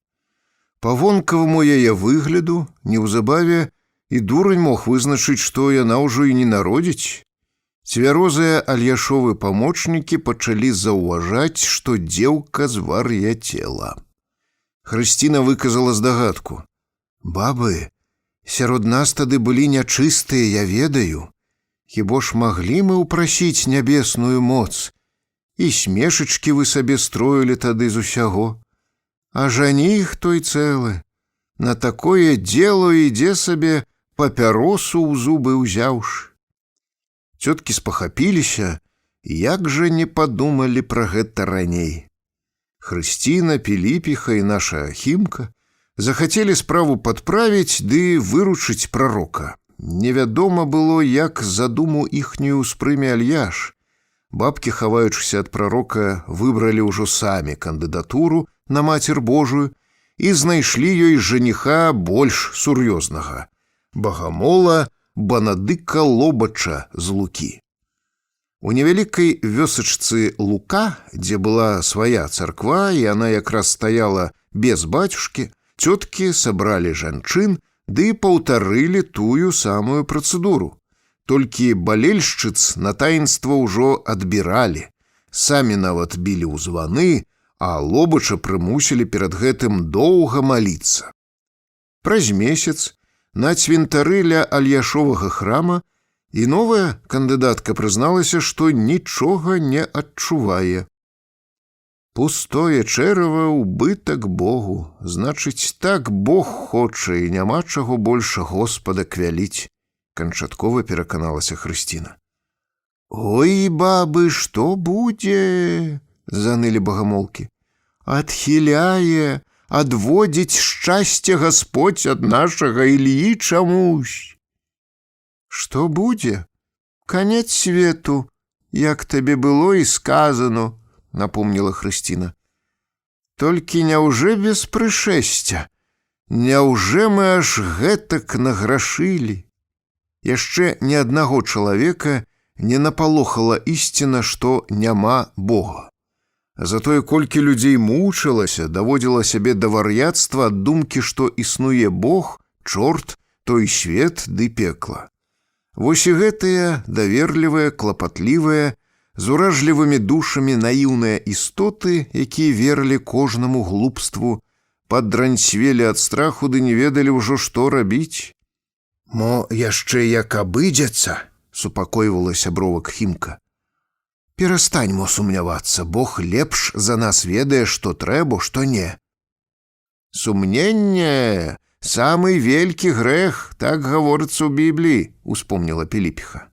Па вонкаваму яе выгляду неўзабаве і дурань мог вызначыць, што яна ўжо і не народзіць. Цвярозыя Альяшовы памочнікі пачалі заўважаць, што дзеўка звар'яцела. Хрысціна выказала здагадку. «Бабы, сярод нас тады былі нячыстыя, я ведаю. Хіба ж маглі мы ўпрасіць нябесную моц? І смешачкі вы сабе строілі тады з усяго. А жаніх той цэлы. На такое дзело ідзе сабе папяросу ў зубы ўзяўшы». Цёткі спахапіліся, як жа не падумалі пра гэта раней. Хрысціна, Піліпіха і наша Хімка захацелі справу падправіць ды выручыць прарока. Невядома было, як задуму іхнюю ўспрыме Альяш. Бабкі, хаваючыся ад прарока, выбралі ўжо самі кандыдатуру на Мацер Божую і знайшлі ёй жаніха больш сур'ёзнага – багамола Банадыка Лобача з Лукі. У невялікай вёсачцы Лука, дзе была свая царква, і яна якраз стаяла без бацюшкі, цёткі сабралі жанчын ды паўтарылі тую самую працэдуру. Толькі балельшчыц на таінства ўжо адбіралі. Самі нават білі ў званы, а Лобача прымусілі перад гэтым доўга маліцца. Праз месяц на цвінтары ля Альяшовага храма і новая кандыдатка прызналася, што нічога не адчувае. Пустое чэрава — убытак Богу, значыць, так Бог хоча і няма чаго больш Господа квяліць, канчаткова пераканалася Хрысціна. «Ой, бабы, што будзе?» — занылі багамолкі. «Адхіляе, адводзіць шчасце Господь ад нашага Ільі чамусь». «Што будзе? Канец свету, як табе было і сказано», — напомніла Хрысціна. «Толькі няўжо без прышэсця? Няўжо мы аж гэтак награшылі?» Яшчэ ні аднаго чалавека не напалохала ісціна, што няма Бога. Затое колькі людзей мучылася, даводзіла сябе да вар'яцтва ад думкі, што існуе Бог, чорт, той свет ды пекла. Вось і гэтыя даверлівыя, клапатлівыя, з уражлівымі душамі наіўныя істоты, якія верылі кожнаму глупству, падранцвелі ад страху ды не ведалі ўжо, што рабіць. «Мо яшчэ як абыдзецца», — супакойвалася бровак Хімка. «Перастань, мо сумнявацца, Бог лепш за нас ведае, што трэба, што не». «Сумненне — самы велькі грэх, так гаворыцца ў Бібліі», — успомніла Піліпіха.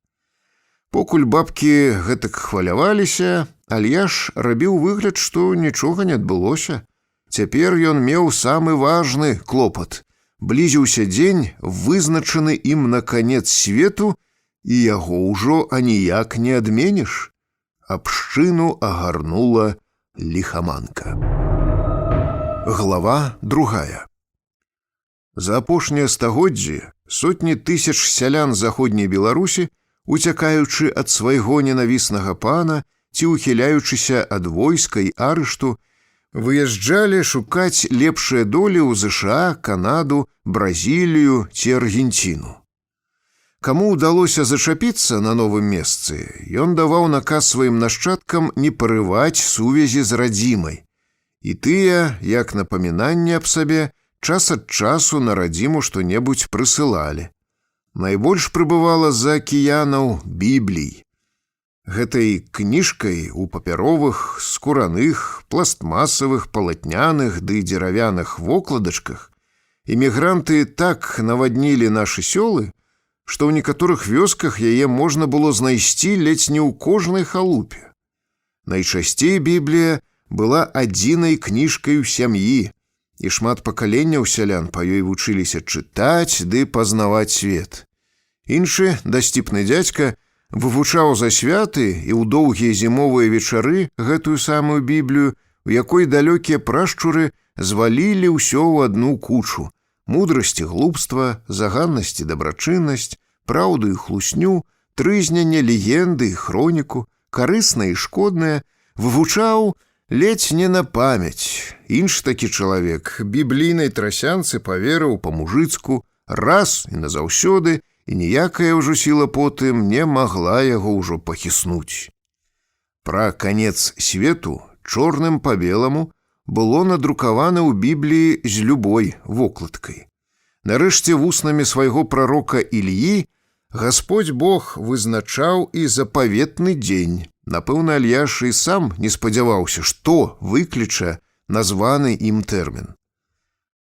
Покуль бабкі гэтак хваляваліся, Альяш рабіў выгляд, што нічога не адбылося. Цяпер ён меў самы важны клопат. Блізіўся дзень, вызначаны ім на канец свету, і яго ўжо аніяк не адменіш. Абшчыну агарнула ліхаманка. Глава 2. За апошнія стагоддзі сотні тысяч сялян заходняй Беларусі, уцякаючы ад свайго ненавіснага пана ці ухіляючыся ад войска і арышту, выязджалі шукаць лепшыя долі ў ЗША, Канаду, Бразілію ці Аргенціну. Каму ўдалося зачапіцца на новым месцы, ён даваў наказ сваім нашчадкам не парываць сувязі з радзімай. І тыя, як напамінанне аб сабе, час ад часу на радзіму што-небудзь прысылалі. Найбольш прыбывала з-за акіянаў Біблій. Гэтай кніжкай у папяровых, скураных, пластмасавых, палатняных ды дзеравяных вокладачках імігранты так наваднілі нашы сёлы, што ў некаторых вёсках яе можна было знайсці ледзь не ў кожнай халупе. Найчасцей Біблія была адзінай кніжкай у сям'і, і шмат пакаленняў сялян па ёй вучыліся чытаць ды пазнаваць свет. Іншы, дасціпны дзядзька, вывучаў за святы і ў доўгія зімовыя вечары гэтую самую Біблію, у якой далёкія прашчуры звалілі ўсё ў адну кучу: мудрасць і глупства, заганнасць і дабрачыннасць, праўду і хлусню, трызненне, легенды і хроніку, карыснае і шкоднае, вывучаў ледзь не на памяць. Іншы такі чалавек біблійнай трасянцы паверыў па-мужыцку раз і назаўсёды, і ніякая ўжо сіла потым не магла яго ўжо пахіснуць. Пра канец свету чорным па беламу было надрукавана ў Бібліі з любой вокладкай. Нарэшце вуснамі свайго прарока Ільі Гасподзь Бог вызначаў і запаветны дзень. Напэўна, Альяш і сам не спадзяваўся, што выкліча названы ім тэрмін.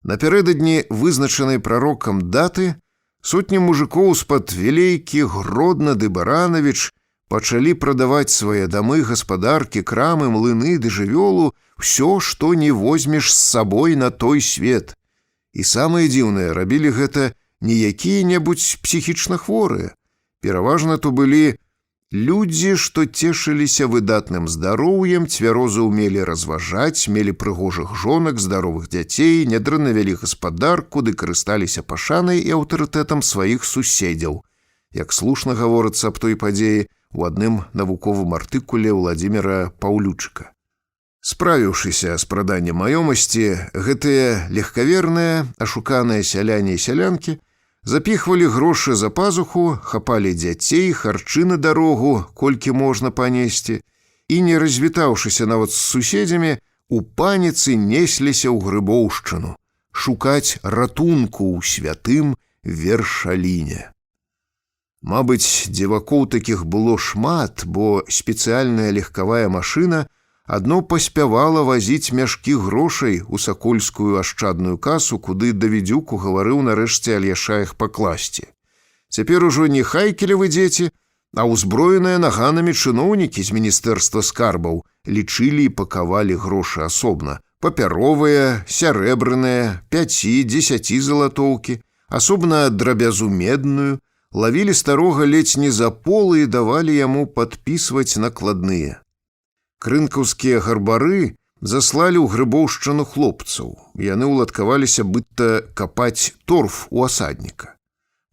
Напярэдадні вызначанай прарокам даты сотні мужикоў з-пад Вілейкі, Гродна ды Баранавіч пачалі прадаваць свае дамы, гаспадаркі, крамы, млыны ды жывёлу, ўсё, што не возьмеш з сабой на той свет. І самае дзіўнае, рабілі гэта не якія-небудзь псіхічна хворыя. Пераважна то былі людзі, што цешыліся выдатным здароўем, цвяроза ўмелі разважаць, мелі прыгожых жонак, здаровых дзяцей, нядрэнна вялі гаспадарку ды карысталіся пашанай і аўтарытэтам сваіх суседзяў, як слушна гаворыцца аб той падзеі у адным навуковым артыкуле Владзіміра Паўлючыка. Справіўшыся з праданнем маёмасці, гэтыя легкаверныя, ашуканыя сяляне і сялянкі запіхвалі грошы за пазуху, хапалі дзяцей, харчы на дарогу, колькі можна панесці, і, не развітаўшыся нават з суседзямі, у паніцы несліся ў Грыбоўшчыну, шукаць ратунку ў святым Вершаліне. Мабыць, дзевакоў такіх было шмат, бо спецыяльная легкавая машына адно паспявала вазіць мяшкі грошай у сакольскую ашчадную касу, куды Давідзюк угаварыў нарэшце Альяша іх пакласці. Цяпер ужо не хайкелевы дзеці, а ўзброеныя наганамі чыноўнікі з міністэрства скарбаў лічылі і пакавалі грошы асобна. Папяровыя, сярэбраныя, 5-10 залатоўкі, асобна драбязу медную, лавілі старога ледзь не за полы і давалі яму падпісваць накладныя. Крынкаўскія гарбары заслалі ў Грыбоўшчыну хлопцаў. Яны ўладкаваліся быдта капаць торф у асадніка.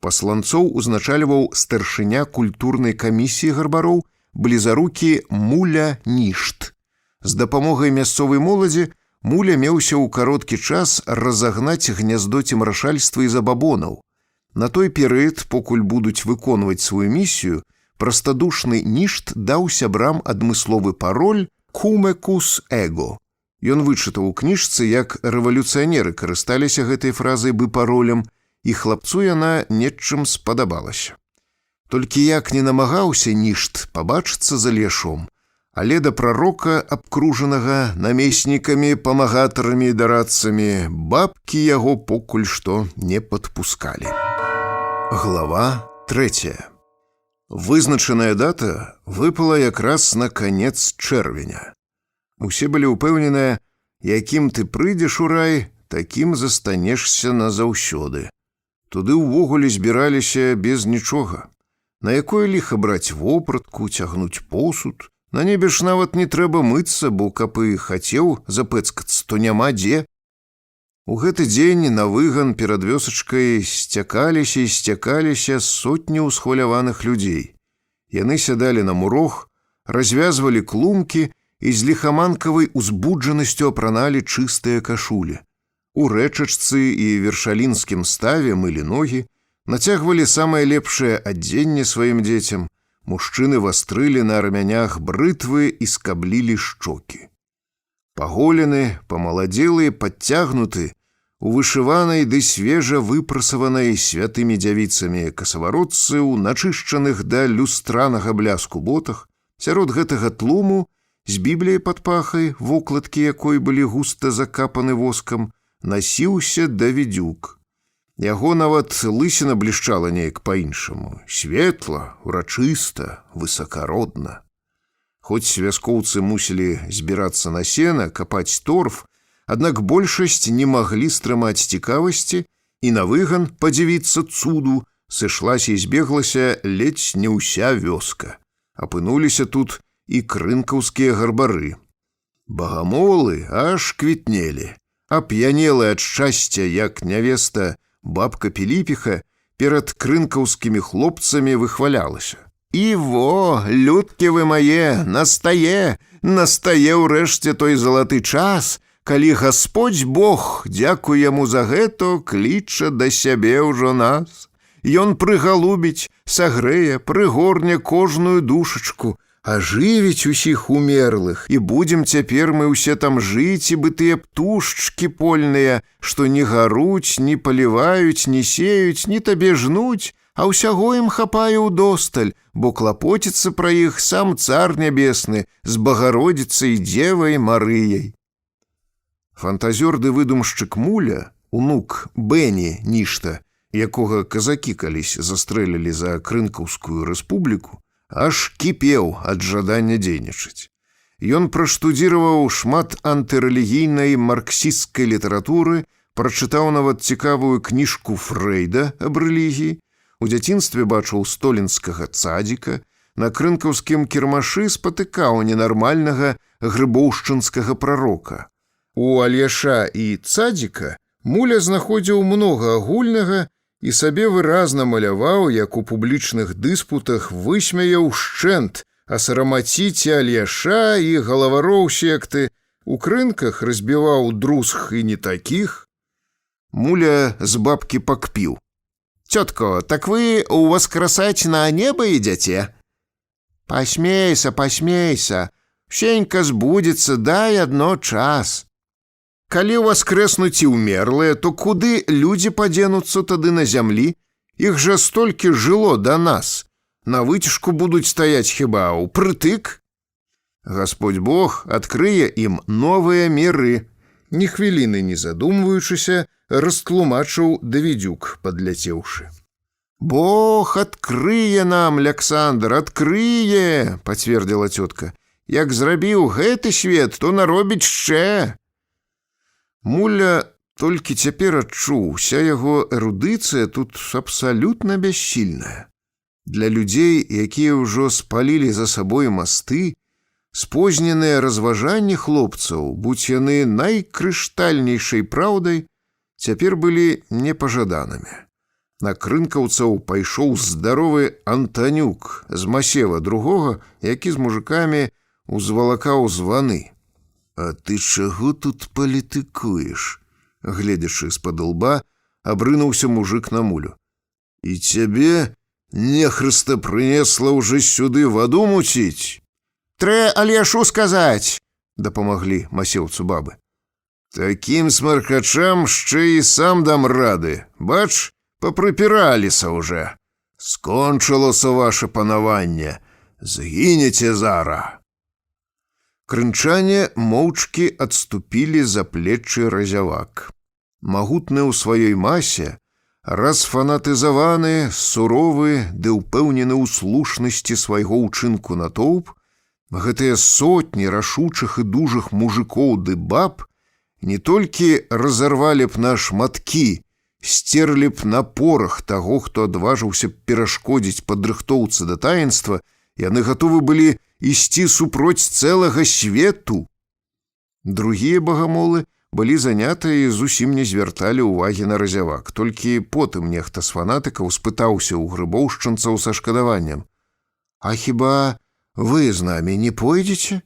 Пасланцоў узначальваў старшыня культурнай камісіі гарбароў, блізарукі Муля Нішт. З дапамогай мясцовай моладзі Муля меўся ў кароткі час разагнаць гняздо цемрашальства і забабонаў. На той перыяд, покуль будуць выконваць сваю місію, прастадушны Нішт даў сябрам адмысловы пароль «Кумекус эго». Ён вычытаў у кніжцы, як рэвалюцыянеры карысталіся гэтай фразай бы паролем, і хлапцу яна нечым спадабалася. Толькі як не намагаўся Нішт пабачыцца з Альяшом, але да прарока, абкружанага намеснікамі, памагатарамі і дарадцамі, бабкі яго покуль што не падпускалі. Глава 3. Вызначаная дата выпала якраз на канец чэрвеня. Усе былі ўпэўненыя, якім ты прыйдзеш у рай, такім застанешся назаўсёды. Туды ўвогуле збіраліся без нічога. На якое ліха браць вопратку, цягнуць посуд? На небе ж нават не трэба мыцца, бо каб і хацеў запэцкацца, то няма дзе. У гэты дзень на выган перад вёсачкай сцякаліся і сцякаліся сотні ўсхваляваных людзей. Яны сядалі на мурог, развязвалі клумкі і з ліхаманкавай узбуджанасцю апраналі чыстыя кашулі. У рэчачцы і вершалінскім ставе мылі ногі, нацягвалі самае лепшае адзенне сваім дзецям, мужчыны вастрылі на рамянях брытвы і скаблілі шчокі. Паголены, памаладзелы, падцягнуты, у вышыванай ды свежа выпрасаванай святымі дзявіцамі касаваротцы ў начышчаных да люстранага бляску ботах, сярод гэтага тлуму, з бібліяй пад пахай, вокладкі якой былі густа закапаны воскам, насіўся Давідзюк. Яго нават лысіна блішчала неяк па-іншаму, светла, урачыста, высакародна. Хоць вяскоўцы мусілі збірацца на сена, капаць торф, аднак большасць не маглі стрымаць цікавасці і на выган падзівіцца цуду сышлася і збеглася ледзь не ўся вёска. Апынуліся тут і крынкаўскія гарбары. Багамолы аж квітнелі, ап'янелы ад шчасця, як нявеста бабка Піліпіха перад крынкаўскімі хлопцамі выхвалялася. «І во, людкі вы мае, настае ўрэшце той залаты час, калі Гасподзь Бог, дзякуй яму за гэта, кліча да сябе ўжо нас. Ён прыгалубіць, сагрэе, прыгорне кожную душачку, ажывіць усіх умерлых, і будзем цяпер мы ўсе там жыць, і бы тыя птушчкі польныя, што не гаруць, не паліваюць, не сеюць, не табе жнуць, а ўсяго ім хапае ўдосталь, бо клапоціцца пра іх сам цар нябесны з Багародзіцай Дзевай Марыяй». Фантазёр ды выдумшчык Муля, унук Бэні Нішта, якога казакі калісь застрэлілі за Крынкаўскую рэспубліку, аж кіпеў ад жадання дзейнічаць. Ён праштудзіраваў шмат антырэлігійнай марксісцкай літаратуры, прачытаў нават цікавую кніжку Фрэйда аб рэлігіі, у дзяцінстве бачыў столінскага цадзіка, на крынкаўскім кірмашы спатыкаў ненармальнага грыбоўшчынскага прарока. У Альяша і цадзіка Муля знаходзіў многа агульнага і сабе выразна маляваў, як у публічных дыспутах высмяе ўшчэнт, асарамаціць Альяша і галавароў секты, у крынках разбіваў друзг і не такіх. Муля з бабкі пакпіў. «Тётко, так вы уваскрасаць на неба ідзяце?» «Пасмейся, пасмейся. Сенька збудзецца, дай адно час. Калі ўваскрэснуць і ўмерлыя, то куды людзі падзенуцца тады на зямлі? Іх жа столькі жыло да нас. На выцяжку будуць стаяць хіба ўпрытык? Гасподзь Бог адкрые ім новыя міры. Ні хвіліны не задумваючыся, растлумачыў Давідзюк, падляцеўшы. Бог адкрые нам, Аляксандр, адкрые, пацвердзіла цётка. Як зрабіў гэты свет, то наробіць яшчэ. Муля толькі цяпер адчуў, уся яго эрудыцыя тут абсалютна бяссільная. Для людзей, якія ўжо спалілі за сабой масты, спозненыя разважанні хлопцаў, будь яны найкрыштальнейшай праўдай, цяпер былі непажаданымі. На крынкаўцаў пайшоў здаровы Антанюк з Масева другога, які з мужикамі узвалакаў званы. «А ты чаго тут палітыкуеш?» Гледзячы з-пад лба, абрынуўся мужик на мулю. «І цябе нехрыста прынесла ўжо сюды ваду муціць?» «Трэ Алешу сказаць!» — дапамаглі масеўцу бабы. «Такім смаркачам шчэ і сам дам рады. Бач, папрыпіраліся ўжо. Скончылася ваше панаванне. Згінеце зара!» Крынчане моўчкі адступілі за плечы разявак. Магутны ў сваёй масе, расфанатызаваны, суровы ды ўпэўнены ў слушнасці свайго ўчынку натоўп, гэтыя сотні рашучых і дужых мужикоў ды баб не толькі разарвалі б на шматкі, сцерлі б на порах таго, хто адважыўся б перашкодзіць падрыхтоўцы да таінства, яны гатовы былі ісці супроць цэлага свету. Другія багамолы былі занятыя і зусім не звярталі ўвагі на разявак. Толькі потым нехта з фанатыкаў спытаўся ў грыбоўшчынцаў са шкадаваннем: «А хіба вы з намі не пойдзеце?»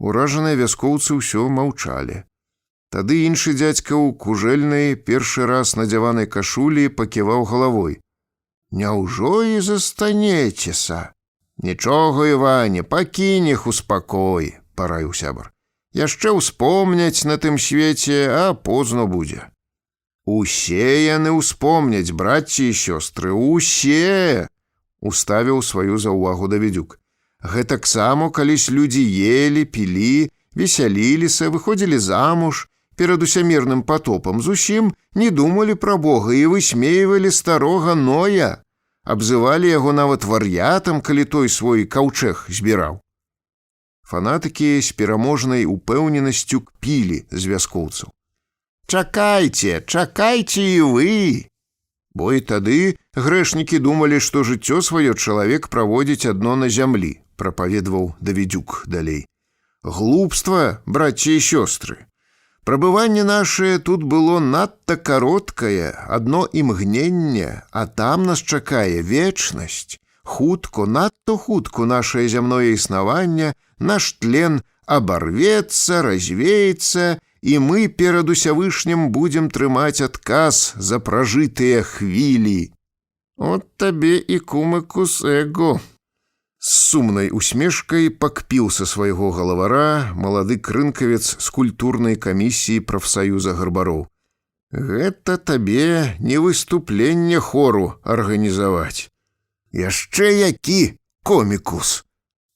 Уражаныя вяскоўцы ўсё маўчалі. Тады іншы дзядзька ў кужэльнай першы раз надзяванай кашулі паківаў галавой. «Няўжо і застанецеся?» «Нічога, Іване, пакінь іх у спакоі», — параіў сябар. «Яшчэ ўспомняць на тым свеце, а позна будзе». «Усе яны ўспомняць, братці і сёстры, усе!» — уставіў сваю заўвагу Давідзюк. «Гэтаксама калісь людзі елі, пілі, весяліліся, выходзілі замуж перад усямірным патопам, зусім не думалі пра Бога і высмейвалі старога Ноя. Абзывалі яго нават вар'ятам, калі той свой каўчэг збіраў». Фанатыкі з пераможнай упэўненасцю кпілі з вяскоўцаў. «Чакайце, чакайце і вы!» Бо і тады грэшнікі думалі, што жыццё сваё чалавек праводзіць адно на зямлі, прапаведваў Давідзюк далей. «Глупства, братці і сёстры! Прабыванне нашае тут было надта кароткае, адно імгненне, а там нас чакае вечнасць. Хутко, надта хутко нашае зямное існаванне, наш тлен абарвецца, развеецца, і мы перад усявышнім будзем трымаць адказ за пражытыя хвілі». «От табе і кумыкус эго!» З сумнай усмешкай пакпіў са свайго галавара малады крынкавец з культурнай камісіі прафсаюза гарбароў. «Гэта табе не выступленне хору арганізаваць». «Яшчэ які комікус!»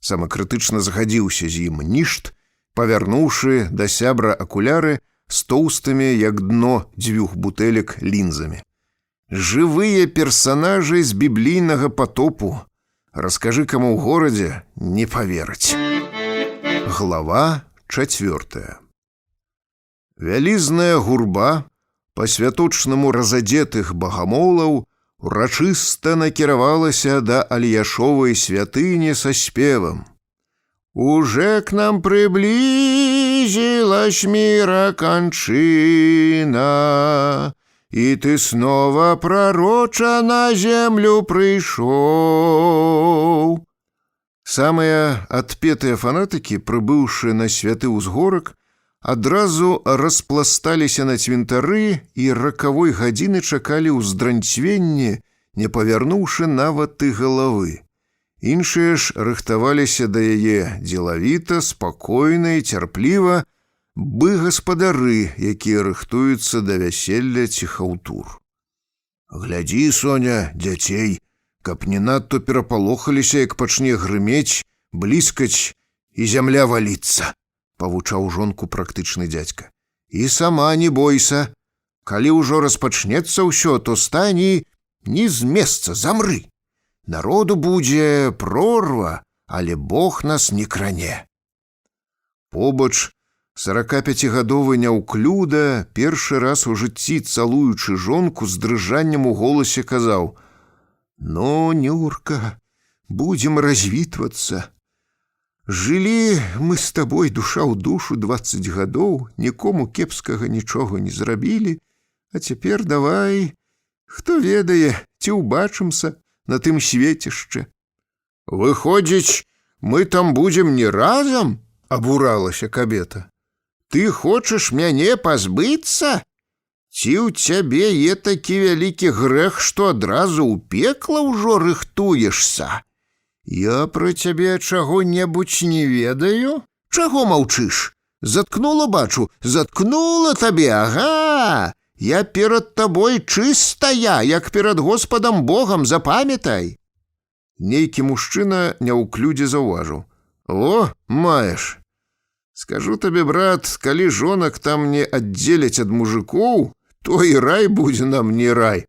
Самакрытычна згадзіўся з ім нішт, павярнуўшы да сябра акуляры з тоўстымі, як дно дзвюх бутэлек, лінзамі. «Жывыя персанажы з біблійнага патопу. Раскажы каму ў горадзе, не павераць». Глава 4. Вялізная гурба па-святочнаму разадзетых багамолаў урачыста накіравалася да Альяшовай святыні са спевам: «Уже к нам приблизилась мира кончина, и ты снова, пророча, на землю прыйшоў». Самыя адпетыя фанатыкі, прыбыўшы на святы ўзгорак, адразу распласталіся на цвінтары і ракавой гадзіны чакалі ў здранцвенні, не павярнуўшы нават і галавы. Іншыя ж рыхтаваліся да яе дзелавіта, спакойна і цярпліва, бы гаспадары, якія рыхтуюцца да вяселля ці хаўтур. «Глядзі, Соня, дзяцей, каб не надто перапалохаліся, як пачне грымець, бліскаць і зямля валіцца», — павучаў жонку практычны дзядзька. «І сама не бойся. Калі ўжо распачнецца ўсё, то стань і не з месца, замры. Народу будзе прорва, але Бог нас не кране». Побач 45гадовы няўклюда, першы раз у жыцці цалуючы жонку, з дрыжаннем у голасе казаў: «Ну, Нюрка, будем развітвацца. Жылі мы з табой душа ў душу 20 гадоў, нікому кепскага нічога не зрабілі, а цяпер давай, хто ведае, ці ўбачымся на тым светішчы». «Выходзіць, мы там будзем не разам?» — абуралася кабета. «Ты хочаш мяне пазбыцца? Ці ў цябе є такі вялікі грэх, што адразу ў пекла ўжо рыхтуешся? Я пра цябе чаго-небудзь не ведаю? Чаго маўчыш? Заткнула, бачу, заткнула табе, ага! Я перад табой чыстая, як перад Господам Богам, запамятай!» Нейкі мужчына няўклюдзе заўважыў: «О, маеш! Скажу табе, брат, калі жонак там не аддзеляць ад мужикоў, то і рай будзе нам не рай».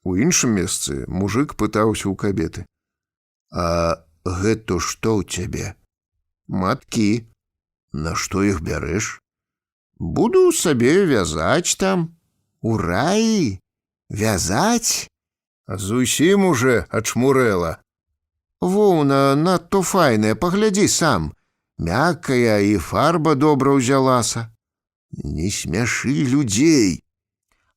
У іншым месцы мужик пытаўся ў кабеты: «А гэта што ў цябе?» «Маткі». «На што іх бярэш?» «Буду сабе вязаць там». «У раі? Вязаць?» «Зусім уже ачмурэла». «Воўна надто файная, паглядзі сам. Мяккая і фарба добра ўзялася». «Не смяшы людзей».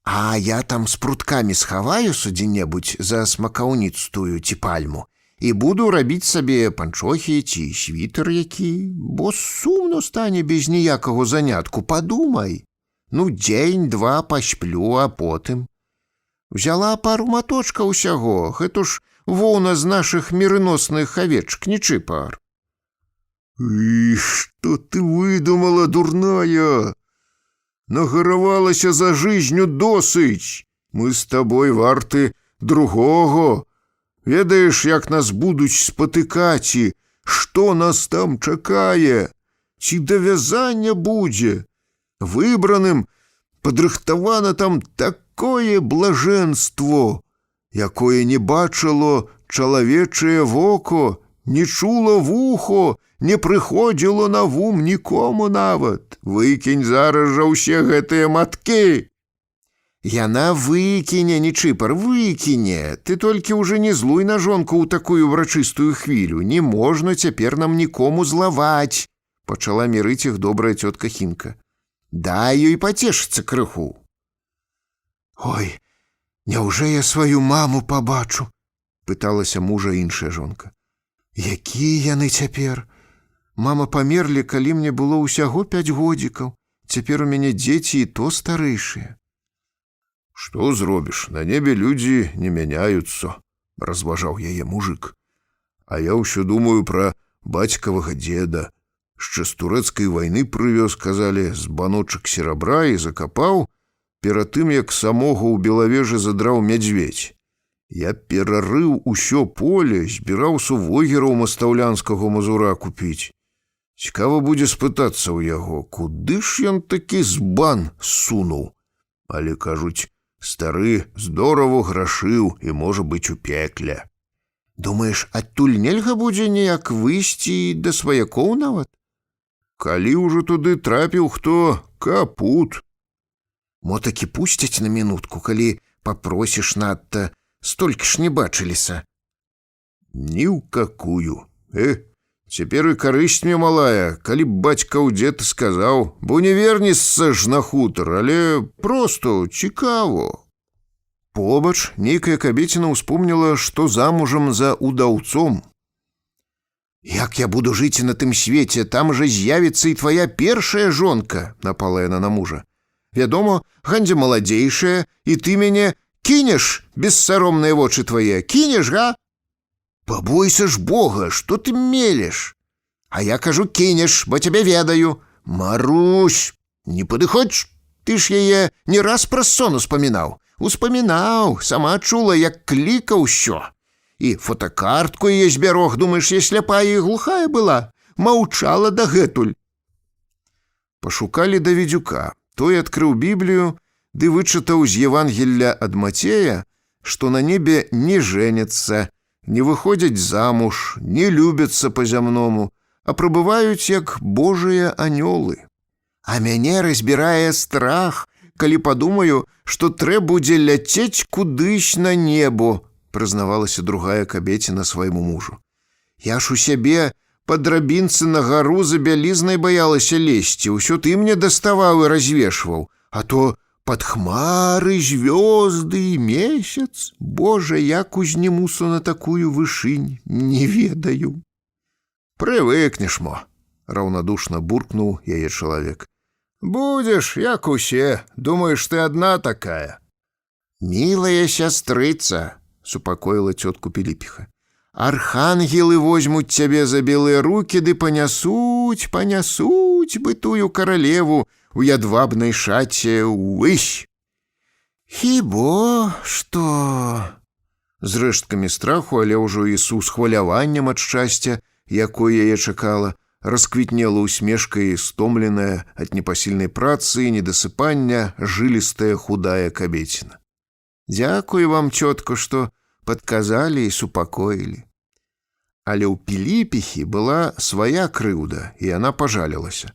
«А я там з пруткамі схаваюся дзе-небудзь за смакаўніцу тую ці пальму і буду рабіць сабе панчохі ці світер які, бо сумно стане без ніякага занятку, падумай. Ну, дзень-два пасплю, а потым. Взяла пару маточка ўсяго, гэта ж воўна з нашых мірыносных авечак, не чыпар». «И что ты выдумала, дурная? Нагаравалася за жизнью досыць. Мы з табой варты другого. Ведаеш, як нас будуць спатыкаць і што нас там чакае? Ці да вязання будзе? Выбраным падрыхтавана там такое блажэнство, якое не бачыло чалавечае воко, не чуло вухо, не прыходзіла на ум нікому нават. Выкінь зараз жа ўсе гэтыя маткі». «Яна выкіне, не чыпар, выкіне. Ты толькі ўжо не злуй на жонку ў такую ўрачыстую хвілю. Не можна цяпер нам нікому злаваць», — пачала мірыць іх добрая цётка Хінка. «Дай ёй пацешыцца крыху». «Ой, няўжо я сваю маму пабачу?» — пыталася мужа іншая жонка. «Якія яны цяпер? Мама памерлі, калі мне было ўсяго 5 годзікаў. Цяпер у мяне дзеці і то старэйшыя». «Што зробіш, на небе людзі не мяняюцца», — разважаў яе мужик. «А я ўсё думаю пра бацькавага дзеда. З турэцкай вайны прывёз, казалі, з баночак серабра і закапаў перад тым, як самога ў Белавежы задраў мядзведзь. Я перарыў усё поле, збіраў сувогераў мастаўлянскага мазура купіць. Цікава будзе спытацца ў яго, куды ж ён такі збан сунуў. Але, кажуць, стары здорова грашыў і можа быць у пекле». «Думаеш, адтуль нельга будзе ніяк выйсці да сваякоў нават?» «Калі ўжо туды трапіў хто, капут». «Мо такі пусцяць на мінутку, калі папросіш надта, столькі ж не бачыліся». «Ні ў какую. Цяпер і карысць мне малая, калі б бацька ў дзед сказаў, бо не вернешся ж на хутар, але просто цікаво». Побач нейкая кабеціна ўспомніла, што замужам за удаўцом. «Як я буду жыць на тым свеце, там жа з'явіцца і твая першая жонка», — напала яна на мужа. «Вядома, гандзя маладзейшая, і ты мяне кинеш, бессаромныя вочы твае, кинеш, га?» Побойся ж Бога, што ты мелеш? А я кажу, кинеш, бо цябе ведаю. Марусь, не падыходзь, ты ж яе не раз праз сон успамінаў. Успамінаў, сама чула, як клікаў усё. І фотокартку яе збярог, думаеш, я сляпая і глухая была. Маўчала дагэтуль. Пашукалі Давідзюка. Той адкрыў Біблію, ды вычытаў з Евангелля ад Мацея, што на небе не жэняцца, не выходзяць замуж, не любяцца па-зямному, а прабываюць як божыя анёлы. А мяне разбірае страх, калі падумаю, што трэ будзе ляцець кудысь на небо, прызнавалася другая кабеціна свайму мужу. Я ж у сябе па драбінцы на гару за бялізнай баялася лезці, усё ты мне даставаў і развешваў, а то пад хмары, звёзды і месяц. Божа, як узнімуся на такую вышынь, не ведаю. Прывыкнеш, мо, раўнадушна буркнуў яе чалавек. Будзеш, як усе, думаеш, ты адна такая. Мілая сястрыца, супакоіла цётку Піліпіха. Архангелы возьмуць цябе за белыя рукі ды панясуць бы тую каралеву у ядвабнай шаце ўвысь. Хіба што... З рэшткамі страху, але ўжо і з усхваляваннем ад шчасця, якое яе чакала, расквітнела усмешкай стомленая ад непасільнай працы і недасыпання жылістая худая кабеціна. Дзякуй вам, цётка, што падказалі і супакоілі. Але ў Піліпіхі была свая крыўда, і яна пажалілася.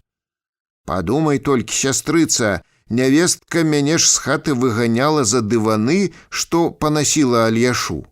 Падумай толькі, сястрыца, нявестка мяне ж з хаты выганяла за дываны, што панасіла Альяшу.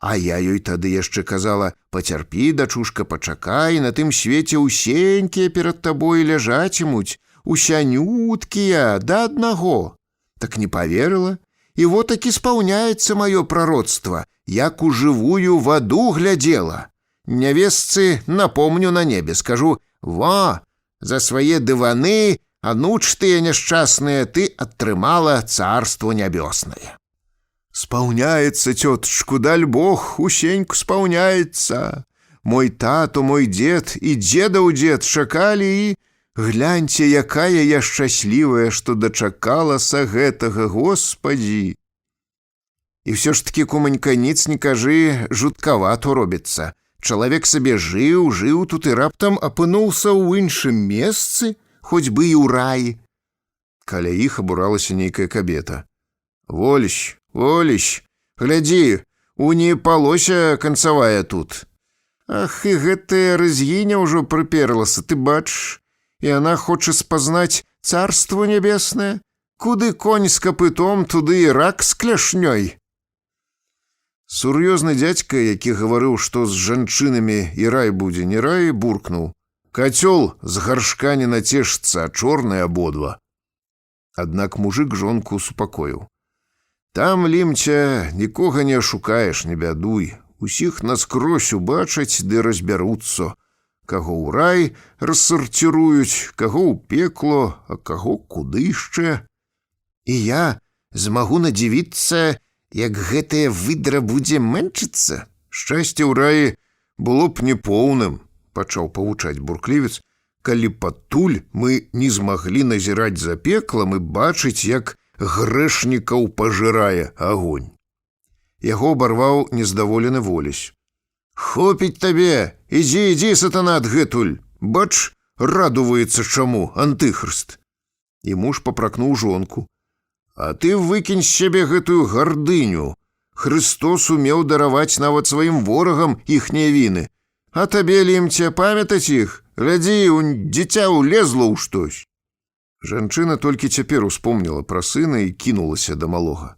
А я ёй тады яшчэ казала, пацярпі, дачушка, пачакай, на тым свеце усенькія перад табой ляжацімуць, усянюткія, да аднаго. Так не паверыла, і вот такі спаўняецца маё пророцтва, як у жывую ваду глядзела. Нявестцы напомню на небе, скажу, во, за свае дываны, ануч тыя няшчасныя, ты атрымала царство нябёснае. Спаўняецца, цётачку, даль Бог, усеньку спаўняецца. Мой тату, мой дзед і дзедаў дзед чакалі і... Гляньце, якая я шчаслівая, што дачакалася гэтага, Господі. І ўсё ж такі, куманька, ніц не кажы, жуткавато робіцца. Чалавек сабе жыў тут і раптам апынуўся ў іншым месцы, хоць бы і ў раі. Каля іх абуралася нейкая кабета. Воліщ, глядзі, уні палося канцавая тут. Ах, і гэтая разгіня ўжо прыперлася, ты бачыш, і яна хоча спазнаць царство нябеснае. Куды конь з капытом, туды і рак з кляшнёй. Сур'ёзны дзядзька, які гаварыў, што з жанчынамі і рай будзе не рай, буркнуў. Кацёл з гаршка не нацешцца, чорныя абодва. Аднак мужык жонку супакоіў. Там, Лімця, нікога не ашукаеш, не бядуй. Усіх наскрозь убачаць ды разбяруцца. Каго ў рай рассарціруюць, каго ў пекло, а каго куды яшчэ. І я змагу надзівіцца, як гэтая выдра будзе мэнчыцца. Шчасце ў раі было б непоўным, пачаў павучаць бурклівец, калі патуль мы не змаглі назіраць за пеклам і бачыць, як грэшнікаў пажырае агонь. Яго абарваў нездаволены Волісь. Хопіць табе, ідзі, сатана, адгэтуль. Бач, радуваецца чаму, антыхрыст. І муж папракнуў жонку. А ты выкінь з сябе гэтую гардыню. Христос умеў дараваць нават сваім ворагам іхнія віны. А табе, Лімця, памятаць іх? Глядзі, дзіця ўлезла ў штось. Жанчына толькі цяпер успомніла пра сына і кінулася да малога.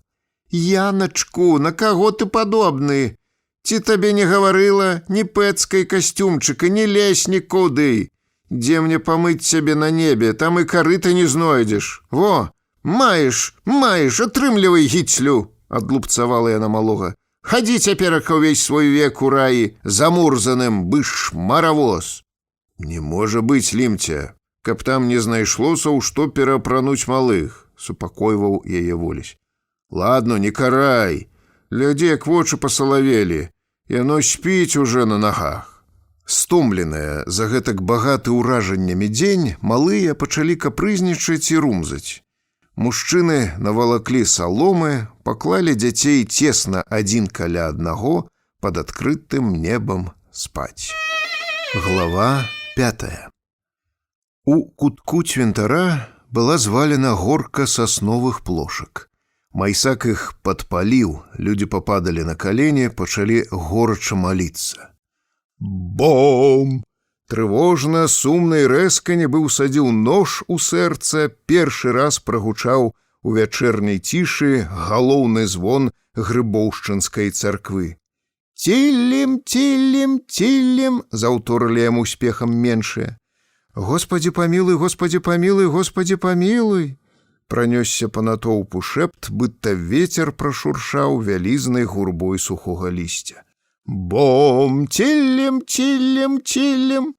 Яначку, на каго ты падобны? Ці табе не гаварыла ні пэцкай касцюмчыка, ні лезь нікуды. Дзе мне памыць цябе на небе, там і карыта не знойдзеш. Во! Маеш, атрымлівай гіцлю, адлупцавала яна малога. Хадзі цяперака ўвесь свой век у раі замурзаным, биш маравоз. Не можа быць, Лімця, каб там не знайшлося ў што перапрануць малых, супакойваў яе Волісь. Ладно, не карай, глядзі, як вочы пасалавелі. Яно спіць уже на нагах. Стомленыя за гэтак багаты ўражаннямі дзень, малыя пачалі капрызнічаць і румзаць. Мужчыны навалаклі саломы, паклалі дзяцей цесна адзін каля аднаго пад адкрытым небам спаць. Глава 5. У кутку цвінтара была звалена горка сасновых плошак. Майсак іх падпаліў, людзі пападалі на калені, пачалі горача маліцца. Бом! Трывожна, сумна і рэзка, нібы ўсадзіў нож у сэрца, першы раз прагучаў у вячэрняй цішы галоўны звон грыбоўшчынскай царквы. «Цілім, цілім, цілім!» заўторылі яму спехам меншыя. «Господи памілуй, Господи памілуй, Господи памілуй!» Пранёсся па натоўпу шэпт, быццам вецер прашуршаў вялізнай гурбой сухога лісця. «Бом! Цілім, цілім, цілім!»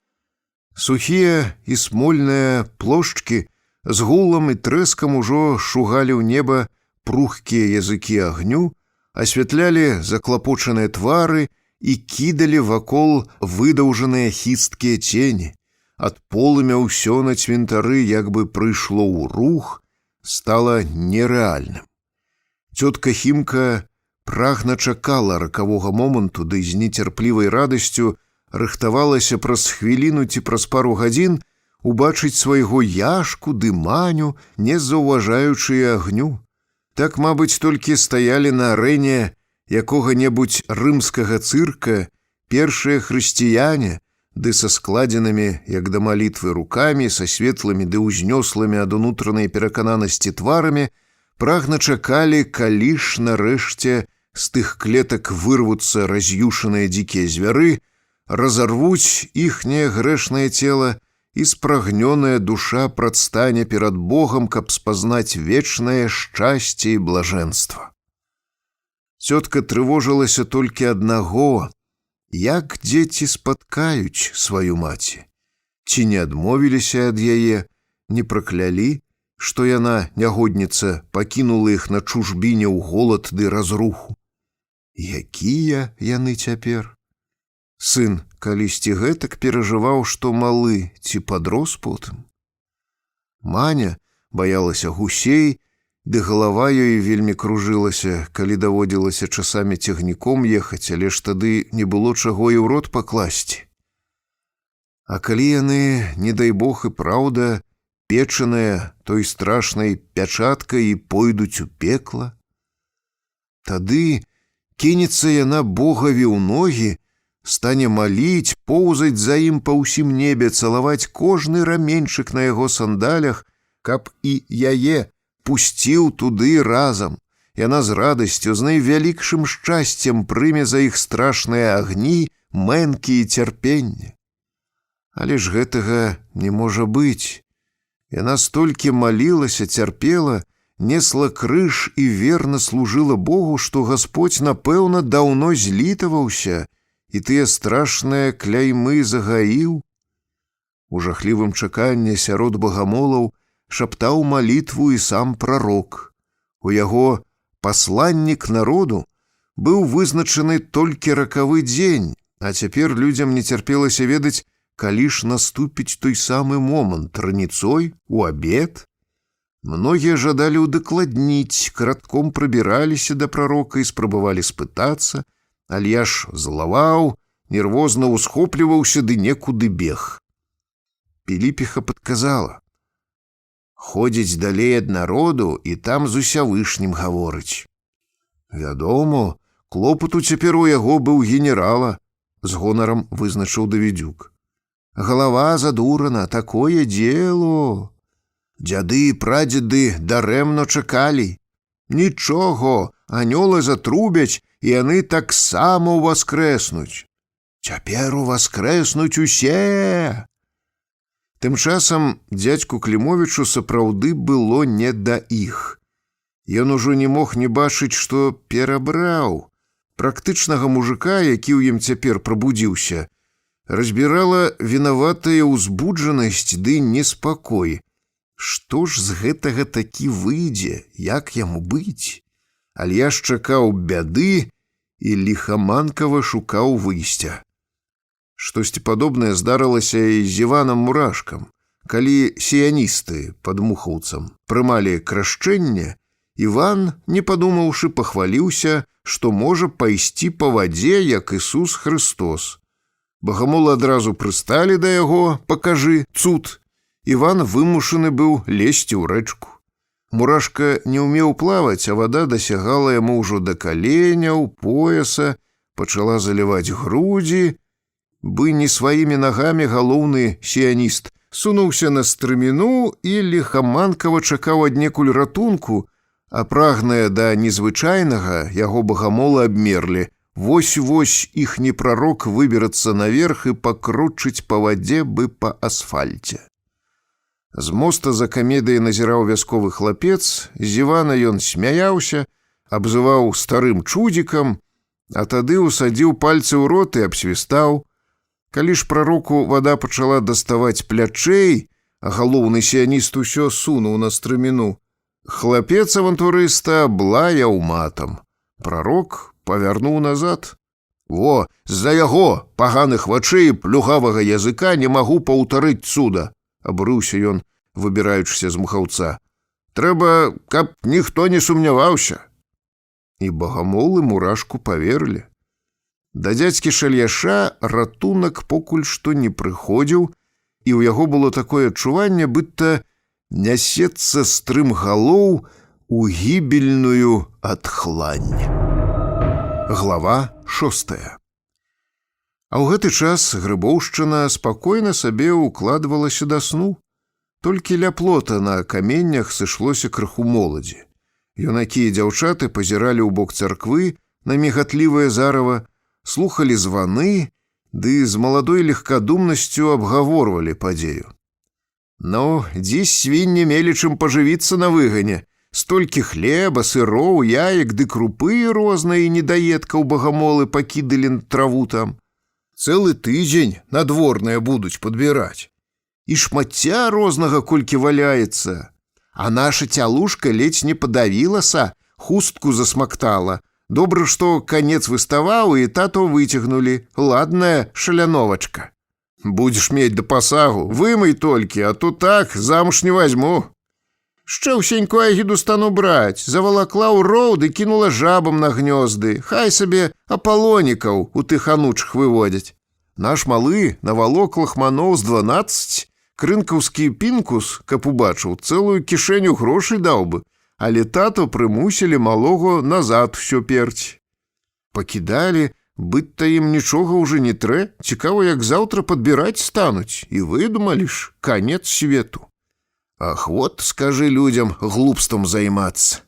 Сухія і смольныя плошчкі з гулам і трэскам ужо шугалі ў неба прухкія языкі агню, асвятлялі заклапочаныя твары і кідалі вакол выдаўжаныя хісткія цені. Ад полымя ўсё на цвінтары як бы прыйшло ў рух, стала нерэальным. Цётка Хімка прагна чакала ракавога моманту, ды з нецярплівай радасцю рыхтавалася праз хвіліну ці праз пару гадзін убачыць свайго Яшку ды Маню, не заўважаючы агню. Так, мабыць, толькі стаялі на арэне якога-небудзь рымскага цырка першыя хрысціяне, ды са складзенымі, як да малітвы, рукамі, са светлымі ды ўзнёслымі ад унутранай перакананасці тварамі, прагна чакалі, калі ж нарэшце з тых клетак вырвуцца раз'юшаныя дзікія звяры, разарвуць іхняе грэшнае цела, і спрагнёная душа прадстане перад Богам, каб спазнаць вечнае шчасце і блажэнства. Цётка трывожылася толькі аднаго: як дзеці спаткаюць сваю маці? Ці не адмовіліся ад яе, не праклялі, што яна, нягодніца, пакінула іх на чужбіне ў голад ды разруху? Якія яны цяпер? Сын калісьці гэтак перажываў, што малы, ці падрос потым. Маня баялася гусей, ды галава ёй вельмі кружылася, калі даводзілася часамі цягніком ехаць, але ж тады не было чаго і ў рот пакласці. А калі яны, не дай Бог і праўда, печаныя той страшнай пячаткай і пойдуць у пекла, тады кінецца яна Богаві ў ногі, стане маліць, поўзаць за ім па ўсім небе, цалаваць кожны раменьчык на яго сандалях, каб і яе пусціў туды разам. Яна з радасцю, з найвялікшым шчасцем прыме за іх страшныя агні, мэнкі і цярпенне. Але ж гэтага не можа быць. Яна столькі малілася, цярпела, несла крыж і верна служыла Богу, што Гасподзь, напэўна, даўно злітаваўся і тыя страшныя кляймы загаіў. У жахлівым чаканні сярод багамолаў шаптаў малітву і сам прарок. У яго пасланнік народу быў вызначаны толькі ракавы дзень, а цяпер людзям не цярпелася ведаць, калі ж наступіць той самы момант, раніцой, у абед. Многія жадалі ўдакладніць, каратком прыбіраліся да прарока і спрабавалі спытацца, але ж злаваў, нервозна ўсхопліваўся ды некуды бег. Піліпіха падказала: ходзіць далей ад народу і там з усявышнім гаворыць. Вядома, клопату цяпер у яго быў генерала, з гонарам вызначыў Давідзюк. Галава задурана, такое дело. Дзяды і прадзеды дарэмна чакалі. Нічого, анёлы затрубяць, і яны таксама ўваскрэснуць. Цяпер уваскрэснуць усе. Тым часам дзядзьку Клімовічу сапраўды было не да іх. Ён ужо не мог не бачыць, што перабраў. Практычнага мужика, які ў ім цяпер прабудзіўся, разбірала вінаватая ўзбуджанасць ды неспакой. Што ж з гэтага такі выйдзе, як яму быць? Альяш чакаў бяды і ліхаманкава шукаў выйсця. Штосьці падобнае здарылася і з Іванам Мурашкам. Калі сіяністы пад Мухаўцам прымалі крашчэнне, Іван, не падумаўшы, пахваліўся, што можа пайсці па вадзе, як Ісус Христос. Багамолы адразу прысталі да яго: «Пакажы цуд». Іван вымушаны быў лезці ў рэчку. Мурашка не ўмеў плаваць, а вада дасягала яму ўжо да каленяў, пояса, пачала заліваць грудзі. Бы не сваімі нагамі галоўны сіяніст сунуўся на стрыміну і ліхаманкава чакаў аднекуль ратунку, а прагныя да незвычайнага яго багамолы абмерлі. Вось-вось іхні прарок выберацца наверх і пакрочыць па вадзе бы па асфальце. З моста за камедыяй назіраў вясковы хлапец, з Івана ён смяяўся, абзываў старым чудзікам, а тады ўсадзіў пальцы ў рот і абсвістаў. Калі ж прароку вада пачала даставаць плячэй, а галоўны сіяніст усё сунуў на стрыміну, хлапец авантурыста блаяў матам. Прарок павярнуў назад. «Во, з-за яго, паганых вачэй, плюгавага языка, не магу паўтарыць цуда», — абрыўся ён, выбіраючыся з Мухаўца. «Трэба, каб ніхто не сумняваўся». І багамолы Мурашку паверылі. Да дзядзькі Шальяша ратунак покуль што не прыходзіў, і ў яго было такое адчуванне, быццам нясецца стрым галоў у гібельную адхлань. Глава 6. А ў гэты час Грыбоўшчына спакойна сабе укладвалася да сну. Толькі ля плота на каменнях сышлося крыху моладзі. Юнакі і дзяўчаты пазіралі ў бок царквы на мігатлівае зарава, слухалі званы, ды з маладой легкадумнасцю абгаворвалі падзею. «Ну, дзесь свінні мелі чым пажывіцца на выгане. Столькі хлеба, сыроў, яек ды крупы розныя і недаедкаў багамолы пакідалі на траву там. Цэлы тыдзень надворныя будуць падбіраць. І шмацця рознага колькі валяецца. А наша цялушка ледзь не падавілася, хустку засмактала. Добра, што канец выставаў і тато выцягнулі. Ладная шаляновачка. Будзеш мець да пасагу, вымый толькі, а то так замуж не возьму». «Ще ўсенькую агіду стану браць», завалакла ў роў ды кінула жабам на гнёзды. Хай сабе апалонікаў у тых анучах выводзяць. Наш малы навалок лахманоў з 12, крынкаўскі пінкус, каб убачыў, цэлую кішэню грошай даў бы, але тато прымусілі малога назад усё перць. Пакідалі, быццам ім нічога ўжо не трэ, цікава, як заўтра падбіраць стануць, і выдумалі ж канец свету. Ах, вот, скажы людзям глупствам займацца.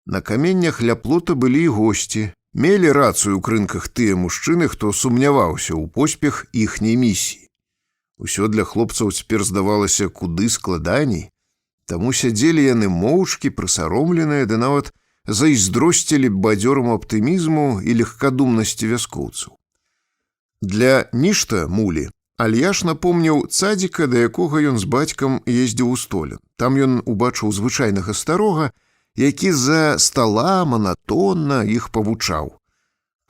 На каменнях ля плота былі і госці. Мелі рацыю ў крынках тыя мужчыны, хто сумняваўся ў поспех іхняй місіі. Усё для хлопцаў цяпер здавалася куды складаней, таму сядзелі яны моўчкі, прысаромленыя, ды нават зайздросцілі бадзёраму аптымізму і легкадумнасці вяскоўцаў. Для нішта мулі Альяш напомніў цадзіка, да якога ён з бацькам ездзіў у Столін. Там ён убачыў звычайнага старога, які за стала манатонна іх павучаў.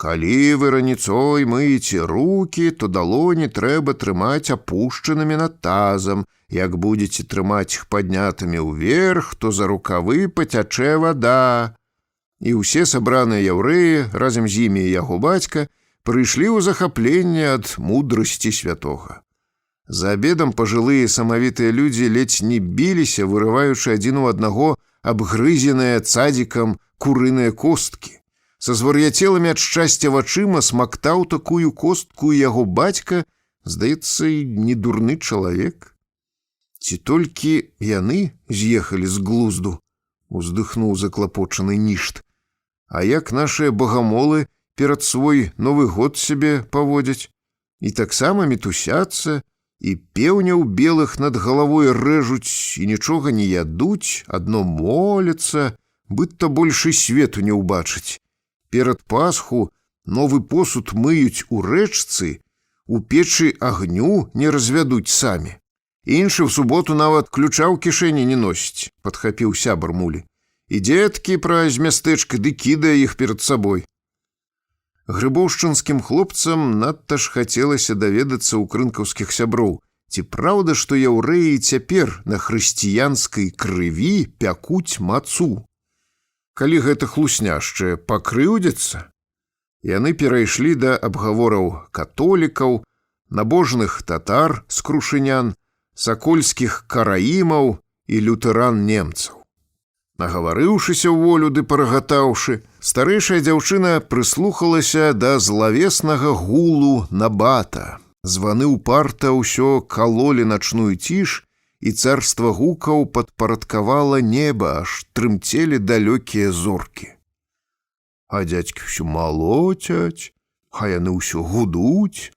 «Калі вы раніцой мыеце рукі, то далоні трэба трымаць апушчанымі над тазам. Як будзеце трымаць іх паднятымі ўверх, то за рукавы пацячэ вада». І ўсе сабраныя яўрэі, разам з імі і яго бацька, прыйшлі ў захапленне ад мудрасці святога. За абедам пажылыя самавітыя людзі ледзь не біліся, вырываючы адзін у аднаго абгрызеныя цадзікам курыныя косткі. Са звар'яцелымі ад шчасця вачыма смактаў такую костку і яго бацька, здаецца, і не дурны чалавек. Ці толькі яны з'ехалі з глузду, уздыхнуў заклапочаны нішт. А як нашыя багамолы перад свой Новы год сябе паводзяць? І таксама мітусяцца, і пеўняў белых над галавой рэжуць, і нічога не ядуць, адно моляцца, быццам больш і свету не ўбачыць. Перад Пасху новы посуд мыюць у рэчцы, у печы агню не развядуць самі. Іншы в суботу нават ключа ў кішэні не носіць, падхапіў сябар мулі. І дзеткі праз мястэчка ды кідае іх перад сабой. Грыбоўшчынскім хлопцам надта ж хацелася даведацца ў крынкаўскіх сяброў, ці праўда, што яўрэі цяпер на хрысціянскай крыві пякуць мацу. Калі гэта хлусняшча пакрыўдзяцца, яны перайшлі да абгавораў католікаў, набожных татар з крушынян, сакольскіх караімаў і лютэран-немцаў. Нагаварыўшыся ў волю ды парагатаўшы, старэйшая дзяўчына прыслухалася да злавеснага гулу набата. Званы ўпарта ўсё калолі начную ціш, і царства гукаў падпарадкавала неба, аж трымцелі далёкія зоркі. А дзядзькі ўсё малоцяць, а яны ўсё гудуць,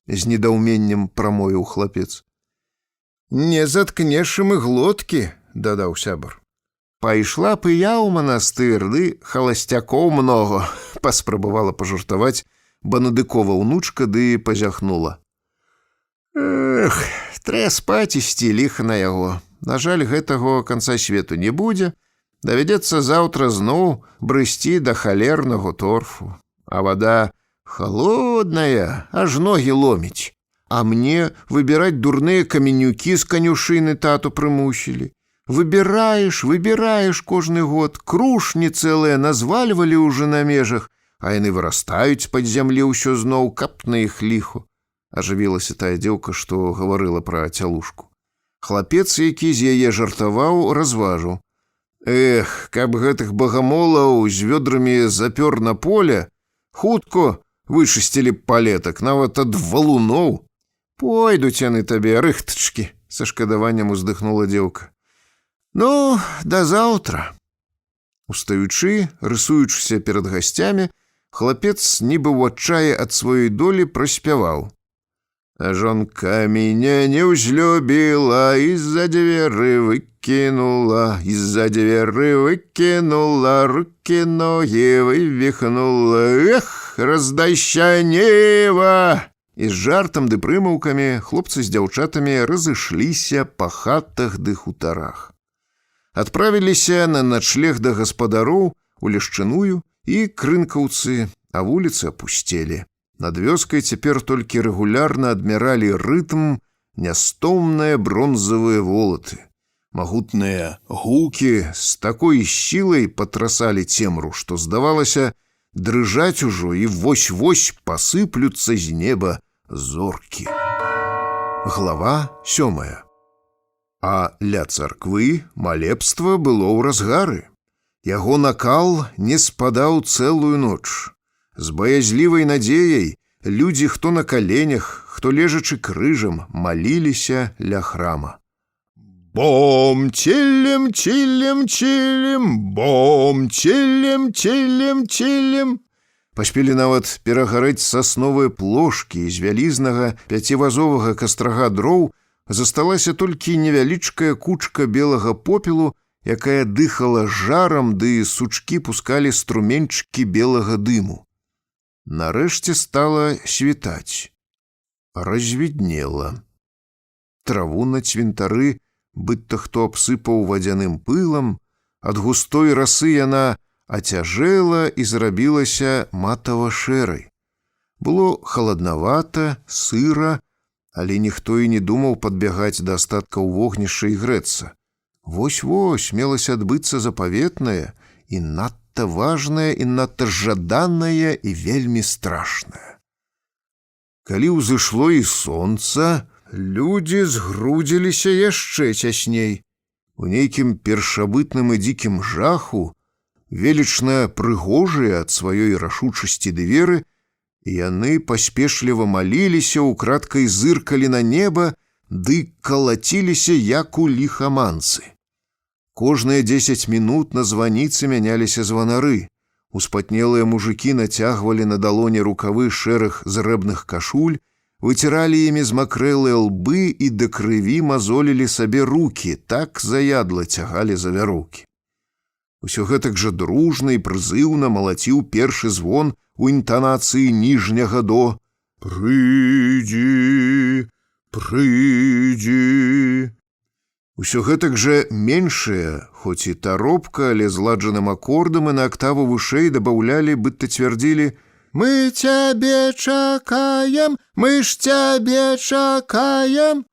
з недаўменнем прамовіў хлапец. Не заткнеш ім і глоткі, дадаў сябар. Пайшла б і я ў манастыр, ды халасцякоў многа, паспрабавала пажартаваць Банадыкова ўнучка, ды пазяхнула. Эх, трэ спаць ісці, ліха на яго. На жаль, гэтага канца свету не будзе. Давядзецца заўтра зноў брысці да халернага торфу. А вада холодная, аж ногі ломіць. А мне выбіраць дурныя каменюкі з канюшыны тату прымусілі. Выбіраеш кожны год, крушні цэлыя назвальвалі ўжо на межах, а яны вырастаюць пад зямлі ўсё зноў, каб на іх ліху. Ажывілася тая дзеўка, што гаварыла пра цялушку. Хлапец, які з яе жартаваў, разважыў. Эх, каб гэтых багамолаў з вёдрамі запёр на поле, хутка вычысцілі б палетак, нават ад валуноў. Пойдуць яны табе, рыхтачкі, са шкадаваннем уздыхнула дзеўка. Ну, да заўтра. Устаючы, рысуючыся перад гасцямі, хлапец нібы ў адчаі ад сваёй долі праспяваў. А жонка меня не ўзлюбіла, из-за дзверы выкінула, из-за дзверы выкінула, рукі ногі вывихнула. Эх, раздайся нева! І з жартам ды прымаўкамі хлопцы з дзяўчатамі разышліся па хатах ды хутарах. Адправіліся на начлег да гаспадароў у Лешчыную і крынкаўцы, а вуліцы апусцелі. Над вёскай цяпер толькі рэгулярна адмяралі рытм нястомныя бронзавыя волаты. Магутныя гукі з такой сілай патрасалі цемру, што здавалася, дрыжаць ужо і вось-вось пасыплюцца з неба зоркі. Глава 7. А ля царквы малебства было ў разгары. Яго накал не спадаў цэлую ноч. З баязлівай надзеяй людзі, хто на каленях, хто лежачы крыжам, маліліся ля храма. Бом, целем, целем, целем, бом, целем, целем, целем. Паспелі нават перагарэць сасновыя плошкі, з вялізнага пяцівазовага кастрага дроў засталася толькі невялічкая кучка белага попелу, якая дыхала жарам, ды сучкі пускалі струменьчыкі белага дыму. Нарэшце стала світаць. Развіднела. Траву на цвінтары быццам хто абсыпаў вадзяным пылам, ад густой расы яна ацяжэла і зрабілася матава-шэрай. Было халаднавата, сыра, але ніхто і не думаў падбягаць да астаткаў вогнішча і грэцца. Вось-вось мелася адбыцца запаветнае і надта важнае і надта жаданае і вельмі страшнае. Калі ўзышло і сонца, людзі згрудзіліся яшчэ цясней. У нейкім першабытным і дзікім жаху, велічна прыгожыя ад сваёй рашучасці ды веры, яны паспешліва маліліся, украдкай зыркалі на неба, ды калаціліся, як у ліхаманцы. Кожныя 10 мінут на званіцы мяняліся званары. Успатнелыя мужыкі нацягвалі на далоні рукавы шэрых зрэбных кашуль, выціралі імі змакрэлыя лбы і да крыві мазолілі сабе рукі, так заядла цягалі за вяроўкі. Усё гэтак жа дружна і прызыўна малаціў першы звон у інтанацыі ніжняга до «Прыйдзі, прыйдзі». Усё гэтак жа меншыя, хоць і таропка, але зладжаным акордам і на актаву вышэй дабаўлялі, быццам цвярдзілі Мы цябе чакаем, мы ж цябе чакаем.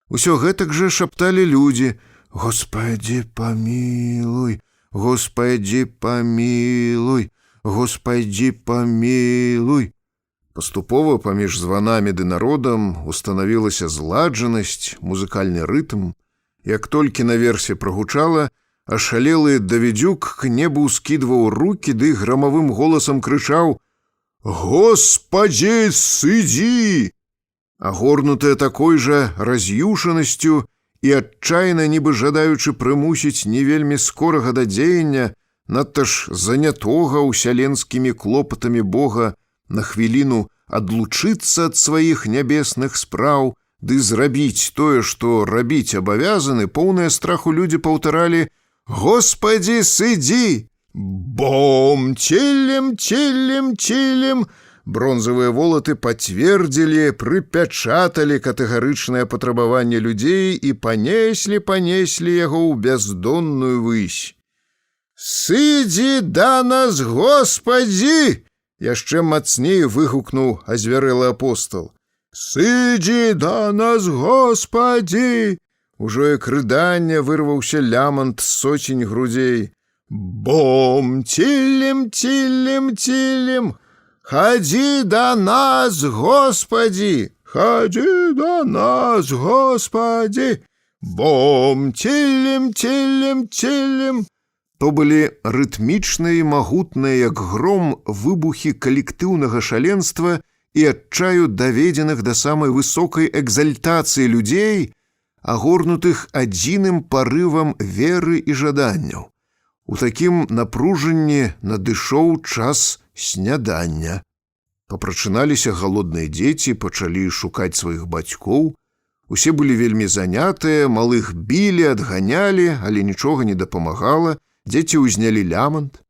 Усё гэтак жа шапталі людзі: Господи, памілуй, Господи, памілуй, Господи, памілуй. Паступова паміж званамі ды народам устанавілася зладжанасць, музыкальны рытм. Як толькі наверсе прагучала, ашалелы Давідзюк к небу скідваў рукі ды грамавым голасам крычаў: «Господи, сыдзі!» Агорнутая такой жа раз'юшанасцю і адчайна, нібы жадаючы прымусіць не вельмі скорага да дзеяння, надта ж занятога ўсяленскімі клопатамі Бога, на хвіліну адлучыцца ад сваіх нябесных спраў ды зрабіць тое, што рабіць абавязаны, поўныя страху людзі паўтаралі: «Господи, сыдзі!» Бом, телем, телем, телем. Бронзавыя волаты пацвердзілі, прыпячаталі катэгарычнае патрабаванне людзей і панеслі яго ў бяздонную высь. «Сыдзі да нас, Господі!» яшчэ мацней выгукнуў азвярэлы апостал. «Сыдзі да нас, Господі!» Ужо як рыданне вырваўся лямант з соцень грудзей. «Бом, телем, телем, телем! Ходи до нас, Господи! Ходи до нас, Господи! Бом, телем, телем, телем!» То былі рытмічныя і магутныя, як гром, выбухі калектыўнага шаленства і адчаю даведзеных да самай высокай экзальтацыі людзей, агорнутых адзіным парывам веры і жаданняў. У такім напружанні надышоў час снядання. Папрачыналіся галодныя дзеці, пачалі шукаць сваіх бацькоў. Усе былі вельмі занятыя, малых білі, адганялі, але нічога не дапамагала, дзеці ўзнялі лямант.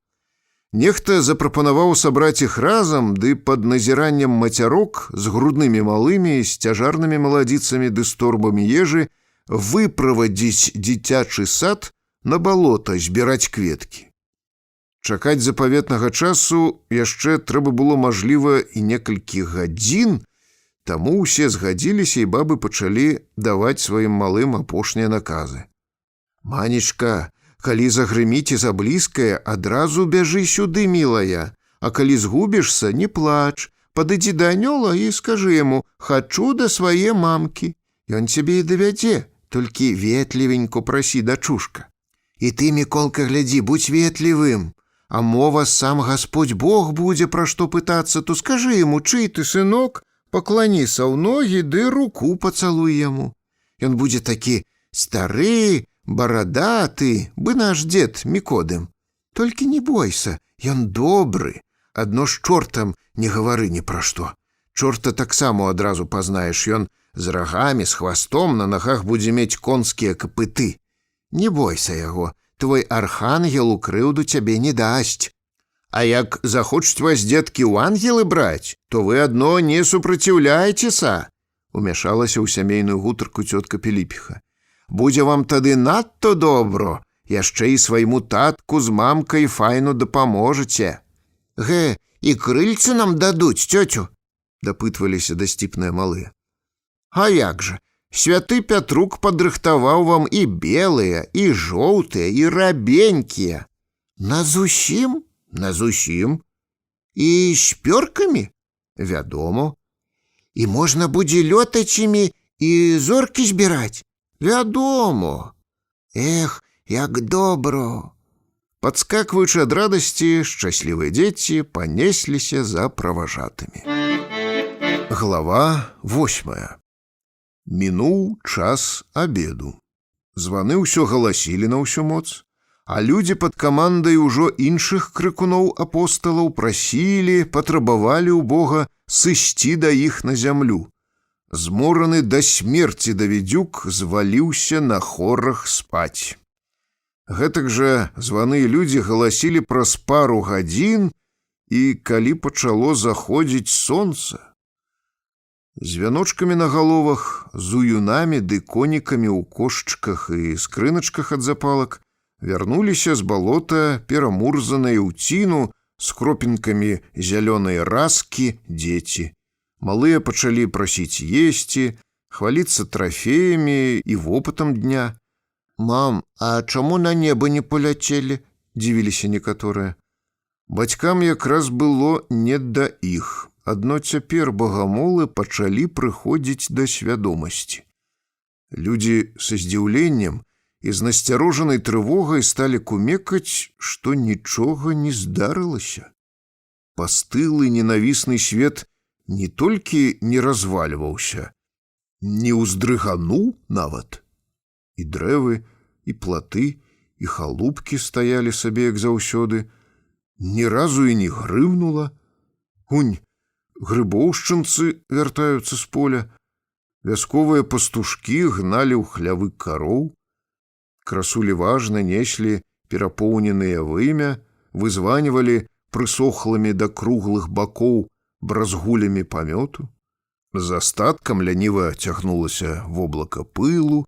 Нехта запрапанаваў сабраць іх разам, ды пад назіраннем мацярок з груднымі малымі, з цяжарнымі маладзіцамі ды з торбамі ежы выправадзіць дзіцячы сад на балота збіраць кветкі. Чакаць запаветнага часу яшчэ трэба было, мажліва, і некалькі гадзін, таму ўсе згадзіліся і бабы пачалі даваць сваім малым апошнія наказы. «Манечка, калі загрыміце за блізкае, адразу бяжы сюды, мілая, а калі згубішся, не плач, падыдзі да анёла і скажы яму: хачу да свае мамкі. Ён цябе і давядзе, толькі ветлівенько прасі, дачушка. І ты, Міколка, глядзі, будь ветлівым, а мова сам Господь Бог будзе пра што пытацца, то скажы яму: чый ты, сынок, пакланіся ў ногі ды руку пацалуй яму. Ён будзе такі стары, барадаты, бы наш дзед Мікодым. Толькі не бойся, ён добры, адно з чортам не гавары ні пра што. Чорта таксама адразу пазнаеш, ён з рагамі, з хвастом, на нагах будзе мець конскія капыты. Не бойся яго, твой архангел у крыўду цябе не дасць. А як захочуць вас дзеткі ў ангелы браць, то вы адно не супраціўляйцеся», умяшалася ў сямейную гутарку цётка Піліпіха. «Будзе вам тады надто добро, яшчэ і свайму татку з мамкай файну дапаможаце». «Гэ, і крыльцы нам дадуць, цёцю?» дапытваліся дасціпныя малыя. «А як жа? Святы Пятрук падрыхтаваў вам і белыя, і жоўтыя, і рабенькія». «Назусім?» «Назусім». «І з пёркамі?» «Вядома». «І можна будзе лётаць імі і зоркі збіраць?» «Вядома». «Эх, як добро!» Падскакваючы ад радасці, шчаслівыя дзеці панесліся за праважатымі. Глава 8. Мінуў час абеду. Званы ўсё галасілі на ўсю моц, а людзі пад камандай ужо іншых крыкуноў апосталаў прасілі, патрабавалі ў Бога сысці да іх на зямлю. Змораны да смерці Давідзюк зваліўся на хорах спаць. Гэтак жа званыя людзі галасілі праз пару гадзін, і калі пачало заходзіць сонца. З вяночкамі на галовах, з уюнамі ды конікамі ў кошчыках і скрыначках ад запалак вярнуліся з балота перамурзаныя ў ціну з кропінкамі зялёнай раскі дзеці. Малыя пачалі прасіць есці, хваліцца трафеямі і вопытам дня. «Мам, а чаму на неба не паляцелі?» – дзівіліся некаторыя. Бацькам якраз было не да іх. Адно цяпер багамолы пачалі прыходзіць да свядомасці. Людзі са здзіўленнем і з насцярожанай трывогай сталі кумекаць, што нічога не здарылася. Пастылы ненавісны свет не толькі не развальваўся, не ўздрыгануў нават. І дрэвы, і платы, і халупкі стаялі сабе, як заўсёды. Ні разу і не грымнула. Унь, грыбоўшчынцы вяртаюцца з поля. Вясковыя пастушкі гналі ў хлявы кароў. Красулі важна неслі перапоўненыя вымя, вызванівалі прысохлымі да круглых бакоў бразгулямі памёту. За астаткам ляніва цягнулася воблака пылу.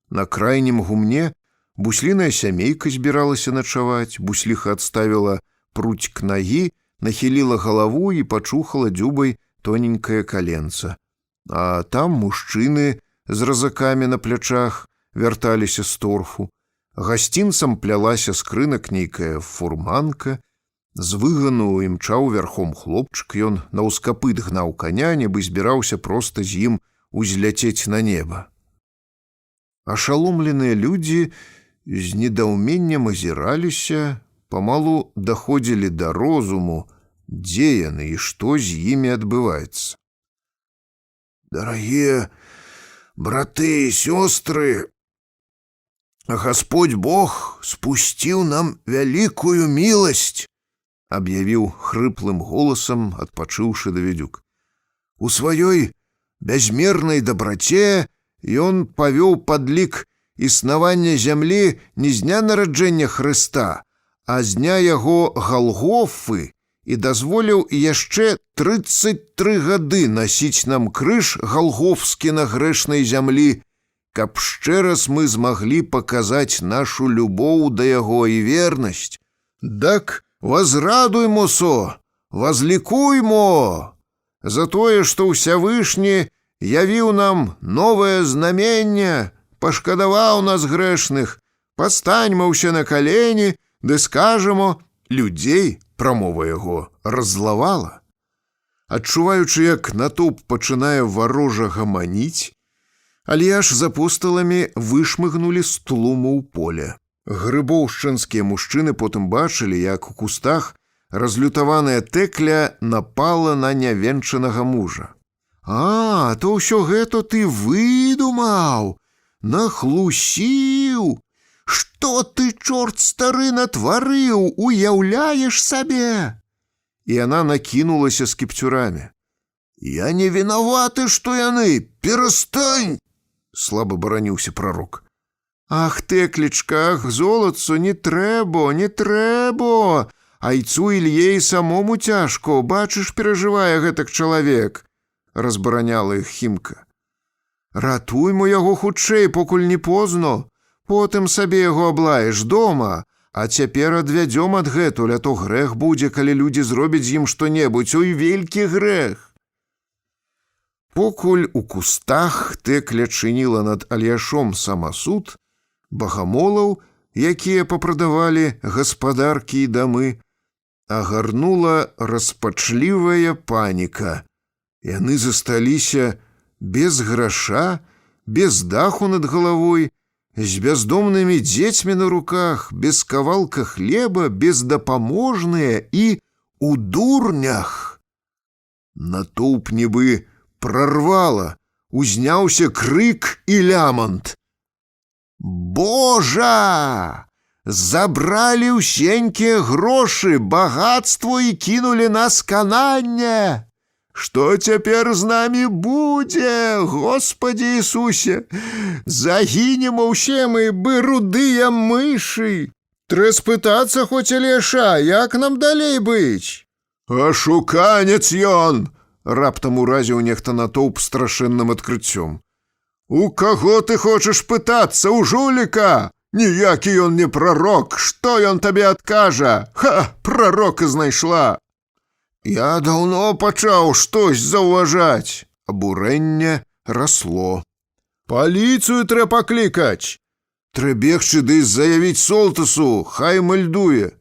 На крайнім гумне бусліная сямейка збіралася начаваць, бусліха адставіла пруцьк нагі, нахіліла галаву і пачухала дзюбай тоненькае каленца. А там мужчыны з разакамі на плячах вярталіся з торфу. Гасцінцам плялася з крынак нейкая фурманка. З выгану імчаў вярхом хлопчык, ён наўскапыт гнаў каня, нібы збіраўся проста з ім узляцець на неба. Ашаломленыя людзі з недаўменнем азіраліся, памалу даходзілі да розуму, дзе яны і што з імі адбываецца. «Дарагія браты і сёстры, Господь Бог спусціў нам вялікую міласць», аб'явіў хрыплым голасам, адпачыўшы Давідзюк. «У сваёй бязмернай дабраце ён павёў падлік існавання зямлі не з дня нараджэння Хрыста, а з дня яго Галгофы і дазволіў яшчэ 33 гады насіць нам крыж галгофскі на грэшнай зямлі, каб яшчэ раз мы змаглі паказаць нашу любоў да яго і вернасць. Дак возрадуймосо, возлікуймо за тое, што Ўсявышні явіў нам новае знаменне, пашкадаваў нас грэшных, пастаньмо ўсе на калені, ды скажамо, людзей прамова яго раззлавала. Адчуваючы, як натоўп пачынае варожа гаманіць, Альяш з апосталамі вышмыгнулі з тлуму ў поле. Грыбоўшчынскія мужчыны потым бачылі, як у кустах разлютаваная Тэкля напала на нявенчанага мужа. «А, то ўсё гэта ты выдумаў, нахлусіў! Што ты, чорт стары, натварыў, уяўляеш сабе?» І яна накінулася з кіпцюрамі. «Я не вінаваты, што яны, перастань!» слаба бараніўся прарок. «Ах, Тэклічка, ах, золацу, не трэба, не трэба! Айцу Ілье і самому цяжко, бачыш, перажывае гэтак чалавек!» разбараняла іх Хімка. «Ратуймо яго хутчэй, покуль не позно. Потым сабе яго аблаеш дома, а цяпер адвядзём адгэтуль, а то грэх будзе, калі людзі зробяць з ім што-небудзь, ой, велькі грэх!» Покуль у кустах Тэкля чыніла над Альяшом самасуд, багамолаў, якія папрадавалі гаспадаркі і дамы, агарнула распачлівая паніка. Яны засталіся без граша, без даху над галавой, з бяздомнымі дзецьмі на руках, без кавалка хлеба, бездапаможныя і у дурнях. Натоўп нібы прарвала, узняўся крык і лямант. «Божа! Забралі ўсенькія грошы, багатство і кінулі нас кананне! Што цяпер з намі будзе, Господі Ісусе? Загінем усе мы, бы рудыя мышы! Трэ спытацца хоць Альяша, як нам далей быць?» «Ашуканец ён!» раптам уразіў нехта натоўп страшэнным адкрыццём. «У каго ты хочаш пытацца, у жуліка? Ніякі ён не прарок, што ён табе адкажа? Ха, прарока знайшла. Я даўно пачаў штось заўважаць. Абурэнне расло. Паліцыю трэ паклікаць. Трэ бегчы ды заявіць Солтасу, хай мальдуе.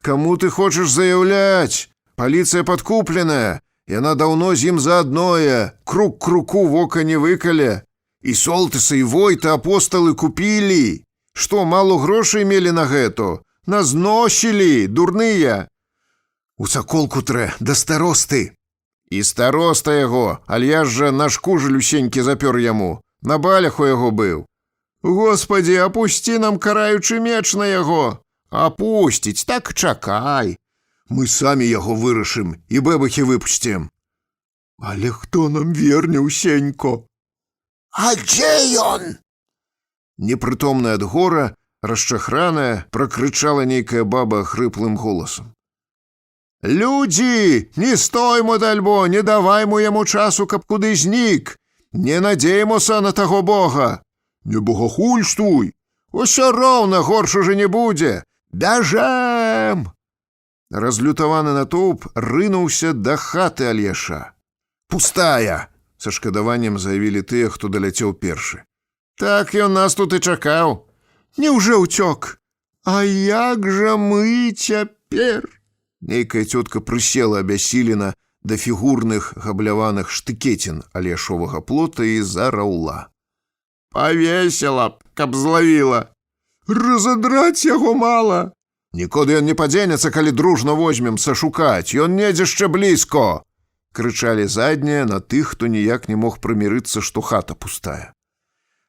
Каму ты хочаш заяўляць? Паліцыя падкупленая. Яна даўно з ім заадное. Крук круку вока не выкале. І Солтаса, і Войта апосталы купілі. Што, мало грошай мелі на гэту? Назносілі, дурныя. У саколку трэ, да старосты. І староста яго, альяс жа на шкужы Люсенькі запёр яму. На балях у яго быў. Господі, апусці нам караючы меч на яго. Апусціць, так чакай. Мы самі яго вырашым і бэбахі выпусцім. Але хто нам верне, Усенько? А дзе ён? Непрытомная ад гора, расчахраная, пракрычала нейкая баба хрыплым голасам. Людзі, не стоймо дальбо, не даваймо яму часу, каб куды знік. Не надзеймося на таго Бога. Не богохульствуй. Усё роўна горш уже не будзе. Бяжэм! Разлютаваны натоўп рынуўся да хаты Альяша. Пустая! Са шкадаваннем заявілі тыя, хто даляцеў першы. Так ён нас тут і чакаў. Неўжо ўцёк? А як жа мы цяпер? Нейкая цётка прысела абясілена да фігурных габляваных штыкецін Альяшовага плота і зараўла. Павесела б, каб злавіла. Разадраць яго мала. Нікуды ён не падзенецца, калі дружна возьмем сашукаць. Ён недзе яшчэ блізко. Крычалі заднія на тых, хто ніяк не мог прымірыцца, што хата пустая.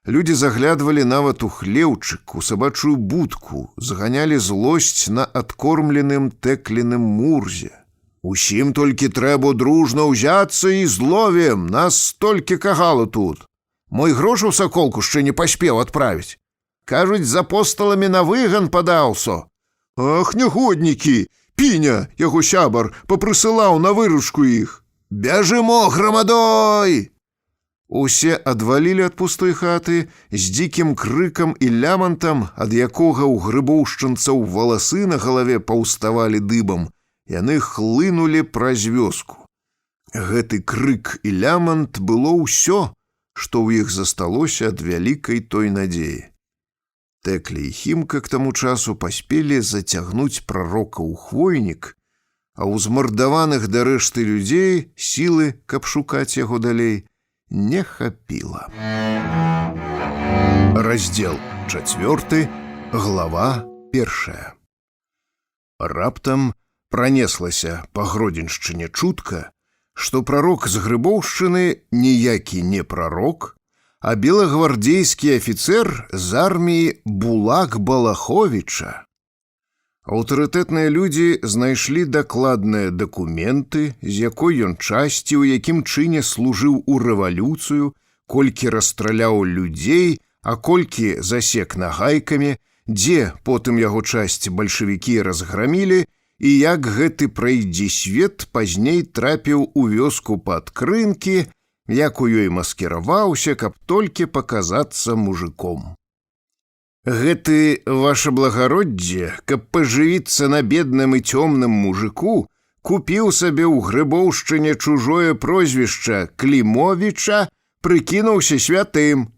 Людзі заглядвалі нават у хлеўчык, у сабачую будку, заганялі злосць на адкормленым тэкленым мурзе. Усім толькі трэба дружна ўзяцца і зловім, нас столькі кагала тут. Мой грош у саколку ще не паспеў адправіць. Кажуць, з апосталамі на выган падаўся. Ах, нягоднікі! Піня, яго сябар, папрысылаў на выручку іх. Бяжымо, грамадой! Усе адвалілі ад пустой хаты з дзікім крыкам і лямантам, ад якога ў грыбоўшчынцаў валасы на галаве паўставалі дыбам. Яны хлынулі праз вёску. Гэты крык і лямант было ўсё, што ў іх засталося ад вялікай той надзеі. Тэкля і Хімка к таму часу паспелі зацягнуць прарока ў хвойнік, а ў змардаваных да рэшты людзей сілы, каб шукаць яго далей, не хапіла. Раздзел 4, глава 1. Раптам пранеслася па Гродзеншчыне чутка, што прарок з Грыбоўшчыны ніякі не прарок, а белагвардзейскі афіцэр з арміі Булак Балаховіча. Аўтарытэтныя людзі знайшлі дакладныя дакументы, з якой ён часці, у якім чыне служыў у рэвалюцыю, колькі расстраляў людзей, а колькі засек нагайкамі, дзе потым яго часць бальшавікі разграмілі, і як гэты прайдзісвет пазней трапіў у вёску пад крынкі, як у ёй маскіраваўся, каб толькі паказацца мужиком. Гэты, ваше благароддзе, каб пажывіцца на бедным і цёмным мужику, купіў сабе ў Грыбоўшчыне чужое прозвішча Клімовіча, прыкінуўся святым.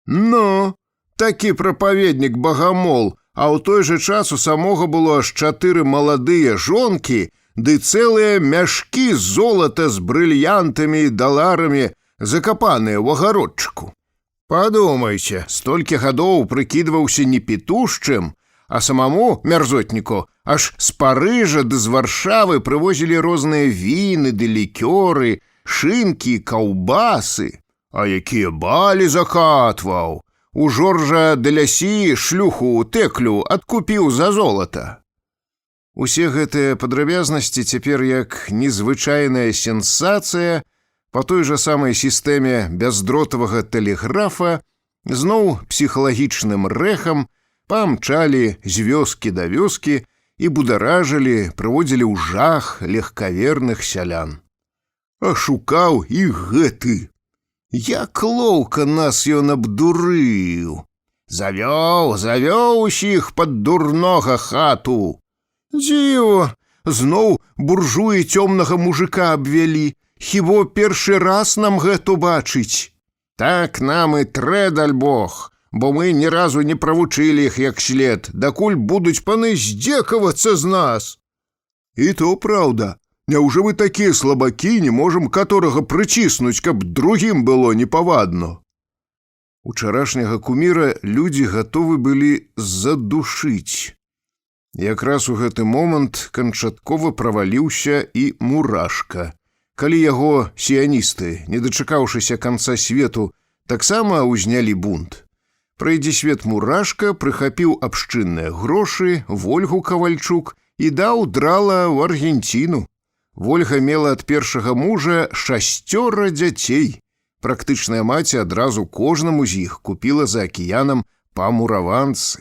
Ну, такі прапаведнік багамол, а ў той жа час у самога было аж 4 маладыя жонкі, ды цэлыя мяшкі золата з брыльянтамі і даларамі, закапаныя ў агародчыку. Падумайце, столькі гадоў прыкідваўся не петушчым, а самому мярзотніку аж з Парыжа ды з Варшавы прывозілі розныя віны ды лікёры, шынкі, каўбасы. А якія балі закатваў! У Жоржа де Лясі шлюху Тэклю адкупіў за золата. Усе гэтыя падрабязнасці цяпер як незвычайная сенсацыя па той жа самай сістэме бяздротавага тэлеграфа зноў псіхалагічным рэхам памчалі з вёскі да вёскі і бударажылі, прыводзілі ў жах легкаверных сялян. Ашукаў і гэты. Як лоўка нас ён абдурыў. Завёў усіх пад дурнога хату. Дзіва, зноў буржуі цёмнага мужика абвялі. Хіба першы раз нам гэту бачыць? Так нам і трэ, даль Бог, бо мы ні разу не правучылі іх як след, дакуль будуць паны здзекавацца з нас. І то праўда. Няўжо мы такія слабакі, не можам каторага прыціснуць, каб другім было непавадно? Учарашняга куміра людзі гатовы былі задушыць. Якраз у гэты момант канчаткова праваліўся і Мурашка. Калі яго сіяністы, не дачакаўшыся канца свету, таксама ўзнялі бунт. Прайдзе свет Мурашка прыхапіў абшчынныя грошы, Вольгу Кавальчук і даў драла ў Аргенціну. Вольга мела ад першага мужа 6 дзяцей. Практычная маці адразу кожнаму з іх купіла за акіянам па мураванцы.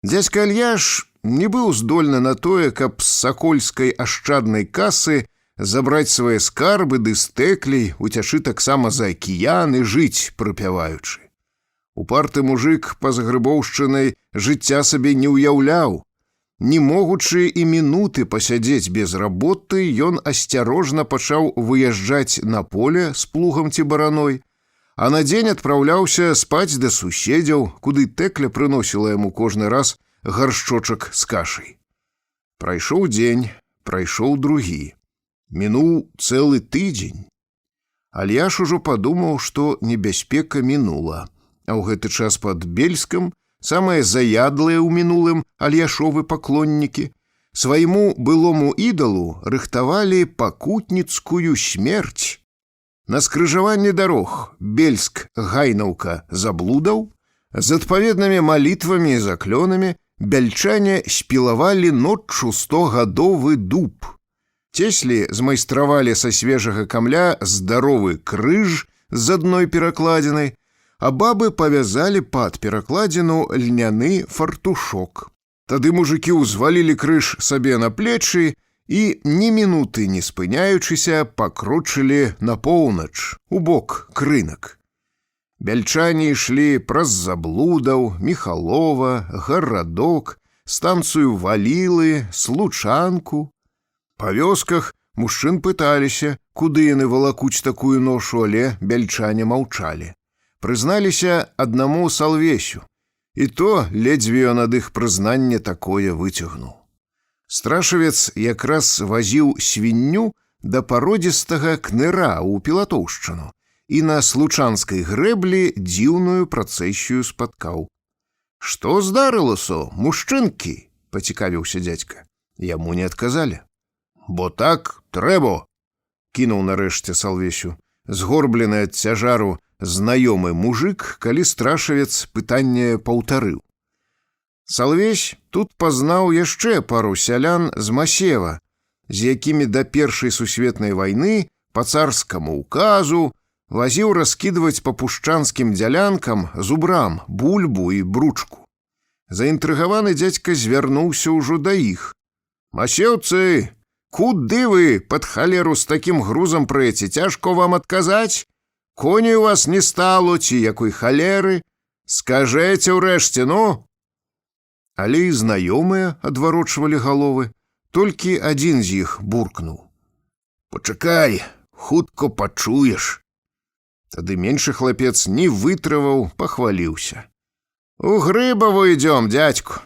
Дзядзька Альяш не быў здольны на тое, каб з сакольскай ашчаднай касы забраць свае скарбы ды стэклей, уцячы таксама за акіян і жыць прыпяваючы. Упарты мужик па-за Грыбоўшчынай жыцця сабе не ўяўляў. Не могучы і мінуты пасядзець без работы, ён асцярожна пачаў выязджаць на поле з плугам ці бараной, а на дзень адпраўляўся спаць да суседзяў, куды Тэкля прыносіла яму кожны раз гаршчочак з кашай. Прайшоў дзень, прайшоў другі. Мінуў цэлы тыдзень. Альяш ужо падумаў, што небяспека мінула, а ў гэты час пад Бельскам самыя заядлыя ў мінулым Альяшовы паклоннікі свайму былому ідалу рыхтавалі пакутніцкую смерць. На скрыжаванні дарог Бельск-Гайнаўка заблудаў, з адпаведнымі малітвамі і заклёнамі бяльчане спілавалі ноччу 100гадовы дуб. Цеслі змайстравалі са свежага камля здаровы крыж з адной перакладзінай, а бабы павязалі пад перакладзіну льняны фартушок. Тады мужыкі ўзвалілі крыж сабе на плечы і, ні мінуты не спыняючыся, пакрочылі на поўнач, у бок крынак. Бяльчане ішлі праз Заблудаў, Міхалова, Гарадок, станцыю Валілы, Случанку. Па вёсках мужчын пыталіся, куды яны валакуць такую ношу, але бяльчане маўчалі. Прызналіся аднаму Салвесю, і то ледзьве ён ад іх прызнанне такое выцягнуў. Страшавец якраз вазіў свінню да пародзістага кныра ў Пілатоўшчыну і на случанскай грэблі дзіўную працэсію спаткаў. «Што здарылася, мужчынкі?» – пацікавіўся дзядзька. Яму не адказалі. «Бо так трэба!» – кінуў нарэшце Салвесю, згорблены ад цяжару знаёмы мужик, калі страшавец пытанне паўтарыў. Салвесь тут пазнаў яшчэ пару сялян з Масева, з якімі да Першай сусветнай вайны па царскаму указу вазіў раскідваць па пушчанскім дзялянкам зубрам, бульбу і бручку. Заінтрыгаваны дзядзька звярнуўся ўжо да іх. «Масеўцы, куды вы пад халеру з такім грузам прэце? Цяжко вам адказаць? Коней у вас не стало, ці якой халеры? Скажэце ўрэшце, ну!» Але і знаёмыя адварочвалі галовы, толькі адзін з іх буркнуў. «Пачакай, хутка пачуеш!» Тады меншы хлапец не вытрываў, пахваліўся. «У Грыбаву ідём, дзядзьку!»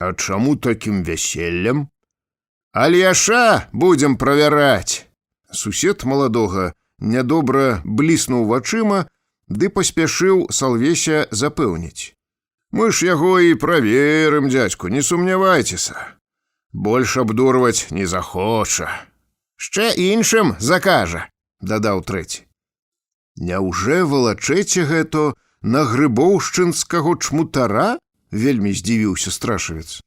«А чаму такім вяселлем?» «Альяша будзем правяраць!» Сусед маладога нядобра бліснуў вачыма, ды паспяшыў Салвеся запэўніць. «Мы ж яго і праверым, дзядзьку, не сумнявайцеся. Больш абдурваць не захоча. Шчэ іншым закажа», – дадаў трэці. «Няўжо валачэце гэта на грыбоўшчынскага чмутара?» – вельмі здзівіўся страшавец.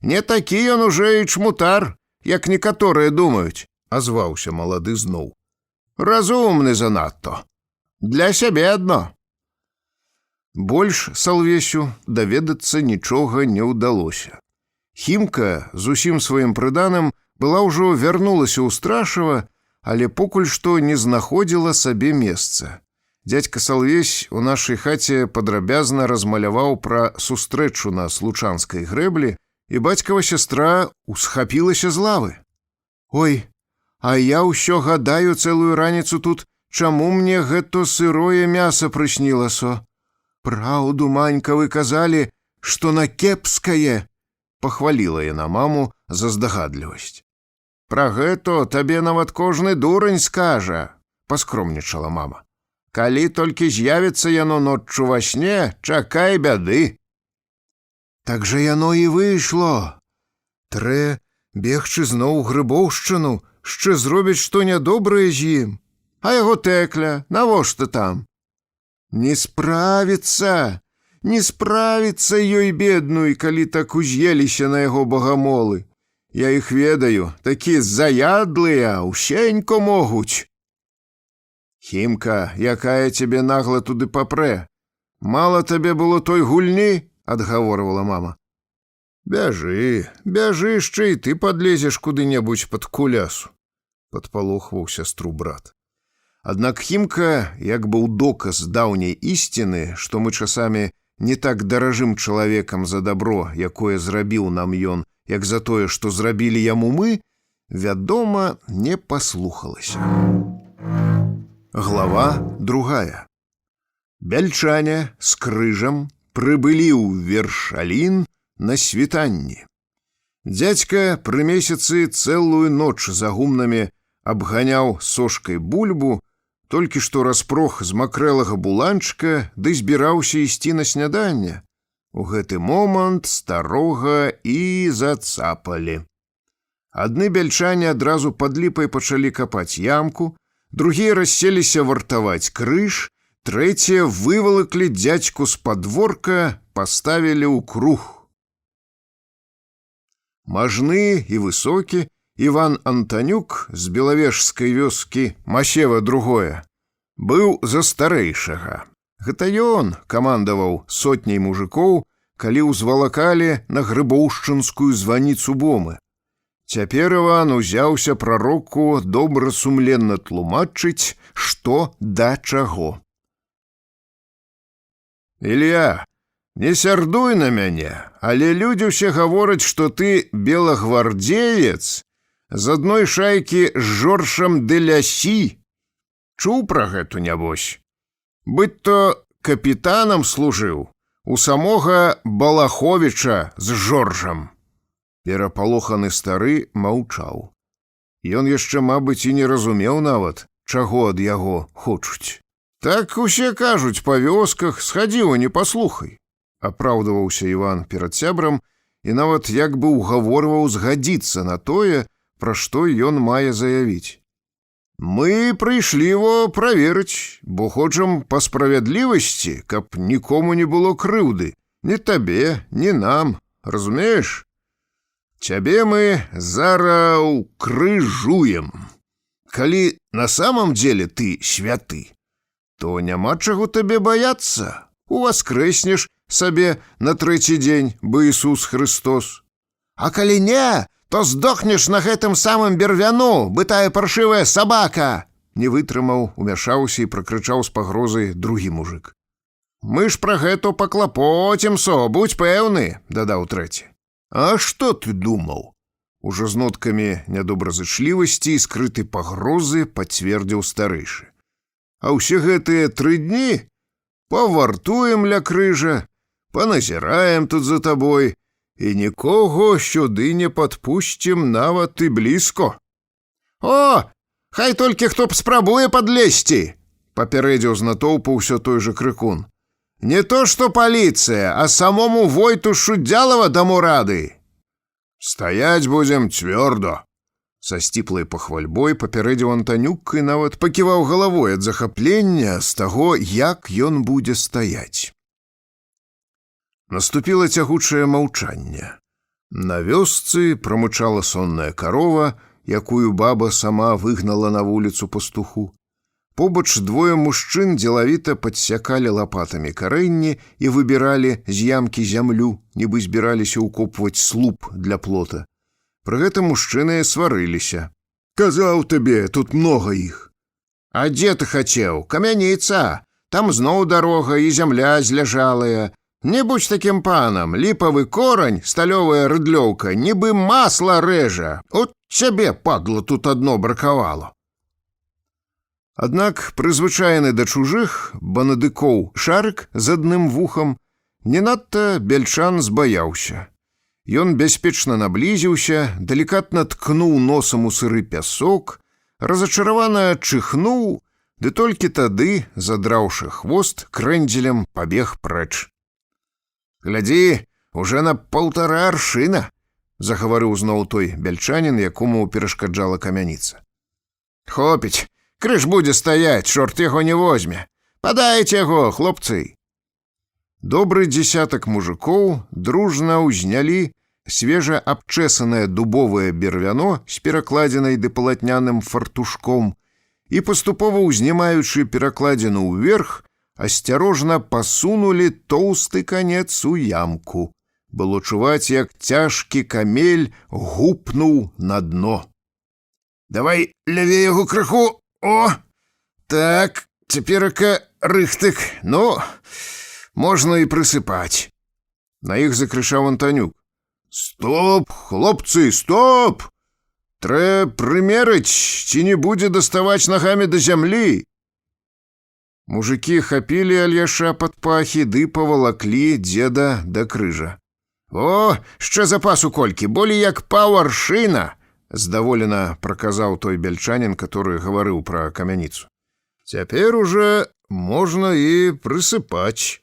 «Не такі ён уже і чмутар, як некаторыя думаюць», – азваўся малады зноў. «Разумны занадто. Для сябе адно». Больш Салвесю даведацца нічога не ўдалося. Хімка з усім сваім прыданым была ўжо вярнулася ў Страшава, але покуль што не знаходзіла сабе месца. Дзядзька Салвесь у нашай хаце падрабязна размаляваў пра сустрэчу на случанскай грэблі, і бацькава сястра усхапілася з лавы. «Ой, а я ўсё гадаю цэлую раніцу тут, чаму мне гэта сырое мяса прыснілася? Праўду, манька, вы казалі, што на кепскае!» Пахваліла яна маму за здагадлівасць. «Пра гэта табе нават кожны дурань скажа», – паскромнічала мама. «Калі толькі з'явіцца яно ноччу во сне, чакай бяды». «Так жа яно і выйшло. Трэ бегчы зноў у Грыбоўшчыну, шчэ зробіць што нядобрае з ім. А яго Тэкля, навошта там? Не справіцца ёй бедную, калі так уз'еліся на яго багамолы. Я іх ведаю, такі заядлыя, ўсенько могуць». «Хімка, якая цябе нагла туды папрэ? Мала табе было той гульні?» – адгаворвала мама. «Бяжы, яшчэ і ты падлезеш куды-небудзь пад кулясу», – падпалохваў сястру брат. Аднак Хімка, як бы ў доказ даўняй ісціны, што мы часамі не так даражым чалавекам за дабро, якое зрабіў нам ён, як за тое, што зрабілі яму мы, вядома, не паслухалася. Глава 2. Бяльчане з крыжам прыбылі ў Вершалін на світанні. Дзядзька пры месяцы цэлую ноч за гумнамі абганяў сошкай бульбу, толькі што распрох з макрэлага буланчка ды збіраўся ісці на сняданне. У гэты момант старога і зацапалі. Адны бяльчане адразу пад ліпай пачалі капаць ямку, другія расселіся вартаваць крыж, трэція вывалаклі дзядзьку з падворка, паставілі ў круг. Мажны і высокі Іван Антанюк з белавежскай вёскі Масева другое быў за старэйшага. Гэта ён камандаваў сотняй мужикоў, калі ўзвалакалі на Грыбоўшчынскую званіцу бомы. Цяпер Іван узяўся прароку добрасумленна тлумачыць, што да чаго. «Ілья, не сярдуй на мяне, але людзі ўсе гавораць, што ты белагвардзеец з адной шайкі з Жоршам де Лясі. Чуў пра гэту, нябось? Быць-то капітанам служыў у самога Балаховіча з Жоржам». Перапалоханы стары маўчаў. Ён яшчэ, мабыць, і не разумеў нават, чаго ад яго хочуць. «Так усе кажуць па вёсках, схадзіў, не паслухай», – апраўдваўся Іван перад сябрам і нават як бы ўгаворваў згадзіцца на тое, пра што ён мае заявіць. «Мы прыйшлі его праверыць, бо хочам па справядлівасці, каб нікому не было крыўды, ні табе, ні нам, разумееш? Цябе мы зара укрыжуем. Калі на самом деле ты святы, то няма чаго табе баяцца. Уваскрэснеш сабе на трэці дзень, бы Ісус Христос. А калі не, то здохнеш на гэтым самым бервяну, бы тая паршывая сабака!» Не вытрымаў, умяшаўся і пракрычаў з пагрозай другі мужик. «Мы ж пра гэта паклапоцімся, будзь пэўны», – дадаў трэці. «А што ты думаў?» Ужо з ноткамі нядобразычлівасці і скрытай пагрозы пацвердзіў старэйшы. «А ўсе гэтыя 3 дні павартуем ля крыжа, паназіраем тут за табой і нікого сюды не падпусцім нават і блізко». «О, хай толькі хто б спрабуе падлезці!» – папярэдзіў з натоўпу ўсё той жа крыкун. «Не то што паліцыя, а самому Войту Шудзялава даму рады!» «Стаяць будзем цвёрдо!» Са сціплай пахвальбой папярэдзіў Антанюк і нават паківаў галавой ад захаплення з таго, як ён будзе стаяць. Наступіла цягучае маўчанне. На вёсцы прамычала сонная карова, якую баба сама выгнала на вуліцу пастуху. Побач двое мужчын дзелавіта падсякалі лапатамі карэнні і выбіралі з ямкі зямлю, нібы збіраліся ўкопваць слуп для плота. Пры гэтым мужчыны сварыліся. «Казаў табе, тут многа іх». «А дзе ты хацеў? Камяніца! Там зноў дарога і зямля зляжалая. Не будзь такім панам, ліпавы корань, сталёвая рыдлёўка, нібы масла рэжа. От цябе, падла, тут адно бракавало. Аднак прызвычайны да чужых банадыкоў шарык з адным вухам не надта бельчан збаяўся. Ён бяспечна наблізіўся, далікатна ткнуў носам у сыры пясок, разачаравана чыхнуў, ды толькі тады, задраўшы хвост, крэндзелем пабег прэч. «Глядзі, уже на 1,5 аршына», — загаварыў зноў той бельчанін, якому перашкаджала камяніца. «Хопіць, крыж будзе стаяць, чорт яго не возьме. Падайце яго, хлопцы!» Добры дзесятак мужикоў дружна ўзнялі свежа абчэсанае дубовае бервяно з перакладзенай ды палатняным фартушком і, паступова ўзнімаючы перакладзену ўверх, асцярожна пасунулі тоўсты канец у ямку. Было чуваць, як цяжкі камель гупнуў на дно. «Давай лявей яго крыху! О! Так, цяперака рыхтык. Ну, можна і прысыпаць». На іх закрычаў Антанюк. «Стоп, хлопцы, стоп! Трэ прымерыць, ці не будзе даставаць нагамі да зямлі». Мужики хапілі Альяша пад пахі ды павалаклі дзеда да крыжа. «О, яшчэ запасу колькі, болей як 1/2 аршына!» здаволена праказаў той бельчанін, который гаварыў пра камяніцу. «Цяпер уже можна і прысыпаць.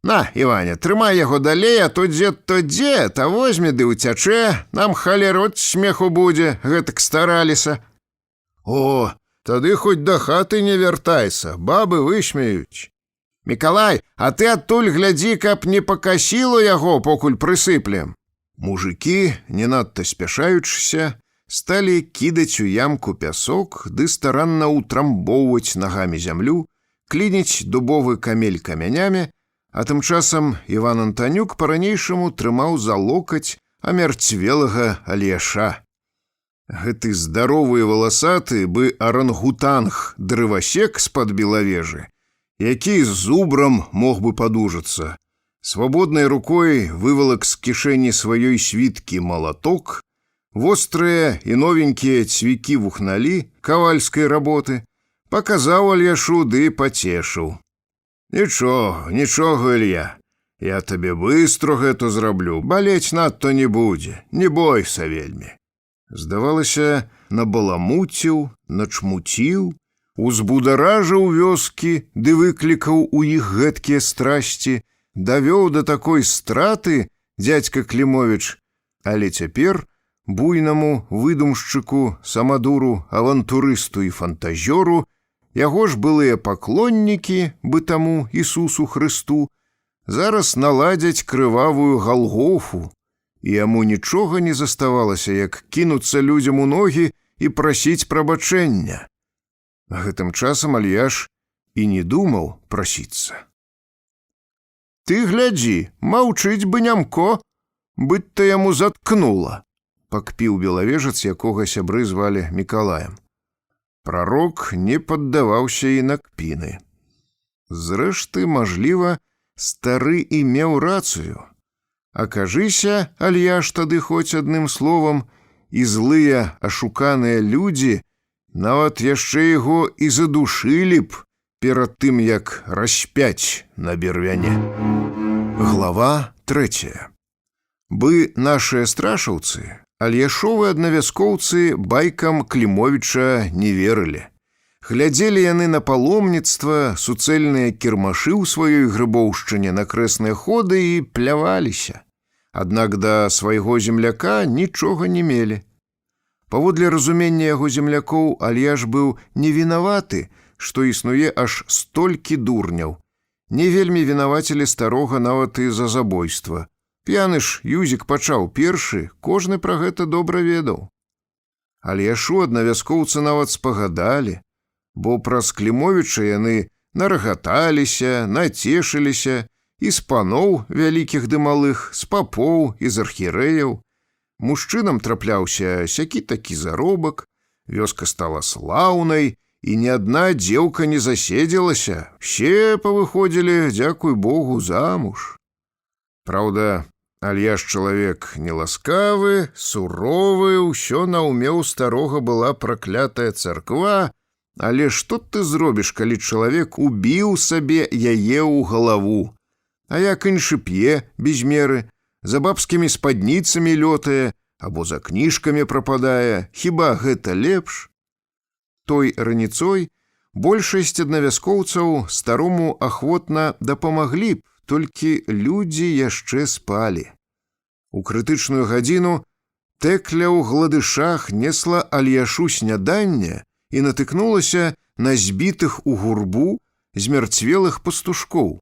На, Іваня, трымай яго далей, а то дзед, а возьме ды ўцячэ, нам халерот смеху будзе, гэтак стараліся». «О, тады хоць да хаты не вяртайся, бабы высмеюць». «Мікалай, а ты адтуль глядзі, каб не пакасіло яго, покуль прысыплем». Мужики, не надта спяшаючыся, сталі кідаць у ямку пясок ды старанна ўтрамбоўваць нагамі зямлю, клініць дубовы камель камянямі, а тым часам Іван Антанюк па-ранейшаму трымаў за локаць амярцвелага Альяша. Гэты здаровы і валасаты бы арангутанг дрывасек з-пад Белавежы, які з зубрам мог бы падужацца. Свабоднай рукой вывалак з кішэні сваёй світкі малаток, вострыя і новенькія цвікі вухналі кавальскай работы, паказаў Альяшу ды пацешыў. Нічога, Ілья, я табе быстро гэту зраблю, балець надто не будзе, не бойся вельмі». Здавалася, набаламуціў, начмуціў, узбударажыў вёскі ды выклікаў у іх гэткія страсці, давёў да такой страты дзядзька Клімовіч, але цяпер буйнаму выдумшчыку, самадуру, авантурысту і фантазёру яго ж былыя паклоннікі, бытаму Ісусу Хрысту, зараз наладзяць крывавую Галгофу, і яму нічога не заставалася, як кінуцца людзям у ногі і прасіць прабачэння. Гэтым часам Альяш і не думаў прасіцца. «Ты глядзі, маўчыць бы нямко, быць-то яму заткнула», пакпіў белавежац, якога сябры звалі Мікалаем. Прарок не паддаваўся і на кпіны. Зрэшты, мажліва, стары і меў рацыю. Акажыся, Альяш тады хоць адным словам, і злыя ашуканыя людзі нават яшчэ яго і задушылі б перад тым, як распяць на бервяне. Глава 3. Бы нашыя страшаўцы, Альяшовы аднавяскоўцы байкам Клімовіча не верылі. Глядзелі яны на паломніцтва, суцэльныя кірмашы ў сваёй грыбоўшчыне на крэсныя ходы і пляваліся. Аднак да свайго земляка нічога не мелі. Паводле разумення яго землякоў, Альяш быў не вінаваты, што існуе аж столькі дурняў. Не вельмі вінавацілі старога нават і за забойства. П'яны ж Юзік пачаў першы, кожны пра гэта добра ведаў. Альяшу аднавяскоўцы нават спагадалі, бо праз Клімовіча яны нарагаталіся, нацешыліся і з паноў вялікіх ды малых, з папоў і з архірэяў. Мужчынам трапляўся сякі-такі заробак, вёска стала слаўнай, і ні адна дзеўка не заседзілася. Все павыходзілі, дзякуй Богу, замуж. Праўда, Альяш чалавек неласкавы, суровы, усё на ўме ў старога была праклятая царква, але што ты зробіш, калі чалавек убіў сабе яе ў галаву? А як іншы п'е без меры, за бабскімі спадніцамі лётае, або за кніжкамі прападае, хіба гэта лепш? Той раніцой большасць аднавяскоўцаў старому ахвотна дапамаглі б, толькі людзі яшчэ спалі. У крытычную гадзіну Тэкля ў гладышах несла Альяшу сняданне і натыкнулася на збітых у гурбу змярцвелых пастушкоў.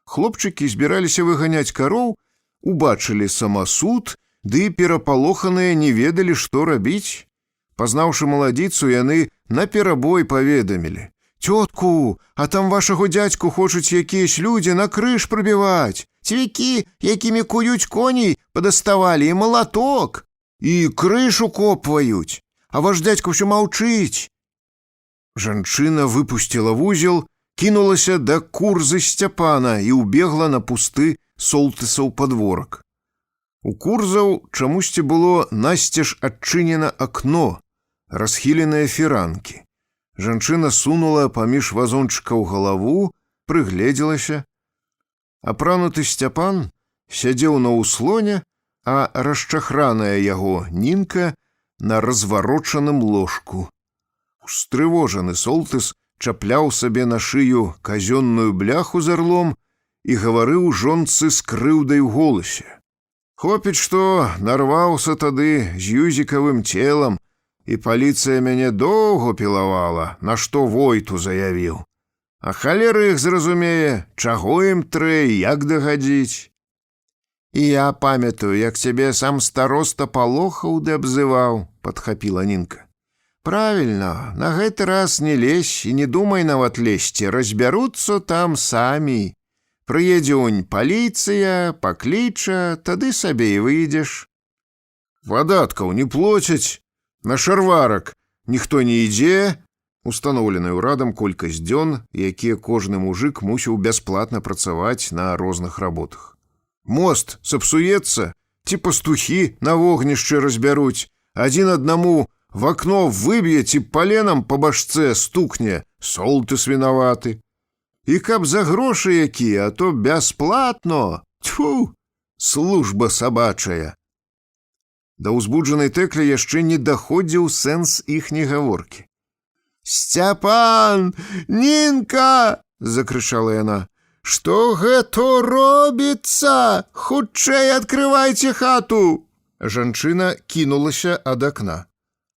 Хлопчыкі збіраліся выганяць кароў, убачылі самасуд, ды перапалоханыя не ведалі, што рабіць. Пазнаўшы маладзіцу, яны наперабой паведамілі: «Цётку, а там вашаго дзядзьку хочуць якіясь людзі на крыж прабіваць. Цвікі, якімі куюць коней, падаставалі, і малаток, і крыж укопваюць, а ваш дзядзька ўсё маўчыць». Жанчына выпусціла вузел, кінулася да курзы Сцяпана і ўбегла на пусты солтысаў падворак. У курзаў чамусьці было насцеж адчынена акно, расхіленыя фіранкі. Жанчына сунула паміж вазончыкаў галаву, прыгледзелася. Апрануты Сцяпан сядзеў на ўслоне, а расчахраная яго Нінка на разварочаным ложку. Устрывожаны солтыс чапляў сабе на шыю казённую бляху з арлом і гаварыў жонцы з крыўдай у голасе. Хлопец, што нарваўся тады з юзікавым целам, і паліцыя мяне доўга пілавала, на што войту заявіў. А халера іх зразумее, чаго ім трэ і як дагадзіць. І я памятаю, як цябе сам староста палохаў ды абзываў, падхапіла Нінка. Правільна, на гэты раз не лезь і не думай нават лезці, разбяруцца там самі. Прыедзе унь паліцыя, пакліча, тады сабе і выйдзеш. Вадаткаў не плоцяць, на шарварак ніхто не ідзе. Устаноўленая ўрадам колькасць дзён, якія кожны мужык мусіў бясплатна працаваць на розных работах. Мост сапсуецца, ці пастухі на вогнішчы разбяруць, адзін аднаму в акно выб'е ці паленам па башцэ стукне, солтыс вінаваты. І каб за грошы якія, а то бясплатно. Тьфу, служба сабачая. Да ўзбуджанай Тэклі яшчэ не даходзіў сэнс іхняй гаворкі. «Сцяпан! Нінка!» – закрычала яна. «Што гэта робіцца? Хутчэй адкрывайце хату!» Жанчына кінулася ад акна.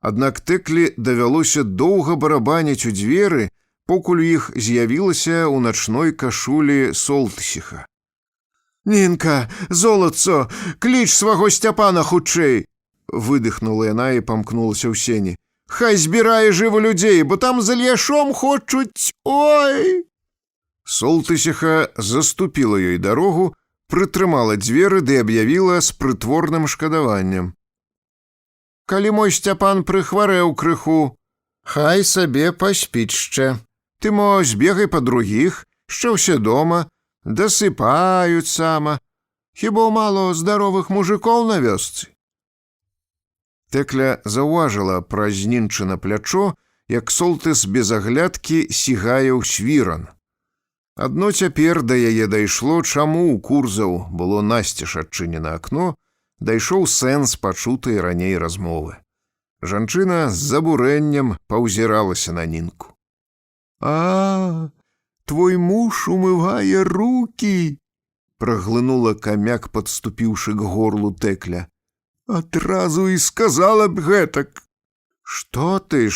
Аднак Тэклі давялося доўга барабаніць у дзверы, покуль у іх з'явілася ў начной кашулі солтысіха. «Нінка, золатцо, кліч сваго Сцяпана хутчэй!» Выдыхнула яна і памкнулася ў сені. «Хай збірае жыва людзей, бо там з Альяшом хочуць... Ой!» Солтысіха заступіла ёй дарогу, прытрымала дзверы ды аб'явіла з прытворным шкадаваннем. «Калі мой Сцяпан прыхварэў крыху, хай сабе паспічшчэ. Ты, мо, збегай па другіх, що ўсе дома, дасыпаюць сама. Хіба мало здаровых мужикоў на вёсцы?» Тэкля заўважыла праз Нінчына плячо, як солтыс без аглядкі сігае ў свіран. Адно цяпер да яе дайшло, чаму ў курзаў было насцеж адчынена акно, дайшоў сэнс пачутай раней размовы. Жанчына з забурэннем паўзіралася на Нінку. «А, твой муж умывае рукі!» праглынула камяк, падступіўшы к горлу Тэкля. «Адразу і сказала б гэтак!» Што ты,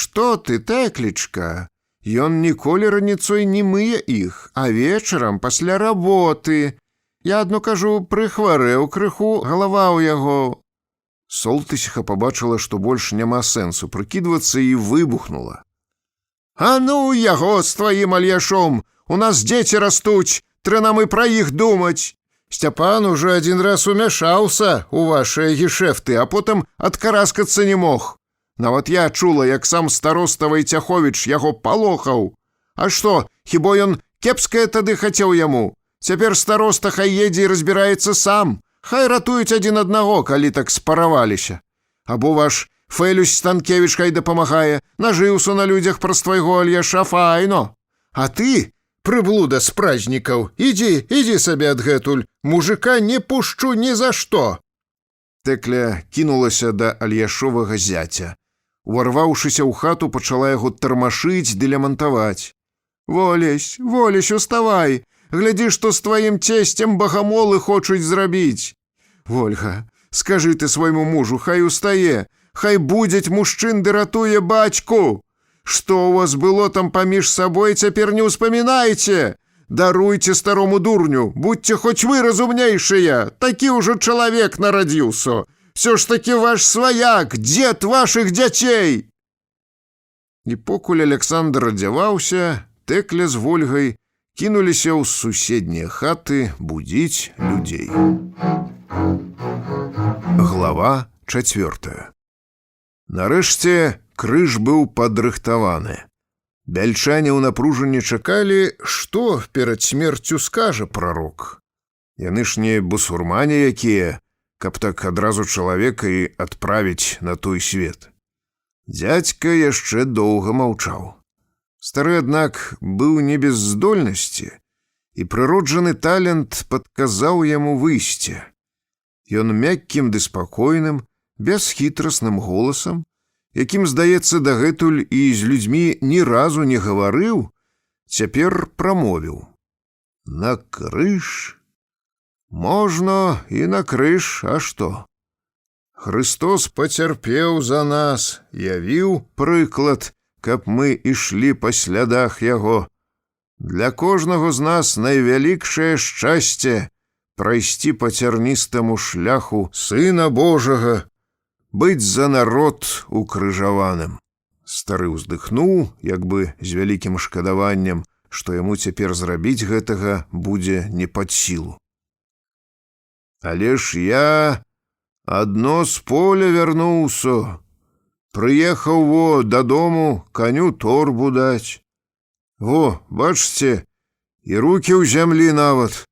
Тэклічка? Ён ніколі раніцой не мые іх, а вечарам пасля работы. Я адно кажу, прыхварэў крыху, галава ў яго. Солтысіха пабачыла, што больш няма сэнсу прыкідвацца, і выбухнула. «А ну, яго з тваім Альяшом! У нас дзеці растуць, трэ нам і пра іх думаць! Сцяпан уже адзін раз умяшаўся ў вашыя гешэфты, а потым адкараскацца не мог. Нават я чула, як сам староста Вайцяховіч яго палохаў. А што, хіба ён кепскае тады хацеў яму? Цяпер староста хай едзе і разбіраецца сам. Хай ратуюць адзін аднаго, калі так спараваліся. Або ваш Фелюсь Станкевіч хай дапамагае, нажыўся на людзях праз твайго Альяша файно. А ты, прыблуда з празднікаў, ідзі сабе адгэтуль, мужика не пушчу ні за што. Тэкля кінулася да Альяшовага зяця. Уварваўшыся ў хату, пачала яго тармашыць ды лямантаваць. Волесь, уставай, глядзі, што з тваім цесцем багамолы хочуць зрабіць. Вольга, скажы ты свайму мужу, хай устае, хай будзець мужчын ды ратуе бацьку. Што у вас было там паміж сабой, цяпер не ўспамінайце. Даруйце старому дурню, будьце хоць вы разумнейшыя, такі ўжо чалавек нарадзіўся. Всё ж такі ваш сваяк, дзед вашых дзяцей. І покуль Александр адзяваўся, Тэкля з Вольгай кінуліся ў суседнія хаты будзіць людзей. Глава 4. Нарэшце крыж быў падрыхтаваны. Бяльчане ў напружанні чакалі, што перад смерцю скажа прарок. Яны ж не бусурмане якія, каб так адразу чалавека і адправіць на той свет. Дзядзька яшчэ доўга маўчаў. Стары, аднак, быў не без здольнасці, і прыроджаны талент падказаў яму выйсце. Ён мяккім ды спакойным, бясхітрасным голасам, якім, здаецца, дагэтуль і з людзьмі ні разу не гаварыў, цяпер прамовіў: «На крыж? Можна і на крыж, а што? Христос пацярпеў за нас, явіў прыклад, каб мы ішлі па слядах яго. Для кожнага з нас найвялікшае шчасце прайсці па цярністаму шляху Сына Божага, быць за народ укрыжаваным». Стары ўздыхнуў, як бы з вялікім шкадаваннем, што яму цяпер зрабіць гэтага будзе не пад сілу. «Але ж я адно з поля вярнуўся. Прыехаў дадому каню торбу даць. Бачце, і рукі ў зямлі нават.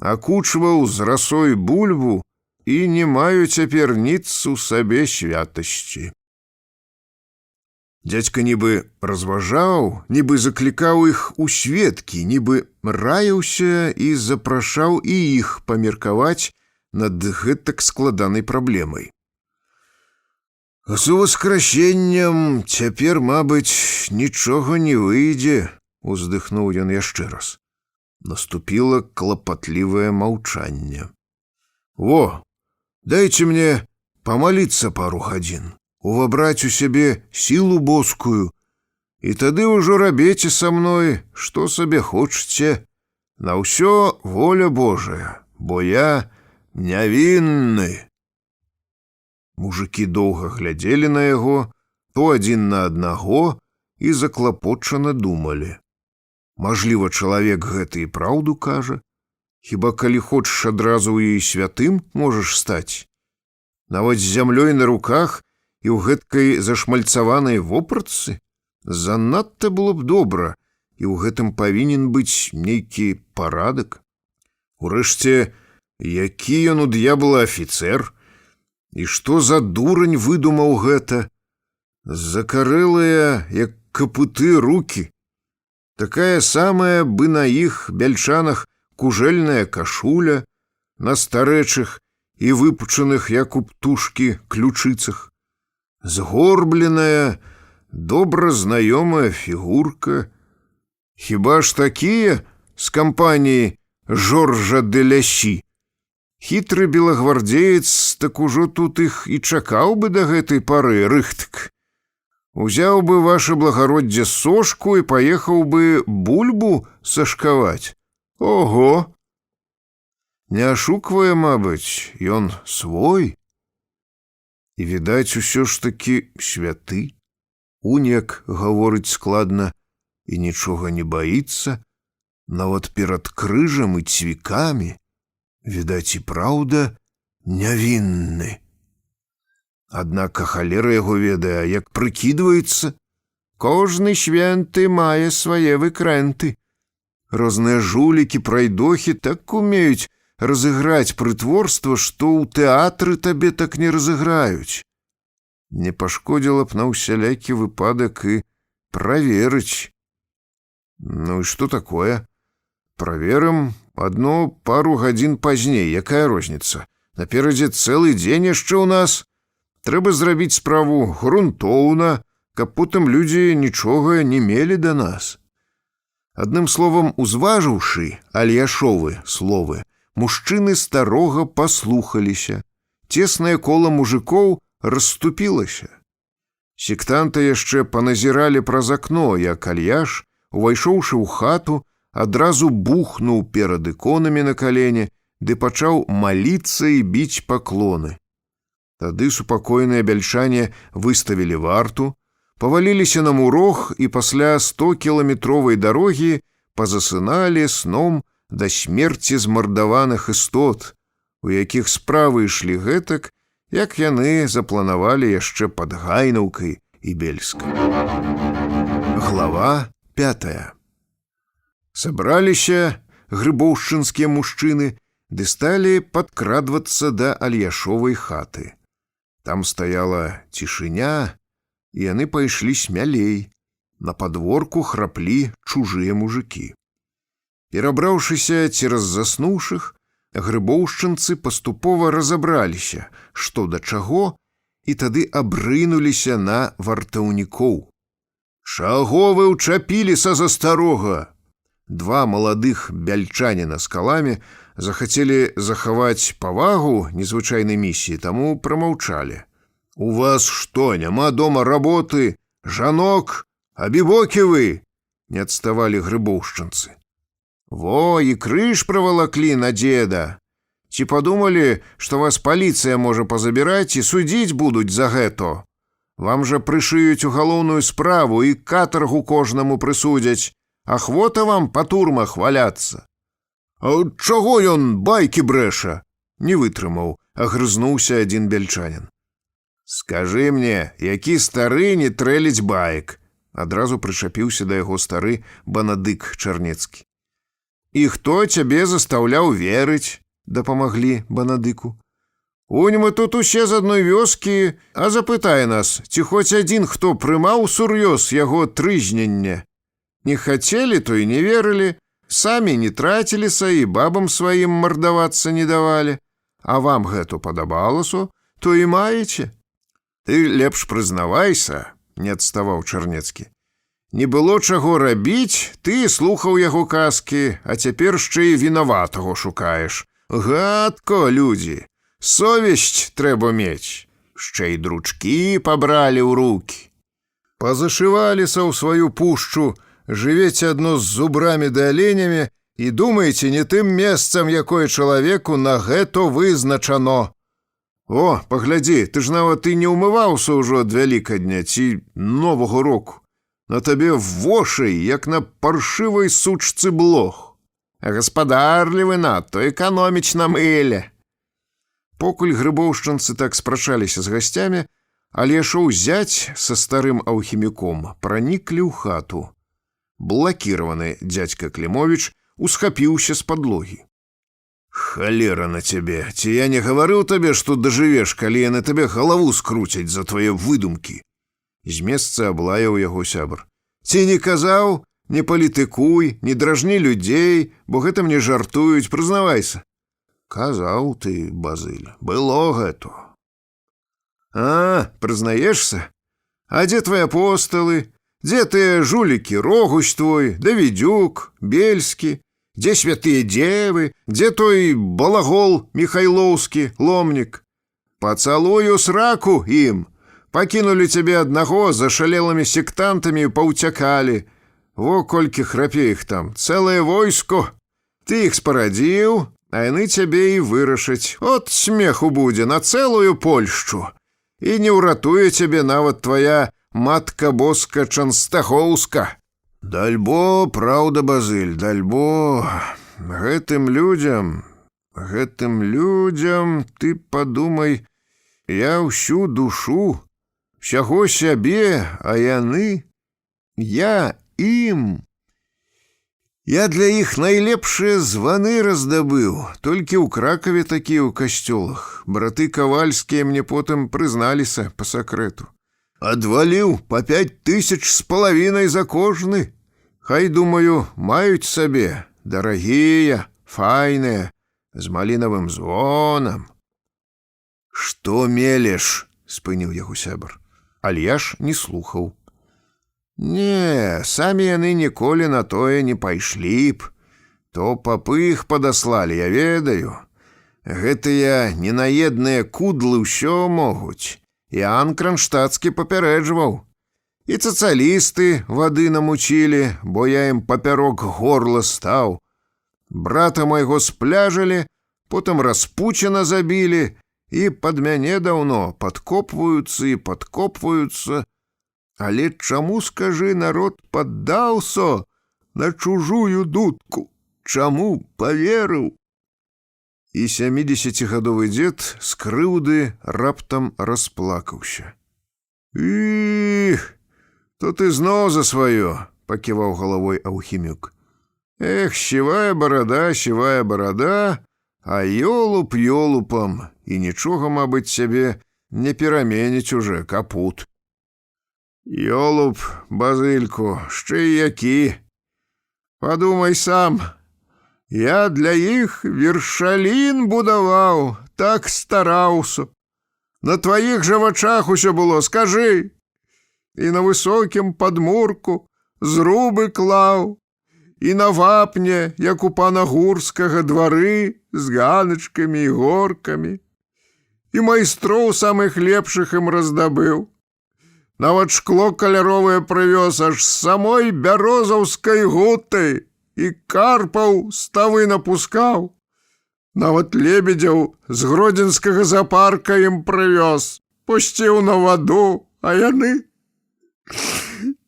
Акучваў з расой бульбу і не маю цяпер ніц у сабе святасці». Дзядзька нібы разважаў, нібы заклікаў іх у сведкі, нібы раіўся і запрашаў і іх памеркаваць над гэтак складанай праблемай. «З уваскрасеннем цяпер, мабыць, нічога не выйдзе», — уздыхнуў ён яшчэ раз. Наступіла клапатлівае маўчанне. Дайце мне памаліцца пару гадзін, увабраць у сябе сілу боскую, і тады ўжо рабіце са мной, што сабе хочаце. На ўсё воля Божая, бо я нявінны». Мужыкі доўга глядзелі на яго, то адзін на аднаго, і заклапочана думалі. Мажліва, чалавек гэты і праўду кажа. Хіба калі хочаш адразу і святым можаш стаць? Нават з зямлёй на руках і ў гэткай зашмальцаванай вопратцы? Занадта было б добра, і ў гэтым павінен быць нейкі парадак. Урэшце, які ён у д'ябла афіцэр? І што за дурань выдумаў гэта? Закарэлыя, як капыты, рукі. Такая самая бы на іх бяльчанах кужэльная кашуля, на старэчых і выпучаных, як у птушкі, ключыцах. Згорбленая, добра знаёмая фігурка. Хіба ж такія з кампаніі Жоржа де Лясі? Хітры белагвардзеец так ужо тут іх і чакаў бы да гэтай пары, рыхтык. Узяў бы ваше благароддзе сошку і паехаў бы бульбу сашкаваць. Ого! Не ашуквае, мабыць, ён свой. І, відаць, усё ж такі святы. Унь гаворыць складна і нічога не баіцца, нават перад крыжам і цвікамі. Відаць, і праўда, нявінны. Аднак халера яго ведае, як прыкідваецца. Кожны свенты мае свае выкрэнты. Розныя жулікі, прайдохі так умеюць разыграць прытворства, што ў тэатры табе так не разыграюць. Не пашкодзіла б на ўсялякі выпадак і праверыць. Ну і што такое? Праверым адно пару гадзін пазней. Якая розніца? Наперадзе цэлы дзень яшчэ ў нас. Трэба зрабіць справу грунтоўна, каб потым людзі нічога не мелі да нас. Адным словам, узважыўшы Альяшовы словы, мужчыны старога паслухаліся. Цеснае кола мужикоў расступілася. Сектанты яшчэ паназіралі праз акно, як Альяш, увайшоўшы ў хату, адразу бухнуў перад іконамі на калені, ды пачаў маліцца і біць паклоны. Тады супакойныя бяльчане выставілі варту, паваліліся на мурог і пасля 100-кіламетровай дарогі пазасыналі сном да смерці змардаваных істот, у якіх справы ішлі гэтак, як яны запланавалі яшчэ пад Гайнаўкай і Бельскай. Глава 5. Сабраліся грыбоўшчынскія мужчыны ды сталі падкрадвацца да Альяшовай хаты. Там стаяла цішыня, і яны пайшлі смялей. На падворку храплі чужыя мужыкі. Перабраўшыся цераз заснуўшых, грыбоўшчынцы паступова разабраліся, што да чаго, і тады абрынуліся на вартаўнікоў. «Чаго вы ўчапіліся за старога?» Два маладых бяльчаніна з каламі захацелі захаваць павагу незвычайнай місіі, таму прамаўчалі. «У вас што, няма дома работы? Жанок? Абібокі вы?» Не адставалі грыбоўшчынцы. «Во, і крыж правалаклі на дзеда. Ці падумалі, што вас паліцыя можа пазабіраць і судзіць будуць за гэта? Вам жа прышыюць угалоўную справу і катаргу кожнаму прысудзяць. Ахвота вам па турмах валяцца». «А чаго ён байкі брэша?» Не вытрымаў, агрызнуўся адзін бяльчанін. «Скажы мне, які стары не трэліць баек?» Адразу прычапіўся да яго стары Банадык Чарнецкі. «І хто цябе застаўляў верыць?» Дапамаглі Банадыку. «Унь мы тут усе з адной вёскі, а запытай нас, ці хоць адзін хто прымаў сур'ёз яго трызнення? Не хацелі, то і не верылі, самі не траціліся і бабам сваім мардавацца не давалі. А вам гэту падабалася, то і маеце». «Ты лепш прызнавайся», — не адставаў Чарнецкі. «Не было чаго рабіць, ты слухаў яго казкі, а цяпер яшчэ і вінаватага шукаеш. Гадко, людзі, совесць трэба мець. Яшчэ і дручкі пабралі ў рукі. Пазашываліся ў сваю пушчу, жывеце адно з зубрамі ды аленямі і думаеце не тым месцам, якое чалавеку на гэта вызначано. О, паглядзі, ты ж нават і не ўмываўся ўжо ад Вялікадня ці Новага року. На табе вошай, як на паршывай сучцы блох. А гаспадарлівы надто, эканоміч на мыле». Покуль грыбоўшчынцы так спрачаліся з гасцямі, Альяшоў зяць са старым алхіміком праніклі ў хату. Блакіраваны дзядзька Клімовіч усхапіўся з падлогі. «Халера на цябе, ці я не гаварыў табе, што дажывеш, калі яны табе галаву скруцяць за твае выдумкі?» З месца аблаяў яго сябр. «Ці не казаў? Не палітыкуй, не дражні людзей, бо гэта мне жартуюць, прызнавайся». «Казаў ты, Базыль, было гэта». «А, прызнаешся? А дзе твои апосталы? Дзе тыя жулікі, Рогусь твой, Давідзюк, Бельскі? Дзе святыя дзевы? Дзе той балагол Міхайлоўскі, ломнік? Пацалую сраку ім. Пакінулі цябе аднаго з ашалелымі сектантамі і паўцякалі. Во колькі храпе іх там, цэлае войско. Ты іх спарадзіў, а яны цябе і вырашаць. От смеху будзе на цэлую Польшчу. І не ўратуе цябе нават твая матка боска Чанстахоўска». «Дальбо, праўда, Базыль, дальбо. Гэтым людзям, ты падумай, я ўсю душу, ўсяго сябе, а яны... Я ім... Я для іх найлепшыя званы раздабыў, толькі ў Кракаве такія ў касцёлах. Браты кавальскія мне потым прызналіся па сакрэту. Адваліў па 5000 за кожны. Хай, думаю, маюць сабе, дарагія, файныя, з малінавым звонам. «Што мелеш?» — спыніў яго сябар. Альяш не слухаў. «Не, самі яны ніколі на тое не пайшлі б. То папы іх падаслалі, я ведаю. Гэтыя ненаедныя кудлы ўсё могуць. Іан Кранштадтскі папярэджваў. І сацыялісты вады намучілі, бо я ім папярок горла стаў. Брата майго спляжылі, потым Распуціна забілі, і пад мяне даўно падкопваюцца і падкопваюцца. Але чаму, скажы, народ паддаўся на чужую дудку? Чаму паверыў?» І 70гадовы дзед з крыўды раптам расплакаўся. «Іх, то ты зноў за сваё!» — паківаў галавой Аўхімюк. «Эх, сівая барада, а ёлуп ёлупам, і нічога, мабыць, сябе не пераменіць уже, капут». «Ёлуп, Базыльку, шчэ які! Падумай сам, я для іх вершалін будаваў, так стараўся. На тваіх жа вачах усё было, скажы. І на высокім падмурку зрубы клаў, і на вапне, як у пана Гурскага, двары з ганачкамі і горкамі. І майстроў самых лепшых ім раздабыў. Нават шкло каляровае прывёз аж з самой бярозаўскай гуты і карпаў ставы напускаў. Нават лебедзяў з гродзенскага запарка ім прывёз, пусціў на ваду, а яны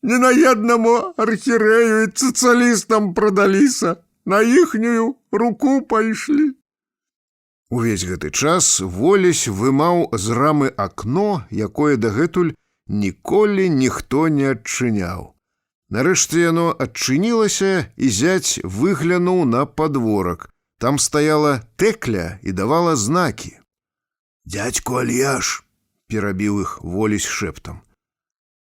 ненаеднаму архірэю і сацыялістам прадаліся, на іхнюю руку пайшлі». Увесь гэты час Волесь вымаў з рамы акно, якое дагэтуль ніколі ніхто не адчыняў. Нарэшце яно адчынілася, і зяць выглянуў на падворак. Там стаяла Тэкля і давала знакі. «Дядьку Альяш!» — перабіў іх Волесь шэптам.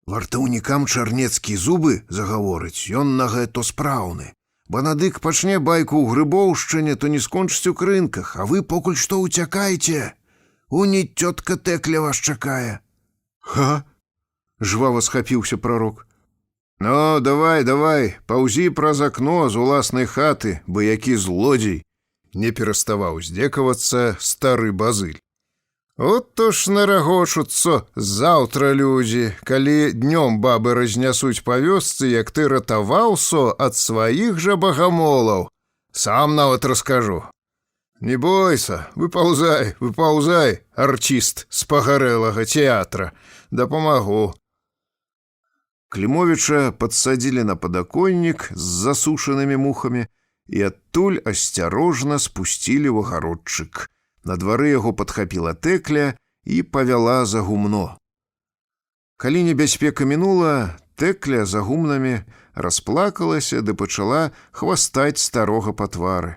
«Вартаўнікам Чарнецкі зубы загаворыць, ён на гэта спраўны. Банадык пачне байку ў Грыбоўшчыне, то не скончыць у крынках, а вы покуль што ўцякайце. Уні цётка Тэкля вас чакае». «Ха!» — жвава схапіўся прарок. «Ну, давай, паўзі праз акно з уласнай хаты, бы які злодзей!» — не пераставаў здзекавацца стары Базыль. «От то ж нарагочуцца заўтра людзі, калі днём бабы разнясуць па вёсцы, як ты ратаваўся ад сваіх жа багамолаў. Сам нават раскажу. Не бойся, выпаўзай, артист з пагарэлага тэатра, дапамагу». Клімовіча падсадзілі на падаконнік з засушанымі мухамі і адтуль асцярожна спусцілі ў агародчык. На двары яго падхапіла Тэкля і павяла за гумно. Калі небяспека мінула, Тэкля за гумнамі расплакалася ды пачала хвастаць старога па твары.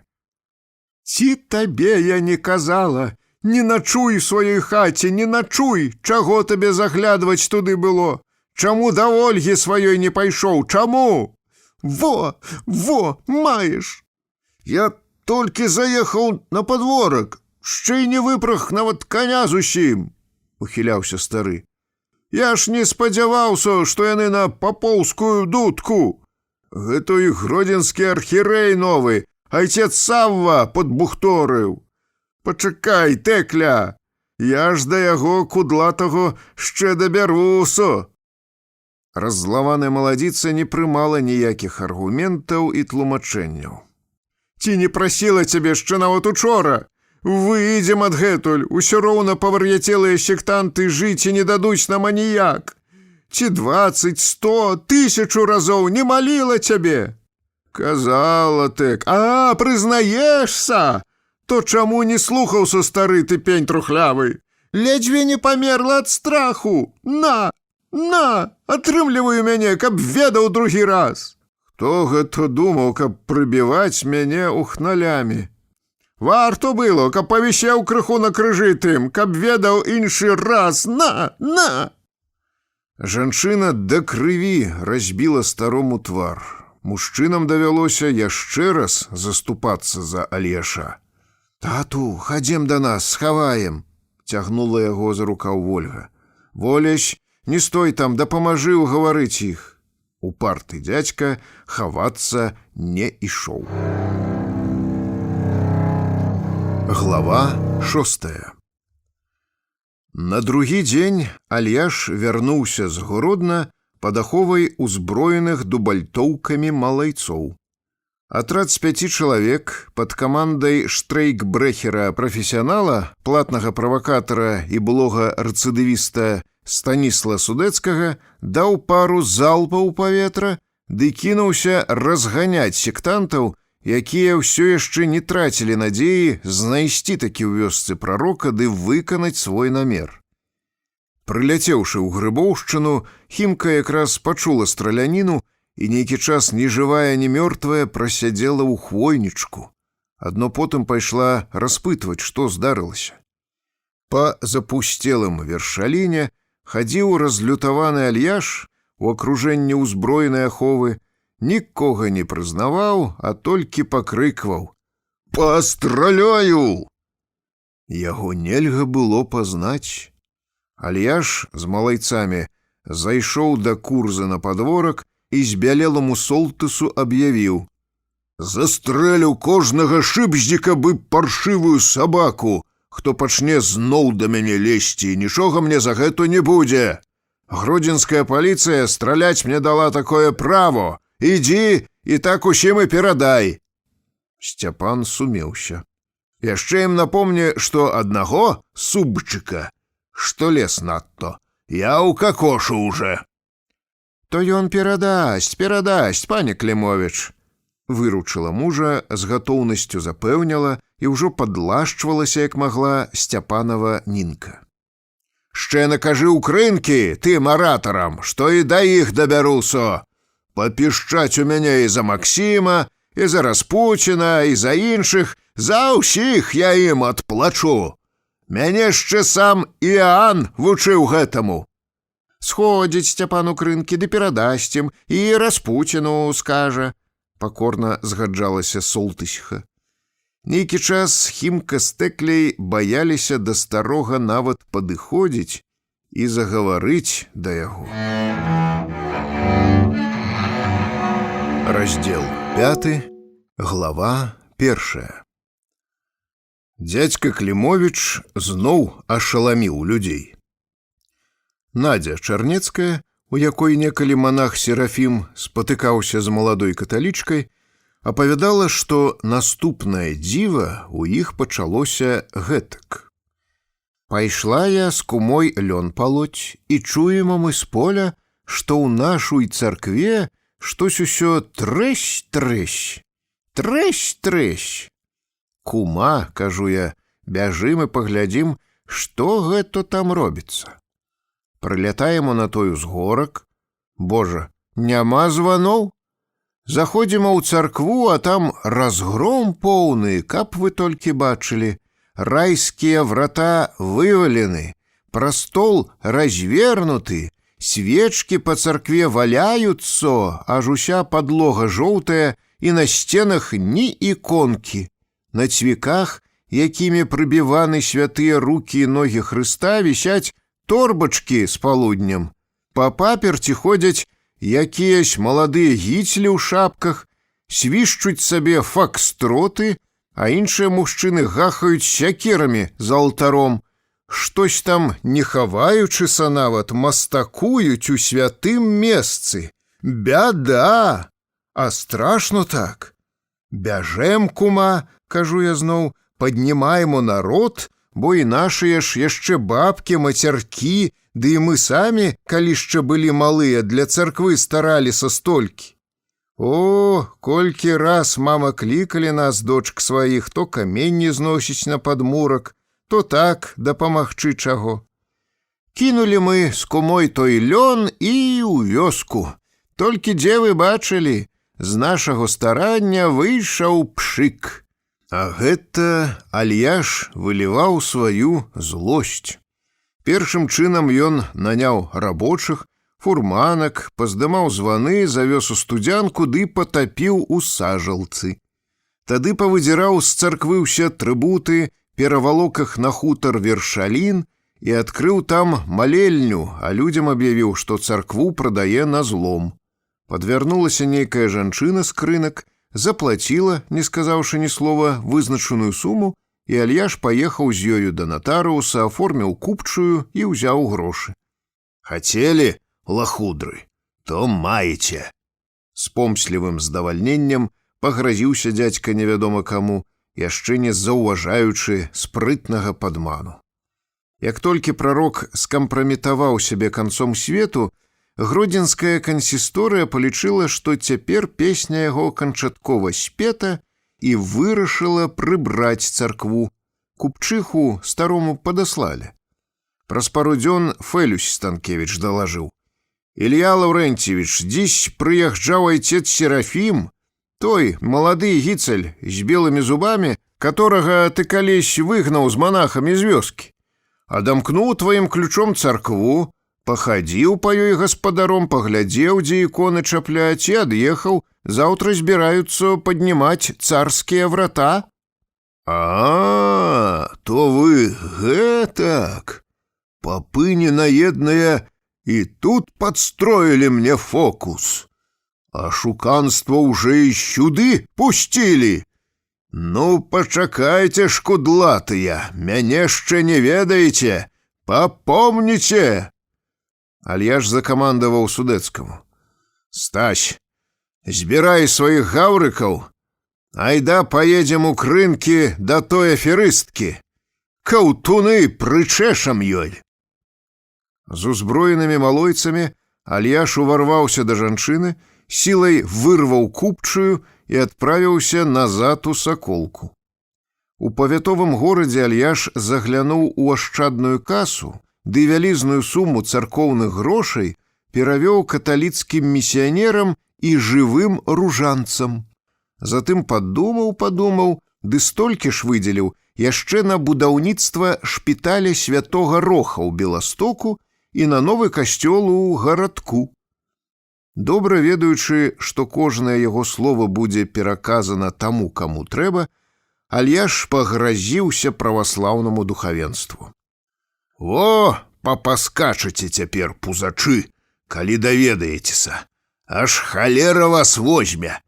«Ці табе я не казала, не начуй у сваёй хаце, не начуй, чаго табе заглядваць туды было? Чаму да Ольгі сваёй не пайшоў? Чаму? Во, маеш! Я толькі заехаў на падворак, шчэ і не выпраг нават каня з усім», — ухіляўся стары. «Я ж не спадзяваўся, што яны на папоўскую дудку. Гэта і гродзенскі архірэй новы, айцец Савва падбухторыў. Пачакай, Тэкля, я ж да яго кудлатага шчэ дабяруся». Раззлаваная маладзіца не прымала ніякіх аргументаў і тлумачэнняў. «Ці не прасіла цябе яшчэ нават учора? Выйдзем адгэтуль, усё роўна павар'яцелыя сектанты жыць не дадуць нам аніяк. Ці 20, 100, 1000 разоў не маліла цябе?» «Казала, Тэк. А, прызнаешся? То чаму не слухаўся, стары ты пень трухлявы? Ледзьве не памерла ад страху. На, атрымліваю мяне, каб ведаў другі раз. Хто гэта думаў, каб прыбіваць мяне ухналямі? Варто было, каб павісеў крыху на крыжы тым, каб ведаў іншы раз. На! Жанчына да крыві разбіла старому твар. Мужчынам давялося яшчэ раз заступацца за Альяша. «Тату, хадзем да нас, схаваем!» — цягнула яго за рукаў Вольга. «Волясь, не стой там, дапамажы угаварыць іх!» Упарты дзядзька хавацца не ішоў. Глава 6. На другі дзень Альяш вярнуўся з Гродна пад аховай узброеных дубальтоўкамі малайцоў. Атрад з 5 чалавек пад камандай штрейкбрэхера-прафесіянала, платнага правакатара і былога рэцыдывіста Станісла Судэцкага даў пару залпаў у паветра ды кінуўся разганяць сектантаў, якія ўсё яшчэ не трацілі надзеі знайсці такі ў вёсцы прарока ды выканаць свой намер. Прыляцеўшы ў Грыбоўшчыну, Хімка якраз пачула страляніну і нейкі час ні жывая, ні мёртвая прасядзела ў хвойнічку. Адно потым пайшла распытваць, што здарылася. Па запусцелым вершаліне хадзіў разлютаваны Альяш у акружэнні ўзброенай аховы, нікога не прызнаваў, а толькі пакрыкваў: «Пастраляю!» Яго нельга было пазнаць. Альяш з малайцамі зайшоў да курзы на падворак і збялеламу солтысу аб'явіў: «Застрэлю кожнага шыбздзіка бы паршывую сабаку, хто пачне зноў да мяне лезці, нічога мне за гэта не будзе. Гродзенская паліцыя страляць мне дала такое право. Ідзі і так усім і перадай». Сцяпан сумеўся. «Яшчэ ім напомні, што аднаго субчыка, што лез надто, я укакошу уже». «То ён перадасць, пане Клімовіч», — выручыла мужа, з гатоўнасцю запэўніла і ўжо падлашчвалася, як магла, Сцяпанова Нінка. «Шчэ накажы ўкрынкі, тым аратарам, што і да іх дабяруся. Папішчаць у мяне і за Максіма, і за Распуціна, і за іншых, за ўсіх я ім адплачу. Мяне яшчэ сам Іаан вучыў гэтаму». «Сходзіць Сцяпан Укрынкі, ды перадасць ім, і Распуціну скажа», — пакорна згаджалася солтысьха. Нейкі час Хімка з Тэкляй баяліся да старога нават падыходзіць і загаварыць да яго. Раздзел 5, глава 1. Дзядзька Клімовіч зноў ашаламіў людзей. Надзя Чарнецкая, у якой некалі манах Серафім спатыкаўся з маладой каталічкай, апавядала, што наступнае дзіва ў іх пачалося гэтак. «Пайшла я з кумой лён палоць, і чуем мы з поля, што ў нашуй царкве штось усё трэщ-трэщ. Кума, кажу я, бяжым і паглядзім, што гэта там робіцца. Прылятаем на той узгорак. Божа, няма званоў? Заходзім ў царкву, а там разгром поўны, каб вы толькі бачылі. Райскія врата вывалены, прастол развернуты, свечкі па царкве валяюцца, аж уся падлога жоўтая, і на сценах ні іконкі. На цвіках, якімі прыбіваны святыя рукі і ногі Хрыста, вісяць торбачкі з палуднем. Па паперці ходзяць якіясь маладыя гіцлі ў шапках, свішчуць сабе факстроты, а іншыя мужчыны гахаюць сякерамі за алтаром. Штось там, не хаваючыся нават, мастакуюць у святым месцы. Бяда! А страшно так. Бяжэм, кума, кажу я зноў, паднімаймо народ, бо і нашыя ж яшчэ бабкі, мацяркі, ды і мы самі, калі яшчэ былі малыя, для царквы стараліся столькі. О, колькі раз мама клікалі нас, дочк сваіх, то каменні зносіць на падмурак, то так дапамагчы чаго. Кінулі мы з кумой той лён і ў вёску. Толькі дзе вы бачылі, з нашага старання выйшаў пшык. А гэта Альяш выліваў сваю злосць. Першым чынам ён наняў рабочых, фурманак, паздымаў званы, завёз у студзянку ды патапіў у сажалцы. Тады павыдзіраў з царквы ўсе атрыбуты, перавалок іх на хутар Вершалін і адкрыў там малельню, а людзям аб'явіў, што царкву прадае на злом. Падвярнулася нейкая жанчына з крынак, заплаціла, не сказаўшы ні слова, вызначаную суму, і Альяш паехаў з ёю да натарыуса, аформіў купчую і ўзяў грошы. «Хацелі, лахудры, то маеце!» З помслівым здавальненнем пагразіўся дзядзька невядома каму, яшчэ не заўважаючы спрытнага падману. Як толькі прарок скампраметаваў сябе канцом свету, гродзенская кансісторыя палічыла, што цяпер песня яго канчаткова спета і вырашыла прыбраць царкву. Купчыху старому падаслалі. Праз пару дзён Фелюсь Станкевіч далажыў: «Ілья Лаўрэнцевіч, дзісь прыязджаў айцец Серафім, той малады гіцаль з белымі зубамі, которага ты калісь выгнаў з манахамі з вёскі. Адамкнуў тваім ключом царкву, пахадзіў па ёй гаспадаром, паглядзеў, дзе іконы чапляць, і ад'ехаў. Заўтра збіраюцца паднімаць царскія врата». То вы гэтак, папы ненаедныя, і тут падстроілі мне фокус. А шуканства ўжо і сюды пусцілі. Ну, пачакайце ж, кудлатыя, мяне яшчэ не ведаеце, папомніце. Альяш закамандаваў Судэцкаму: «Стась, збірай сваіх гаўрыкаў, айда паедзем у крынкі да той аферысткі, каўтуны прычэшам ёй». З узброенымі малойцамі Альяш уварваўся да жанчыны, сілай вырваў купчую і адправіўся назад у Саколку. У павятовым горадзе Альяш заглянуў у ашчадную касу, ды вялізную суму царкоўных грошай перавёў каталіцкім місіянерам і жывым ружанцам. Затым падумаў, ды столькі ж выдзеліў яшчэ на будаўніцтва шпіталя святога Роха ў Беластоку і на новы касцёл у гарадку. Добра ведаючы, што кожнае яго слова будзе пераказана таму, каму трэба, Альяш пагразіўся праваслаўнаму духавенству: «Во, папаскачаце цяпер, пузачы, калі даведаецеся, аж халера вас возьме».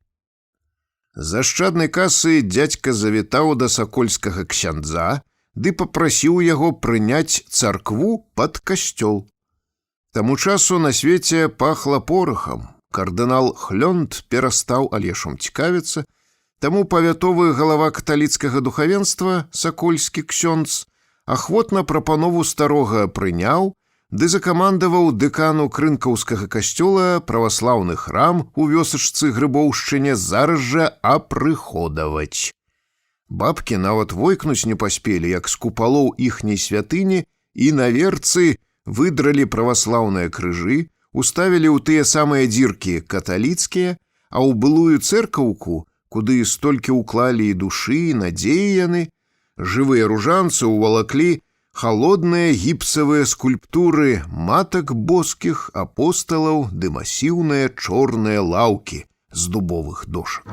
З ашчаднай касы дзядзька завітаў да сакольскага ксяндза ды папрасіў яго прыняць царкву пад касцёл. Таму часу на свеце пахла порахам. Кардынал Хлёнд перастаў Альяшом цікавіцца, таму павятовы галава каталіцкага духавенства, сакольскі ксёндз, ахвотна прапанову старога прыняў, ды закамандаваў дэкану крынкаўскага касцёла праваслаўны храм у вёсачцы Грыбоўшчыне зараз жа апрыходаваць. Бабкі нават войкнуць не паспелі, як з купалоў іхняй святыні і на верцы выдралі праваслаўныя крыжы, уставілі ў тыя самыя дзіркі каталіцкія, а ў былую цэркаўку, куды столькі ўклалі і душы, і надзеі яны, жывыя ружанцы ўвалаклі халодныя гіпсавыя скульптуры матак боскіх, апосталаў ды масіўныя чорныя лаўкі з дубовых дошак.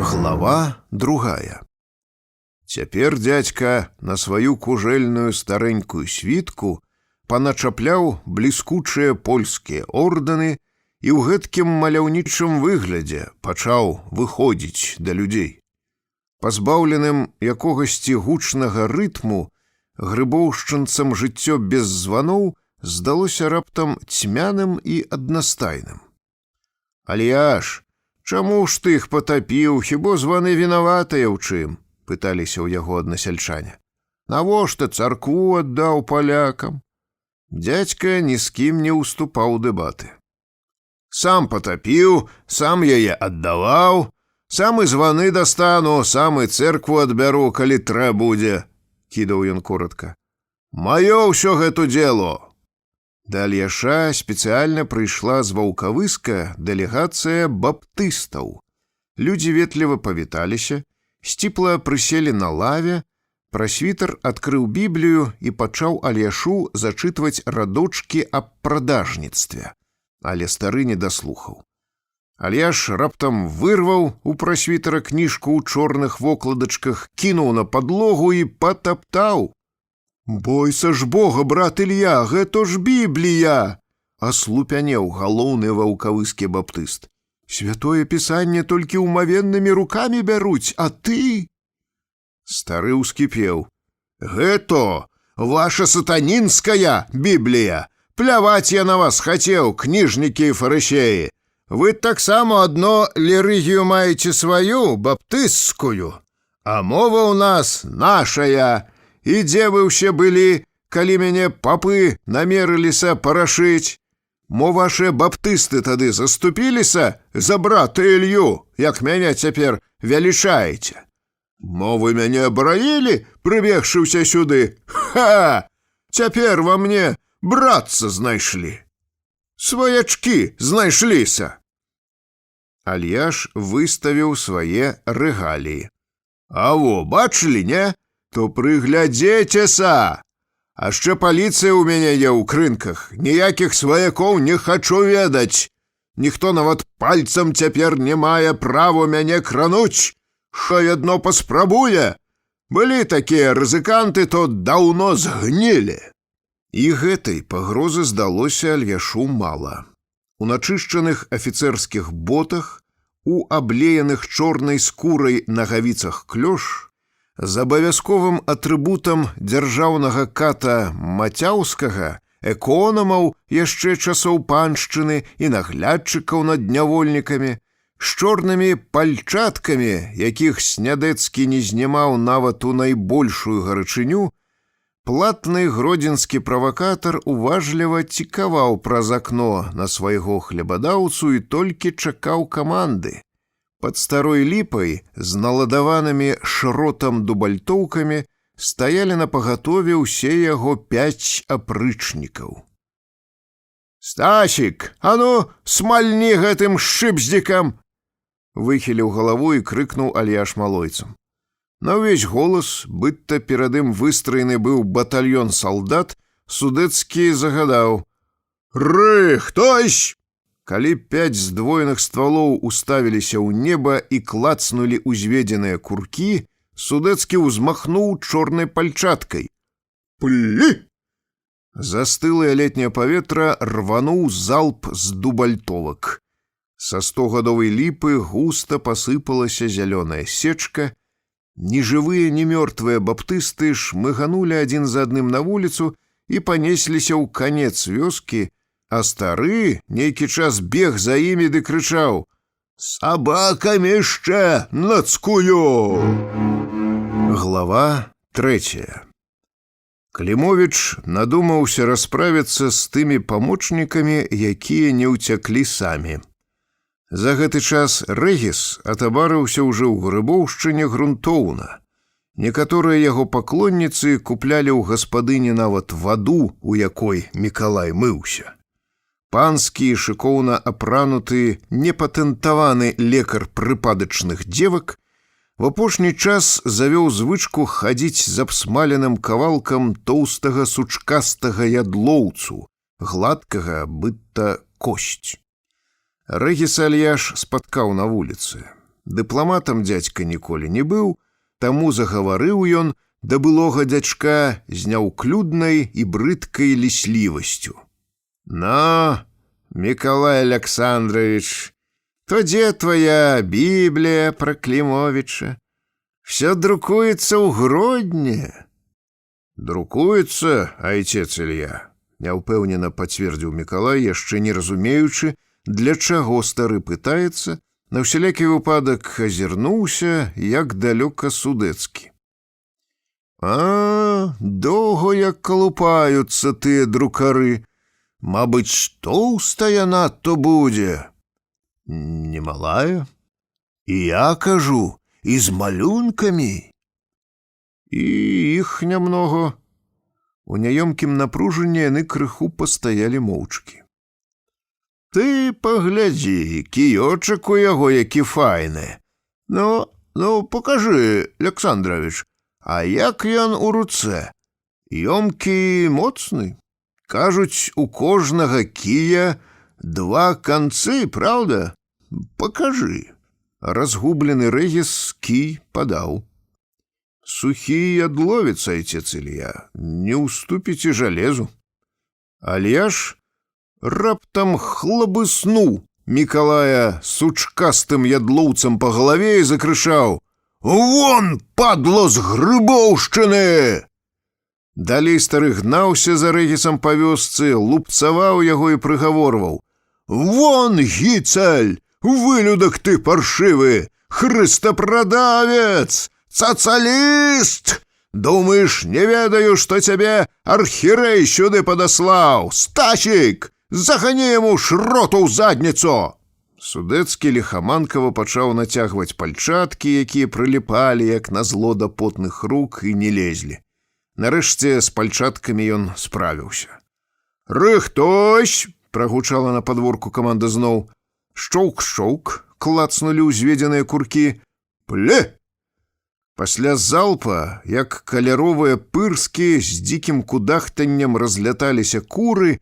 Глава 2. Цяпер дзядзька на сваю кужэльную старэнькую світку паначапляў бліскучыя польскія ордэны і ў гэткім маляўнічым выглядзе пачаў выходзіць да людзей. Пазбаўленым якогасьці гучнага рытму, грыбоўшчынцам жыццё без званоў здалося раптам цьмяным і аднастайным. «Альяш, чаму ж ты іх патапіў, хіба званы вінаватыя ў чым?» — пыталіся ў яго аднасяльчане. «Навошта царкву аддаў палякам?» Дзядзька ні з кім не ўступаў у дэбаты. «Сам патапіў, сам яе аддаваў, Сам і званы дастану, сам і цэркву адбяру, калі трэ будзе, кідаў ён коротка. Маё ўсё гэту дело. Да Альяша спецыяльна прыйшла з Ваўкавыска дэлегацыя баптыстаў. Людзі ветліва павіталіся, сціпла прыселі на лаве, прасвітар адкрыў Біблію і пачаў Альяшу зачытваць радочкі аб прадажніцтве, але стары не даслухаў. Альяш раптам вырваў у прасвітара кніжку ў чорных вокладачках, кінуў на падлогу і патаптаў. «Бойся ж Бога, брат Ілья, гэта ж Біблія!» аслупянеў галоўны ваўкавыскі баптыст. «Святое пісанне толькі ўмавеннымі рукамі бяруць, а ты...» Стары ўскіпеў. «Гэта ваша сатанінская Біблія! Пляваць я на вас хацеў, кніжнікі і фарысеі! Вы таксама адно лірыгію маеце сваю, баптыстскую, а мова ў нас нашая. І дзе вы ўсе былі, калі мяне папы намерыліся парашыць? Мо вашыя баптысты тады заступіліся за брата Ілью, як мяне цяпер вялічаеце? Мо вы мяне абаранілі, прыбегшы ўсе сюды? Ха! Цяпер ва мне братца знайшлі. Сваячкі знайшліся!» Альяш выставіў свае рэгаліі. «А во, бачылі, не? То прыглядзецеся! А ще паліцыя ў мяне є ў крынках. Ніякіх сваякоў не хачу ведаць. Ніхто нават пальцам цяпер не мае права мяне крануць. Хай адно паспрабуе. Былі такія рызыканты, то даўно згнілі». І гэтай пагрозы здалося Альяшу мала. У начышчаных афіцэрскіх ботах, у аблеяных чорнай скурай нагавіцах клёш, з абавязковым атрыбутам дзяржаўнага ката Мацяўскага, эконамаў яшчэ часоў паншчыны і наглядчыкаў над нявольнікамі, з чорнымі пальчаткамі, якіх Снядэцкі не знімаў нават у найбольшую гарачыню, платны гродзенскі правакатар уважліва цікаваў праз акно на свайго хлебадаўцу і толькі чакаў каманды. Пад старой ліпай з наладаванымі шротам дубальтоўкамі стаялі напагатове ўсе яго 5 апрычнікаў. «Стасік, а ну, смальні гэтым шчыпздзікам!» выхіліў галаву і крыкнуў Альяш малойцам. На ўвесь голас, быццам перад ім выстраены быў батальён салдат, Судэцкі загадаў: «Рыхтось!» Калі 5 здвоеных ствалоў уставіліся ў неба і клацнулі узведзеныя куркі, Судэцкі ўзмахнуў чорнай пальчаткай. «Плі!» Застылае летняе паветра рвануў залп з дубальтовак. Са 100гадовай ліпы густа пасыпалася зялёная сечка. Ні жывыя, ні мёртвыя баптысты шмыганулі адзін за адным на вуліцу і панесліся ў канец вёскі, а стары нейкі час бег за імі ды крычаў: «Сабакамі яшчэ нацкую!» Глава 3. Клімовіч надумаўся расправіцца з тымі памочнікамі, якія не ўцяклі самі. За гэты час Рэгіс атабарыўся ўжо ў Грыбоўшчыне грунтоўна. Некаторыя яго паклонніцы куплялі ў гаспадыні нават ваду, у якой Мікалай мыўся. Панскі, шыкоўна апрануты, непатэнтаваны лекар прыпадачных дзевак в апошні час завёў звычку хадзіць з абсмаленым кавалкам тоўстага сучкастага ядлоўцу, гладкага, быццам косць. Рэгіс Альяш спаткаў на вуліцы. Дыпламатам дзядзька ніколі не быў, таму загаварыў ён да былога дзядзька з няўклюднай і брыдкай ліслівасцю. «Ну, Мікалай Александрович, то дзе твоя Біблія пра Клімовіча? Всё друкуецца ў Гродні». «Друкуецца, айцец Ілья», няўпэўнена пацвердзіў Мікалай, яшчэ не разумеючы, для чаго стары пытаецца, на ўсялякі выпадак азірнуўся, як далёка Судэцкі. «А, доўга як калупаюцца тыя друкары. Мабыць, тоўстая надто будзе». «Немалая». І я кажу, і з малюнкамі. І іх нямного. У няёмкім напружанні яны крыху пастаялі моўчкі. Ты паглядзі, кіёчак у яго які файны. Ну, покажы, Александрович, а як ён у руцэ? Ёмкі моцны. Кажуць, у кожнага кія 2 канцы, праўда? Покажы. Разгублены Рэгіс кій падаў. Сухі адловіц, айцец Ілья, не ўступіце жалезу. Альяш раптам хлабыснуў Мікалая сучкастым ядлоўцам па галаве і закрычаў: «Вон, падло з Грыбоўшчыны!» Далей стары гнаўся за Рэгісам па вёсцы, лупцаваў яго і прыгаворваў: «Вон, гіцаль! Вылюдак ты паршывы! Хрыстапрадавец! Цацаліст! Думаеш, не ведаю, што цябе архірэй сюды падаслаў! Стасік! Загані яму шроту ў задніцу!» Судэцкі ліхаманкава пачаў нацягваць пальчаткі, якія прыліпалі, як назло да потных рук, і не лезлі. Нарэшце з пальчаткамі ён справіўся. «Рыхтось!» — прагучала на падворку каманда зноў. Шчоўк-шчоўк клацнулі ўзведзеныя куркі. «Пле!» Пасля залпа, як каляровыя пырскі, з дзікім кудахтаннем разляталіся куры,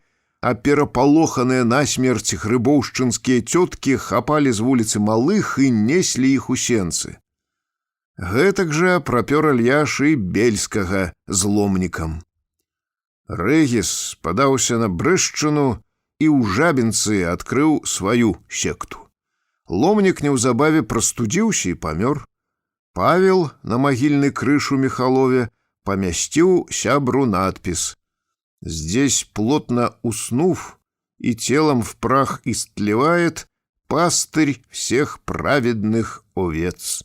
а перапалоханыя насмерць грыбоўшчынскія цёткі хапалі з вуліцы малых і неслі іх у сенцы. Гэтак жа прапёр Альяш і Бельскага з ломнікам. Рэгіс падаўся на Брэшчыну і ў Жабінцы адкрыў сваю секту. Ломнік неўзабаве прастудзіўся і памёр. Павел на магільны крыж у Міхалове памясціў сябру надпіс: «Здесь, плотно уснув, и телом в прах истлевает пастырь всех праведных овец».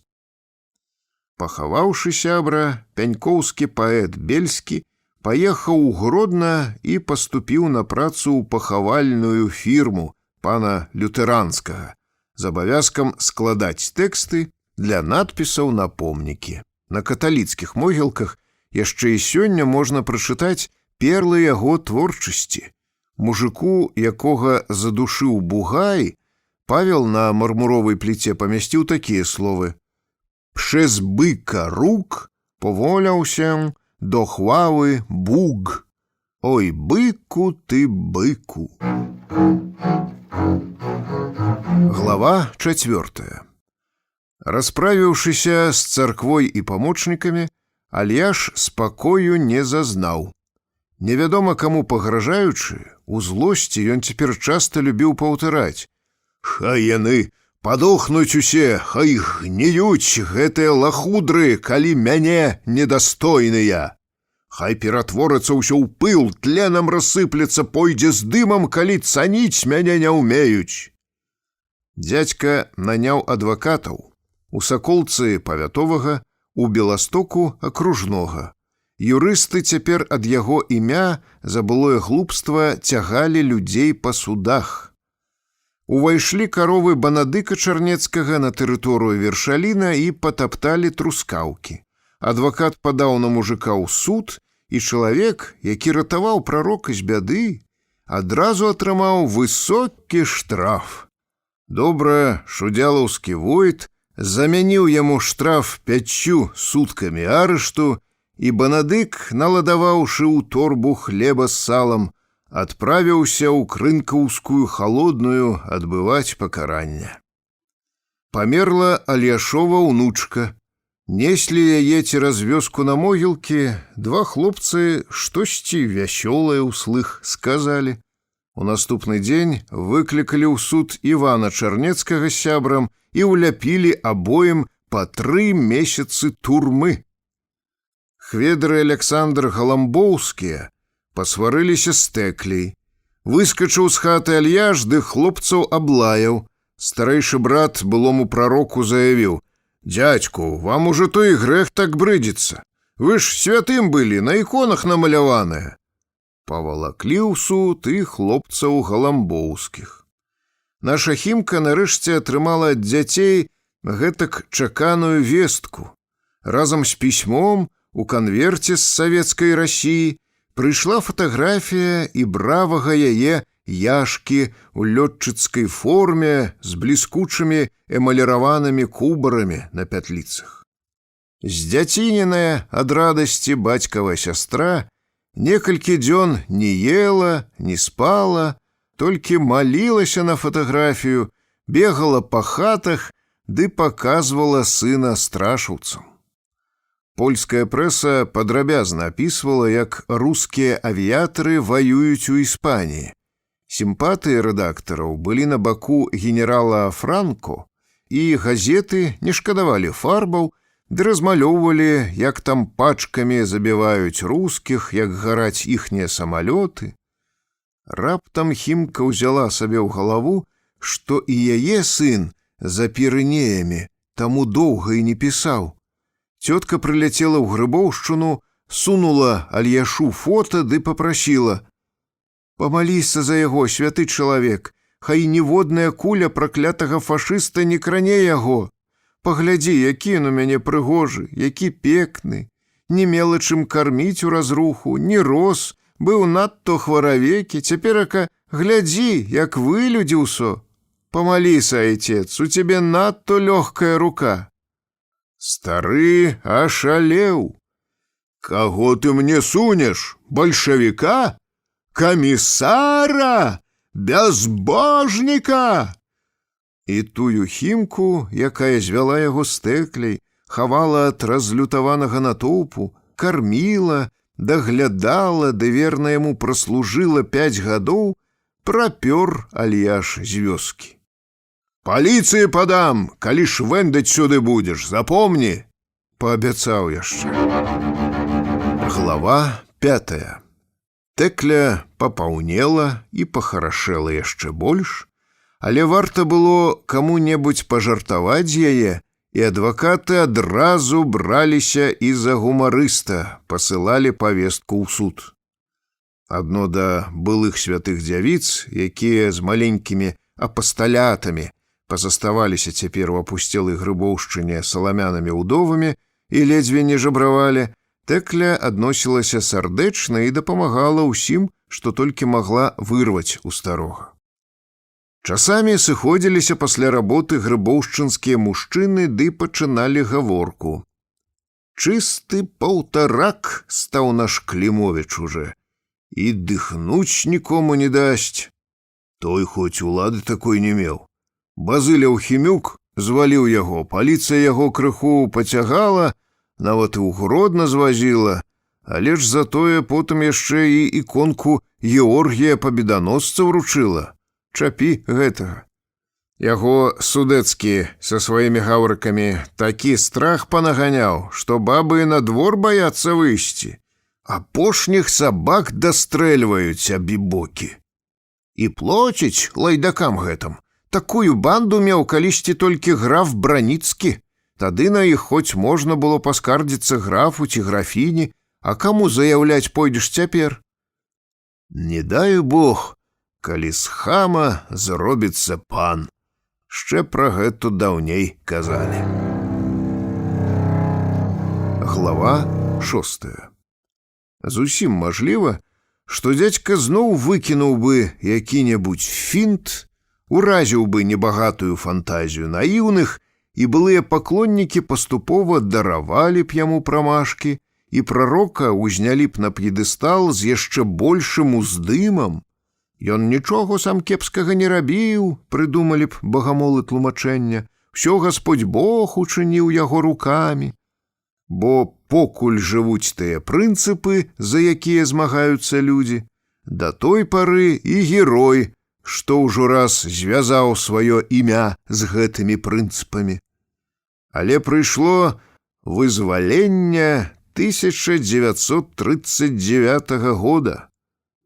Пахаваўшы сябра, пянькоўскі паэт Бельскі паехаў у Гродна і паступіў на працу ў пахавальную фірму пана Лютэранскага з абавязкам складаць тэксты для надпісаў на помнікі. На каталіцкіх могілках яшчэ і сёння можна прачытаць перлы яго творчасці. Мужику, якога задушыў бугай, Павел на мармуровай пліце памясціў такія словы: «Przez byka róg powołał się do chwały Bóg. Oj, byku ty, byku». Глава 4. Расправіўшыся з царквой і памочнікамі, Альяш спакою не зазнаў. Невядома каму пагражаючы, у злосці ён цяпер часта любіў паўтараць: «Хай яны падохнуць усе, хай гніюць гэтыя лахудры, калі мяне недастойныя. Хай ператворацца ўсё ў пыл, тленам рассыплецца, пойдзе з дымам, калі цаніць мяне не ўмеюць». Дзядзька наняў адвакатаў. У Саколцы павятовага, у Беластоку акружнога. Юрысты цяпер ад яго імя за былое глупства цягалі людзей па судах. Увайшлі каровы Банадыка Чарнецкага на тэрыторыю Вершаліна і патапталі трускаўкі. Адвакат падаў на мужика ў суд, і чалавек, які ратаваў прарока з бяды, адразу атрымаў высокі штраф. Добра, шудзялаўскі войт замяніў яму штраф 5 суткамі арышту, і Банадык, наладаваўшы ў торбу хлеба з салам, адправіўся ў Крынкаўскую халодную адбываць пакаранне. Памерла Альяшова ўнучка. Неслі яе цераз вёску на могілкі, 2 хлопцы штосьці вясёлае ўслых сказалі. У наступны дзень выклікалі ў суд Івана Чарнецкага з сябрам і ўляпілі абоім па 3 месяцы турмы. Хведр і Александр Галамбоўскія пасварыліся з Тэкляй. Выскачыў з хаты Альяш, ды хлопцаў аблаяў. Старэйшы брат былому прароку заявіў: «Дядьку, вам уже то і грэх так брыдзіцца. Вы ж святым былі, на іконах намаляваныя». Павалаклі ў суд і хлопцаў Галамбоўскіх. Наша Хімка нарэшце атрымала ад дзяцей гэтак чаканую вестку. Разам з пісьмом у канверце з савецкай Расіі прыйшла фатаграфія і бравага яе Яшкі ў лётчыцкай форме з бліскучымі эмаліраванымі кубарамі на пятліцах. Здзяціненая ад радасці бацькава сястра некалькі дзён не ела, не спала, толькі малілася на фатаграфію, бегала па хатах ды паказвала сына страшаўцам. Польская прэса падрабязна апісвала, як рускія авіятары ваююць у Іспаніі. Сімпатыі рэдактараў былі на баку генерала Франко, і газеты не шкадавалі фарбаў, ды размалёўвалі, як там пачкамі забіваюць рускіх, як гараць іхнія самалёты. Раптам Хімка ўзяла сабе ў галаву, што і яе сын за Пірэнеямі таму доўга і не пісаў. Цётка прыляцела ў Грыбоўшчыну, сунула Альяшу фота ды папрасіла: «Памаліся за яго, святы чалавек, хай ніводная куля праклятага фашыста не кране яго. Паглядзі, які ён у мяне прыгожы, які пекны, не мела чым карміць у разруху, не рос, быў надто хваравекі, цяперака глядзі, як вылюдзіўся. Памаліся, айцец, у цябе надто лёгкая рука». Стары ашалеў. «Каго ты мне сунеш? Бальшавіка? Камісара? Бязбожніка!» І тую Хімку, якая звяла яго з Тэкляй, хавала ад разлютаванага натоўпу, карміла, даглядала, ды верна яму праслужыла 5 гадоў, прапёр Альяш з вёскі. «Паліцыі падам, калі швэндаць сюды будзеш, запомні!» — паабяцаў яшчэ. Глава 5. Тэкля папаўнела і пахарашэла яшчэ больш, але варта было каму-небудзь пажартаваць з яе, і адвакаты адразу браліся і за гумарыста, пасылалі павестку ў суд. Адно да былых святых дзявіц, якія з маленькімі апасталятамі пазаставаліся цяпер у апусцелай Грыбоўшчыне саламянымі ўдовамі і ледзьве не жабравалі, Тэкля адносілася сардэчна і дапамагала ўсім, што толькі магла вырваць у старога. Часамі сыходзіліся пасля работы грыбоўшчынскія мужчыны ды пачыналі гаворку. «Чысты паўтарак стаў наш Клімовіч уже, і дыхнуць нікому не дасць. Той хоць улады такой не меў. Базыляў Хімюк зваліў яго, паліцыя яго крыху пацягала, нават і ў Гродна звазіла, але ж затое потым яшчэ і іконку Георгія Пабеданосца ўручыла. Чапі гэтага. Яго Судэцкі са сваімі гаўрыкамі такі страх панаганяў, што бабы на двор баяцца выйсці. Апошніх сабак дастрэльваюць абібокі. І плоціць лайдакам гэтым. Такую банду меў калісьці толькі граф Браніцкі. Тады на іх хоць можна было паскардзіцца графу ці графіні, а каму заяўляць пойдзеш цяпер? Не дай Бог, калі з хама зробіцца пан. Шчэ пра гэту даўней казалі. Глава 6. Зусім мажліва, што дзядзька зноў выкінуў бы які-небудзь фінт, уразіў бы небагатую фантазію наіўных, і былыя паклоннікі паступова даравалі б яму прамашкі, і прарока ўзнялі б на п'едэстал з яшчэ большым уздымам. Ён нічога сам кепскага не рабіў, прыдумалі б багамолы тлумачэння, усё Гасподь Бог учыніў яго рукамі. Бо покуль жывуць тыя прынцыпы, за якія змагаюцца людзі, да той пары і герой, што ўжо раз звязаў сваё імя з гэтымі прынцыпамі. Але прыйшло вызваленне 1939 года.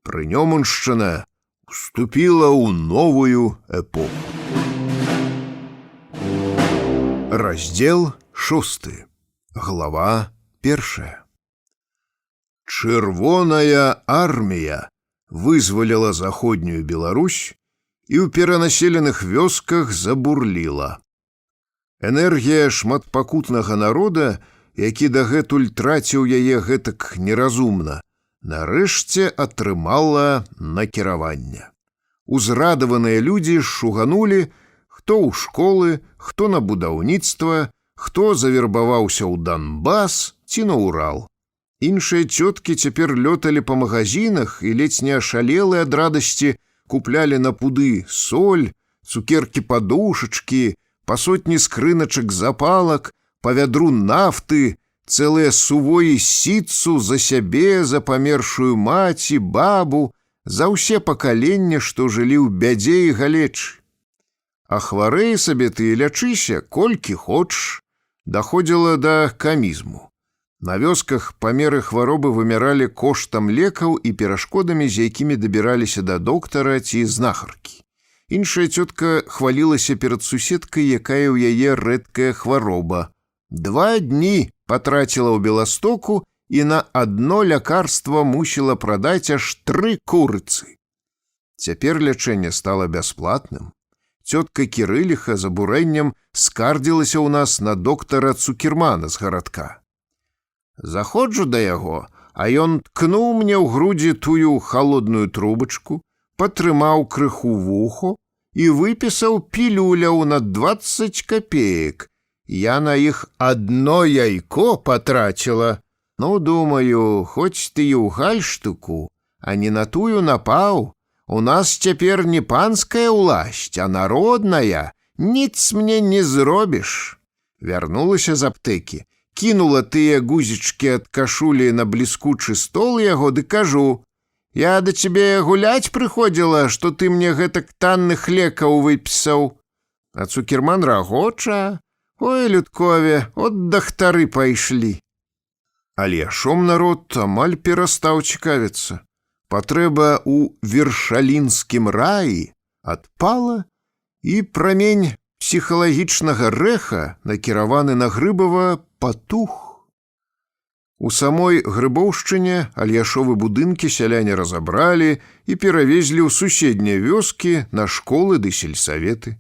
Прынёмуншчына уступила ў новую эпоху. Раздзел 6. Глава 1. Чырвоная армія вызваліла заходнюю Беларусь і ў перанаселеных вёсках забурліла. Энергія шматпакутнага народа, які дагэтуль траціў яе гэтак неразумна, нарэшце атрымала накіраванне. Узрадаваныя людзі шуганулі, хто ў школы, хто на будаўніцтва, хто завербаваўся ў Донбас ці на Урал. Іншыя цёткі цяпер лёталі па магазинах і ледзь не ашалелы ад радасці куплялі на пуды соль, цукеркі-падушачкі, па сотні скрыначак запалак, па вядру нафты, цэлыя сувоі сітцу за сябе, за памершую маці, бабу, за ўсе пакаленне, што жылі ў бядзе і галечы. А хварэй сабе ты і лячыся, колькі хочаш, даходзіла да камізму. На вёсках памеры хваробы вымяралі коштам лекаў і перашкодамі, з якімі дабіраліся да доктара ці знахаркі. Іншая цётка хвалілася перад суседкай, якая ў яе рэдкая хвароба. 2 дні патраціла ў Беластоку і на адно лякарства мусіла прадаць аж 3 курыцы. Цяпер лячэнне стала бясплатным. Цётка Кірыліха з абурэннем скардзілася ў нас на доктара Цукермана з гарадка. Заходжу да яго, а ён ткнуў мне ў грудзі тую халодную трубачку, патрымаў крыху вухо і выпісаў пілюляў на 20 копеек. Я на іх одно яйко патраціла. Ну, думаю, хоць ты і ў гальштуку, а не на тую напаў. У нас цяпер не панская ўласць, а народная. Ніц мне не зробіш. Вярнулася з аптэкі, кінула тыя гузічкі ад кашулі на бліскучы стол яго ды кажу: «Я да цябе гуляць прыходзіла, што ты мне гэтак танных лекаў выпісаў». А Цукерман рагоча: «Ой, людкове, от дахтары пайшлі». Альяшом народ амаль перастаў цікавіцца. Патрэба ў вершалінскім раі адпала, і прамень псіхалагічнага рэха, накіраваны на Грыбава, патух. У самой Грыбоўшчыне альяшовы будынкі сяляне разабралі і перавезлі ў суседнія вёскі на школы ды сельсаветы.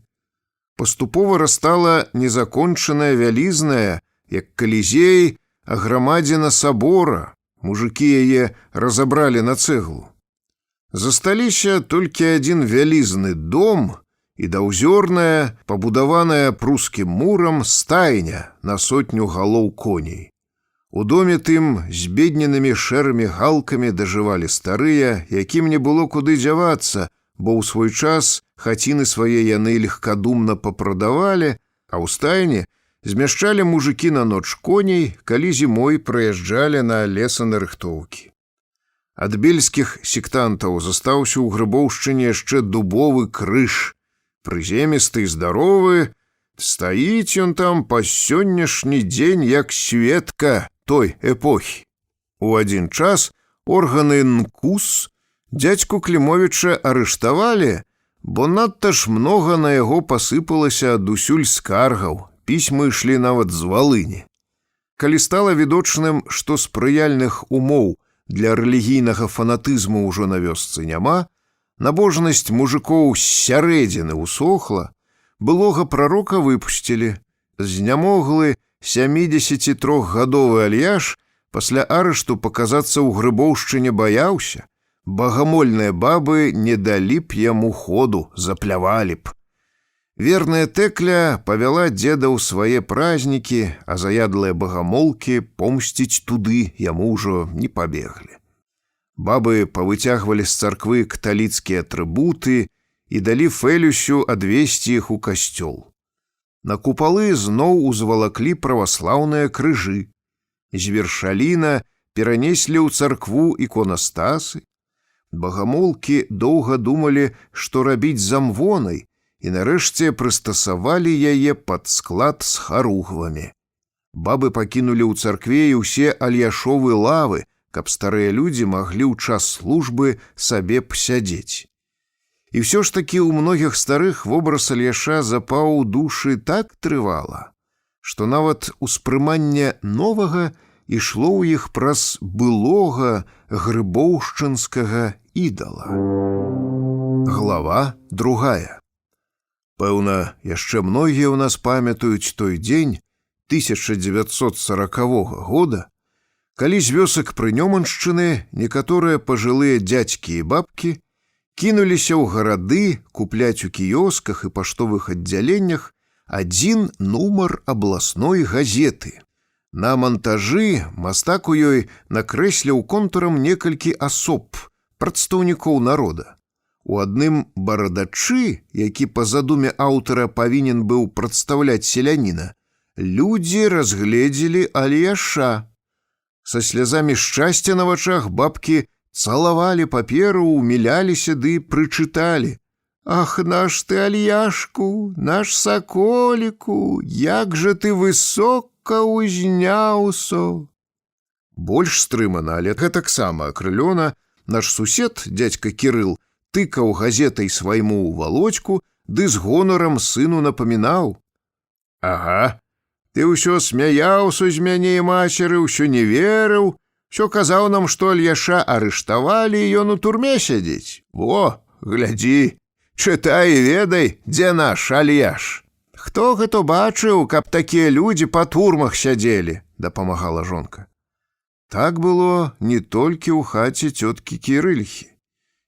Паступова растала незакончаная вялізная, як калізей, аграмадзіна сабора. Мужыкі яе разабралі на цэглу. Засталіся толькі адзін вялізны дом і даўзёрная, пабудаваная прускім мурам, стайня на 100 галоў коней. У доме тым з бедненымі шэрымі галкамі дажывалі старыя, якім не было куды дзявацца, бо ў свой час хаціны свае яны легкадумна папрадавалі, а ў стайні змяшчалі мужыкі на ноч коней, калі зімой прыязджалі на лесанарыхтоўкі. Ад бельскіх сектантаў застаўся ў Грыбоўшчыне яшчэ дубовы крыж. Прыземісты і здаровы, стаіць ён там па сённяшні дзень як сведка той эпохі. У адзін час органы НКУС дзядзьку Клімовіча арыштавалі, бо надта ж многа на яго пасыпалася адусюль скаргаў, пісьмы ішлі нават з Валыні. Калі стала відочным, што спрыяльных умоў для рэлігійнага фанатызму ўжо на вёсцы няма, набожнасць мужикоў з сярэдзіны усохла, былога прарока выпусцілі. Знямоглы 73-гадовы Альяш пасля арышту паказацца ў Грыбоўшчыне баяўся. Багамольныя бабы не далі б яму ходу, заплявалі б. Верная Тэкля павяла дзеда ў свае празнікі, а заядлыя багамолкі помсціць туды яму ўжо не пабеглі. Бабы павыцягвалі з царквы каталіцкія атрыбуты і далі Фэлюсю адвесці іх у касцёл. На купалы зноў узвалаклі праваслаўныя крыжы. З Вершаліна перанеслі ў царкву іконастасы. Багамолкі доўга думалі, што рабіць з амвонай, і нарэшце прыстасавалі яе пад склад з харугвамі. Бабы пакінулі ў царкве і ўсе альяшовы лавы, каб старыя людзі маглі ў час службы сабе пасядзець. І ўсё ж такі ў многіх старых вобраз Альяша запаў у душы так трывала, што нават успрыманне новага ішло ў іх праз былога грыбоўшчынскага ідала. Глава 2. Пэўна, яшчэ многія ў нас памятаюць той дзень 1940 года, калі з вёсак Прынёманшчыны некаторыя пажылыя дзядзькі і бабкі кінуліся ў гарады купляць у кіёсках і паштовых аддзяленнях адзін нумар абласной газеты. На мантажы мастак у ёй накрэсліў контурам некалькі асоб, прадстаўнікоў народа. У адным барадачы, які па задуме аўтара павінен быў прадстаўляць селяніна, людзі разгледзелі Альяша. Са слязамі шчасця на вачах бабкі цалавалі паперу, уміляліся ды прычыталі: «Ах, наш ты, Альяшку, наш саколіку, як жа ты высока ўзняўся!» Больш стрымана, але гэтаксама акрылёна, наш сусед, дзядзька Кірыл, тыкаў газетай свайму Володьку ды з гонарам сыну напамінаў: «Ага, ты ўсё смяяўся з мяне і мацеры, ўсё не верыў, усё казаў нам, што Альяша арыштавалі і ён у турме сядзець. Во, глядзі, чытай і ведай, дзе наш Альяш. Хто гэта бачыў, каб такія людзі па турмах сядзелі?» — дапамагала жонка. Так было не толькі ў хаце цёткі Кірыльхі.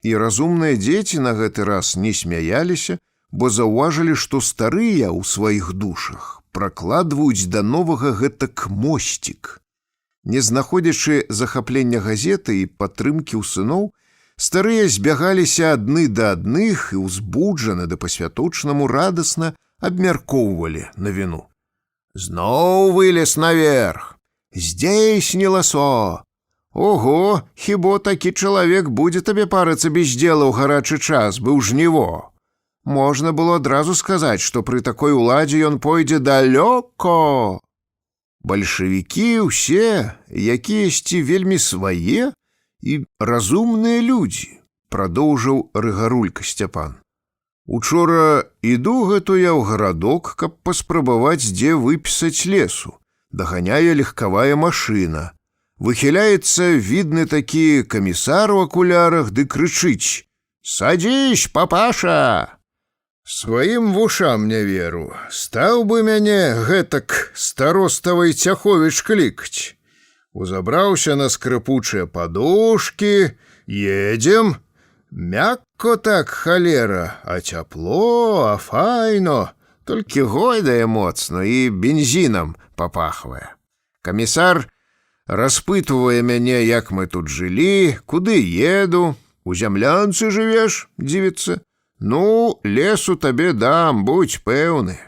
І разумныя дзеці на гэты раз не смяяліся, бо заўважылі, што старыя ў сваіх душах пракладваюць да новага гэтак мосцік. Не знаходзячы захаплення газеты і падтрымкі ў сыноў, старыя збягаліся адны да адных і ўзбуджана да па-святочнаму радасна абмяркоўвалі навіну. «Зноў вылез наверх! Здзейснілася! Ого, хіба такі чалавек будзе табе парыцца без дзела ў гарачы час, быў жніво. Можна было адразу сказаць, што пры такой уладзе ён пойдзе далёка. Бальшавікі ўсе, якіясьці вельмі свае і разумныя людзі», — прадоўжыў рыгарулька Сцяпан. «Учора іду гэту я ў гарадок, каб паспрабаваць, дзе выпісаць лесу. Даганяе легкавая машына. Выхіляецца відны такі камісар у акулярах ды крычыць: «Садзісь, папаша!» Сваім вушам не веру. Стаў бы мяне гэтак староставай Цяховіч клікаць. Узабраўся на скрыпучыя падушкі, едзем. Мякко так, халера, а цяпло, а файно. Толькі гойдае моцна і бензінам папахвае. Камісар распытвае мяне, як мы тут жылі, куды еду. У зямлянцы жывеш, дзівіцца? Ну, лесу табе дам, будзь пэўны.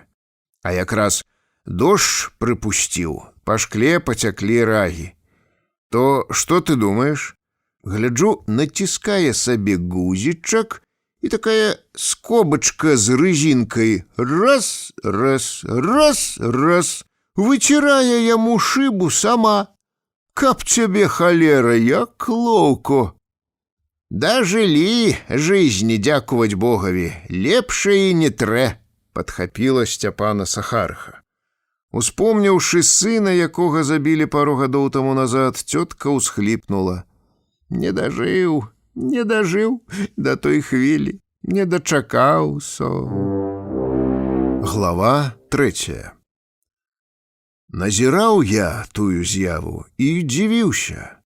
А якраз дождж прыпусціў, па шкле пацяклі рагі. То што ты думаеш? Гляджу, націскае сабе гузічак, і такая скобачка з рызінкай раз, раз, раз, раз, выцірае яму шыбу сама. Каб цябе, халера, як лоўко! «Дажылі жизни, дзякуваць Богаві, лепшае і не трэ», — падхапіла Сцяпана Сахарха. Успомніўшы сына, якога забілі пару гадоў таму назад, цётка ўсхліпнула: «Не дажыў да той хвілі, не дачакаўся». Глава 3. Назіраў я тую з'яву і дзівіўся.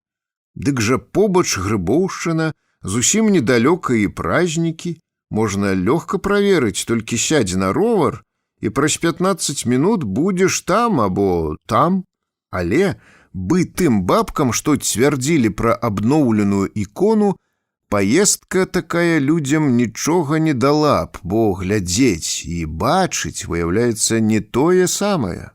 Дык жа побач Грыбоўшчына, зусім недалёка і празнікі, можна лёгка праверыць, толькі сядзь на ровар і праз 15 мінут будзеш там або там. Але бы тым бабкам, што цвярдзілі пра абноўленую ікону, паездка такая людзям нічога не дала б, бо глядзець і бачыць, выяўляецца, не тое самае.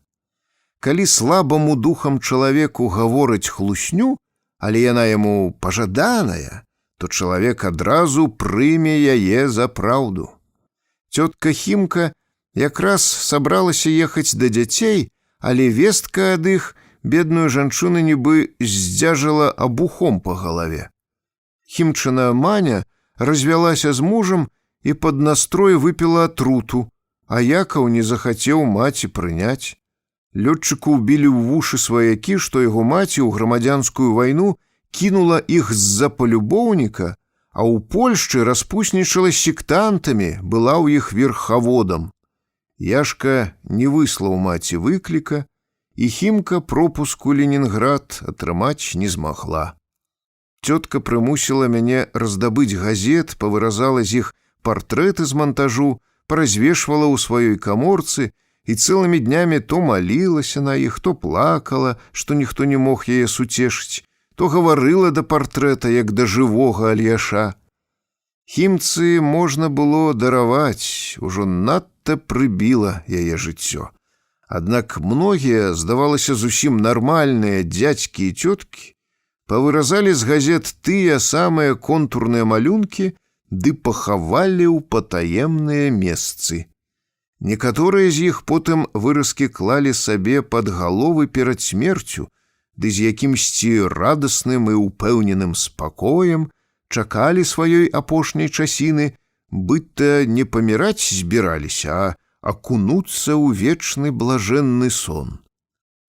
Калі слабаму духам чалавеку гавораць хлусню, але яна яму пажаданая, то чалавек адразу прыме яе за праўду. Цётка Хімка якраз сабралася ехаць да дзяцей, але вестка ад іх бедную жанчыну нібы здзяжала абухом па галаве. Хімчына Маня развялася з мужам і пад настрой выпіла атруту, а Якаў не захацеў маці прыняць. Лётчыку ўбілі ў вушы сваякі, што яго маці ў грамадзянскую вайну кінула іх з-за палюбоўніка, а ў Польшчы распуснічала з сектантамі, была ў іх верхаводам. Яшка не выслаў маці выкліка, і Хімка пропуску Ленінград атрымаць не змагла. Цётка прымусіла мяне раздабыць газет, павыразала з іх партрэты з монтажу, паразвешвала ў сваёй каморцы і цэлымі днямі то малілася на іх, то плакала, што ніхто не мог яе суцешыць, то гаварыла да партрэта, як да жывога Альяша. Хімцы можна было дараваць, ужо надта прыбіла яе жыццё. Аднак многія, здавалася, зусім нармальныя дзядзькі і цёткі павыразалі з газет тыя самыя контурныя малюнкі ды пахавалі ў патаемныя месцы. Некаторыя з іх потым выразкі клалі сабе пад галовы перад смерцю, ды з якімсьці радасным і ўпэўненым спакоем чакалі сваёй апошняй часіны, быццам не паміраць збіраліся, а акунуцца ў вечны блажэнны сон.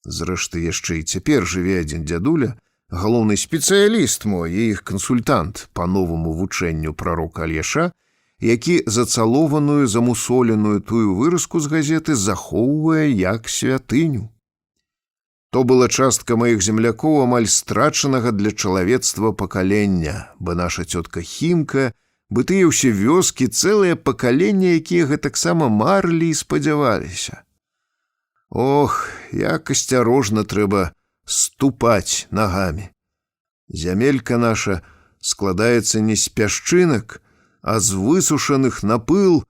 Зрэшты, яшчэ і цяпер жыве адзін дзядуля, галоўны спецыяліст мой і іх кансультант па новаму вучэнню прарока Альяша, які зацалованую замусоленую тую выразку з газеты захоўвае як святыню. То была частка маіх землякоў амаль страчанага для чалавецтва пакалення, бо наша цётка Хімка, бы тыя ўсе вёскі, цэлае пакаленне, якія гэтаксама марлі і спадзяваліся. Ох, як асцярожна трэба ступаць нагамі. Зямелька наша складаецца не з пясчынак, а з высушаных на пыл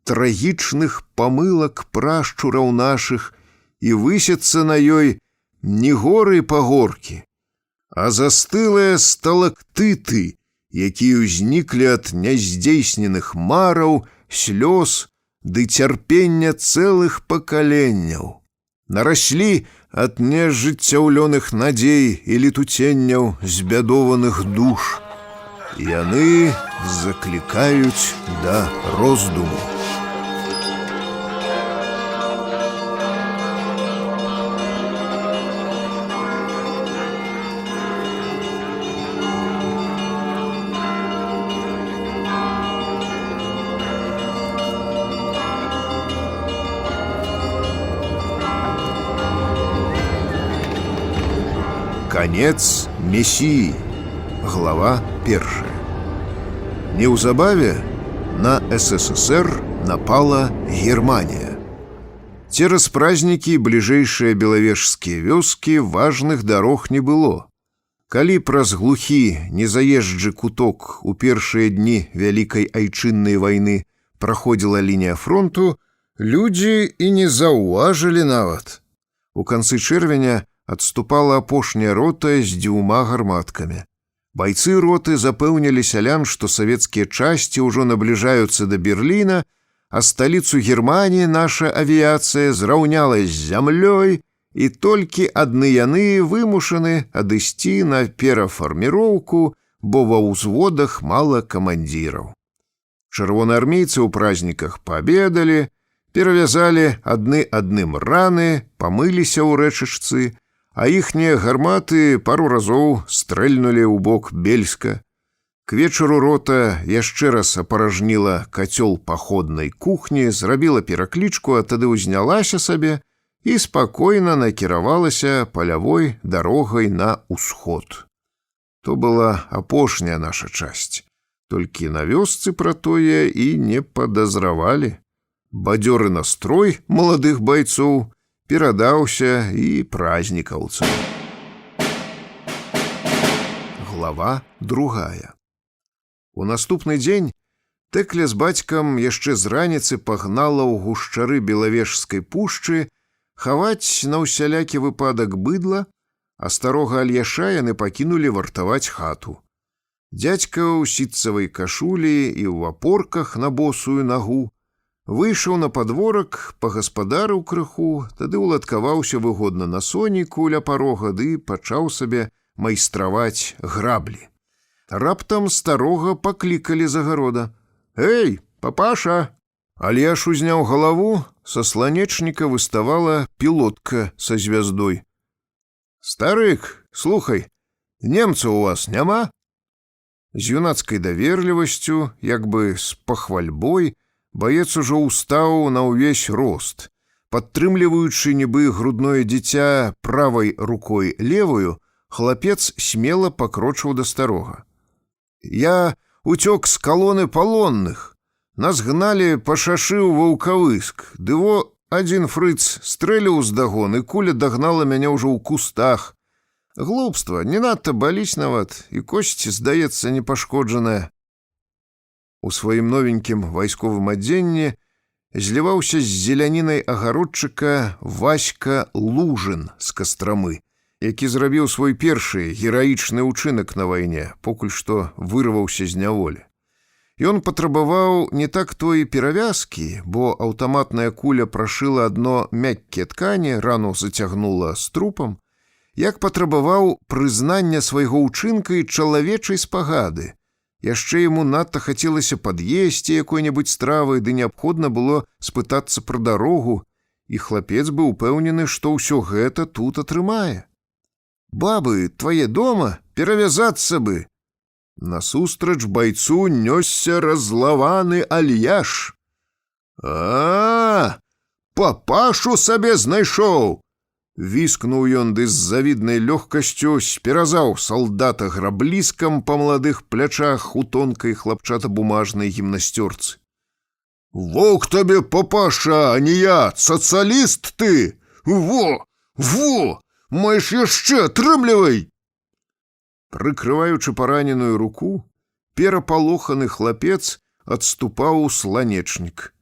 трагічных памылак прашчураў нашых, і высяцца на ёй не горы і пагоркі, а застылыя сталактыты, якія ўзніклі ад няздзейсненых мараў, слёз ды цярпення цэлых пакаленняў. Нараслі ад нежыццяўлёных надзей і летуценняў збядованых душ. Яны заклікаюць да роздуму. Конец Мессии. Глава 1. Неўзабаве на СССР напала Германія. Цераз празнікі бліжэйшыя белавежскія вёскі важных дарог не было. Калі праз глухі незаезджы куток у першыя дні Вялікай айчыннай вайны праходзіла лінія фронту, людзі і не заўважылі нават. У канцы чэрвеня адступала апошняя рота з 2 гарматкамі. Байцы роты запэўнілі сялян, што савецкія часці ўжо набліжаюцца да Берліна, а сталіцу Германіі наша авіяцыя зраўняла з зямлёй, і толькі адны яны вымушаны адысці на перафарміроўку, бо ва ўзводах мала камандзіраў. Чырвонаармейцы ў празніках паабедалі, перавязалі адны адным раны, памыліся ў рэчышцы, а іхнія гарматы пару разоў стрэльнулі ў бок Бельска. К вечару рота яшчэ раз апаражніла кацёл паходнай кухні, зрабіла пераклічку, а тады ўзнялася сабе і спакойна накіравалася палявой дарогай на ўсход. То была апошняя наша часць. Толькі на вёсцы пра тое і не падазравалі. Бадзёры настрой маладых байцоў перадаўся і празнікаўцам. Глава 2. У наступны дзень Тэкля з бацькам яшчэ з раніцы пагнала ў гушчары белавежскай пушчы хаваць на ўсялякі выпадак быдла, а старога Альяша яны пакінулі вартаваць хату. Дзядзька ў сітцавай кашулі і ў апорках на босую нагу выйшаў на падворак, пагаспадарыў крыху, тады ўладкаваўся выгодна на соніку ля парога ды пачаў сабе майстраваць граблі. Раптам старога паклікалі з агарода. «Эй, папаша!» Альяш узняў галаву, са сланечніка выставала пілотка са звяздой. «Старык, слухай, немца у вас няма?» З юнацкай даверлівасцю, як бы з пахвальбой, Баец ужо ўстаў на ўвесь рост. Падтрымліваючы нібы грудное дзіця правай рукой левую, хлапец смела пакрочыў да старога. «Я уцёк з калоны палонных. Нас гналі па шашы ў ваўкавыск. Ды во адзін фрыц стрэліў здагон, і куля дагнала мяне ўжо ў кустах. Глупства, не надта баліць нават, і косць, здаецца, непашкоджаная». У сваім новенькім вайсковым адзенні зліваўся з зелянінай агародчыка Васька Лужын з Кастрамы, які зрабіў свой першы гераічны ўчынак на вайне, покуль што вырваўся з няволі. Ён патрабаваў не так то і перавязкі, бо аўтаматная куля прашыла адно мяккія ткані, рану зацягнула з трупам, як патрабаваў прызнання свайго ўчынка і чалавечай спагады. Яшчэ яму надта хацелася пад'есці якой-небудзь стравы, ды неабходна было спытацца пра дарогу, і хлапец быў упэўнены, што ўсё гэта тут атрымае. «Бабы, твае дома, перавязацца бы!» Насустрач байцу нёсся разлаваны Альяш. Папашу сабе знайшоў!» Віскнуў ён ды з завіднай лёгкасцю спіразаў салдата грабліскам па маладых плячах у тонкай хлапчата-бумажнай гімнасцёрцы. «Воўк табе, папаша, а не я, сацыяліст ты! Во! Маеш яшчэ, атрымлівай!» Прыкрываючы параненую руку, перапалоханы хлапец адступаў у сланечнік.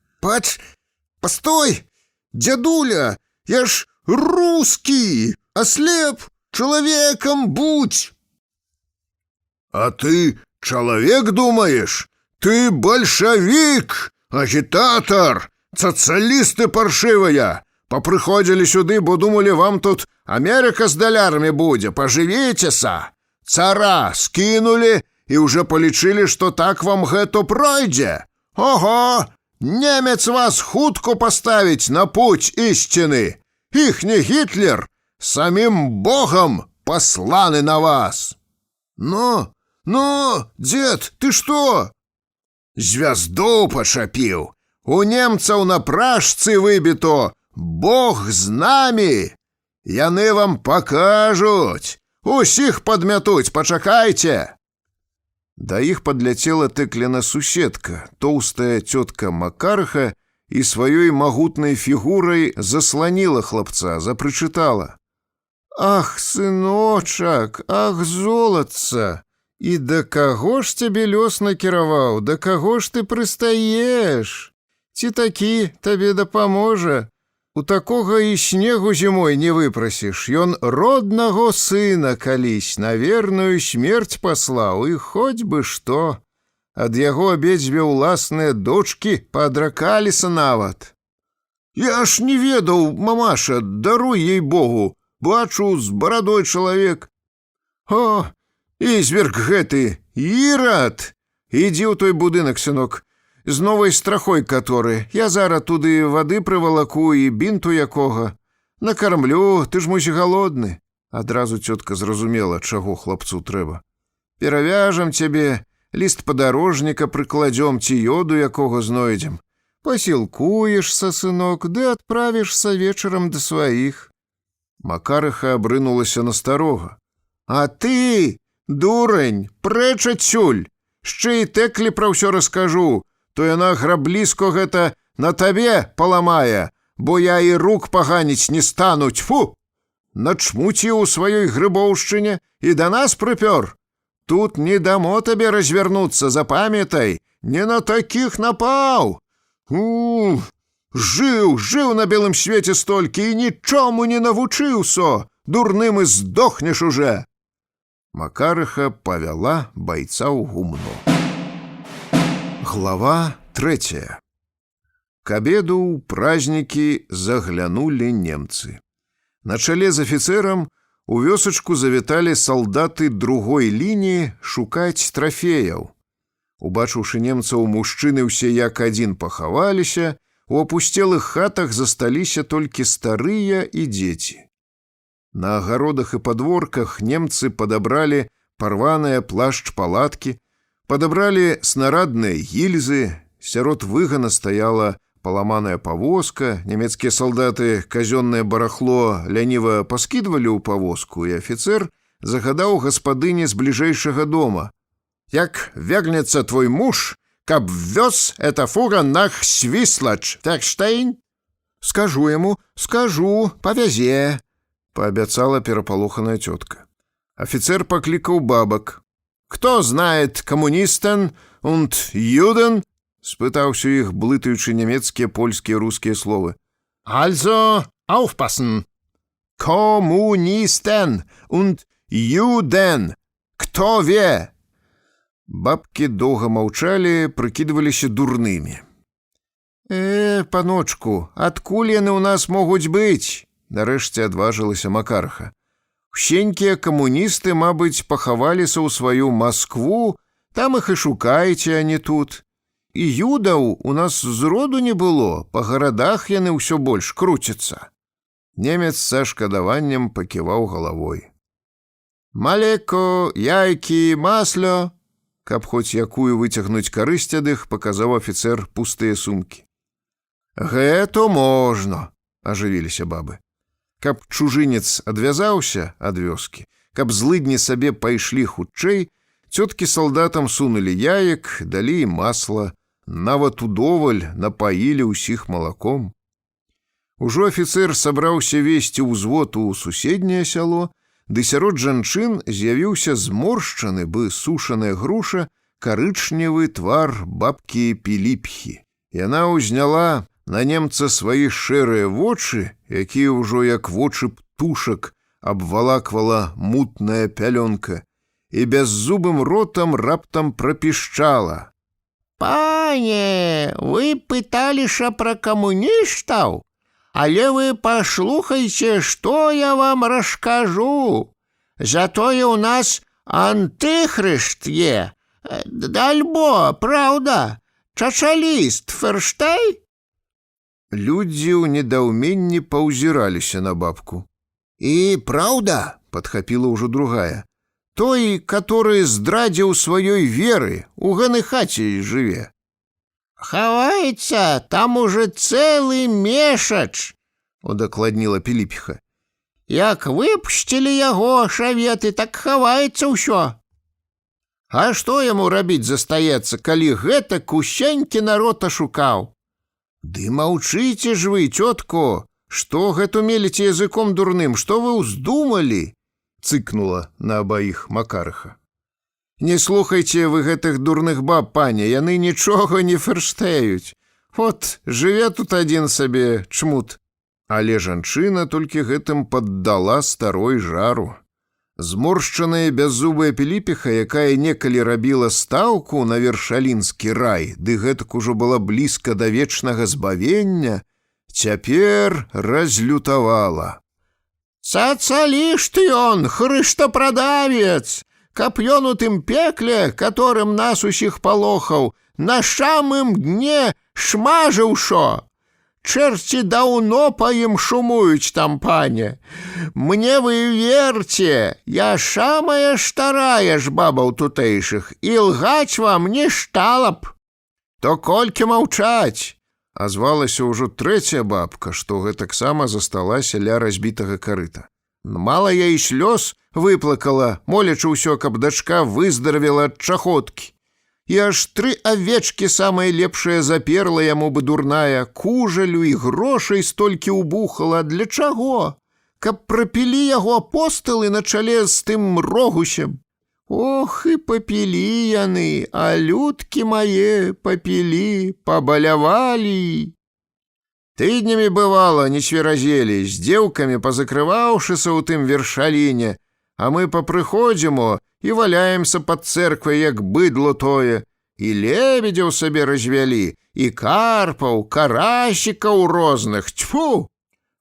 «Постой! Дзядуля! Я ж русский! Ослеп! Человеком будь!» «А ты человек думаешь? Ты большевик, агитатор, социалисты паршивая! Попрыходили сюды, бо думали, вам тут Америка с долярами будет, поживитеся! Цара скинули и уже полічили, что так вам гэта пройдзе! Ого! Немец вас хутко поставить на путь истины! Ихний Гитлер самим Богом посланы на вас!» «Ну, дед, ты что?» «Звязду пачапіў! У немцаў на пражцы выбито! Бог з намі! Яны вам пакажуць! Усіх падмятуць, пачакайце!» Да іх падляцела Тэкляна суседка, тоўстая цётка Макарха, і сваёй магутнай фігурай засланіла хлапца, запрычытала: «Ах, сыночак, ах, золатца! І да каго ж цябе лёс накіраваў, да каго ж ты прыстаеш? Ці такі табе дапаможа? У такога і снегу зімой не выпрасіш. Ён роднаго сына калісь на верную смерць паслаў, і хоць бы што. Ад яго абедзве ўласныя дочкі паадракаліся нават». «Я ж не ведаў, мамаша, даруй ей Богу, бачу, з барадой чалавек». «О, ізверг гэты, Ірад! Ідзі ў той будынак, сынок, з новай страхой каторы. Я зараз туды вады прывалаку і бінту якога. Накармлю, ты ж мусі галодны». Адразу цётка зразумела, чаго хлапцу трэба. «Перавяжам цябе, ліст падарожніка прыкладзём ці ёду якога знойдзем. Пасілкуешся, сынок, ды адправішся вечарам да сваіх». Макарыха абрынулася на старога. «А ты, дурань, прэч адсюль! Шчэ і Тэклі пра ўсё раскажу, то яна грабліско гэта на табе паламае, бо я і рук паганіць не стану, тьфу! Начмуціў у сваёй грыбоўшчыне і да нас прыпёр. Тут не дамо табе развернуцца, запамятай, не на такіх напаў. Жыў на белым свеце столькі і нічому не навучыўся, дурным і здохнеш уже». Макарыха павяла байца ў гумно. Глава 3. К обеду ў празнікі заглянулі немцы. На чале з афіцэрам у вёсачку завіталі салдаты другой лініі шукаць трафеяў. Убачыўшы немцаў, мужчыны ўсе як адзін пахаваліся, у апусцелых хатах засталіся толькі старыя і дзеці. На агародах і падворках немцы падабралі парваныя плашч-палаткі, падабралі снарадныя гільзы, Сярод выгана стаяла паламаная павозка, нямецкія салдаты казённае барахло ляніва паскідвалі ў павозку, і афіцэр загадаў гаспадыне з бліжэйшага дома: «Як вярнецца твой муж, каб вёз эта фура на Свіслач, Ферштейн?» «Скажу яму, скажу, павязе», — пообяцала перапалоханая тётка. Афіцэр паклікаў бабак. «Кто знает коммунистен und Juden?» — спытаўся іх, блытаючы нямецкія, польскія, рускія словы. «Also aufpassen! Kommunisten und Juden! Кто ве?» Бабкі доўга маўчалі, прыкідваліся дурнымі. Паночку, адкуль яны ў нас могуць быць?» — нарэшце адважылася Макарха. «Усенькія камуністы, мабыць, пахаваліся ў сваю Маскву, там іх і шукайце, а не тут. І юдаў у нас зроду не было, па гарадах яны ўсё больш круцяцца». Немец са шкадаваннем паківаў галавой. «Малеко, яйкі, масло», каб хоць якую выцягнуць карысць ад іх, паказаў афіцэр пустыя сумкі. «Гэта можна», — ажывіліся бабы. Каб чужынец адвязаўся ад вёскі, каб злыдні сабе пайшлі хутчэй, цёткі салдатам сунулі яек, далі і масла, нават удоваль напаілі ўсіх малаком. Ужо афіцэр сабраўся весці ўзвод у суседняе сяло, ды сярод жанчын з'явіўся зморшчаны бы сушаная груша карычневы твар бабкі Піліпхі. Яна ўзняла на немца свае шэрыя вочы, якія ўжо як вочы птушак абвалаквала мутная пялёнка, і бяззубым ротам раптам прапішчала: «Пане, вы пыталіся пра камуністаў? Але вы паслухайце, што я вам раскажу. Затое ў нас антыхрыст є. Альбо, праўда, чачаліст Ферштей?» Людзі ў недаўменні паўзіраліся на бабку. «І праўда», — падхапіла ўжо другая, «той, который здрадзіў сваёй веры, у гэны хаце жыве». «Хаваецца там уже цэлы месяц», — удакладніла Піліпіха. «Як выпусцілі яго шаветы, так хаваецца ўсё». «А што яму рабіць застаецца, калі гэтак усенькі народ ашукаў?» «Ды маўчыце ж вы, цётко, што гэту меліце языком дурным, што вы ўздумалі?» — цыкнула на абаіх Макарха. «Не слухайце вы гэтых дурных баб, пане, яны нічога не ферштеюць. От, жыве тут адзін сабе чмут». Але жанчына толькі гэтым паддала старой жару. Зморшчаная бяззубая Піліпіха, якая некалі рабіла стаўку на вершалінскі рай, ды гэтак ужо была блізка да вечнага збавення, цяпер разлютавала. «Сацалішт ён, хрыштапрадавец! Каб ён у тым пекле, которым нас усіх палохаў, на самым дне шмажыў шо! Чэрці даўно па ім шумуюць там, пане. Мне вы верце, я самая старая ж баба ў тутэйшых, і лгаць вам не стала б». «То колькі маўчаць?» — азвалася ўжо трэцяя бабка, што гэтаксама засталася ля разбітага карыта. Мала я і слёз выплакала, молячы ўсё, каб дачка выздаравела ад чахоткі. І аж 3 авечкі самае лепшае заперла яму бы дурная, кужалю і грошай столькі ўбухала. Для чаго? Каб прапілі яго апосталы на чале з тым рогусем. Ох, і папілі яны, а людкі мае папілі, пабалявалі. Тыднямі бывала, не свяразелі, з дзеўкамі пазакрываўшыся ў тым вершаліне, а мы папрыходзімо і валяемся пад цэрквай, як быдло тое, і лебедзяў сабе развялі, і карпаў, карасікаў розных, тьфу!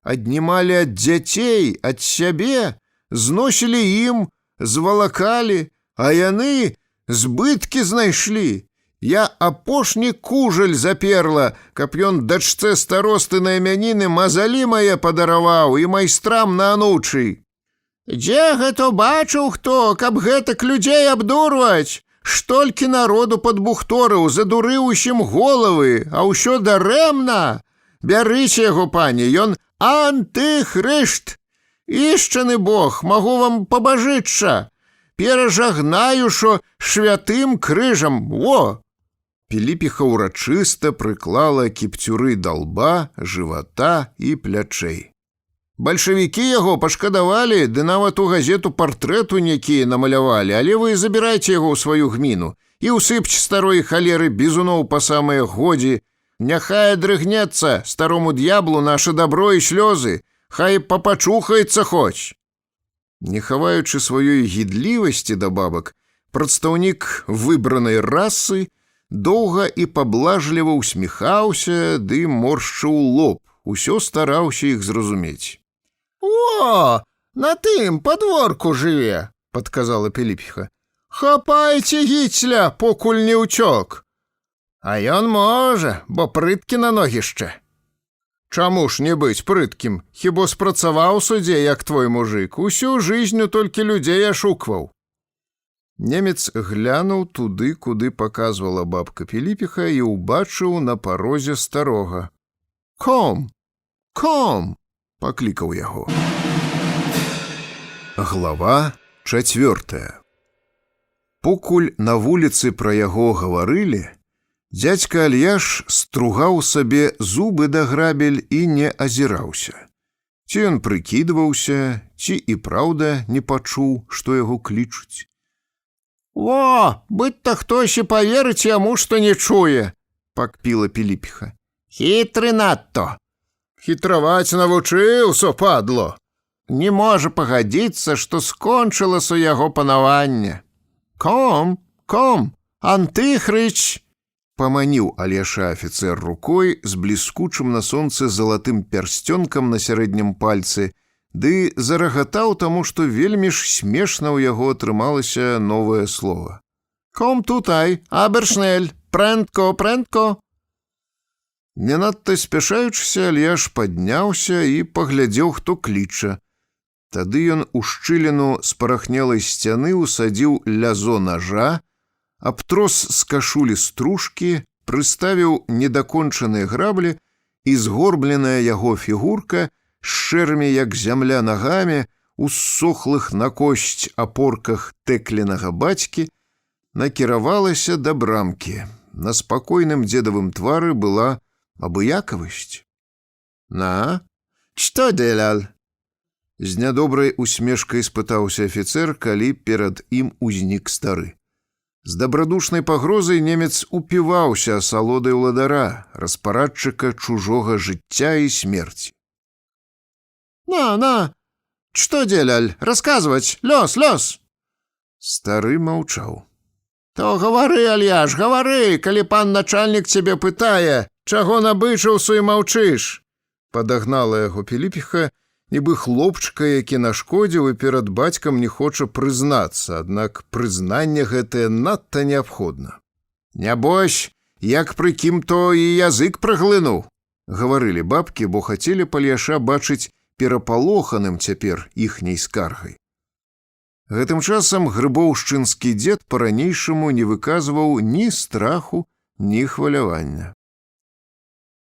Аднімалі ад дзяцей, ад сябе, зносілі ім, звалакалі, а яны збыткі знайшлі. Я апошні кужаль заперла, каб ён дачцэ старосты на імяніны мазалі мае падараваў і майстрам на анучай. Дзе гэта бачыў хто, каб гэтак людзей абдурваць? Штолькі народу падбухторыў, задурыў усім головы, а ўсё дарэмна. Бярыце яго, пані, ён антыхрышт. Ішчаны Бог, магу вам пабажыцца. Перажагнаю, шо святым крыжам, во!» Піліпіха ўрачыста прыклала кіпцюры да лба, жывата і плячэй. Бальшавікі яго пашкадавалі, ды нават у газету партрэту некія намалявалі, але вы забірайце яго ў сваю гміну і ўсыпьце старой халеры бізуноў па самыя годзі. Няхай дрыгнецца старому д'яблу наше дабро і слёзы, хай папачухаецца хоць. Не хаваючы сваёй гідлівасці да бабак, прадстаўнік выбранай расы доўга і паблажліва ўсміхаўся ды моршчыў лоб, усё стараўся іх зразумець. «О, на тым падворку жыве», — падказала Піліпіха. «Хапайце Гіцля, покуль не ўцёк. А ён можа, бо прыткі на ногішча». «Чаму ж не быць прыткім? Хіба спрацаваў судзе, як твой мужык, усю жизню толькі людзей ашукваў». Немец глянуў туды, куды паказвала бабка Піліпіха, і ўбачыў на парозе старога. «Ком! Ком!» — паклікаў яго. Глава 4. Покуль на вуліцы пра яго гаварылі, дзядзька Альяш стругаў сабе зубы да грабель і не азіраўся. Ці ён прыкідваўся, ці і праўда не пачуў, што яго клічуць. «Во, быць-то хтось і паверыць яму, што не чуе», — пакпіла Піліпіха. «Хітры надто». «Хітраваць навучыўся, падло». «Не можа пагадзіцца, што скончылася яго панаванне». «Ком, ком, антыхрыч!» — паманіў Алеша афіцэр рукой з бліскучым на сонцы залатым пярсцёнкам на сярэднім пальцы, ды зарагатаў таму, што вельмі ж смешна ў яго атрымалася новае слова. «Ком тутай, абершнель, прэндко, прэндко». Не надта спяшаючыся, Альяш падняўся і паглядзеў, хто кліча. Тады ён у шчыліну спарахнелай сцяны ўсадзіў лязо нажа, абтрос з кашулі стружкі, прыставіў недакончаныя граблі, і згорбленая яго фігурка з шэрымі, як зямля, нагамі, у ссохлых на косць апорках тэкленага бацькі, накіравалася да брамкі. На спакойным дзедавым твары была абыякавасць. «На, што дзелял?» З нядобрай усмешкай спытаўся афіцэр, калі перад ім узнік стары. З дабрадушнай пагрозай немец упіваўся асалодай ўладара, распарадчыка чужога жыцця і смерці. «На, што дзеляль? Расказваць, лёс, лёс!» Стары маўчаў. «То гавары, Альяш, гавары, калі пан начальнік цябе пытае, чаго набычаўся і маўчыш?» Падагнала яго Піліпіха, нібы хлопчыка, які нашкодзіў і перад бацькам не хоча прызнацца, аднак прызнанне гэтае надта неабходна. «Нябось, як пры кім то і язык праглынуў», — гаварылі бабкі, бо хацелі Пальяша бачыць перапалоханым цяпер іхняй скаргай. Гэтым часам грыбоўшчынскі дзед па-ранейшаму не выказваў ні страху, ні хвалявання.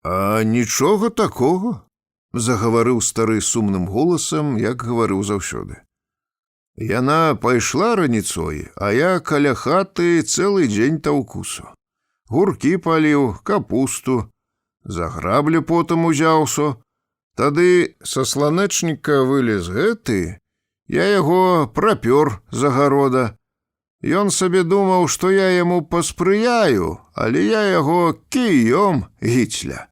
«А нічога такога», — загаварыў стары сумным голасам, як гаварыў заўсёды. «Яна пайшла раніцой, а я каля хаты цэлы дзень таўкусу. Гуркі паліў, капусту, за граблі потым узяўся. Тады са сланечніка вылез гэты, я яго прапёр з агарода. Ён сабе думаў, што я яму паспрыяю, але я яго кіём Гіцля».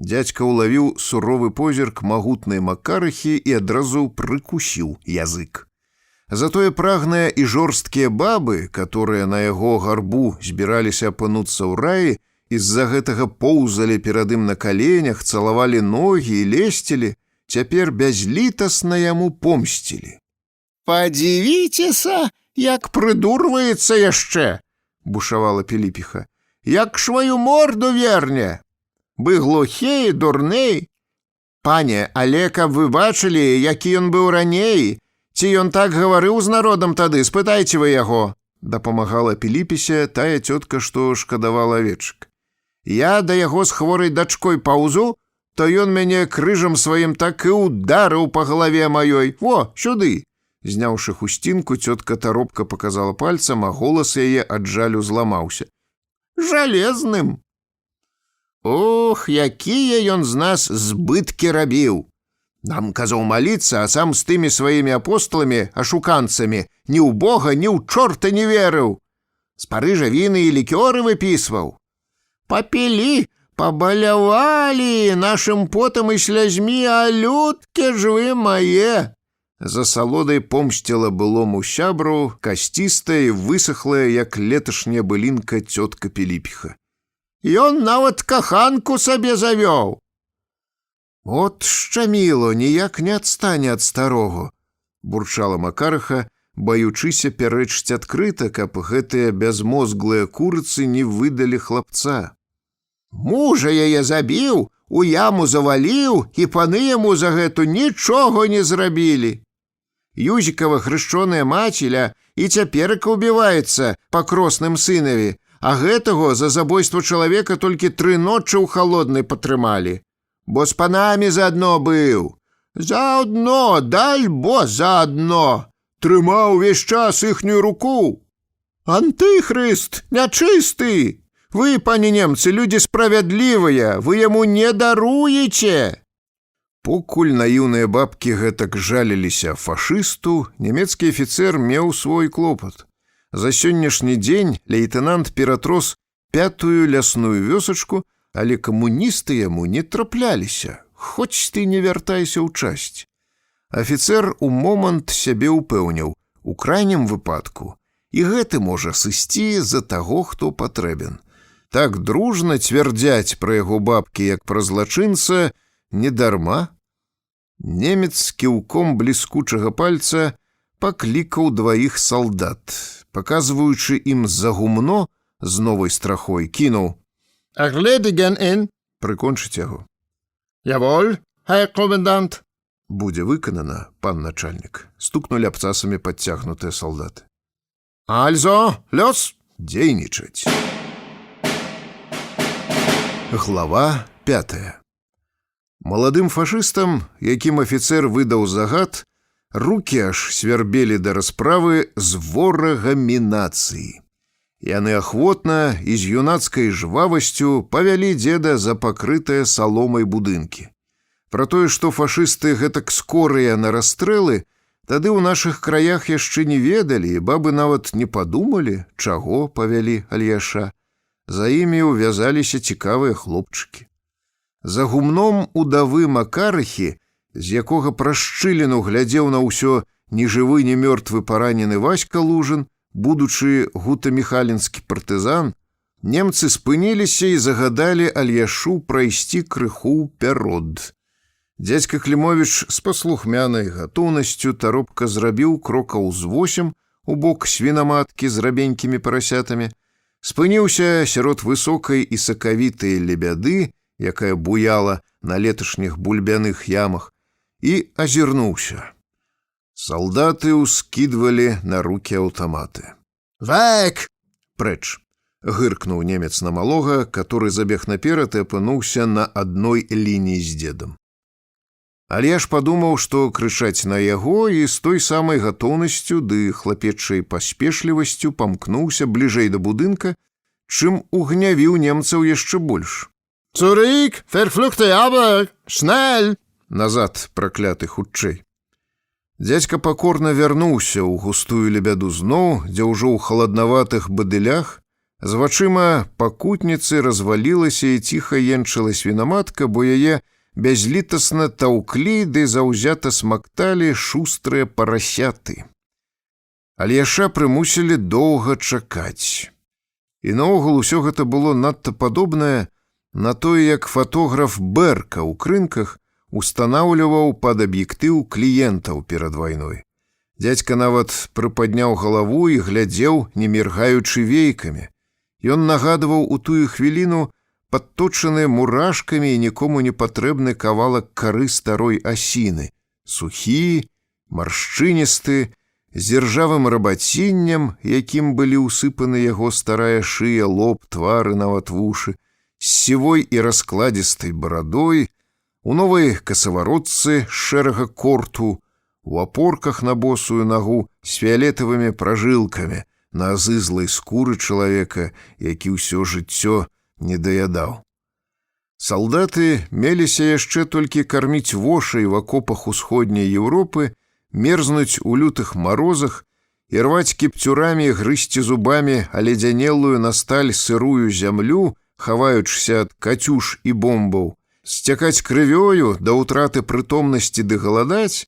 Дзядзька ўлавіў суровы позірк магутнай макарыхі і адразу прыкусіў язык. Затое прагныя і жорсткія бабы, которые на яго гарбу збіраліся апынуцца ў раі, і з-за гэтага поўзалі перад ім на каленях, цалавалі ногі і лесцілі, цяпер бязлітасна яму помсцілі. «Падзівіцеся, як прыдурваецца яшчэ!» — бушавала Піліпіха. «Як сваю морду верне! Бы глухей, дурней! Пане, але каб вы бачылі, які ён быў раней, ці ён так гаварыў з народам тады, спытайце вы яго. дапамагала Піліпісе тая цётка, што шкадавала авечак. Я да яго з хворай дачкой паўзу, то ён мяне крыжам сваім так і ударыў па галаве маёй. Во, сюды! Зняўшы хусцінку, цётка таропка паказала пальцам, а голас яе ад жалю зламаўся. Жалезным! Ох, якія ён з нас збыткі рабіў! Нам казаў маліцца, а сам з тымі сваімі апостоламі, ашуканцамі, ні ў Бога, ні ў чорта не верыў. З Парыжа віны і лікёры выпісваў. Папілі, пабалявалі нашым потам і слязьмі, а людкі ж вы мае. За салодай помсціла былому сябру касцістая і высахлая, як леташняя былінка цётка Піліпіха. Ён нават каханку сабе завёў. От шчаміло, ніяк не адстане ад старого, бурчала Макарыха, баючыся пярэчыць адкрыта, каб гэтыя бязмозглыя курыцы не выдалі хлапца. Мужа яе забіў, у яму заваліў, і паны яму за гэту нічога не зрабілі. Юзікава хрышчоная маціля і цяперака ўбіваецца па кросным сынаві, а гэтага за забойства чалавека толькі 3 ночы ў халоднай патрымалі. Бо з панамі заадно быў. Заадно, дальбо заадно. Трымаў увесь час іхнюю руку. Антыхрыст, нячысты! Вы, пане немцы, людзі справядлівыя, вы яму не даруеце. Покуль наіўныя бабкі гэтак жаліліся фашысту, нямецкі афіцэр меў свой клопат. За сённяшні дзень лейтенант ператрос 5-ю лясную вёсачку, але камуністы яму не трапляліся, хоць ты не вяртайся ў часць. Афіцэр у момант сябе ўпэўніў, у крайнім выпадку, і гэты можа сысці за таго, хто патрэбен. Так дружна цвярдзяць пра яго бабкі, як пра злачынца, недарма. Немец кіўком бліскучага пальца паклікаў 2 салдат, паказваючы ім за гумно з новай страхой, кінуў: «Агледиген ін!» Прыкончыць яго. «Яволь, хай комендант!» «Будзе выканана, пан начальнік», стукнулі абцасамі падцягнутыя салдаты. «Альзо, лёс, дзейнічаць!» Глава 5. Маладым фашыстам, якім афіцэр выдаў загад, рукі аж свярбелі да расправы з ворагамі нацыі. Яны ахвотна і з юнацкай жвавасцю павялі дзеда за пакрытыя саломай будынкі. Пра тое, што фашысты гэтак скорыя на расстрэлы, тады ў нашых краях яшчэ не ведалі, і бабы нават не падумалі, чаго павялі Альяша. За імі ўвязаліся цікавыя хлопчыкі. За гумном удавы Макарыхі, з якога праз шчыліну глядзеў на ўсё ні жывы, ні мёртвы паранены Васька Лужын, будучы гута-міхалінскі партызан, немцы спыніліся і загадалі Альяшу прайсці крыху ўперод. Дзядзька Клімовіч з паслухмянай гатоўнасцю таропка зрабіў крокаў з 8 у бок свінаматкі з рабенькімі парасятамі, спыніўся сярод высокай і сакавітай лебяды, якая буяла на леташніх бульбяных ямах, і азірнуўся. Салдаты ўскідвалі на рукі аўтаматы. «Вэк! Прэч!» — гыркнуў немец на малога, который забег наперад і апынуўся на адной лініі з дзедам. Альяш падумаў, што крычаць на яго, і з той самай гатоўнасцю ды хлапечай паспешлівасцю памкнуўся бліжэй да будынка, чым угнявіў немцаў яшчэ больш. «Цурик, ферфлюхты абак! Шнель!» «Назад, пракляты, хутчэй!» Дзядзька пакорна вярнуўся ў густую лебяду зноў, дзе ўжо ў халаднаватых бадылях з вачыма пакутніцы развалілася і ціха енчыла свінаматка, бо яе бязлітасна таўклі ды заўзята смакталі шустрыя парасяты. Альяша прымусілі доўга чакаць. І наогул усё гэта было надта падобнае на тое, як фатограф Берка ў крынках устанаўліваў пад аб'ектыў кліентаў перад вайной. Дзядзька нават прыпадняў галаву і глядзеў, не міргаючы вейкамі. Ён нагадваў у тую хвіліну падточаны мурашкамі і нікому не патрэбны кавалак кары старой асіны, сухі, маршчыністы, з іржавым рабаціннем, якім былі ўсыпаны яго старая шыя, лоб, твары, нават вушы, з сівой і раскладзістай барадой, у новай касаваротцы з шэрага корту, у апорках на босую нагу з фіялетавымі пражылкамі на азызлай скуры чалавека, які ўсё жыццё не даядаў. Салдаты меліся яшчэ толькі карміць вошай в акопах усходняй Еўропы, мерзнуць у лютых марозах і рваць кіпцюрамі, грызці зубамі аледзянелую на сталь сырую зямлю, хаваючыся ад кацюш і бомбаў, сцякаць крывёю да ўтраты прытомнасці ды галадаць,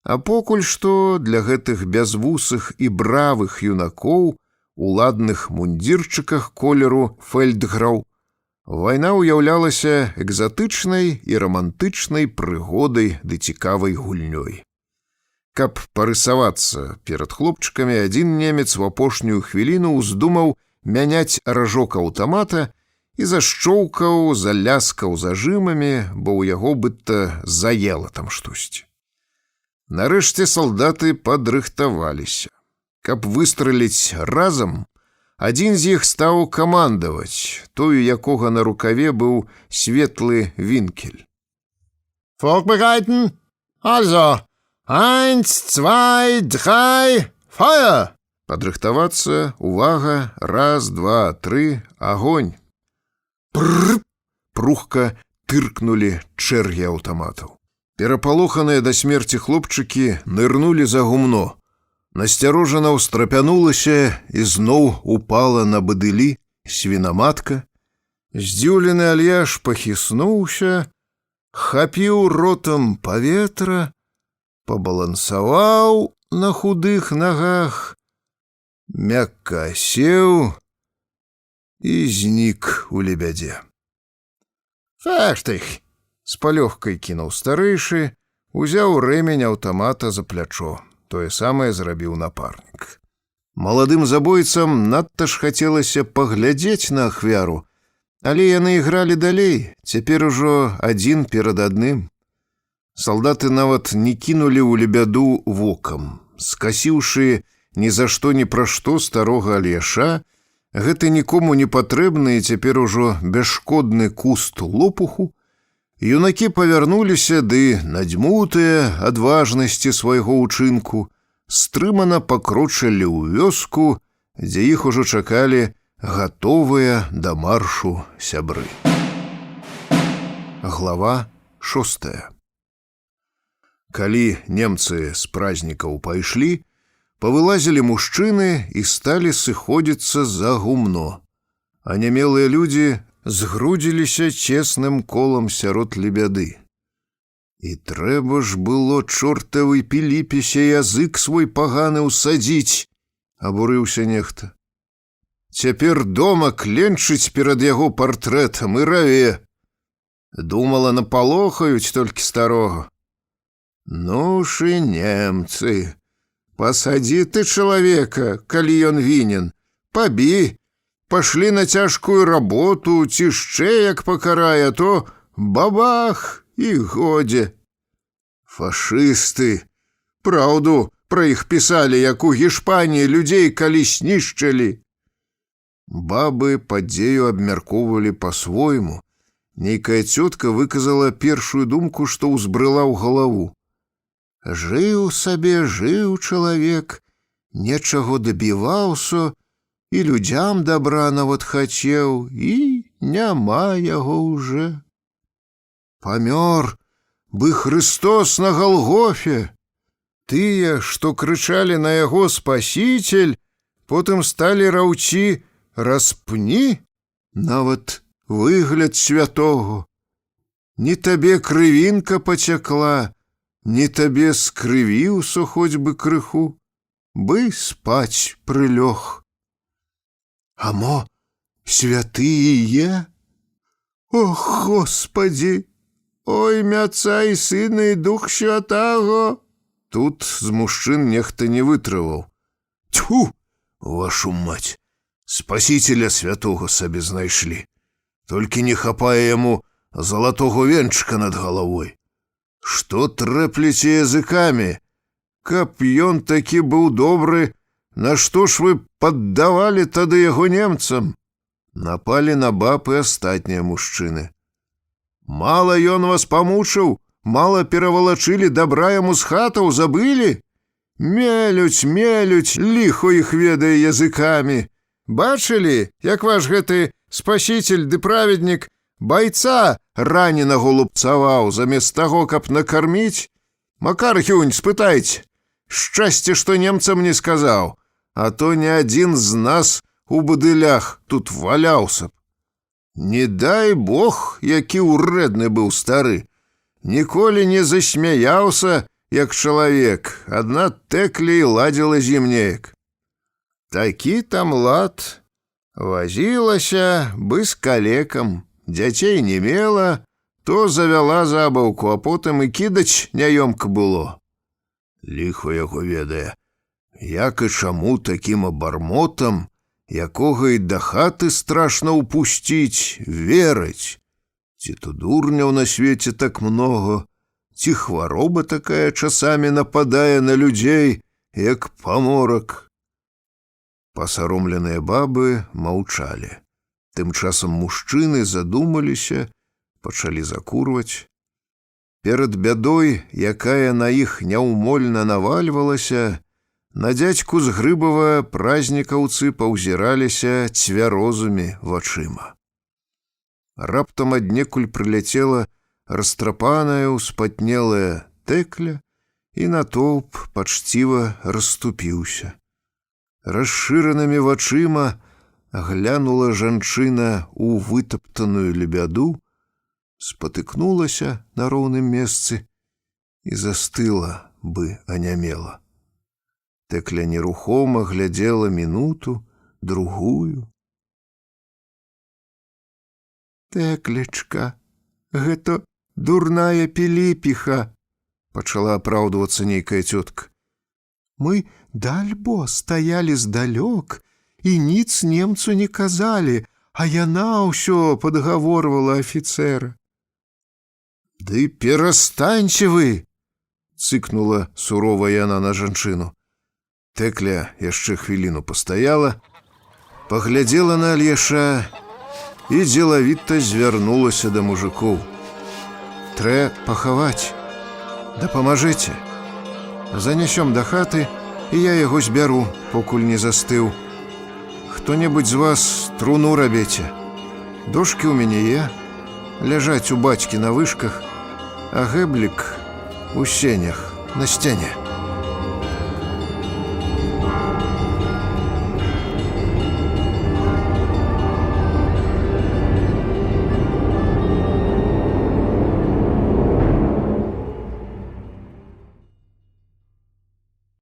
а покуль што для гэтых бязвусых і бравых юнакоў у ладных мундзірчыках колеру фельдграў вайна ўяўлялася экзатычнай і рамантычнай прыгодай ды цікавай гульнёй. Каб парысавацца перад хлопчыкамі, адзін немец у апошнюю хвіліну ўздумаў мяняць ражок аўтамата і зашчоўкаў, заляскаў зажымамі, бо ў яго быццам заела там штосьці. Нарэшце салдаты падрыхтаваліся. Каб выстраліць разам, адзін з іх стаў камандаваць, той, у якога на рукаве быў светлы вінкель. Vorbereiten? Also, 1, 2, 3, Feuer! Падрыхтавацца, увага, 1, 2, 3, агонь! Прррр! Прухка тыркнулі чэргі аўтаматаў. Перапалоханыя да смерці хлопчыкі нырнулі за гумно. Насцярожана ўстрапянулася і зноў упала на бадылі свінаматка. Здзіўлены Альяш пахіснуўся, хапіў ротам паветра, пабалансаваў на худых нагах, мякка сеў і знік у лебядзе. Fertig! З палёгкай кінуў старэйшы, узяў рэмень аўтамата за плячо. Тое самае зрабіў напарнік. Маладым забойцам надта ж хацелася паглядзець на ахвяру, але яны ігралі далей, цяпер ужо адзін перад адным. Салдаты нават не кінулі ў лебяду вокам. Скасіўшы ні за што ні пра што старога Альяша, гэты нікому не патрэбны і цяпер ужо бясшкодны куст лопуху, юнакі павярнуліся ды, надзьмутыя ад важнасці свайго ўчынку, стрымана пакрочылі ў вёску, дзе іх ужо чакалі гатовыя да маршу сябры. Глава 6. Калі немцы з празнікаў пайшлі, павылазілі мужчыны і сталі сыходзіцца за гумно, а нямелыя людзі згрудзіліся цесным колам сярод лебяды. І трэба ж было чортавай Піліпісе язык свой паганы ўсадзіць, абурыўся нехта. Цяпер дома кленчыць перад яго партрэтам і раве. Думала, напалохаюць толькі старога. Ну ж і немцы, пасадзі ты чалавека, калі ён вінен, пабі, пашлі на цяжкую работу, ці яшчэ як пакарае, то бабах і годзе. Фашысты, праўду пра іх пісалі, як у Гішпаніі людзей калісь знішчылі. Бабы падзею абмяркоўвалі па-свойму. Нейкая цётка выказала першую думку, што ўзбрыла ў галаву. Жыў сабе, жыў чалавек, нечаго дабіваўся, і людзям дабра нават хацеў, і няма яго ўжо. Памёр бы Христос на Галгофе. Тыя, што крычалі на яго спаситель, потым сталі раўці распні, нават выгляд святого. Ні табе крывінка пацякла, ні табе скрывіўся хоць бы крыху, бы спаць прылёг. А мо святые? Ох, Господи! Ой, Мяца і Сына і Дух Святаго! Тут з мужчын нехта не вытрываў. Тьфу, вашу мать! Спасителя святого сабе знайшлі. Толькі не хапае яму залатого венчыка над галавой. Што трэплеце языкамі? Каб ён такі быў добры, нашто ж вы паддавалі тады яго немцам? Напалі на баб і астатнія мужчыны. Мала ён вас памучыў, мала перавалачылі добра яму з хатаў, забылі? Мелюць, ліхо іх ведае языкамі. Бачылі, як ваш гэты спаситель ды праведнік байца раненага лупцаваў, замест таго, каб накарміць? Макар Гюнь, спытайце. Шчасце, што немцам не сказаў, а то ні адзін з нас у бадылях тут валяўся б. Не дай Бог, які ўрэдны быў стары. Ніколі не засмяяўся, як чалавек, адна Тэкля і ладзіла з ім неяк. Такі там лад. Вазілася бы з калекам, дзяцей не мела, то завяла забаўку, а потым і кідаць няёмка было. Ліхо яго ведае, як і чаму такім абармотам, якога і да хаты страшна ўпусціць, вераць. Ці то дурняў на свеце так много, ці хвароба такая часамі нападае на людзей, як паморак. Пасаромленыя бабы маўчалі. Тым часам мужчыны задумаліся, пачалі закурваць. Перад бядой, якая на іх няўмольна навальвалася, на дзядзьку з Грыбава празнікаўцы паўзіраліся цвярозымі вачыма. Раптам аднекуль прыляцела растрапаная, успатнелая Тэкля, і натоўп пачціва расступіўся. Расшыранымі вачыма глянула жанчына ў вытаптаную лебяду, спатыкнулася на роўным месцы і застыла бы анямела. Тэкля нерухома глядзела мінуту, другую. «Тэклечка, гэта дурная Піліпіха», — пачала апраўдвацца нейкая цётка. «Мы дальбо стаялі здалёк і ніц немцу не казалі, а яна ўсё падгаворвала афіцэра». «Ды перастаньце вы!» — цыкнула сурова яна на жанчыну. Тэкля яшчэ хвіліну пастаяла, паглядзела на Альяша і дзелавіта звярнулася да мужикоў. «Трэ пахаваць. Дапамажыце. Занясём да хаты, і я яго збяру, покуль не застыў. Хто-небудзь з вас труну рабіце. Дошкі ў мяне є, ляжаць у бацькі на вышках, а гэблік у сенях на сцяне».